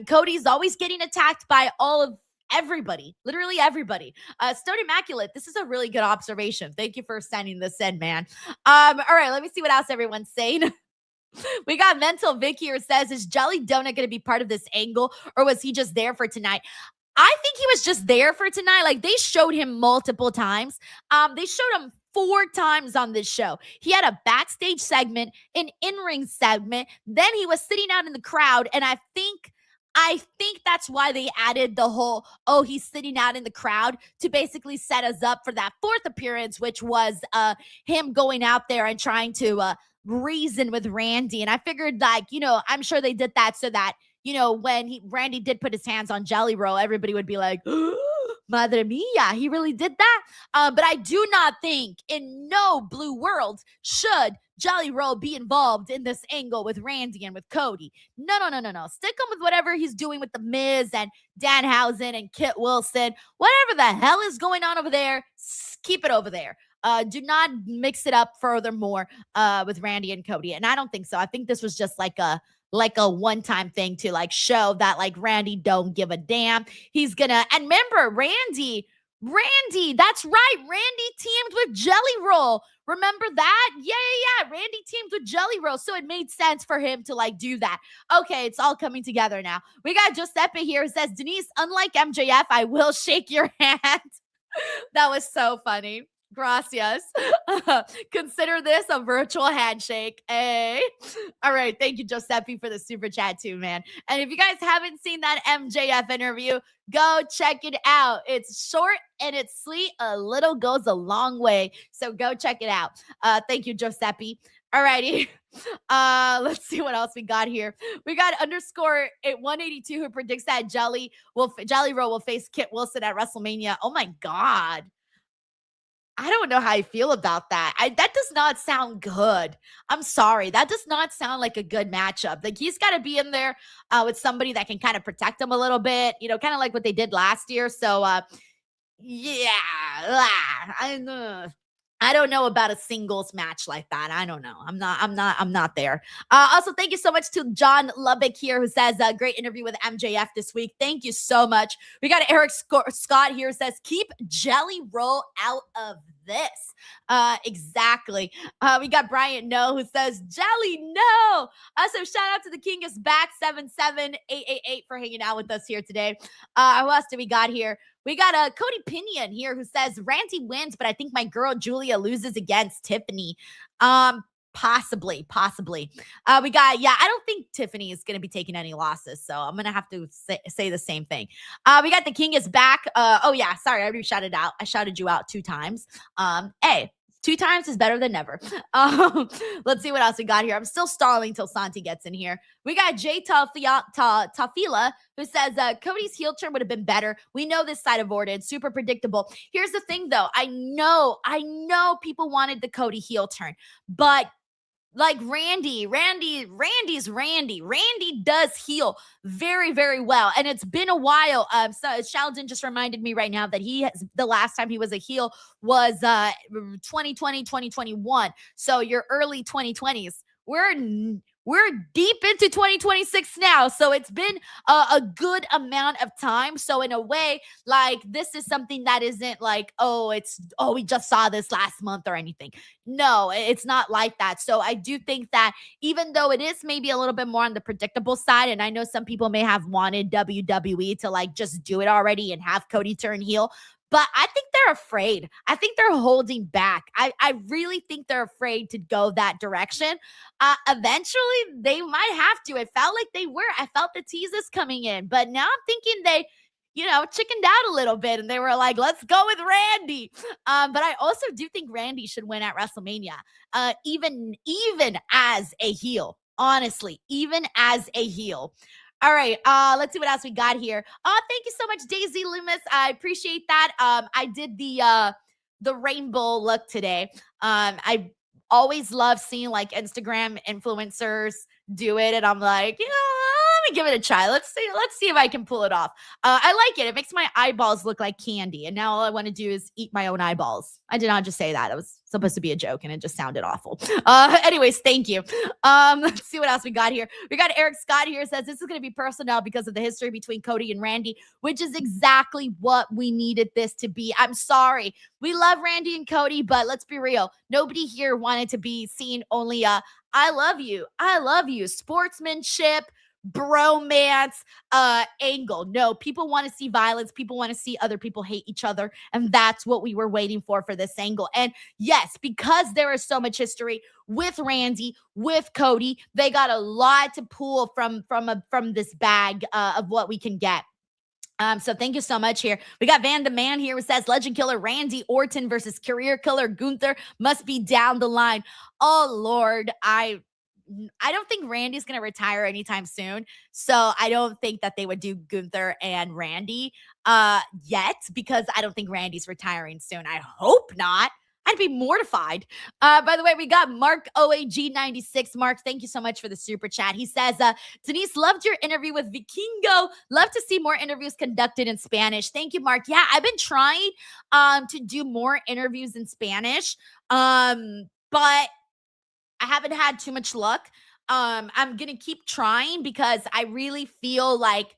Speaker 1: Cody's always getting attacked by all of everybody, literally everybody. Stone Immaculate, this is a really good observation. Thank you for sending this in, man. All right, let me see what else everyone's saying. We got Mental Vic here says, is Jelly Donut going to be part of this angle or was he just there for tonight? I think he was just there for tonight. Like, they showed him multiple times. They showed him 4 times on this show. He had a backstage segment, an in-ring segment. Then he was sitting out in the crowd. And I think that's why they added the whole, he's sitting out in the crowd to basically set us up for that 4th appearance, which was him going out there and trying to reason with Randy. And I figured, I'm sure they did that so that, when Randy did put his hands on Jelly Roll, everybody would be like, Madre mia, he really did that? But I do not think in no blue world should Jelly Roll be involved in this angle with Randy and with Cody. No. Stick him with whatever he's doing with The Miz and Danhausen and Kit Wilson. Whatever the hell is going on over there, keep it over there. Do not mix it up furthermore with Randy and Cody. And I don't think so. I think this was just like a one-time thing to show that Randy don't give a damn. He's gonna, and remember, Randy, that's right. Randy teamed with Jelly Roll. Remember that? Yeah. Randy teamed with Jelly Roll. So it made sense for him to do that. Okay, it's all coming together now. We got Giuseppe here who says, Denise, unlike MJF, I will shake your hand. That was so funny. Gracias. Consider this a virtual handshake. Hey. All right. Thank you, Giuseppe, for the super chat too, man. And if you guys haven't seen that MJF interview, go check it out. It's short and it's sweet. A little goes a long way. So go check it out. Thank you, Giuseppe. All righty. Let's see what else we got here. We got _182 who predicts that Jelly Roll will face Kit Wilson at WrestleMania. Oh my God. I don't know how I feel about that. That does not sound good. I'm sorry. That does not sound like a good matchup. He's got to be in there with somebody that can kind of protect him a little bit, kind of like what they did last year. So, I don't know about a singles match like that. I don't know. I'm not there. Also, thank you so much to John Lubbock here who says great interview with MJF this week. Thank you so much. We got Eric Scott here who says keep Jelly Roll out of this. Exactly. We got Brian No who says Jelly no. Also, shout out to the King is back 77888 for hanging out with us here today. Who else do we got here? We got Cody Pinion here who says Randy wins, but I think my girl Julia loses against Tiffany. Possibly. We got, I don't think Tiffany is going to be taking any losses, so I'm going to have to say the same thing. We got the King is back. Sorry, I already shouted out. I shouted you out 2 times. Hey, 2 times is better than never. Let's see what else we got here. I'm still stalling till Santi gets in here. We got Jay Tafila who says Cody's heel turn would have been better. We know this side of Orton. Super predictable. Here's the thing, though. I know people wanted the Cody heel turn, but Randy's Randy. Randy does heal very, very well. And it's been a while. So Sheldon just reminded me right now that the last time he was a heel was 2020, 2021. So your early 2020s. we're deep into 2026 now. So it's been a good amount of time. So in a way, like, this is something that isn't like, we just saw this last month or anything. No, it's not like that. So I do think that even though it is maybe a little bit more on the predictable side, and I know some people may have wanted WWE to like just do it already and have Cody turn heel, but I think they're afraid. I think they're holding back. I really think they're afraid to go that direction. Eventually, they might have to. It felt like they were. I felt the teases coming in. But now I'm thinking they, chickened out a little bit. And they were like, let's go with Randy. But I also do think Randy should win at WrestleMania, even as a heel. Honestly, even as a heel. All right, let's see what else we got here. Thank you so much, Daisy Loomis. I appreciate that. I did the rainbow look today. I always love seeing like Instagram influencers do it, and I'm like, let me give it a try. Let's see if I can pull it off. I like it. It makes my eyeballs look like candy, and now all I want to do is eat my own eyeballs. I did not just say that. It was supposed to be a joke, and it just sounded awful. Anyways, thank you. Let's see what else we got here. We got Eric Scott here. Says this is going to be personal because of the history between Cody and Randy, which is exactly what we needed this to be. I'm sorry. We love Randy and Cody, but let's be real. Nobody here wanted to be seen only I love you, sportsmanship, bromance angle. No, people want to see violence. People want to see other people hate each other. And that's what we were waiting for this angle. And yes, because there is so much history with Randy, with Cody, they got a lot to pull from this bag of what we can get. So thank you so much here. We got Van the Man here who says Legend Killer Randy Orton versus Career Killer Gunther must be down the line. Oh Lord, I don't think Randy's going to retire anytime soon. So I don't think that they would do Gunther and Randy yet, because I don't think Randy's retiring soon. I hope not. I'd be mortified. By the way, we got Mark OAG96. Mark, thank you so much for the super chat. He says, Denise, loved your interview with Vikingo. Love to see more interviews conducted in Spanish. Thank you, Mark. Yeah, I've been trying to do more interviews in Spanish, but I haven't had too much luck. I'm going to keep trying because I really feel like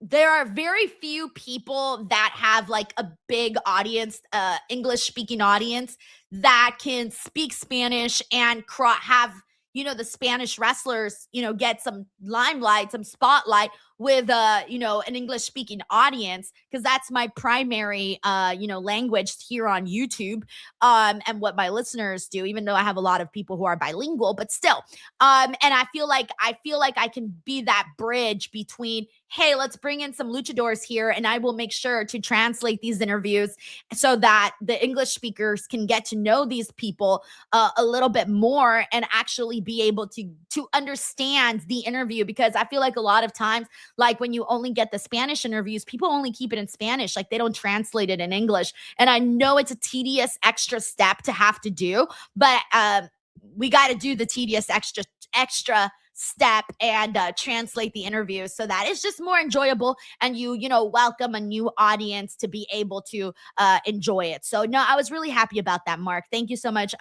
Speaker 1: there are very few people that have like a big audience, English speaking audience that can speak Spanish and have, the Spanish wrestlers, get some limelight, some spotlight with, an English speaking audience. Cause that's my primary, language here on YouTube, and what my listeners do, even though I have a lot of people who are bilingual, but still. And I feel like I can be that bridge between, hey, let's bring in some luchadors here, and I will make sure to translate these interviews so that the English speakers can get to know these people a little bit more and actually be able to understand the interview. Because I feel like a lot of times, like when you only get the Spanish interviews, people only keep it in Spanish, like they don't translate it in English. And I know it's a tedious extra step to have to do, but we got to do the tedious extra step and translate the interview so that it's just more enjoyable, and you welcome a new audience to be able to enjoy it. So no, I was really happy about that, Mark. Thank you so much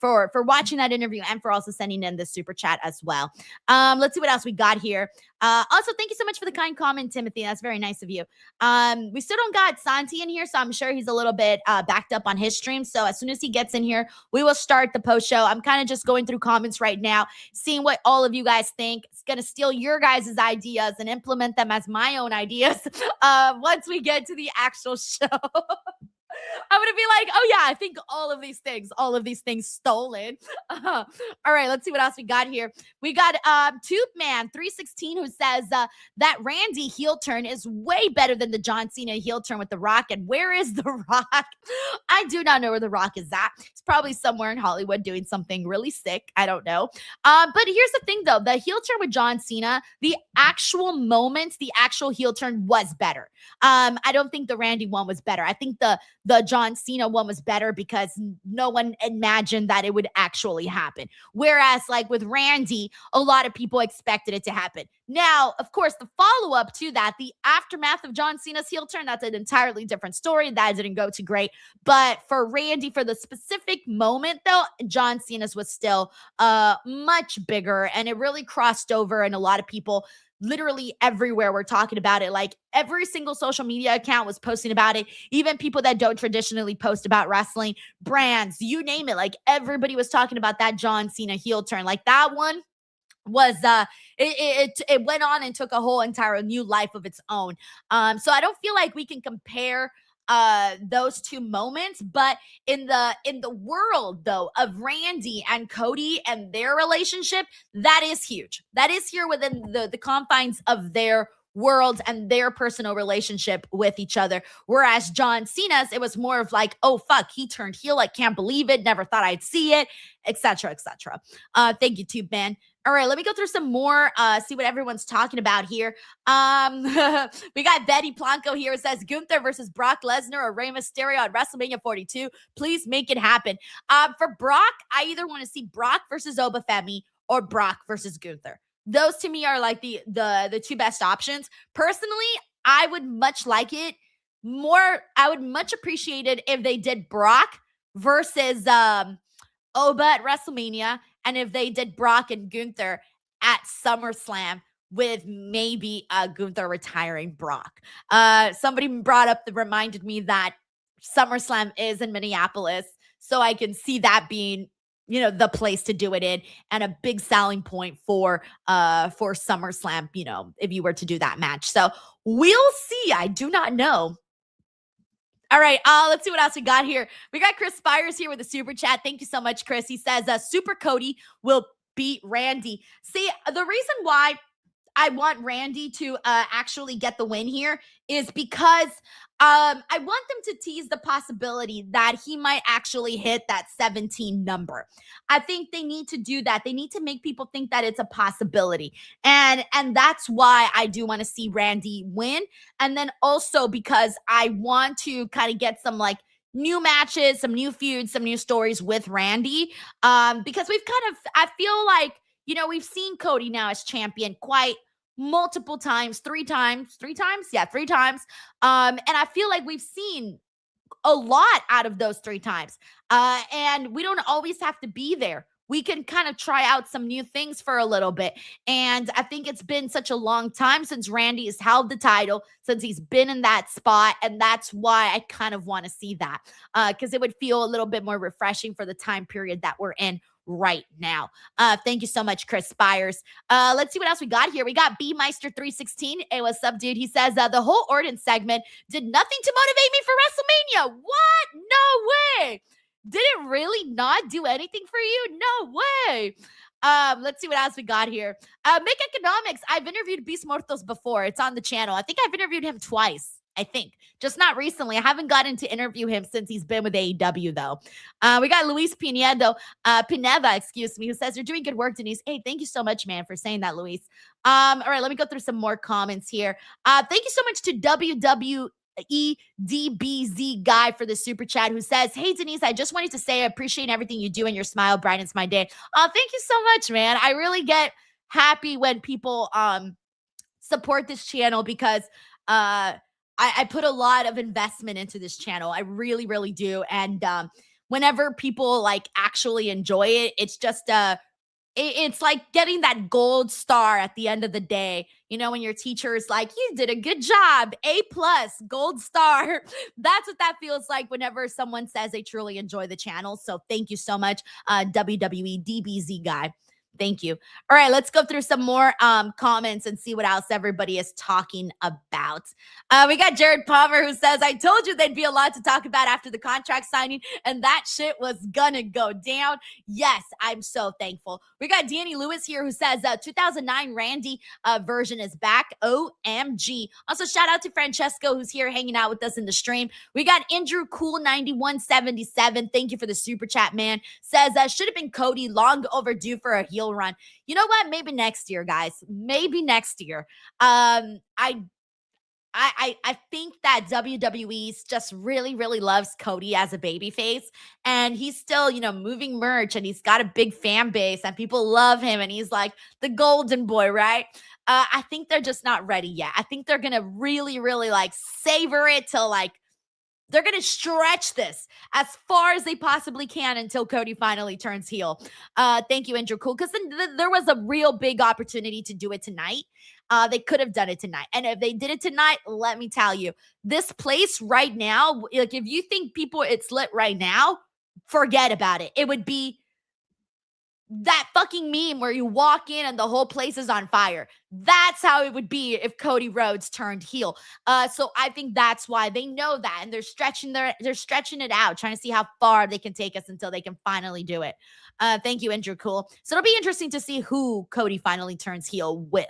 Speaker 1: for watching that interview and for also sending in the super chat as well. Let's see what else we got here. Also, thank you so much for the kind comment, Timothy. That's very nice of you. We still don't got Santi in here, so I'm sure he's a little bit backed up on his stream. So as soon as he gets in here, we will start the post show. I'm kind of just going through comments right now, seeing what all of you guys think. It's going to steal your guys' ideas and implement them as my own ideas once we get to the actual show. I'm going to be like, oh yeah, I think all of these things stolen. All right, let's see what else we got here. We got Tube Man 316 who says that Randy heel turn is way better than the John Cena heel turn with The Rock. And where is The Rock? I do not know where The Rock is at. It's probably somewhere in Hollywood doing something really sick. I don't know. But here's the thing though, the heel turn with John Cena, the actual moments, the actual heel turn was better. I don't think the Randy one was better. I think the the John Cena one was better because no one imagined that it would actually happen. Whereas like with Randy, a lot of people expected it to happen. Now, of course, the follow-up to that, the aftermath of John Cena's heel turn, that's an entirely different story. That didn't go too great. But for Randy, for the specific moment, though, John Cena's was still much bigger, and it really crossed over, and a lot of people literally everywhere were talking about it. Like every single social media account was posting about it. Even people that don't traditionally post about wrestling, brands, you name it. Like everybody was talking about that John Cena heel turn. Like that one was it went on and took a whole entire new life of its own. So I don't feel like we can compare those two moments, but in the world though of Randy and Cody and their relationship, that is huge. That is here within the confines of their world and their personal relationship with each other. Whereas John Cena's, it was more of like, oh fuck, he turned heel, I can't believe it, never thought I'd see it, etc., etc. Thank you, Tube Man. All right, let me go through some more, see what everyone's talking about here. We got Betty Blanco here. It says, Gunther versus Brock Lesnar or Rey Mysterio at WrestleMania 42. Please make it happen. For Brock, I either want to see Brock versus Obafemi or Brock versus Gunther. Those to me are like the two best options. Personally, I would much like it more. I would much appreciate it if they did Brock versus Oba at WrestleMania, and if they did Brock and Gunther at SummerSlam with maybe Gunther retiring Brock. Somebody reminded me that SummerSlam is in Minneapolis, so I can see that being, you know, the place to do it in, and a big selling point for SummerSlam, you know, if you were to do that match. So we'll see. I do not know. All right, let's see what else we got here. We got Chris Spires here with a super chat. Thank you so much, Chris. He says, Super Cody will beat Randy. See, the reason why I want Randy to actually get the win here is because I want them to tease the possibility that he might actually hit that 17 number. I think they need to do that. They need to make people think that it's a possibility. And that's why I do want to see Randy win. And then also because I want to kind of get some like new matches, some new feuds, some new stories with Randy. Because we've kind of, I feel like, you know, we've seen Cody now as champion quite multiple times, three times. And I feel like we've seen a lot out of those 3 times. And we don't always have to be there. We can kind of try out some new things for a little bit. And I think it's been such a long time since Randy has held the title, since he's been in that spot. And that's why I kind of want to see that, because it would feel a little bit more refreshing for the time period that we're in right now. Thank you so much, Chris Spires. Let's see what else we got here. We got B Meister 316. Hey, what's up, dude? He says the whole Orton segment did nothing to motivate me for WrestleMania. What? No way. Did it really not do anything for you? No way. Let's see what else we got here. Make Economics. I've interviewed Beast Mortos before. It's on the channel. I think I've interviewed him twice. I think just not recently. I haven't gotten to interview him since he's been with AEW though. We got Luis Pineda, excuse me, who says, you're doing good work, Denise. Hey, thank you so much, man, for saying that, Luis. All right, let me go through some more comments here. Thank you so much to WWEDBZ guy for the super chat, who says, hey, Denise, I just wanted to say I appreciate everything you do and your smile brightens my day. Thank you so much, man. I really get happy when people support this channel because I put a lot of investment into this channel. I really, really do. And whenever people like actually enjoy it, it's just it's like getting that gold star at the end of the day. You know, when your teacher is like, you did a good job, A+, gold star. That's what that feels like whenever someone says they truly enjoy the channel. So thank you so much, WWE DBZ guy. Thank you. All right, let's go through some more comments and see what else everybody is talking about. We got Jared Palmer, who says, I told you there'd be a lot to talk about after the contract signing, and that shit was gonna go down. Yes, I'm so thankful. We got Danny Lewis here, who says 2009 Randy version is back. OMG. Also, shout out to Francesco, who's here hanging out with us in the stream. We got Andrew Cool 9177. Thank you for the super chat, man. Says should have been Cody, long overdue for a heel run. You know what? Maybe next year, guys. Maybe next year. I I think that WWE just really, really loves Cody as a babyface, and he's still, moving merch, and he's got a big fan base, and people love him, and he's like the golden boy, right? I think they're just not ready yet. I think they're gonna really, really like savor it till like they're going to stretch this as far as they possibly can until Cody finally turns heel. Thank you, Andrew Cool, because there was a real big opportunity to do it tonight. They could have done it tonight. And if they did it tonight, let me tell you, this place right now, like if you think people it's lit right now, forget about it. It would be that fucking meme where you walk in and the whole place is on fire. That's how it would be if Cody Rhodes turned heel. So I think that's why they know that, and they're stretching it out, trying to see how far they can take us until they can finally do it. Thank you, Andrew Cool. So it'll be interesting to see who Cody finally turns heel with.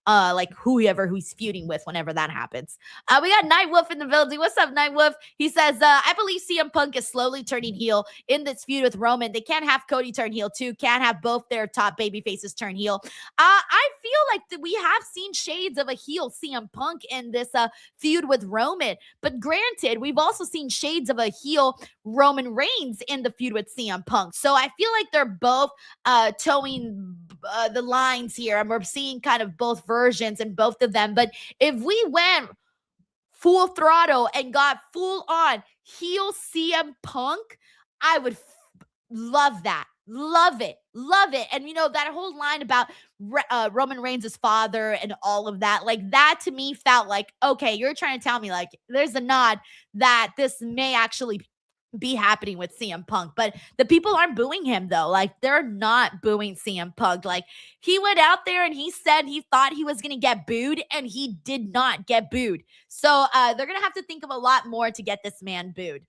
Speaker 1: Like whoever he's feuding with whenever that happens. We got Nightwolf in the building. What's up, Nightwolf? He says, I believe CM Punk is slowly turning heel in this feud with Roman. They can't have Cody turn heel too. Can't have both their top baby faces turn heel. I feel like we have seen shades of a heel CM Punk in this feud with Roman. But granted, we've also seen shades of a heel Roman Reigns in the feud with CM Punk. So I feel like they're both towing the lines here, and we're seeing kind of both versions in both of them. But if we went full throttle and got full on heel CM Punk, I would love that. Love it. And that whole line about Roman Reigns' father and all of that, like that to me felt like, okay, you're trying to tell me like there's a nod that this may actually be happening with CM Punk. But the people aren't booing him though. Like they're not booing CM Punk. Like he went out there and he said he thought he was going to get booed, and he did not get booed. So they're going to have to think of a lot more to get this man booed.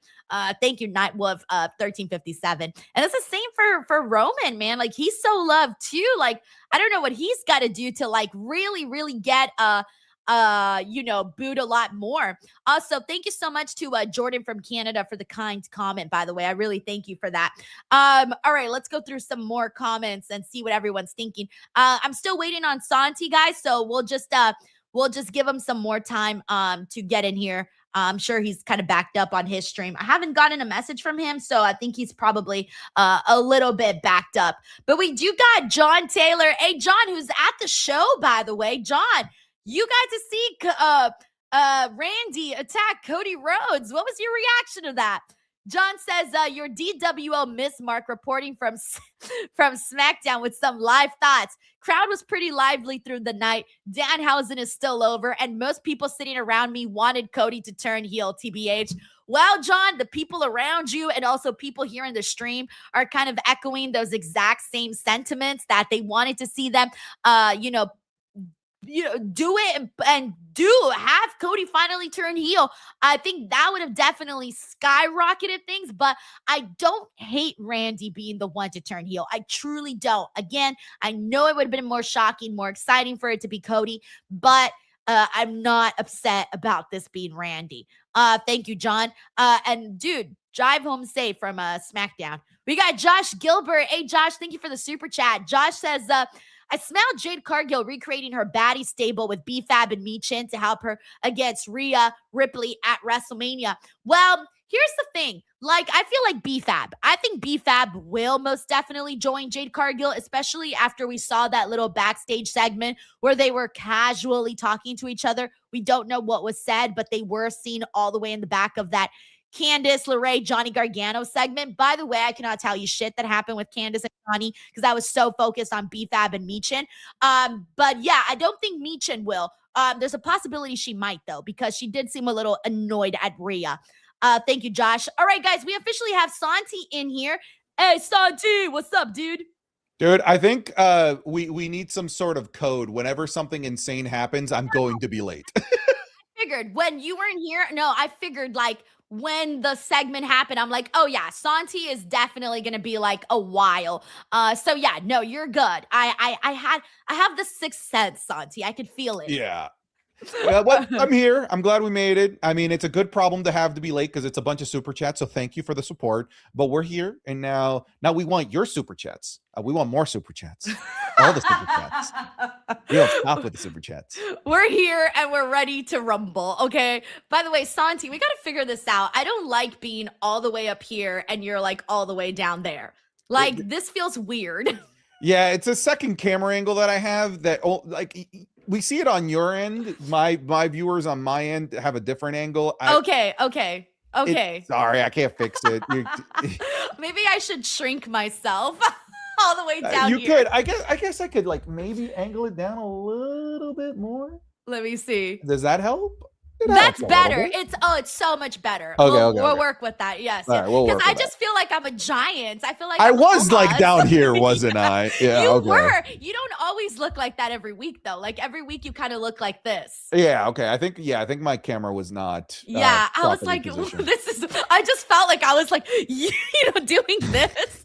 Speaker 1: Thank you, Nightwolf 1357. And it's the same for Roman, man. Like he's so loved too. Like I don't know what he's got to do to like really, really get booed a lot more. Also, thank you so much to Jordan from Canada for the kind comment, by the way. I really thank you for that. All right, let's go through some more comments and see what everyone's thinking. I'm still waiting on SANTI, guys, so we'll just give him some more time to get in here. I'm sure he's kind of backed up on his stream. I haven't gotten a message from him, so I think he's probably a little bit backed up. But we do got John Taylor. Hey, John, who's at the show, by the way. John, you got to see Randy attack Cody Rhodes. What was your reaction to that? John says, your DWO Miss Mark reporting from SmackDown with some live thoughts. Crowd was pretty lively through the night. Danhausen is still over, and most people sitting around me wanted Cody to turn heel, TBH. Well, John, the people around you and also people here in the stream are kind of echoing those exact same sentiments that they wanted to see them, do it and have Cody finally turn heel. I think that would have definitely skyrocketed things, but I don't hate Randy being the one to turn heel. I truly don't. Again, I know it would have been more shocking, more exciting for it to be Cody, but I'm not upset about this being Randy. Thank you, John. And dude, drive home safe from SmackDown. We got Josh Gilbert. Hey, Josh, thank you for the super chat. Josh says, I smelled Jade Cargill recreating her Baddie stable with B-Fab and Michin to help her against Ria Ripley at WrestleMania. Well, here's the thing. Like, I feel like B-Fab. I think B-Fab will most definitely join Jade Cargill, especially after we saw that little backstage segment where they were casually talking to each other. We don't know what was said, but they were seen all the way in the back of that Candice LeRae, Johnny Gargano segment. By the way, I cannot tell you shit that happened with Candice and Johnny because I was so focused on B-Fab and Michin. But yeah, I don't think Michin will. There's a possibility she might, though, because she did seem a little annoyed at Rhea. Thank you, Josh. All right, guys, we officially have SANTI in here. Hey, SANTI, what's up, dude?
Speaker 8: Dude, I think we need some sort of code. Whenever something insane happens, I'm going to be late.
Speaker 1: I figured when you weren't here, I figured like when the segment happened, I'm like, oh yeah, SANTI is definitely gonna be like a while. So yeah, no, you're good. I have the sixth sense, SANTI. I could feel it.
Speaker 8: Yeah. Well, I'm here. I'm glad we made it. I mean, it's a good problem to have to be late because it's a bunch of super chats. So thank you for the support. But we're here, and now we want your super chats. We want more super chats. All the super chats. We don't stop with the super chats.
Speaker 1: We're here and we're ready to rumble. Okay. By the way, Santi, we got to figure this out. I don't like being all the way up here and you're like all the way down there. Like this feels weird.
Speaker 8: Yeah, it's a second camera angle that I have that like we see it on your end. My viewers on my end have a different angle.
Speaker 1: Okay.
Speaker 8: Sorry, I can't fix it.
Speaker 1: Maybe I should shrink myself all the way down
Speaker 8: you
Speaker 1: here.
Speaker 8: could. I guess I could like maybe angle it down a little bit more.
Speaker 1: Let me see.
Speaker 8: Does that help?
Speaker 1: That's better. It's so much better.
Speaker 8: Okay,
Speaker 1: we'll work with that. Yes.
Speaker 8: All right, we'll work
Speaker 1: I
Speaker 8: with
Speaker 1: just feel like I'm a giant. I feel like
Speaker 8: I
Speaker 1: I'm
Speaker 8: was like
Speaker 1: Oz.
Speaker 8: down here, wasn't I? Yeah.
Speaker 1: You
Speaker 8: okay.
Speaker 1: were. You don't always look like that every week though. Like every week you kind of look like this.
Speaker 8: Yeah. Okay. I think my camera was not.
Speaker 1: Yeah. I was like, this is. I just felt like I was like, doing this.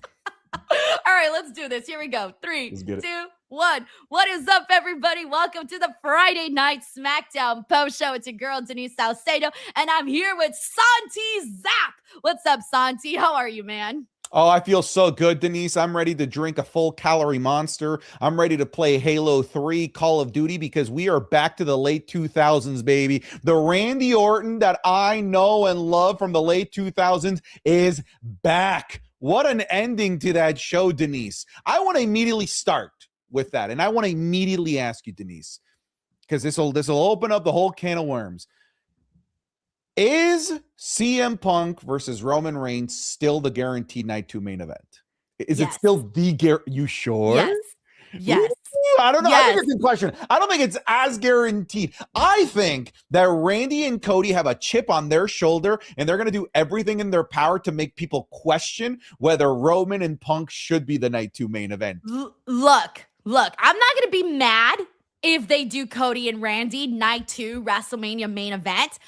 Speaker 1: All right, let's do this. Here we go. 3, 2, 1. What is up, everybody? Welcome to the Friday Night Smackdown post show. It's your girl, Denise Salcedo, and I'm here with Santi Zap. What's up, Santi? How are you, man?
Speaker 8: Oh, I feel so good, Denise. I'm ready to drink a full calorie monster. I'm ready to play Halo 3 Call of Duty because we are back to the late 2000s, baby. The Randy Orton that I know and love from the late 2000s is back. What an ending to that show, Denise. I want to immediately start with that. And I want to immediately ask you, Denise, because this will open up the whole can of worms. Is CM Punk versus Roman Reigns still the guaranteed night 2 main event? Is it still the you sure?
Speaker 1: Yes.
Speaker 8: I don't know. I think it's in question. I don't think it's as guaranteed. I think that Randy and Cody have a chip on their shoulder, and they're going to do everything in their power to make people question whether Roman and Punk should be the night 2 main event.
Speaker 1: Look, I'm not going to be mad if they do Cody and Randy night 2 WrestleMania main event.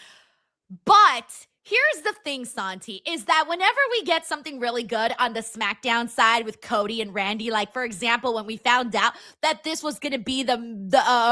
Speaker 1: But here's the thing, Santi, is that whenever we get something really good on the SmackDown side with Cody and Randy, like, for example, when we found out that this was going to be the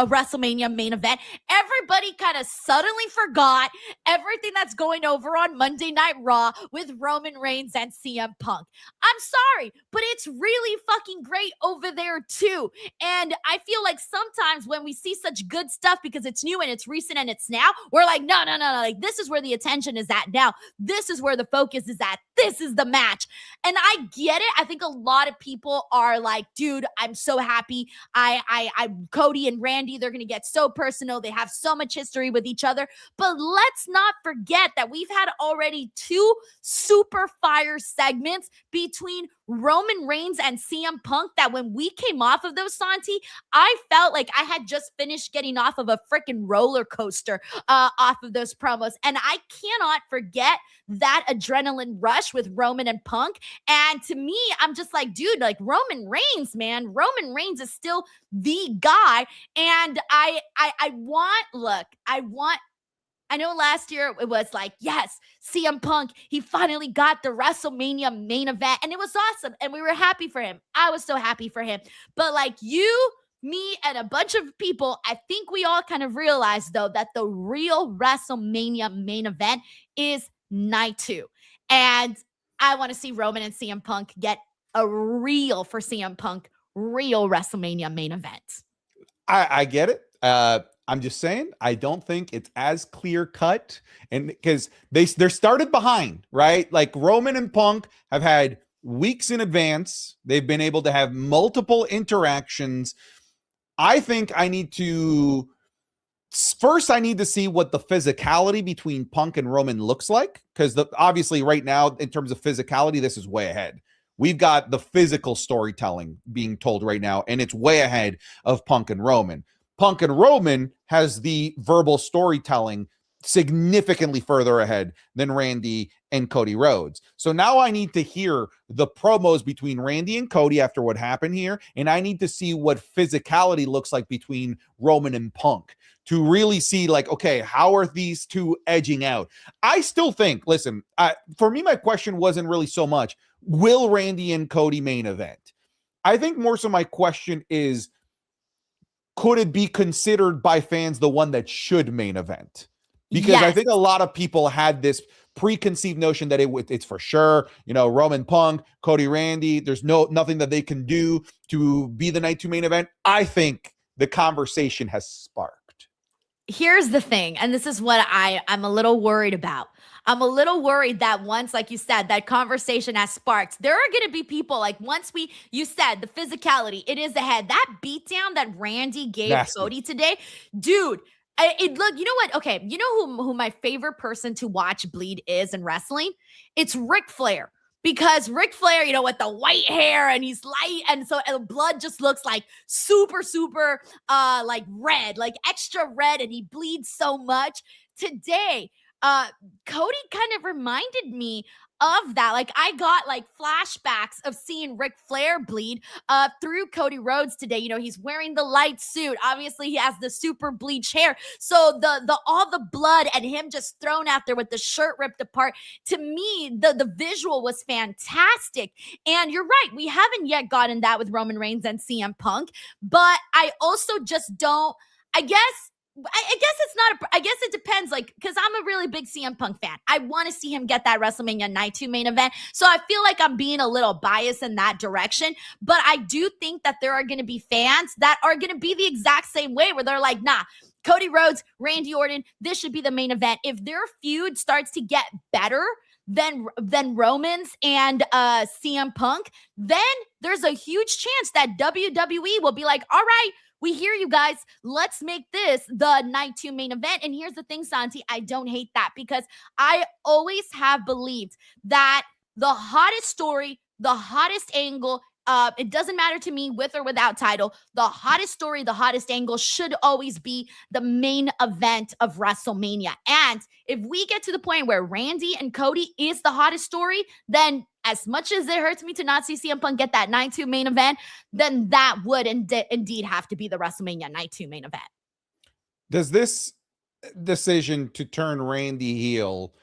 Speaker 1: WrestleMania main event, everybody kind of suddenly forgot everything that's going over on Monday Night Raw with Roman Reigns and CM Punk. I'm sorry, but it's really fucking great over there, too. And I feel like sometimes when we see such good stuff because it's new and it's recent and it's now, we're like, no. Like, this is where the attention is at now. This is where the focus is at. This is the match. And I get it. I think a lot of people are like, dude, I'm so happy. I Cody and Randy, they're going to get so personal. They have so much history with each other. But let's not forget that we've had already 2 super fire segments between Roman Reigns and CM Punk that when we came off of those, Santi, I felt like I had just finished getting off of a freaking roller coaster off of those promos. And I cannot forget that adrenaline rush with Roman and Punk. And to me, I'm just like, dude, like Roman Reigns, man. Roman Reigns is still the guy. And I know last year it was like, yes, CM Punk, he finally got the WrestleMania main event, and it was awesome, and we were happy for him. I was so happy for him. But like you, me, and a bunch of people, I think we all kind of realized, though, that the real WrestleMania main event is night 2. And I want to see Roman and CM Punk get a real, for CM Punk, real WrestleMania main event.
Speaker 8: I get it. I'm just saying, I don't think it's as clear cut, and because they're started behind, right? Like Roman and Punk have had weeks in advance. They've been able to have multiple interactions. I think I need to see what the physicality between Punk and Roman looks like, because obviously right now, in terms of physicality, this is way ahead. We've got the physical storytelling being told right now, and it's way ahead of Punk and Roman. Punk and Roman has the verbal storytelling significantly further ahead than Randy and Cody Rhodes. So now I need to hear the promos between Randy and Cody after what happened here, and I need to see what physicality looks like between Roman and Punk to really see, like, okay, how are these two edging out? I still think, listen, for me, my question wasn't really so much, will Randy and Cody main event? I think more so my question is, could it be considered by fans the one that should main event? Because I
Speaker 1: Yes.
Speaker 8: think a lot of people had this preconceived notion that it's for sure, Roman Punk, Cody Randy, there's nothing that they can do to be the night 2 main event. I think the conversation has sparked.
Speaker 1: Here's the thing, and this is what I'm a little worried about. I'm a little worried that once, like you said, that conversation has sparked, there are going to be people like once you said the physicality, it is ahead. That beatdown that Randy gave
Speaker 8: Nasty.
Speaker 1: Cody today, dude. Look, you know what? Okay, you know who my favorite person to watch bleed is in wrestling? It's Ric Flair. Because Ric Flair, with the white hair and he's light, and so the blood just looks like super, super like red, like extra red, and he bleeds so much. Today, Cody kind of reminded me of that. Like I got like flashbacks of seeing Ric Flair bleed through Cody Rhodes today. He's wearing the light suit. Obviously, he has the super bleach hair. So the all the blood and him just thrown out there with the shirt ripped apart. To me, the visual was fantastic. And you're right, we haven't yet gotten that with Roman Reigns and CM Punk. But I also just don't. I guess it's not. I guess it depends. Like, because I'm a really big CM Punk fan. I want to see him get that WrestleMania Night 2 main event. So I feel like I'm being a little biased in that direction. But I do think that there are going to be fans that are going to be the exact same way, where they're like, nah, Cody Rhodes, Randy Orton, this should be the main event. If their feud starts to get better than Roman's and CM Punk, then there's a huge chance that WWE will be like, all right, we hear you guys. Let's make this the Night 2 main event. And here's the thing, Santi, I don't hate that, because I always have believed that the hottest story, the hottest angle, it doesn't matter to me with or without title, the hottest story, the hottest angle should always be the main event of WrestleMania. And if we get to the point where Randy and Cody is the hottest story, then as much as it hurts me to not see CM Punk get that Night 2 main event, then that would indeed have to be the WrestleMania Night 2 main event.
Speaker 8: Does this decision to turn Randy heel,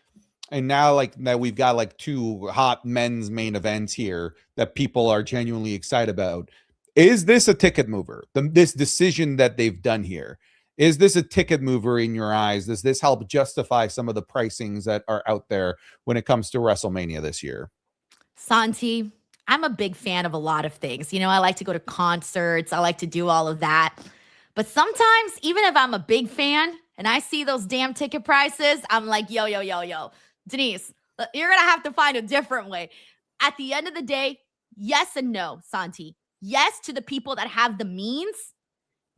Speaker 8: and now like that we've got like 2 hot men's main events here that people are genuinely excited about, is this a ticket mover? This decision that they've done here, is this a ticket mover in your eyes? Does this help justify some of the pricings that are out there when it comes to WrestleMania this year?
Speaker 1: Santi, I'm a big fan of a lot of things. I like to go to concerts. I like to do all of that. But sometimes, even if I'm a big fan and I see those damn ticket prices, I'm like, yo, Denise, you're going to have to find a different way. At the end of the day, yes and no, Santi. Yes to the people that have the means.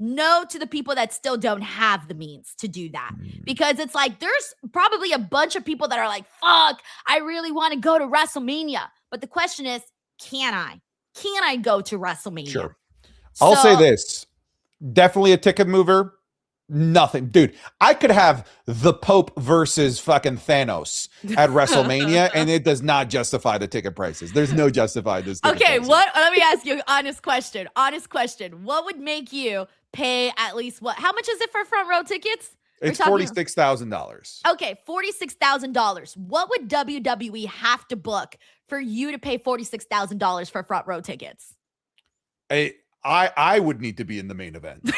Speaker 1: No to the people that still don't have the means to do that. Because it's like, there's probably a bunch of people that are like, fuck, I really want to go to WrestleMania. But the question is, can I? Can I go to WrestleMania?
Speaker 8: Sure. I'll say this. Definitely a ticket mover. Nothing. Dude, I could have the Pope versus fucking Thanos at WrestleMania, and it does not justify the ticket prices. There's no justify this.
Speaker 1: Okay, let me ask you an honest question. What would make you pay at least how much is it for front row tickets?
Speaker 8: It's $46,000.
Speaker 1: Okay, $46,000. What would WWE have to book for you to pay $46,000 for front row tickets?
Speaker 8: I would need to be in the main event.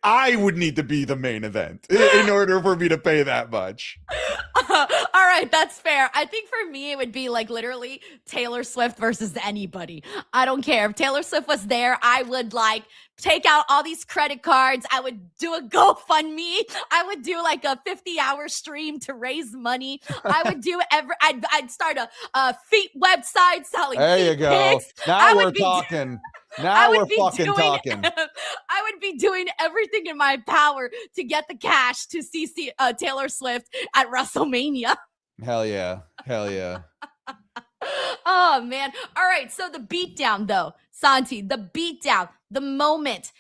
Speaker 8: I would need to be the main event in order for me to pay that much.
Speaker 1: All right, that's fair. I think for me, it would be like literally Taylor Swift versus anybody. I don't care. If Taylor Swift was there, I would like take out all these credit cards. I would do a GoFundMe. I would do like a 50-hour stream to raise money. I would do I'd start a feet website selling
Speaker 8: There you
Speaker 1: feet
Speaker 8: go.
Speaker 1: pics.
Speaker 8: Now we're talking. Now we're fucking talking.
Speaker 1: I would be doing everything in my power to get the cash to see Taylor Swift at WrestleMania.
Speaker 8: Hell yeah. Hell yeah.
Speaker 1: Oh, man. All right. So the beatdown, though, Santi, the beatdown, the moment.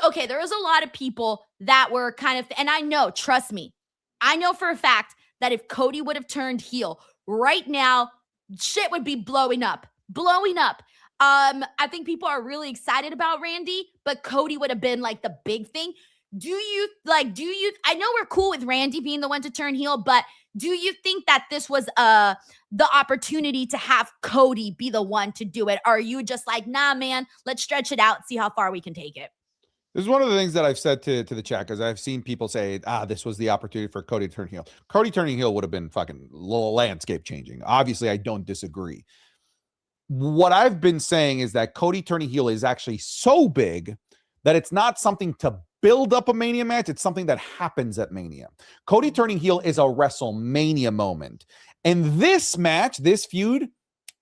Speaker 1: Okay, there was a lot of people that were kind of, and I know, trust me, I know for a fact that if Cody would have turned heel right now, shit would be blowing up. I think people are really excited about Randy, but Cody would have been like the big thing. I know we're cool with Randy being the one to turn heel, but Do you think that this was the opportunity to have Cody be the one to do it? Or are you just like, nah, man, let's stretch it out, see how far we can take it?
Speaker 8: This is one of the things that I've said to the chat, because I've seen people say, this was the opportunity for Cody to turn heel. Cody turning heel would have been fucking landscape changing. Obviously, I don't disagree. What I've been saying is that Cody turning heel is actually so big that it's not something to build up a Mania match. It's something that happens at Mania. Cody turning heel is a WrestleMania moment. And this match, this feud,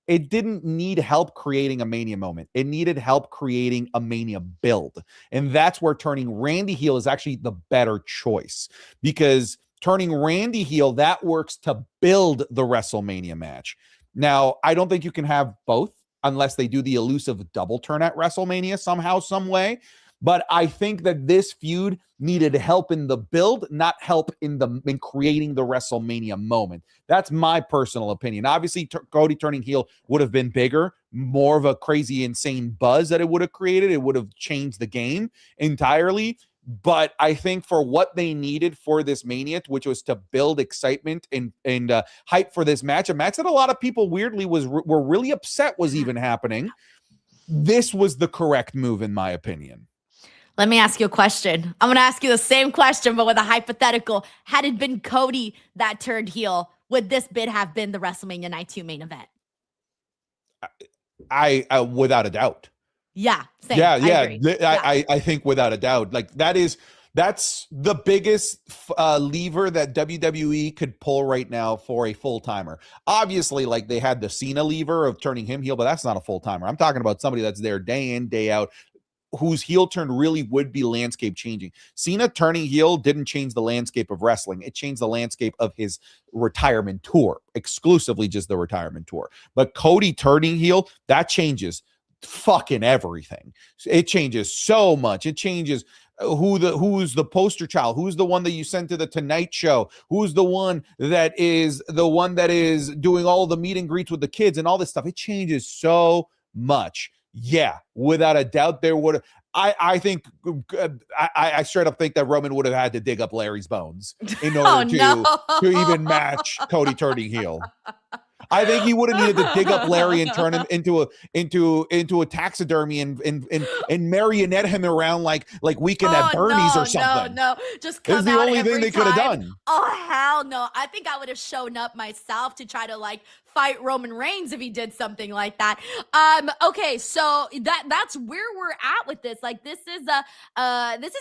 Speaker 8: it didn't need help creating a Mania moment. It needed help creating a Mania build. And that's where turning Randy heel is actually the better choice, because turning Randy heel, that works to build the WrestleMania match. Now, I don't think you can have both unless they do the elusive double turn at WrestleMania somehow, some way. But I think that this feud needed help in the build, not help in creating the WrestleMania moment. That's my personal opinion. Obviously, Cody turning heel would have been bigger, more of a crazy, insane buzz that it would have created. It would have changed the game entirely. But I think for what they needed for this Mania, which was to build excitement and hype for this match, a match that a lot of people weirdly were really upset was even happening, this was the correct move, in my opinion.
Speaker 1: Let me ask you a question. I'm going to ask you the same question, but with a hypothetical. Had it been Cody that turned heel, would this bid have been the WrestleMania Night 2 main event?
Speaker 8: I without a doubt.
Speaker 1: Yeah. Same.
Speaker 8: I think without a doubt. Like that's the biggest lever that WWE could pull right now for a full-timer. Obviously, like they had the Cena lever of turning him heel, but that's not a full-timer. I'm talking about somebody that's there day in, day out, whose heel turn really would be landscape changing. Cena turning heel didn't change the landscape of wrestling. It changed the landscape of his retirement tour, exclusively just the retirement tour. But Cody turning heel, that changes fucking everything. It changes so much. It changes who's the poster child, who's the one that you send to the Tonight Show, who's the one that is doing all the meet and greets with the kids and all this stuff. It changes so much. Yeah, without a doubt, there would. I think I straight up think that Roman would have had to dig up Larry's bones in order to even match Cody turning heel. I think he would have needed to dig up Larry and turn him into a taxidermy and marionette him around like Weekend at Bernie's or something.
Speaker 1: No, just come
Speaker 8: It's the
Speaker 1: out
Speaker 8: only
Speaker 1: every
Speaker 8: thing they could have
Speaker 1: time.
Speaker 8: done.
Speaker 1: Oh hell no! I think I would have shown up myself to try to like fight Roman Reigns if he did something like that. Okay, so that's where we're at with this. Like this is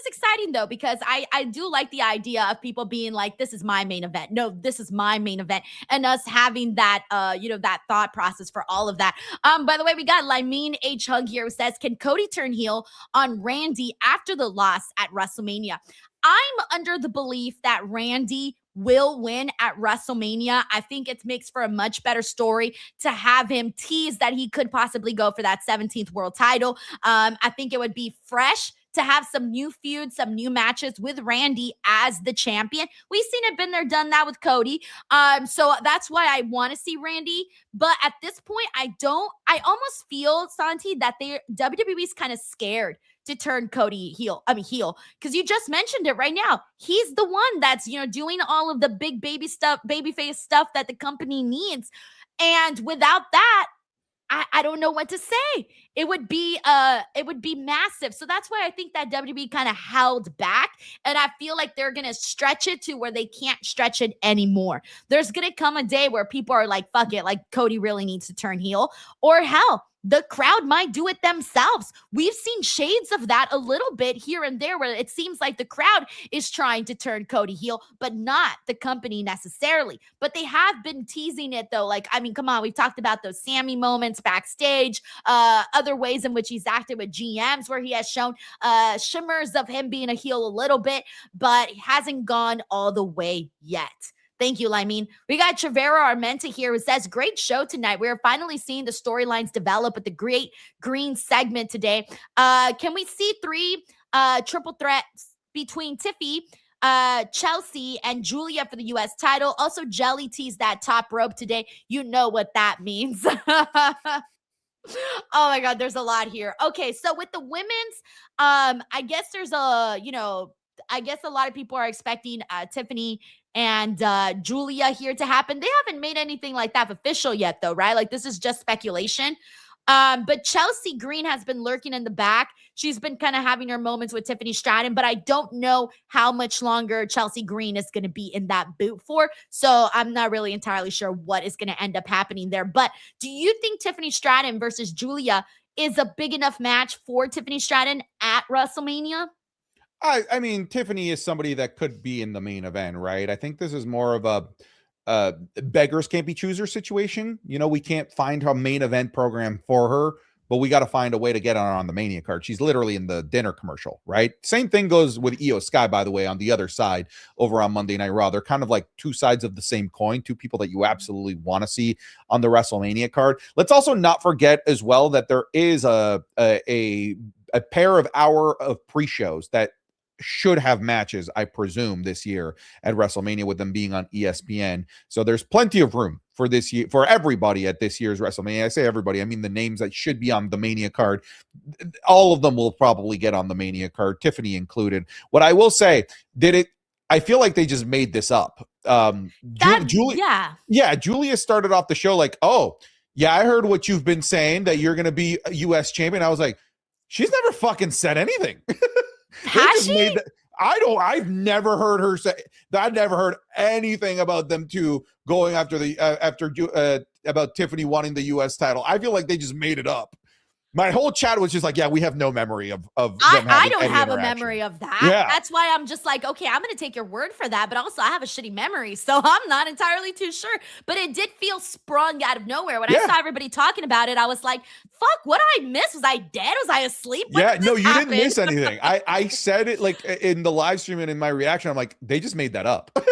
Speaker 1: exciting though, because I do like the idea of people being like, this is my main event. No, this is my main event, and us having that that thought process for all of that. By the way, we got Limeen H Hug here who says, can Cody turn heel on Randy after the loss at WrestleMania? I'm under the belief that Randy will win at WrestleMania. I think it makes for a much better story to have him tease that he could possibly go for that 17th world title. I think it would be fresh to have some new feuds, some new matches with Randy as the champion. We've seen it been there, done that with Cody. So that's why I want to see Randy. But at this point, I almost feel, Santi, that WWE's kind of scared to turn Cody heel, because you just mentioned it right now. He's the one that's, doing all of the big babyface stuff that the company needs. And without that, I don't know what to say. It would be massive. So that's why I think that WWE kind of held back, and I feel like they're going to stretch it to where they can't stretch it anymore. There's going to come a day where people are like, fuck it, like Cody really needs to turn heel, or hell, the crowd might do it themselves. We've seen shades of that a little bit here and there, where it seems like the crowd is trying to turn Cody heel, but not the company necessarily. But they have been teasing it though. Like, I mean, come on, we've talked about those Sammy moments backstage, other ways in which he's acted with GMs where he has shown shimmers of him being a heel a little bit, but hasn't gone all the way yet. Thank you, Limeen. We got Trevero Armenta here who says, great show tonight. We are finally seeing the storylines develop with the great green segment today. Can we see 3 triple threats between Tiffy, Chelsea, and Julia for the U.S. title? Also, Jelly teased that top rope today. You know what that means. Oh my God, there's a lot here. Okay, so with the women's, I guess there's I guess a lot of people are expecting Tiffany and Julia here to happen. They haven't made anything like that official yet, though, right? Like, this is just speculation. But Chelsea Green has been lurking in the back. She's been kind of having her moments with Tiffany Stratton, but I don't know how much longer Chelsea Green is going to be in that boot for. So I'm not really entirely sure what is going to end up happening there. But do you think Tiffany Stratton versus Julia is a big enough match for Tiffany Stratton at WrestleMania?
Speaker 8: I mean, Tiffany is somebody that could be in the main event, right? I think this is more of a beggars can't be choosers situation. You know, we can't find a main event program for her, but we got to find a way to get her on the Mania card. She's literally in the dinner commercial, right? Same thing goes with Io Sky, by the way, on the other side over on Monday Night Raw. They're kind of like two sides of the same coin, two people that you absolutely want to see on the WrestleMania card. Let's also not forget as well that there is a pair of hour of pre-shows that should have matches, I presume, this year at WrestleMania, with them being on ESPN. So there's plenty of room for this year, for everybody at this year's WrestleMania. I say everybody, I mean the names that should be on the Mania card. All of them will probably get on the Mania card, Tiffany included. What I will say, I feel like they just made this up. Julia started off the show like, oh, yeah, I heard what you've been saying, that you're going to be a U.S. champion. I was like, she's never fucking said anything.
Speaker 1: Has she?
Speaker 8: I've never heard her say that. I've never heard anything about them two going after about Tiffany wanting the U.S. title. I feel like they just made it up. My whole chat was just like, yeah, we have no memory of them
Speaker 1: I don't have a memory of that. Yeah. That's why I'm just like, okay, I'm going to take your word for that. But also I have a shitty memory, so I'm not entirely too sure. But it did feel sprung out of nowhere. When I saw everybody talking about it, I was like, fuck, what did I miss? Was I dead? Was I asleep? When
Speaker 8: you didn't miss anything. I said it like in the live stream and in my reaction. I'm like, they just made that up.
Speaker 1: Well,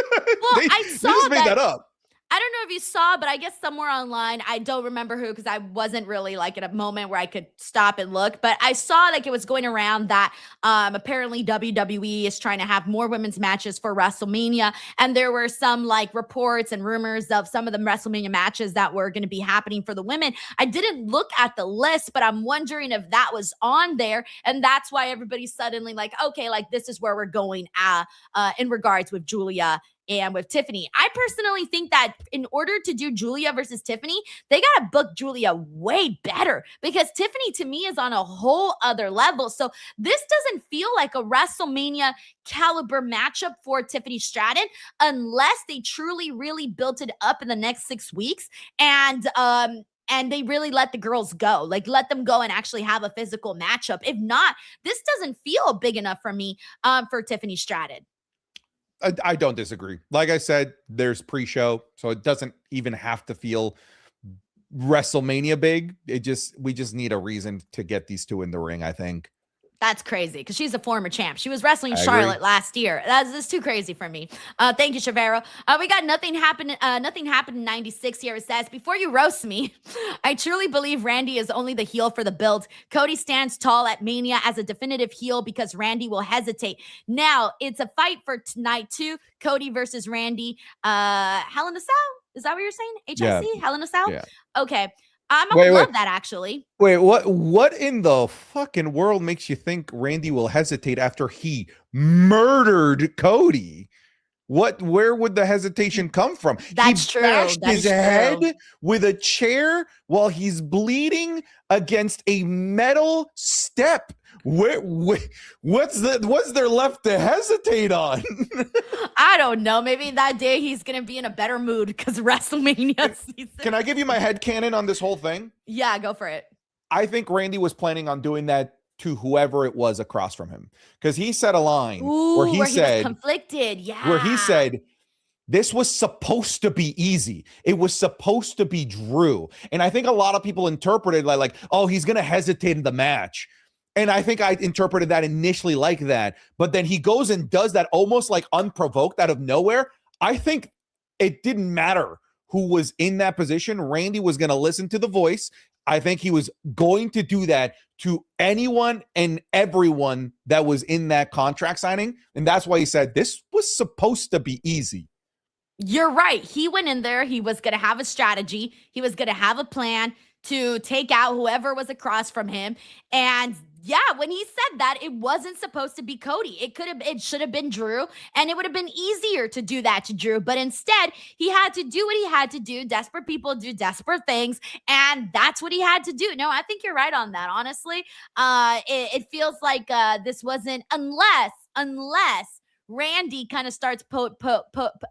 Speaker 1: I saw made that up. I don't know if you saw, but I guess somewhere online, I don't remember who, because I wasn't really like in a moment where I could stop and look, but I saw like it was going around that apparently WWE is trying to have more women's matches for WrestleMania. And there were some like reports and rumors of some of the WrestleMania matches that were going to be happening for the women. I didn't look at the list, but I'm wondering if that was on there. And that's why everybody's suddenly like, okay, like this is where we're going in regards with Julia and with Tiffany. I personally think that in order to do Julia versus Tiffany, they got to book Julia way better, because Tiffany to me is on a whole other level. So this doesn't feel like a WrestleMania caliber matchup for Tiffany Stratton unless they truly, really built it up in the next 6 weeks and they really let the girls go, like let them go and actually have a physical matchup. If not, this doesn't feel big enough for me for Tiffany Stratton.
Speaker 8: I don't disagree. Like I said, there's pre-show, so it doesn't even have to feel WrestleMania big. We just need a reason to get these two in the ring, I think.
Speaker 1: That's crazy, because she's a former champ. She was wrestling Charlotte last year. That's too crazy for me. Thank you, Shavero. We got nothing happened. Nothing happened in '96 here. It says, before you roast me, I truly believe Randy is only the heel for the build. Cody stands tall at Mania as a definitive heel because Randy will hesitate. Now it's a fight for tonight too. Cody versus Randy. Hell in a Cell. Is that what you're saying? HIC? Yeah. Hell in a Cell. Yeah. Okay. I would love that, actually.
Speaker 8: Wait, what in the fucking world makes you think Randy will hesitate after he murdered Cody? Where would the hesitation come from?
Speaker 1: That's true.
Speaker 8: He bashed his head with a chair while he's bleeding against a metal step. What's there left to hesitate on?
Speaker 1: I don't know. Maybe that day he's gonna be in a better mood because WrestleMania season.
Speaker 8: Can I give you my headcanon on this whole thing?
Speaker 1: Yeah, go for it.
Speaker 8: I think Randy was planning on doing that to whoever it was across from him, because he said a line where he said,
Speaker 1: was conflicted. Yeah,
Speaker 8: where he said, this was supposed to be easy. It was supposed to be Drew. And I think a lot of people interpreted like, oh, he's going to hesitate in the match. And I think I interpreted that initially like that. But then he goes and does that almost like unprovoked out of nowhere. I think it didn't matter who was in that position. Randy was going to listen to the voice. I think he was going to do that to anyone and everyone that was in that contract signing. And that's why he said this was supposed to be easy.
Speaker 1: You're right. He went in there. He was going to have a strategy. He was going to have a plan to take out whoever was across from him. And yeah, when he said that, it wasn't supposed to be Cody. It should have been Drew, and it would have been easier to do that to Drew. But instead, he had to do what he had to do. Desperate people do desperate things, and that's what he had to do. No, I think you're right on that. Honestly, it feels like this wasn't unless Randy kind of starts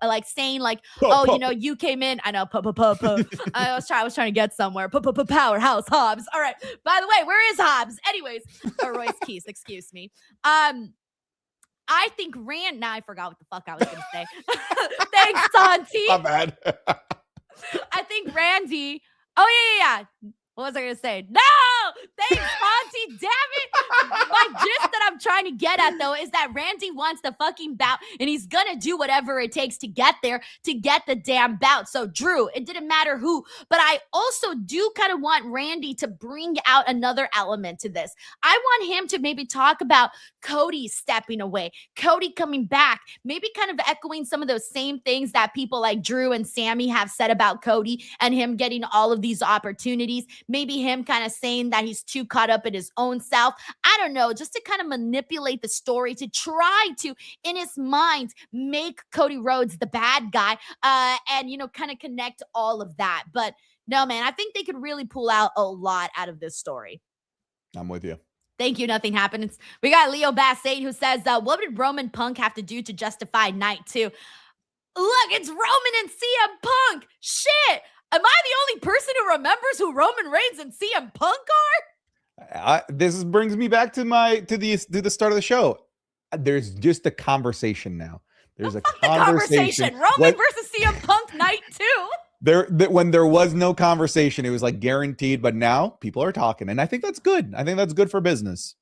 Speaker 1: like saying like, oh, you know, you came in. I know, I was trying to get somewhere. Powerhouse Hobbs. All right. By the way, where is Hobbs? Anyways, Royce Keys, excuse me. I think now I forgot what the fuck I was going to say. Thanks, Santi.
Speaker 8: Not bad.
Speaker 1: I think Randy. Oh, yeah. What was I going to say? No! Thanks, Santi. Damn it. My gist that I'm trying to get at, though, is that Randy wants the fucking bout, and he's going to do whatever it takes to get there, to get the damn bout. So, Drew, it didn't matter who, but I also do kind of want Randy to bring out another element to this. I want him to maybe talk about Cody stepping away, Cody coming back, maybe kind of echoing some of those same things that people like Drew and Sammy have said about Cody and him getting all of these opportunities. Maybe him kind of saying that he's too caught up in his own self. I don't know, just to kind of manipulate the story, to try to, in his mind, make Cody Rhodes the bad guy and, you know, kind of connect all of that. But no, man, I think they could really pull out a lot out of this story.
Speaker 8: I'm with you.
Speaker 1: Thank you. Nothing happens. We got Leo Bassett who says, what did Roman Punk have to do to justify night 2? Look, it's Roman and CM Punk. Shit. Am I the only person who remembers who Roman Reigns and CM Punk are?
Speaker 8: This brings me back to the start of the show. There's just a conversation now. There's a conversation.
Speaker 1: Roman versus CM Punk night 2.
Speaker 8: When there was no conversation, it was like guaranteed. But now people are talking, and I think that's good. I think that's good for business.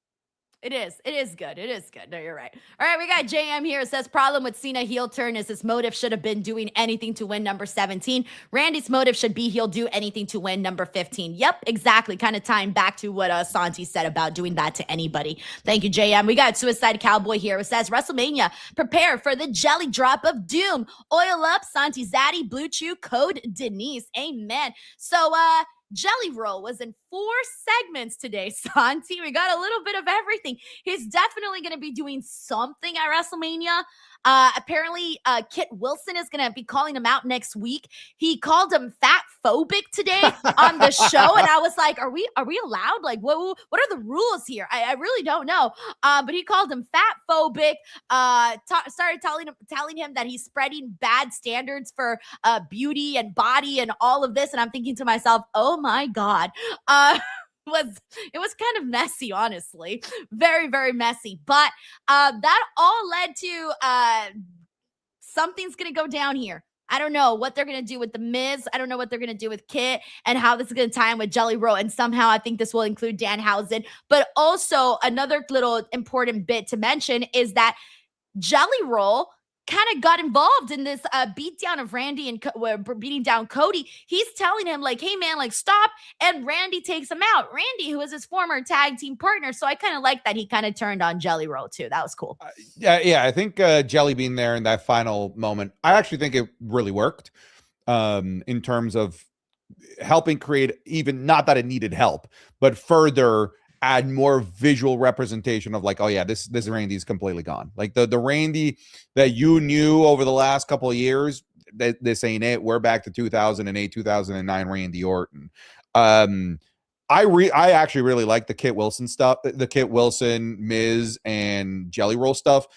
Speaker 1: It is good. It is good. No, you're right. All right, we got JM here. It says, problem with Cena heel turn is his motive should have been doing anything to win number 17. Randy's motive should be he'll do anything to win number 15. Yep, exactly. Kind of tying back to what Santi said about doing that to anybody. Thank you, JM. We got Suicide Cowboy here. It says, WrestleMania, prepare for the jelly drop of doom. Oil up, Santi Zaddy, Blue Chew, code Denise. Amen. So, Jelly Roll was in 4 segments today, Santi. We got a little bit of everything. He's definitely going to be doing something at WrestleMania. Apparently, Kit Wilson is going to be calling him out next week. He called him fat phobic today on the show, and I was like, "Are we allowed? Like, what are the rules here?" I really don't know. But he called him fat phobic. Started telling him that he's spreading bad standards for beauty and body and all of this, and I'm thinking to myself, "Oh my God." It was kind of messy, honestly. Very, very messy. But that all led to something's going to go down here. I don't know what they're going to do with The Miz. I don't know what they're going to do with Kit and how this is going to tie in with Jelly Roll. And somehow I think this will include Danhausen. But also another little important bit to mention is that Jelly Roll kind of got involved in this beatdown of Randy and beating down Cody. He's telling him like, hey man, like stop. And Randy takes him out. Randy, who is his former tag team partner. So I kind of like that he kind of turned on Jelly Roll too. That was cool.
Speaker 8: Yeah. I think Jelly being there in that final moment, I actually think it really worked in terms of helping create, even not that it needed help, but further add more visual representation of like, oh yeah, this Randy's completely gone. Like the Randy that you knew over the last couple of years, this ain't it. We're back to 2008, 2009 Randy Orton. I actually really like the Kit Wilson stuff, the Kit Wilson, Miz, and Jelly Roll stuff,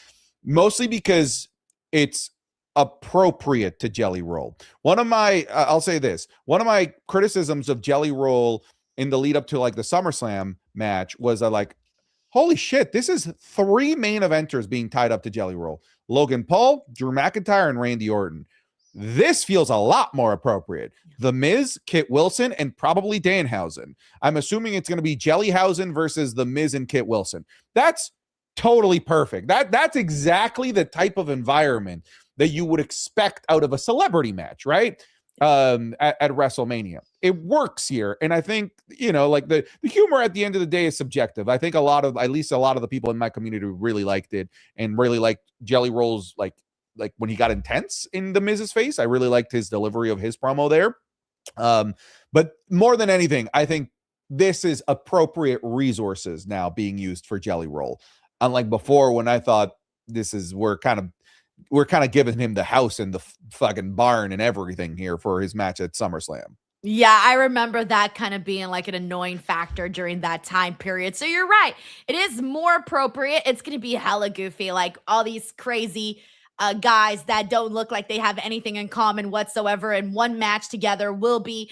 Speaker 8: mostly because it's appropriate to Jelly Roll. I'll say this, one of my criticisms of Jelly Roll in the lead up to like the SummerSlam match was like, holy shit, this is 3 main eventers being tied up to Jelly Roll. Logan Paul, Drew McIntyre, and Randy Orton. This feels a lot more appropriate. The Miz, Kit Wilson, and probably Danhausen. I'm assuming it's going to be Jellyhausen versus The Miz and Kit Wilson. That's totally perfect. That's exactly the type of environment that you would expect out of a celebrity match, right? At WrestleMania. It works here. And I think, like the humor at the end of the day is subjective. I think at least a lot of the people in my community really liked it and really liked Jelly Roll's, like when he got intense in the Miz's face. I really liked his delivery of his promo there. But more than anything, I think this is appropriate resources now being used for Jelly Roll. Unlike before, when I thought we're kind of giving him the house and the fucking barn and everything here for his match at SummerSlam.
Speaker 1: Yeah, I remember that kind of being like an annoying factor during that time period. So you're right. It is more appropriate. It's going to be hella goofy, like all these crazy guys that don't look like they have anything in common whatsoever in one match together will be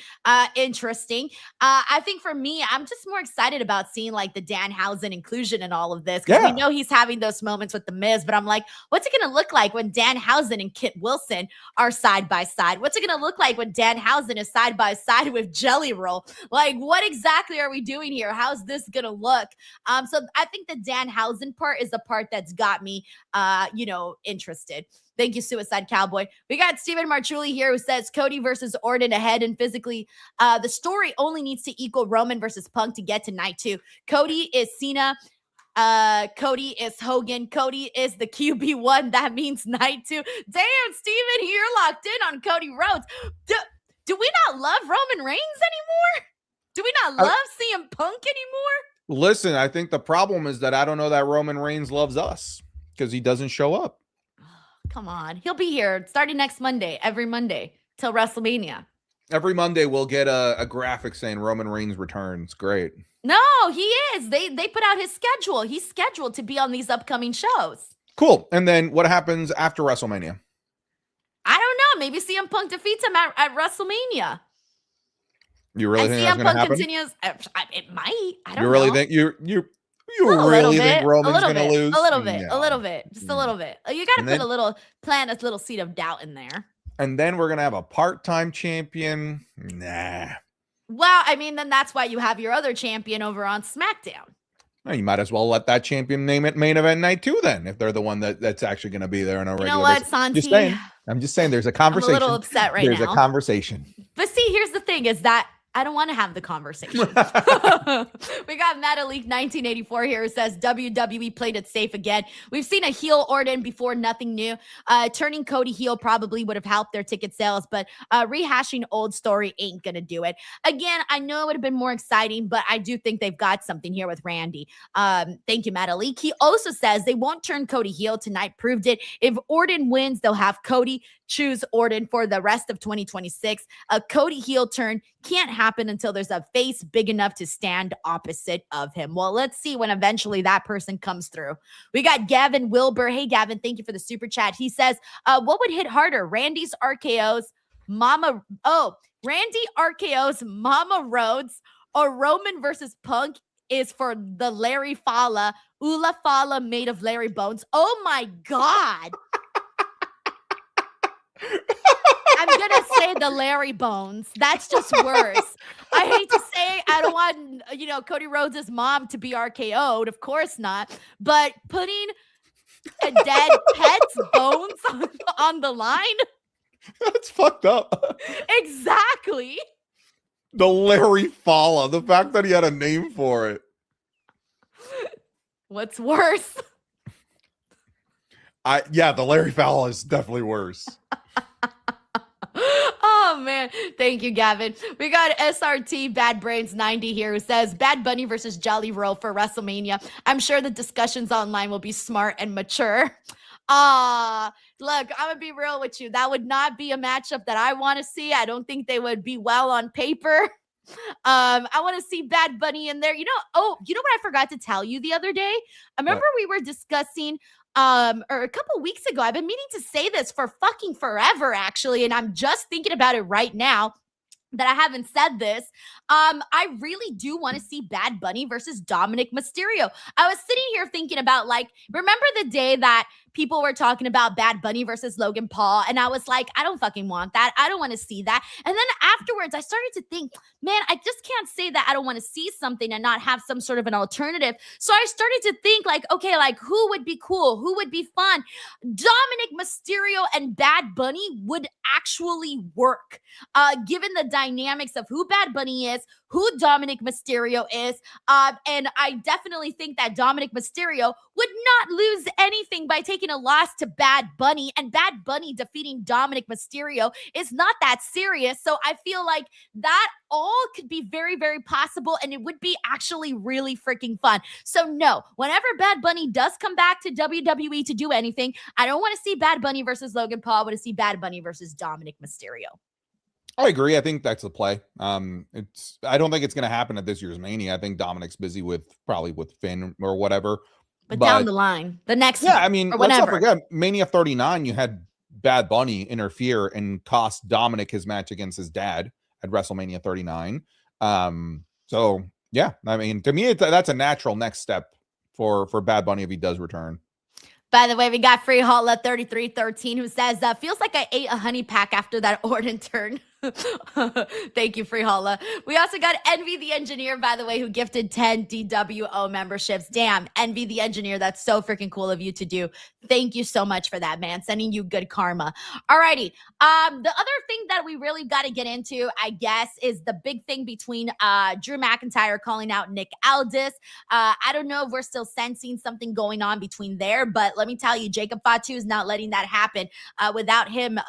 Speaker 1: interesting. I think for me, I'm just more excited about seeing like the Danhausen inclusion in all of this, because we know he's having those moments with the Miz, but I'm like, what's it going to look like when Danhausen and Kit Wilson are side by side? What's it going to look like when Danhausen is side by side with Jelly Roll? Like, what exactly are we doing here? How's this going to look? So I think the Danhausen part is the part that's got me, interested. Thank you, Suicide Cowboy. We got Steven Marchuli here who says Cody versus Orton ahead and physically. The story only needs to equal Roman versus Punk to get to night 2. Cody is Cena. Cody is Hogan. Cody is the QB1. That means night 2. Damn, Steven, you're locked in on Cody Rhodes. Do we not love Roman Reigns anymore? Do we not love CM Punk anymore?
Speaker 8: Listen, I think the problem is that I don't know that Roman Reigns loves us because he doesn't show up.
Speaker 1: Come on. He'll be here starting next Monday, every Monday till WrestleMania.
Speaker 8: Every Monday we'll get a graphic saying Roman Reigns returns. Great.
Speaker 1: No, he is. They put out his schedule. He's scheduled to be on these upcoming shows.
Speaker 8: Cool. And then what happens after WrestleMania?
Speaker 1: I don't know. Maybe CM Punk defeats him at WrestleMania.
Speaker 8: You really think that's going to happen?
Speaker 1: Continues. It might. I don't know.
Speaker 8: You really think you really think Roman's going to lose?
Speaker 1: A little bit. Just a little bit. You got to plant a little seed of doubt in there.
Speaker 8: And then we're going to have a part-time champion. Nah.
Speaker 1: Well, I mean, then that's why you have your other champion over on SmackDown.
Speaker 8: Well, you might as well let that champion name it main event night 2 then, if they're the one that's actually going to be there on a regular basis.
Speaker 1: You know what, Santi?
Speaker 8: I'm just saying there's a conversation.
Speaker 1: I'm a little upset right now.
Speaker 8: There's a conversation.
Speaker 1: But see, here's the thing is that I don't want to have the conversation. We got Metalik 1984 here who says WWE played it safe again. We've seen a heel Orton before, nothing new. Turning Cody heel probably would have helped their ticket sales, but rehashing old story ain't going to do it. Again, I know it would have been more exciting, but I do think they've got something here with Randy. Thank you, Metalik. He also says they won't turn Cody heel tonight, proved it. If Orton wins, they'll have Cody choose Orton for the rest of 2026. A Cody heel turn can't happen until there's a face big enough to stand opposite of him. Well, let's see when eventually that person comes through. We got Gavin Wilbur. Hey, Gavin, thank you for the super chat. He says, what would hit harder? Randy RKO's Mama Rhodes, or Roman versus Punk is for the Larry Fala, Ula Fala made of Larry Bones. Oh my God. I'm going to say the Larry Bones. That's just worse. I hate to say I don't want, Cody Rhodes' mom to be RKO'd. Of course not. But putting a dead pet's bones on the line?
Speaker 8: That's fucked up.
Speaker 1: Exactly.
Speaker 8: The Larry Fala. The fact that he had a name for it.
Speaker 1: What's worse?
Speaker 8: The Larry Fala is definitely worse.
Speaker 1: Oh, man. Thank you, Gavin. We got SRT Bad Brains 90 here who says Bad Bunny versus Jelly Roll for WrestleMania. I'm sure the discussions online will be smart and mature. Look, I'm going to be real with you. That would not be a matchup that I want to see. I don't think they would be well on paper. I want to see Bad Bunny in there. You know what I forgot to tell you the other day? I remember we were discussing or a couple weeks ago. I've been meaning to say this for fucking forever, actually, and I'm just thinking about it right now that I haven't said this. I really do want to see Bad Bunny versus Dominic Mysterio. I was sitting here thinking about, remember the day that people were talking about Bad Bunny versus Logan Paul, and I was like, I don't fucking want that. I don't want to see that. And then afterwards, I started to think, man, I just can't say that I don't want to see something and not have some sort of an alternative. So I started to think, who would be cool? Who would be fun? Dominic Mysterio and Bad Bunny would actually work, given the dynamics of who Bad Bunny is, who Dominic Mysterio is. And I definitely think that Dominic Mysterio would not lose anything by taking taking a loss to Bad Bunny, and Bad Bunny defeating Dominic Mysterio is not that serious. So I feel like that all could be very, very possible, and it would be actually really freaking fun. So no, whenever Bad Bunny does come back to WWE to do anything, I don't want to see Bad Bunny versus Logan Paul. I want to see Bad Bunny versus Dominic Mysterio.
Speaker 8: I agree. I think that's the play. I don't think it's going to happen at this year's Mania. I think Dominic's busy probably with Finn or whatever.
Speaker 1: But down the line, the next
Speaker 8: yeah,
Speaker 1: one,
Speaker 8: I mean,
Speaker 1: or
Speaker 8: let's not
Speaker 1: whenever.
Speaker 8: forget Mania 39. You had Bad Bunny interfere and cost Dominic his match against his dad at WrestleMania 39. So yeah, I mean, to me, that's a natural next step for Bad Bunny if he does return.
Speaker 1: By the way, we got Free Holla 3313 who says, feels like I ate a honey pack after that Orton turn. Thank you, Free Holla. We also got Envy the Engineer, by the way, who gifted 10 DWO memberships. Damn, Envy the Engineer, that's so freaking cool of you to do. Thank you so much for that, man. Sending you good karma. Alrighty. The other thing that we really got to get into, I guess, is the big thing between Drew McIntyre calling out Nick Aldis. I don't know if we're still sensing something going on between there, but let me tell you, Jacob Fatu is not letting that happen without him,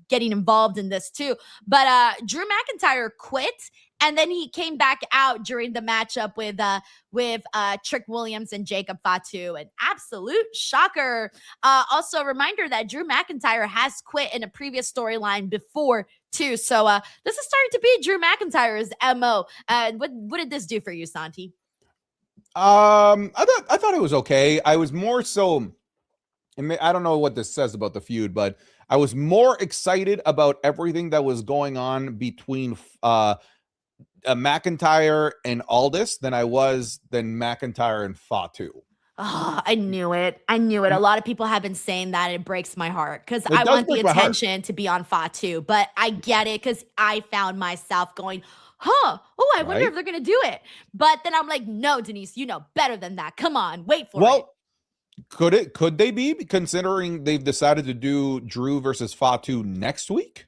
Speaker 1: getting involved in this too. But Drew McIntyre quit, and then he came back out during the matchup with Trick Williams and Jacob Fatu. An absolute shocker. Also, a reminder that Drew McIntyre has quit in a previous storyline before too. So this is starting to be Drew McIntyre's MO. What did this do for you, Santi?
Speaker 8: I thought it was okay. I was more so, I don't know what this says about the feud, but I was more excited about everything that was going on between McIntyre and Aldis than McIntyre and Fatu.
Speaker 1: Oh, I knew it. A lot of people have been saying that. It breaks my heart because I want the attention to be on Fatu, but I get it because I found myself going, I wonder if they're going to do it. But then I'm like, no, Denise, you know better than that. Come on, wait for it.
Speaker 8: Could they be, considering they've decided to do Drew versus Fatu next week?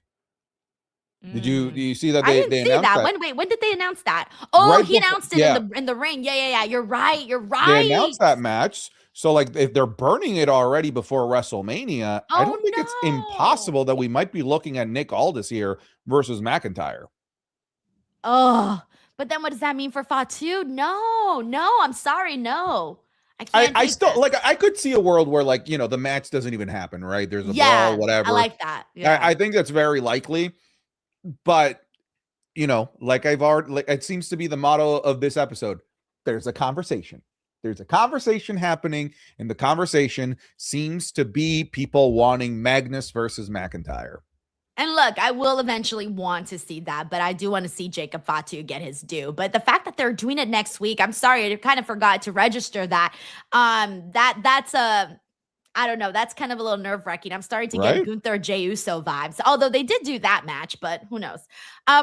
Speaker 8: Do you see that they announced that?
Speaker 1: When did they announce that? Oh,
Speaker 8: Right
Speaker 1: he announced it in the ring. Yeah. You're right.
Speaker 8: They announced that match. So like if they're burning it already before WrestleMania, I don't think it's impossible that we might be looking at Nick Aldis here versus McIntyre.
Speaker 1: Oh, but then what does that mean for Fatu? No, I'm sorry, no.
Speaker 8: I still like, I could see a world where the match doesn't even happen, right? There's a brawl, whatever.
Speaker 1: I like that. Yeah.
Speaker 8: I think that's very likely, but it seems to be the motto of this episode. There's a conversation. There's a conversation happening, and the conversation seems to be people wanting Magnus versus McIntyre.
Speaker 1: And look, I will eventually want to see that, but I do want to see Jacob Fatu get his due. But the fact that they're doing it next week, I'm sorry, I kind of forgot to register that. I don't know. That's kind of a little nerve-wracking. I'm starting to get Gunther Jey Uso vibes. Although they did do that match, but who knows?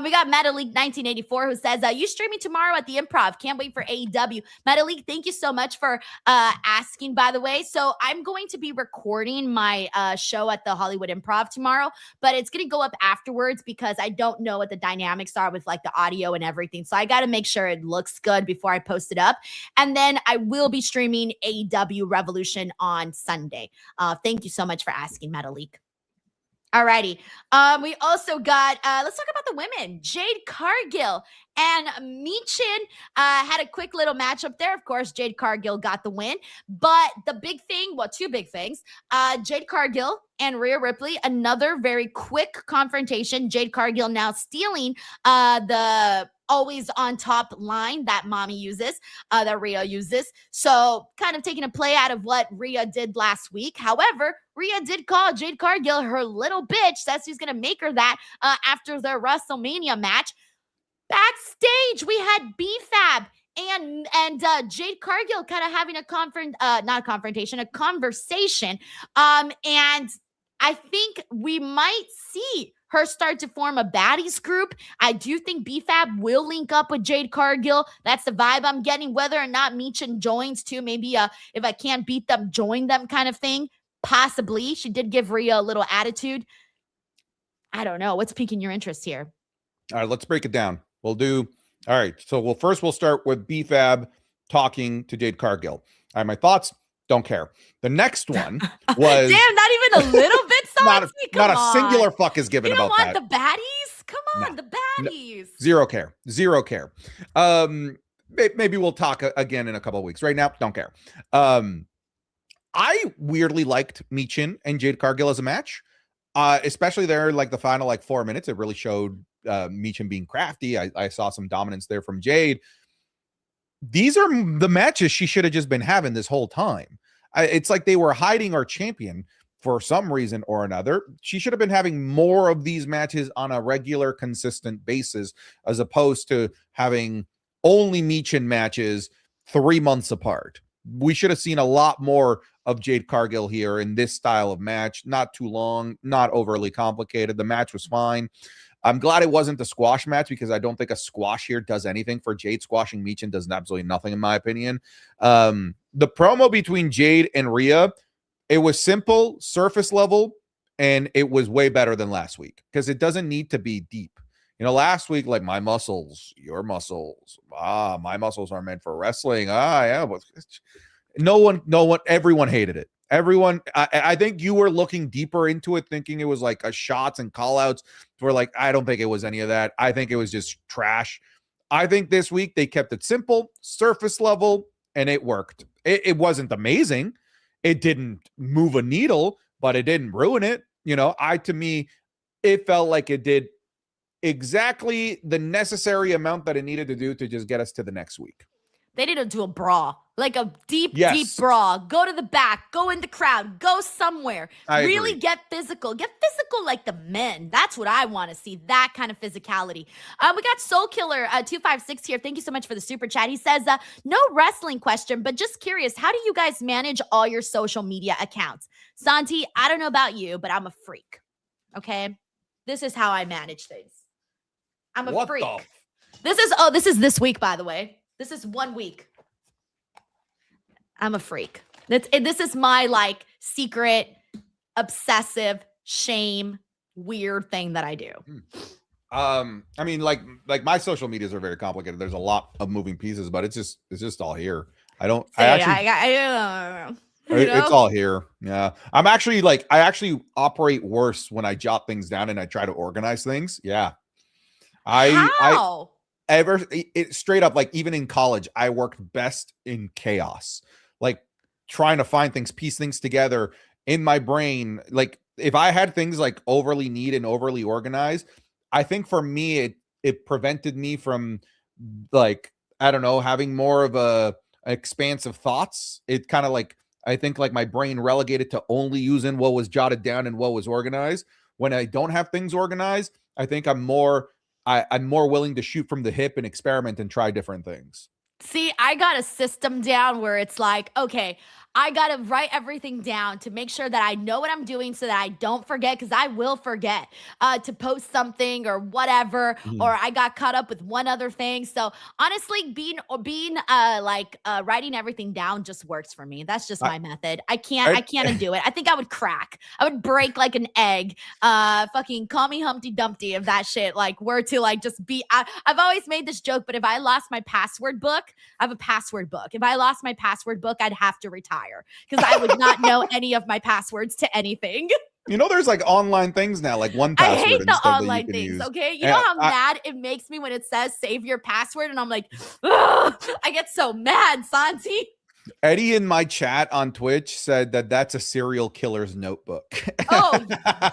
Speaker 1: We got Metalik 1984 who says, you streaming tomorrow at the Improv. Can't wait for AEW. Metalik, thank you so much for asking, by the way. So I'm going to be recording my show at the Hollywood Improv tomorrow, but it's going to go up afterwards because I don't know what the dynamics are with the audio and everything. So I got to make sure it looks good before I post it up. And then I will be streaming AEW Revolution on Sunday. Thank you so much for asking, Metalik. Alrighty. We also got, let's talk about the women. Jade Cargill and Michin had a quick little matchup there. Of course, Jade Cargill got the win. But the big thing, two big things. Jade Cargill and Ria Ripley, another very quick confrontation. Jade Cargill now stealing the always on top line that Mommy uses, that Rhea uses. So kind of taking a play out of what Rhea did last week. However, Rhea did call Jade Cargill her little bitch. Says she's going to make her that after their WrestleMania match. Backstage, we had B-Fab and Jade Cargill kind of having a conversation. And I think we might see her start to form a baddies group. I do think B-Fab will link up with Jade Cargill. That's the vibe I'm getting. Whether or not Michin joins too, maybe if I can't beat them, join them kind of thing. Possibly. She did give Rhea a little attitude. I don't know. What's piquing your interest here?
Speaker 8: All right, let's break it down. All right. So we'll start with B-Fab talking to Jade Cargill. All right, my thoughts. don't care. The next one was
Speaker 1: damn, not even a little bit, Santi?
Speaker 8: not a singular fuck is given
Speaker 1: You don't
Speaker 8: about
Speaker 1: want
Speaker 8: that.
Speaker 1: the baddies? Come on, the baddies.
Speaker 8: Zero care. Zero care. Maybe we'll talk again in a couple of weeks. Right now, don't care. I weirdly liked Michin and Jade Cargill as a match, especially there, like the final 4 minutes. It really showed Michin being crafty. I saw some dominance there from Jade. These are the matches she should have just been having this whole time. It's like they were hiding our champion for some reason or another. She should have been having more of these matches on a regular, consistent basis, as opposed to having only Michin matches 3 months apart. We should have seen a lot more of Jade Cargill here in this style of match. Not too long, not overly complicated. The match was fine. I'm glad it wasn't the squash match, because I don't think a squash here does anything for Jade. Squashing Michin does absolutely nothing, in my opinion. The promo between Jade and Ria, it was simple, surface level, and it was way better than last week, because it doesn't need to be deep. You know, last week, like, my muscles, your muscles. My muscles are meant for wrestling. Yeah. Everyone hated it. Everyone, I think you were looking deeper into it, thinking it was like a shots and call outs. For like, I don't think it was any of that. I think it was just trash. I think this week they kept it simple, surface level, and it worked. It wasn't amazing. It didn't move a needle, but it didn't ruin it. You know, to me, it felt like it did exactly the necessary amount that it needed to do to just get us to the next week.
Speaker 1: They need to do a brawl, like a deep brawl. Go to the back, go in the crowd, go somewhere. Really get physical like the men. That's what I want to see, that kind of physicality. We got Soul Killer 256 here. Thank you so much for the super chat. He says, no wrestling question, but just curious, how do you guys manage all your social media accounts? Santi, I don't know about you, but I'm a freak. Okay? This is how I manage things. I'm a freak. This is this week, by the way. This is 1 week. I'm a freak. This is my secret, obsessive, shame, weird thing that I do.
Speaker 8: I mean, like my social medias are very complicated. There's a lot of moving pieces, but it's just all here. It's all here. Yeah. I actually operate worse when I jot things down and I try to organize things. Yeah.
Speaker 1: How?
Speaker 8: Straight up, like, even in college, I worked best in chaos, like trying to find things, piece things together in my brain. Like, if I had things like overly neat and overly organized, I think for me, it prevented me from, like, I don't know, having more of a expansive thoughts. It kind of I think my brain relegated to only using what was jotted down and what was organized. When I don't have things organized, I think I'm more willing to shoot from the hip and experiment and try different things.
Speaker 1: See, I got a system down where it's like, okay, I got to write everything down to make sure that I know what I'm doing so that I don't forget, because I will forget to post something or whatever, or I got caught up with one other thing. So honestly, writing everything down just works for me. That's just my method. I can't do it. I think I would crack. I would break like an egg. Fucking call me Humpty Dumpty if that shit were to just be. I've always made this joke, but if I lost my password book, I have a password book. If I lost my password book, I'd have to retire because I would not know any of my passwords to anything.
Speaker 8: You know, there's online things now, like 1Password.
Speaker 1: I hate the online things, okay? You know how mad it makes me when it says save your password, and I'm like, ugh, I get so mad, Santi.
Speaker 8: Eddie in my chat on Twitch said that that's a serial killer's notebook.
Speaker 1: Oh,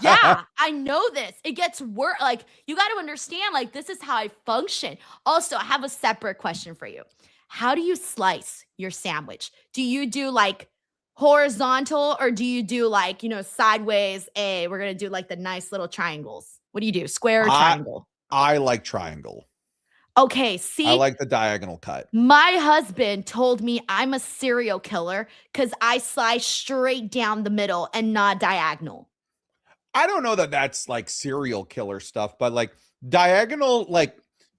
Speaker 1: yeah, I know this. It gets worse. You got to understand, this is how I function. Also, I have a separate question for you. How do you slice your sandwich? Do you do horizontal, or do you do sideways? We're going to do the nice little triangles. What do you do? Square or triangle?
Speaker 8: I like triangle.
Speaker 1: Okay, see?
Speaker 8: I like the diagonal cut.
Speaker 1: My husband told me I'm a serial killer because I slice straight down the middle and not diagonal.
Speaker 8: I don't know that that's serial killer stuff, but diagonal,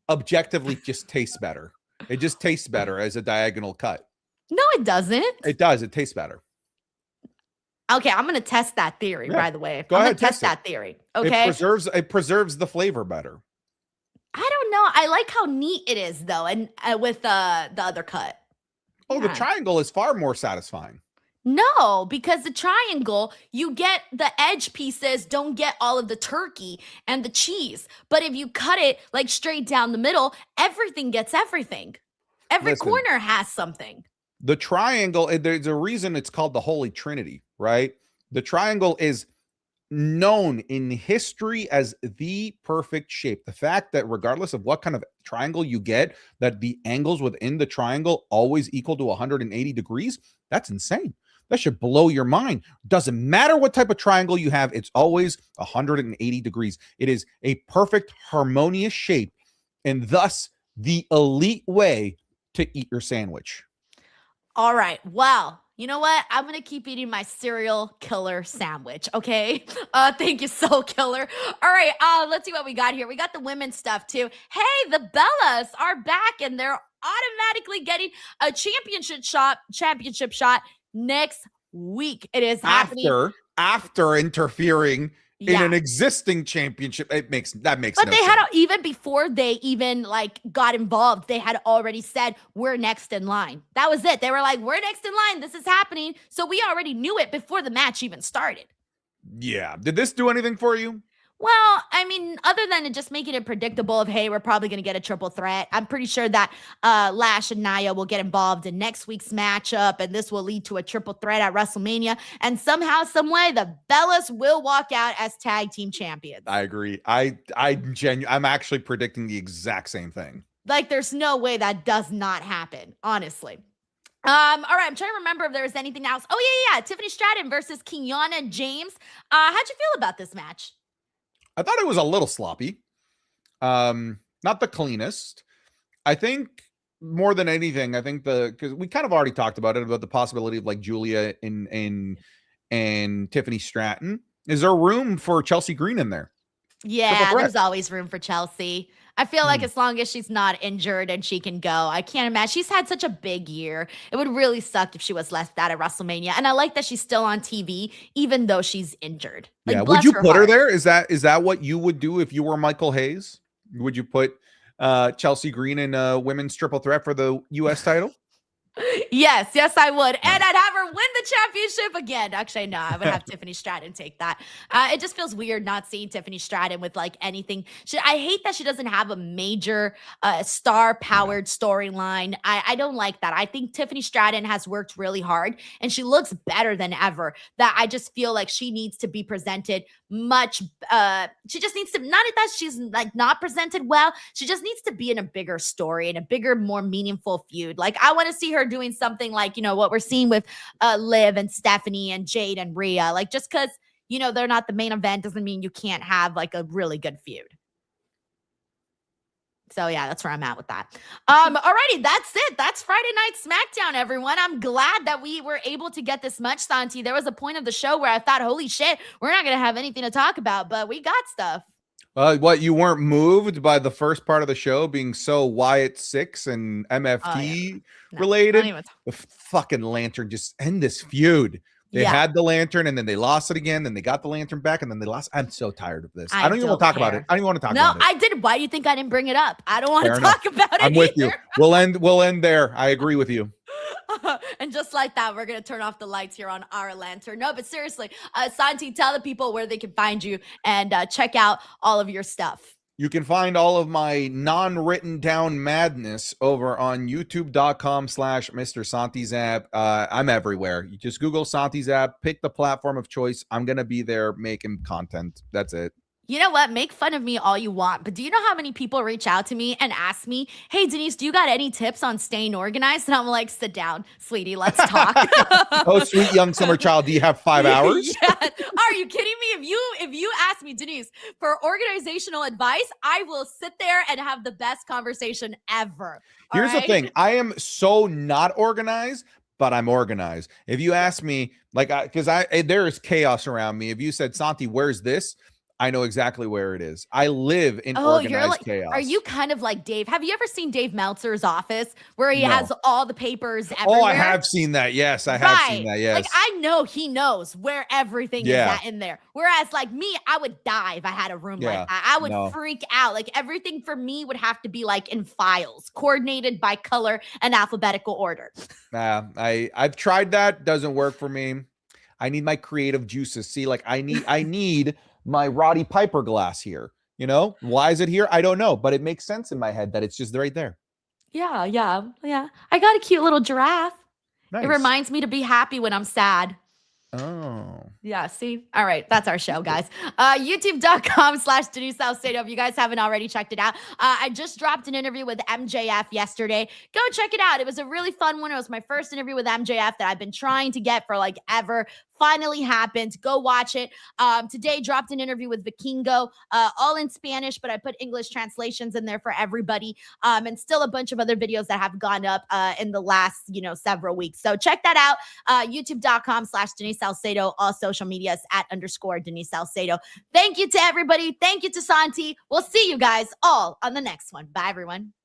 Speaker 8: objectively just tastes better. It just tastes better as a diagonal cut.
Speaker 1: No, it doesn't.
Speaker 8: It does. It tastes better.
Speaker 1: Okay, I'm going to test that theory, by the way.
Speaker 8: Go ahead,
Speaker 1: test that theory. Okay.
Speaker 8: It preserves the flavor better.
Speaker 1: I don't know. I like how neat it is, though, and with the other cut.
Speaker 8: Oh, yeah. The triangle is far more satisfying.
Speaker 1: No, because the triangle, you get the edge pieces, don't get all of the turkey and the cheese. But if you cut it like straight down the middle, everything gets everything. Every
Speaker 8: Listen.
Speaker 1: corner has something.
Speaker 8: The triangle, there's a reason it's called the Holy Trinity, right? The triangle is known in history as the perfect shape. The fact that regardless of what kind of triangle you get, that the angles within the triangle always equal to 180 degrees, that's insane. That should blow your mind. Doesn't matter what type of triangle you have, it's always 180 degrees. It is a perfect, harmonious shape, and thus the elite way to eat your sandwich.
Speaker 1: All right. Well, you know what? I'm going to keep eating my serial killer sandwich. Okay. Thank you, Soul Killer. All right. Let's see what we got here. We got the women's stuff too. Hey, the Bellas are back and they're automatically getting a championship shot next week. It is happening
Speaker 8: After interfering in an existing championship. That makes
Speaker 1: But
Speaker 8: no
Speaker 1: they
Speaker 8: sense.
Speaker 1: had even before they even like got involved, they had already said we're next in line. That was it. They were like, we're next in line. This is happening. So we already knew it before the match even started.
Speaker 8: Yeah. Did this do anything for you?
Speaker 1: Well, I mean, other than just making it predictable of, hey, we're probably going to get a triple threat. I'm pretty sure that Lash and Nia will get involved in next week's matchup, and this will lead to a triple threat at WrestleMania. And somehow, some way, the Bellas will walk out as tag team champions.
Speaker 8: I agree. I'm actually predicting the exact same thing.
Speaker 1: Like, there's no way that does not happen, honestly. All right, I'm trying to remember if there was anything else. Oh, yeah. Tiffany Stratton versus Kiana James. How'd you feel about this match?
Speaker 8: I thought it was a little sloppy. Not the cleanest. I think more than anything, because we kind of already talked about it, about the possibility of like Julia and Tiffany Stratton. Is there room for Chelsea Green in there?
Speaker 1: Yeah, there's always room for Chelsea. I feel like as long as she's not injured and she can go, I can't imagine. She's had such a big year. It would really suck if she was left out at WrestleMania. And I like that she's still on TV, even though she's injured. Like,
Speaker 8: Yeah, would you put her
Speaker 1: heart.
Speaker 8: there? Is that what you would do if you were Michael Hayes? Would you put Chelsea Green in a women's triple threat for the U.S. title?
Speaker 1: Yes, I would. And I'd have her win the championship again. Actually, no, I would have Tiffany Stratton take that. It just feels weird not seeing Tiffany Stratton with like anything. I hate that she doesn't have a major star-powered storyline. I don't like that. I think Tiffany Stratton has worked really hard and she looks better than ever. That I just feel like she needs to be presented much. She just needs to, not that she's like not presented well. She just needs to be in a bigger story and a bigger, more meaningful feud. Like I want to see her doing something like, what we're seeing with Liv and Stephanie and Jade and Rhea. Like just because, they're not the main event doesn't mean you can't have like a really good feud. So yeah, that's where I'm at with that. Alrighty, that's it. That's Friday Night SmackDown, everyone. I'm glad that we were able to get this much, Santi. There was a point of the show where I thought, holy shit, we're not gonna have anything to talk about, but we got stuff.
Speaker 8: What, you weren't moved by the first part of the show being so Wyatt Sicks and MFT related? The fucking lantern, just end this feud. They had the lantern and then they lost it again. Then they got the lantern back and then they lost. I'm so tired of this. I don't even want to talk about it. I don't even want to talk about it.
Speaker 1: No, I did. Why do you think I didn't bring it up? I don't want to talk about it.
Speaker 8: I'm with you. We'll end there. I agree with you.
Speaker 1: And just like that, we're going to turn off the lights here on our lantern. No, but seriously, Santi, tell the people where they can find you and check out all of your stuff.
Speaker 8: You can find all of my non-written down madness over on youtube.com/Mr. Santizap. I'm everywhere. You just Google Santizap, pick the platform of choice. I'm going to be there making content. That's it.
Speaker 1: You know what? Make fun of me all you want, but do you know how many people reach out to me and ask me, hey, Denise, do you got any tips on staying organized? And I'm like, sit down, sweetie, let's talk.
Speaker 8: Oh, sweet young summer child, do you have 5 hours?
Speaker 1: Yeah. Are you kidding me? If you ask me, Denise, for organizational advice, I will sit there and have the best conversation ever.
Speaker 8: Here's the thing. I am so not organized, but I'm organized. If you ask me, like, because there is chaos around me. If you said, Santi, where's this? I know exactly where it is. I live in
Speaker 1: Oh, you're
Speaker 8: organized
Speaker 1: like,
Speaker 8: chaos.
Speaker 1: are you kind of like Dave? Have you ever seen Dave Meltzer's office where he
Speaker 8: No.
Speaker 1: has all the papers everywhere?
Speaker 8: Oh, I have seen that. Yes, I have seen that. Yes.
Speaker 1: Like I know he knows where everything
Speaker 8: Yeah.
Speaker 1: is at in there. Whereas like me, I would die if I had a room
Speaker 8: Yeah.
Speaker 1: like that. I would
Speaker 8: No.
Speaker 1: freak out. Like everything for me would have to be like in files, coordinated by color and alphabetical order.
Speaker 8: I've tried that. Doesn't work for me. I need my creative juices. See, like I need my Roddy Piper glass here. You know, why is it here? I don't know, but it makes sense in my head that it's just right there.
Speaker 1: Yeah. I got a cute little giraffe.
Speaker 8: Nice.
Speaker 1: It reminds me to be happy when I'm sad.
Speaker 8: Oh.
Speaker 1: Yeah, see? All right, that's our show, guys. YouTube.com/Denise Salcedo if you guys haven't already checked it out. I just dropped an interview with MJF yesterday. Go check it out. It was a really fun one. It was my first interview with MJF that I've been trying to get for like ever. Finally happened. Go watch it. Today dropped an interview with Vikingo, all in Spanish, but I put English translations in there for everybody. And still a bunch of other videos that have gone up in the last, several weeks. So check that out. YouTube.com/Denise Salcedo. All social medias @_Denise Salcedo. Thank you to everybody. Thank you to Santi. We'll see you guys all on the next one. Bye, everyone.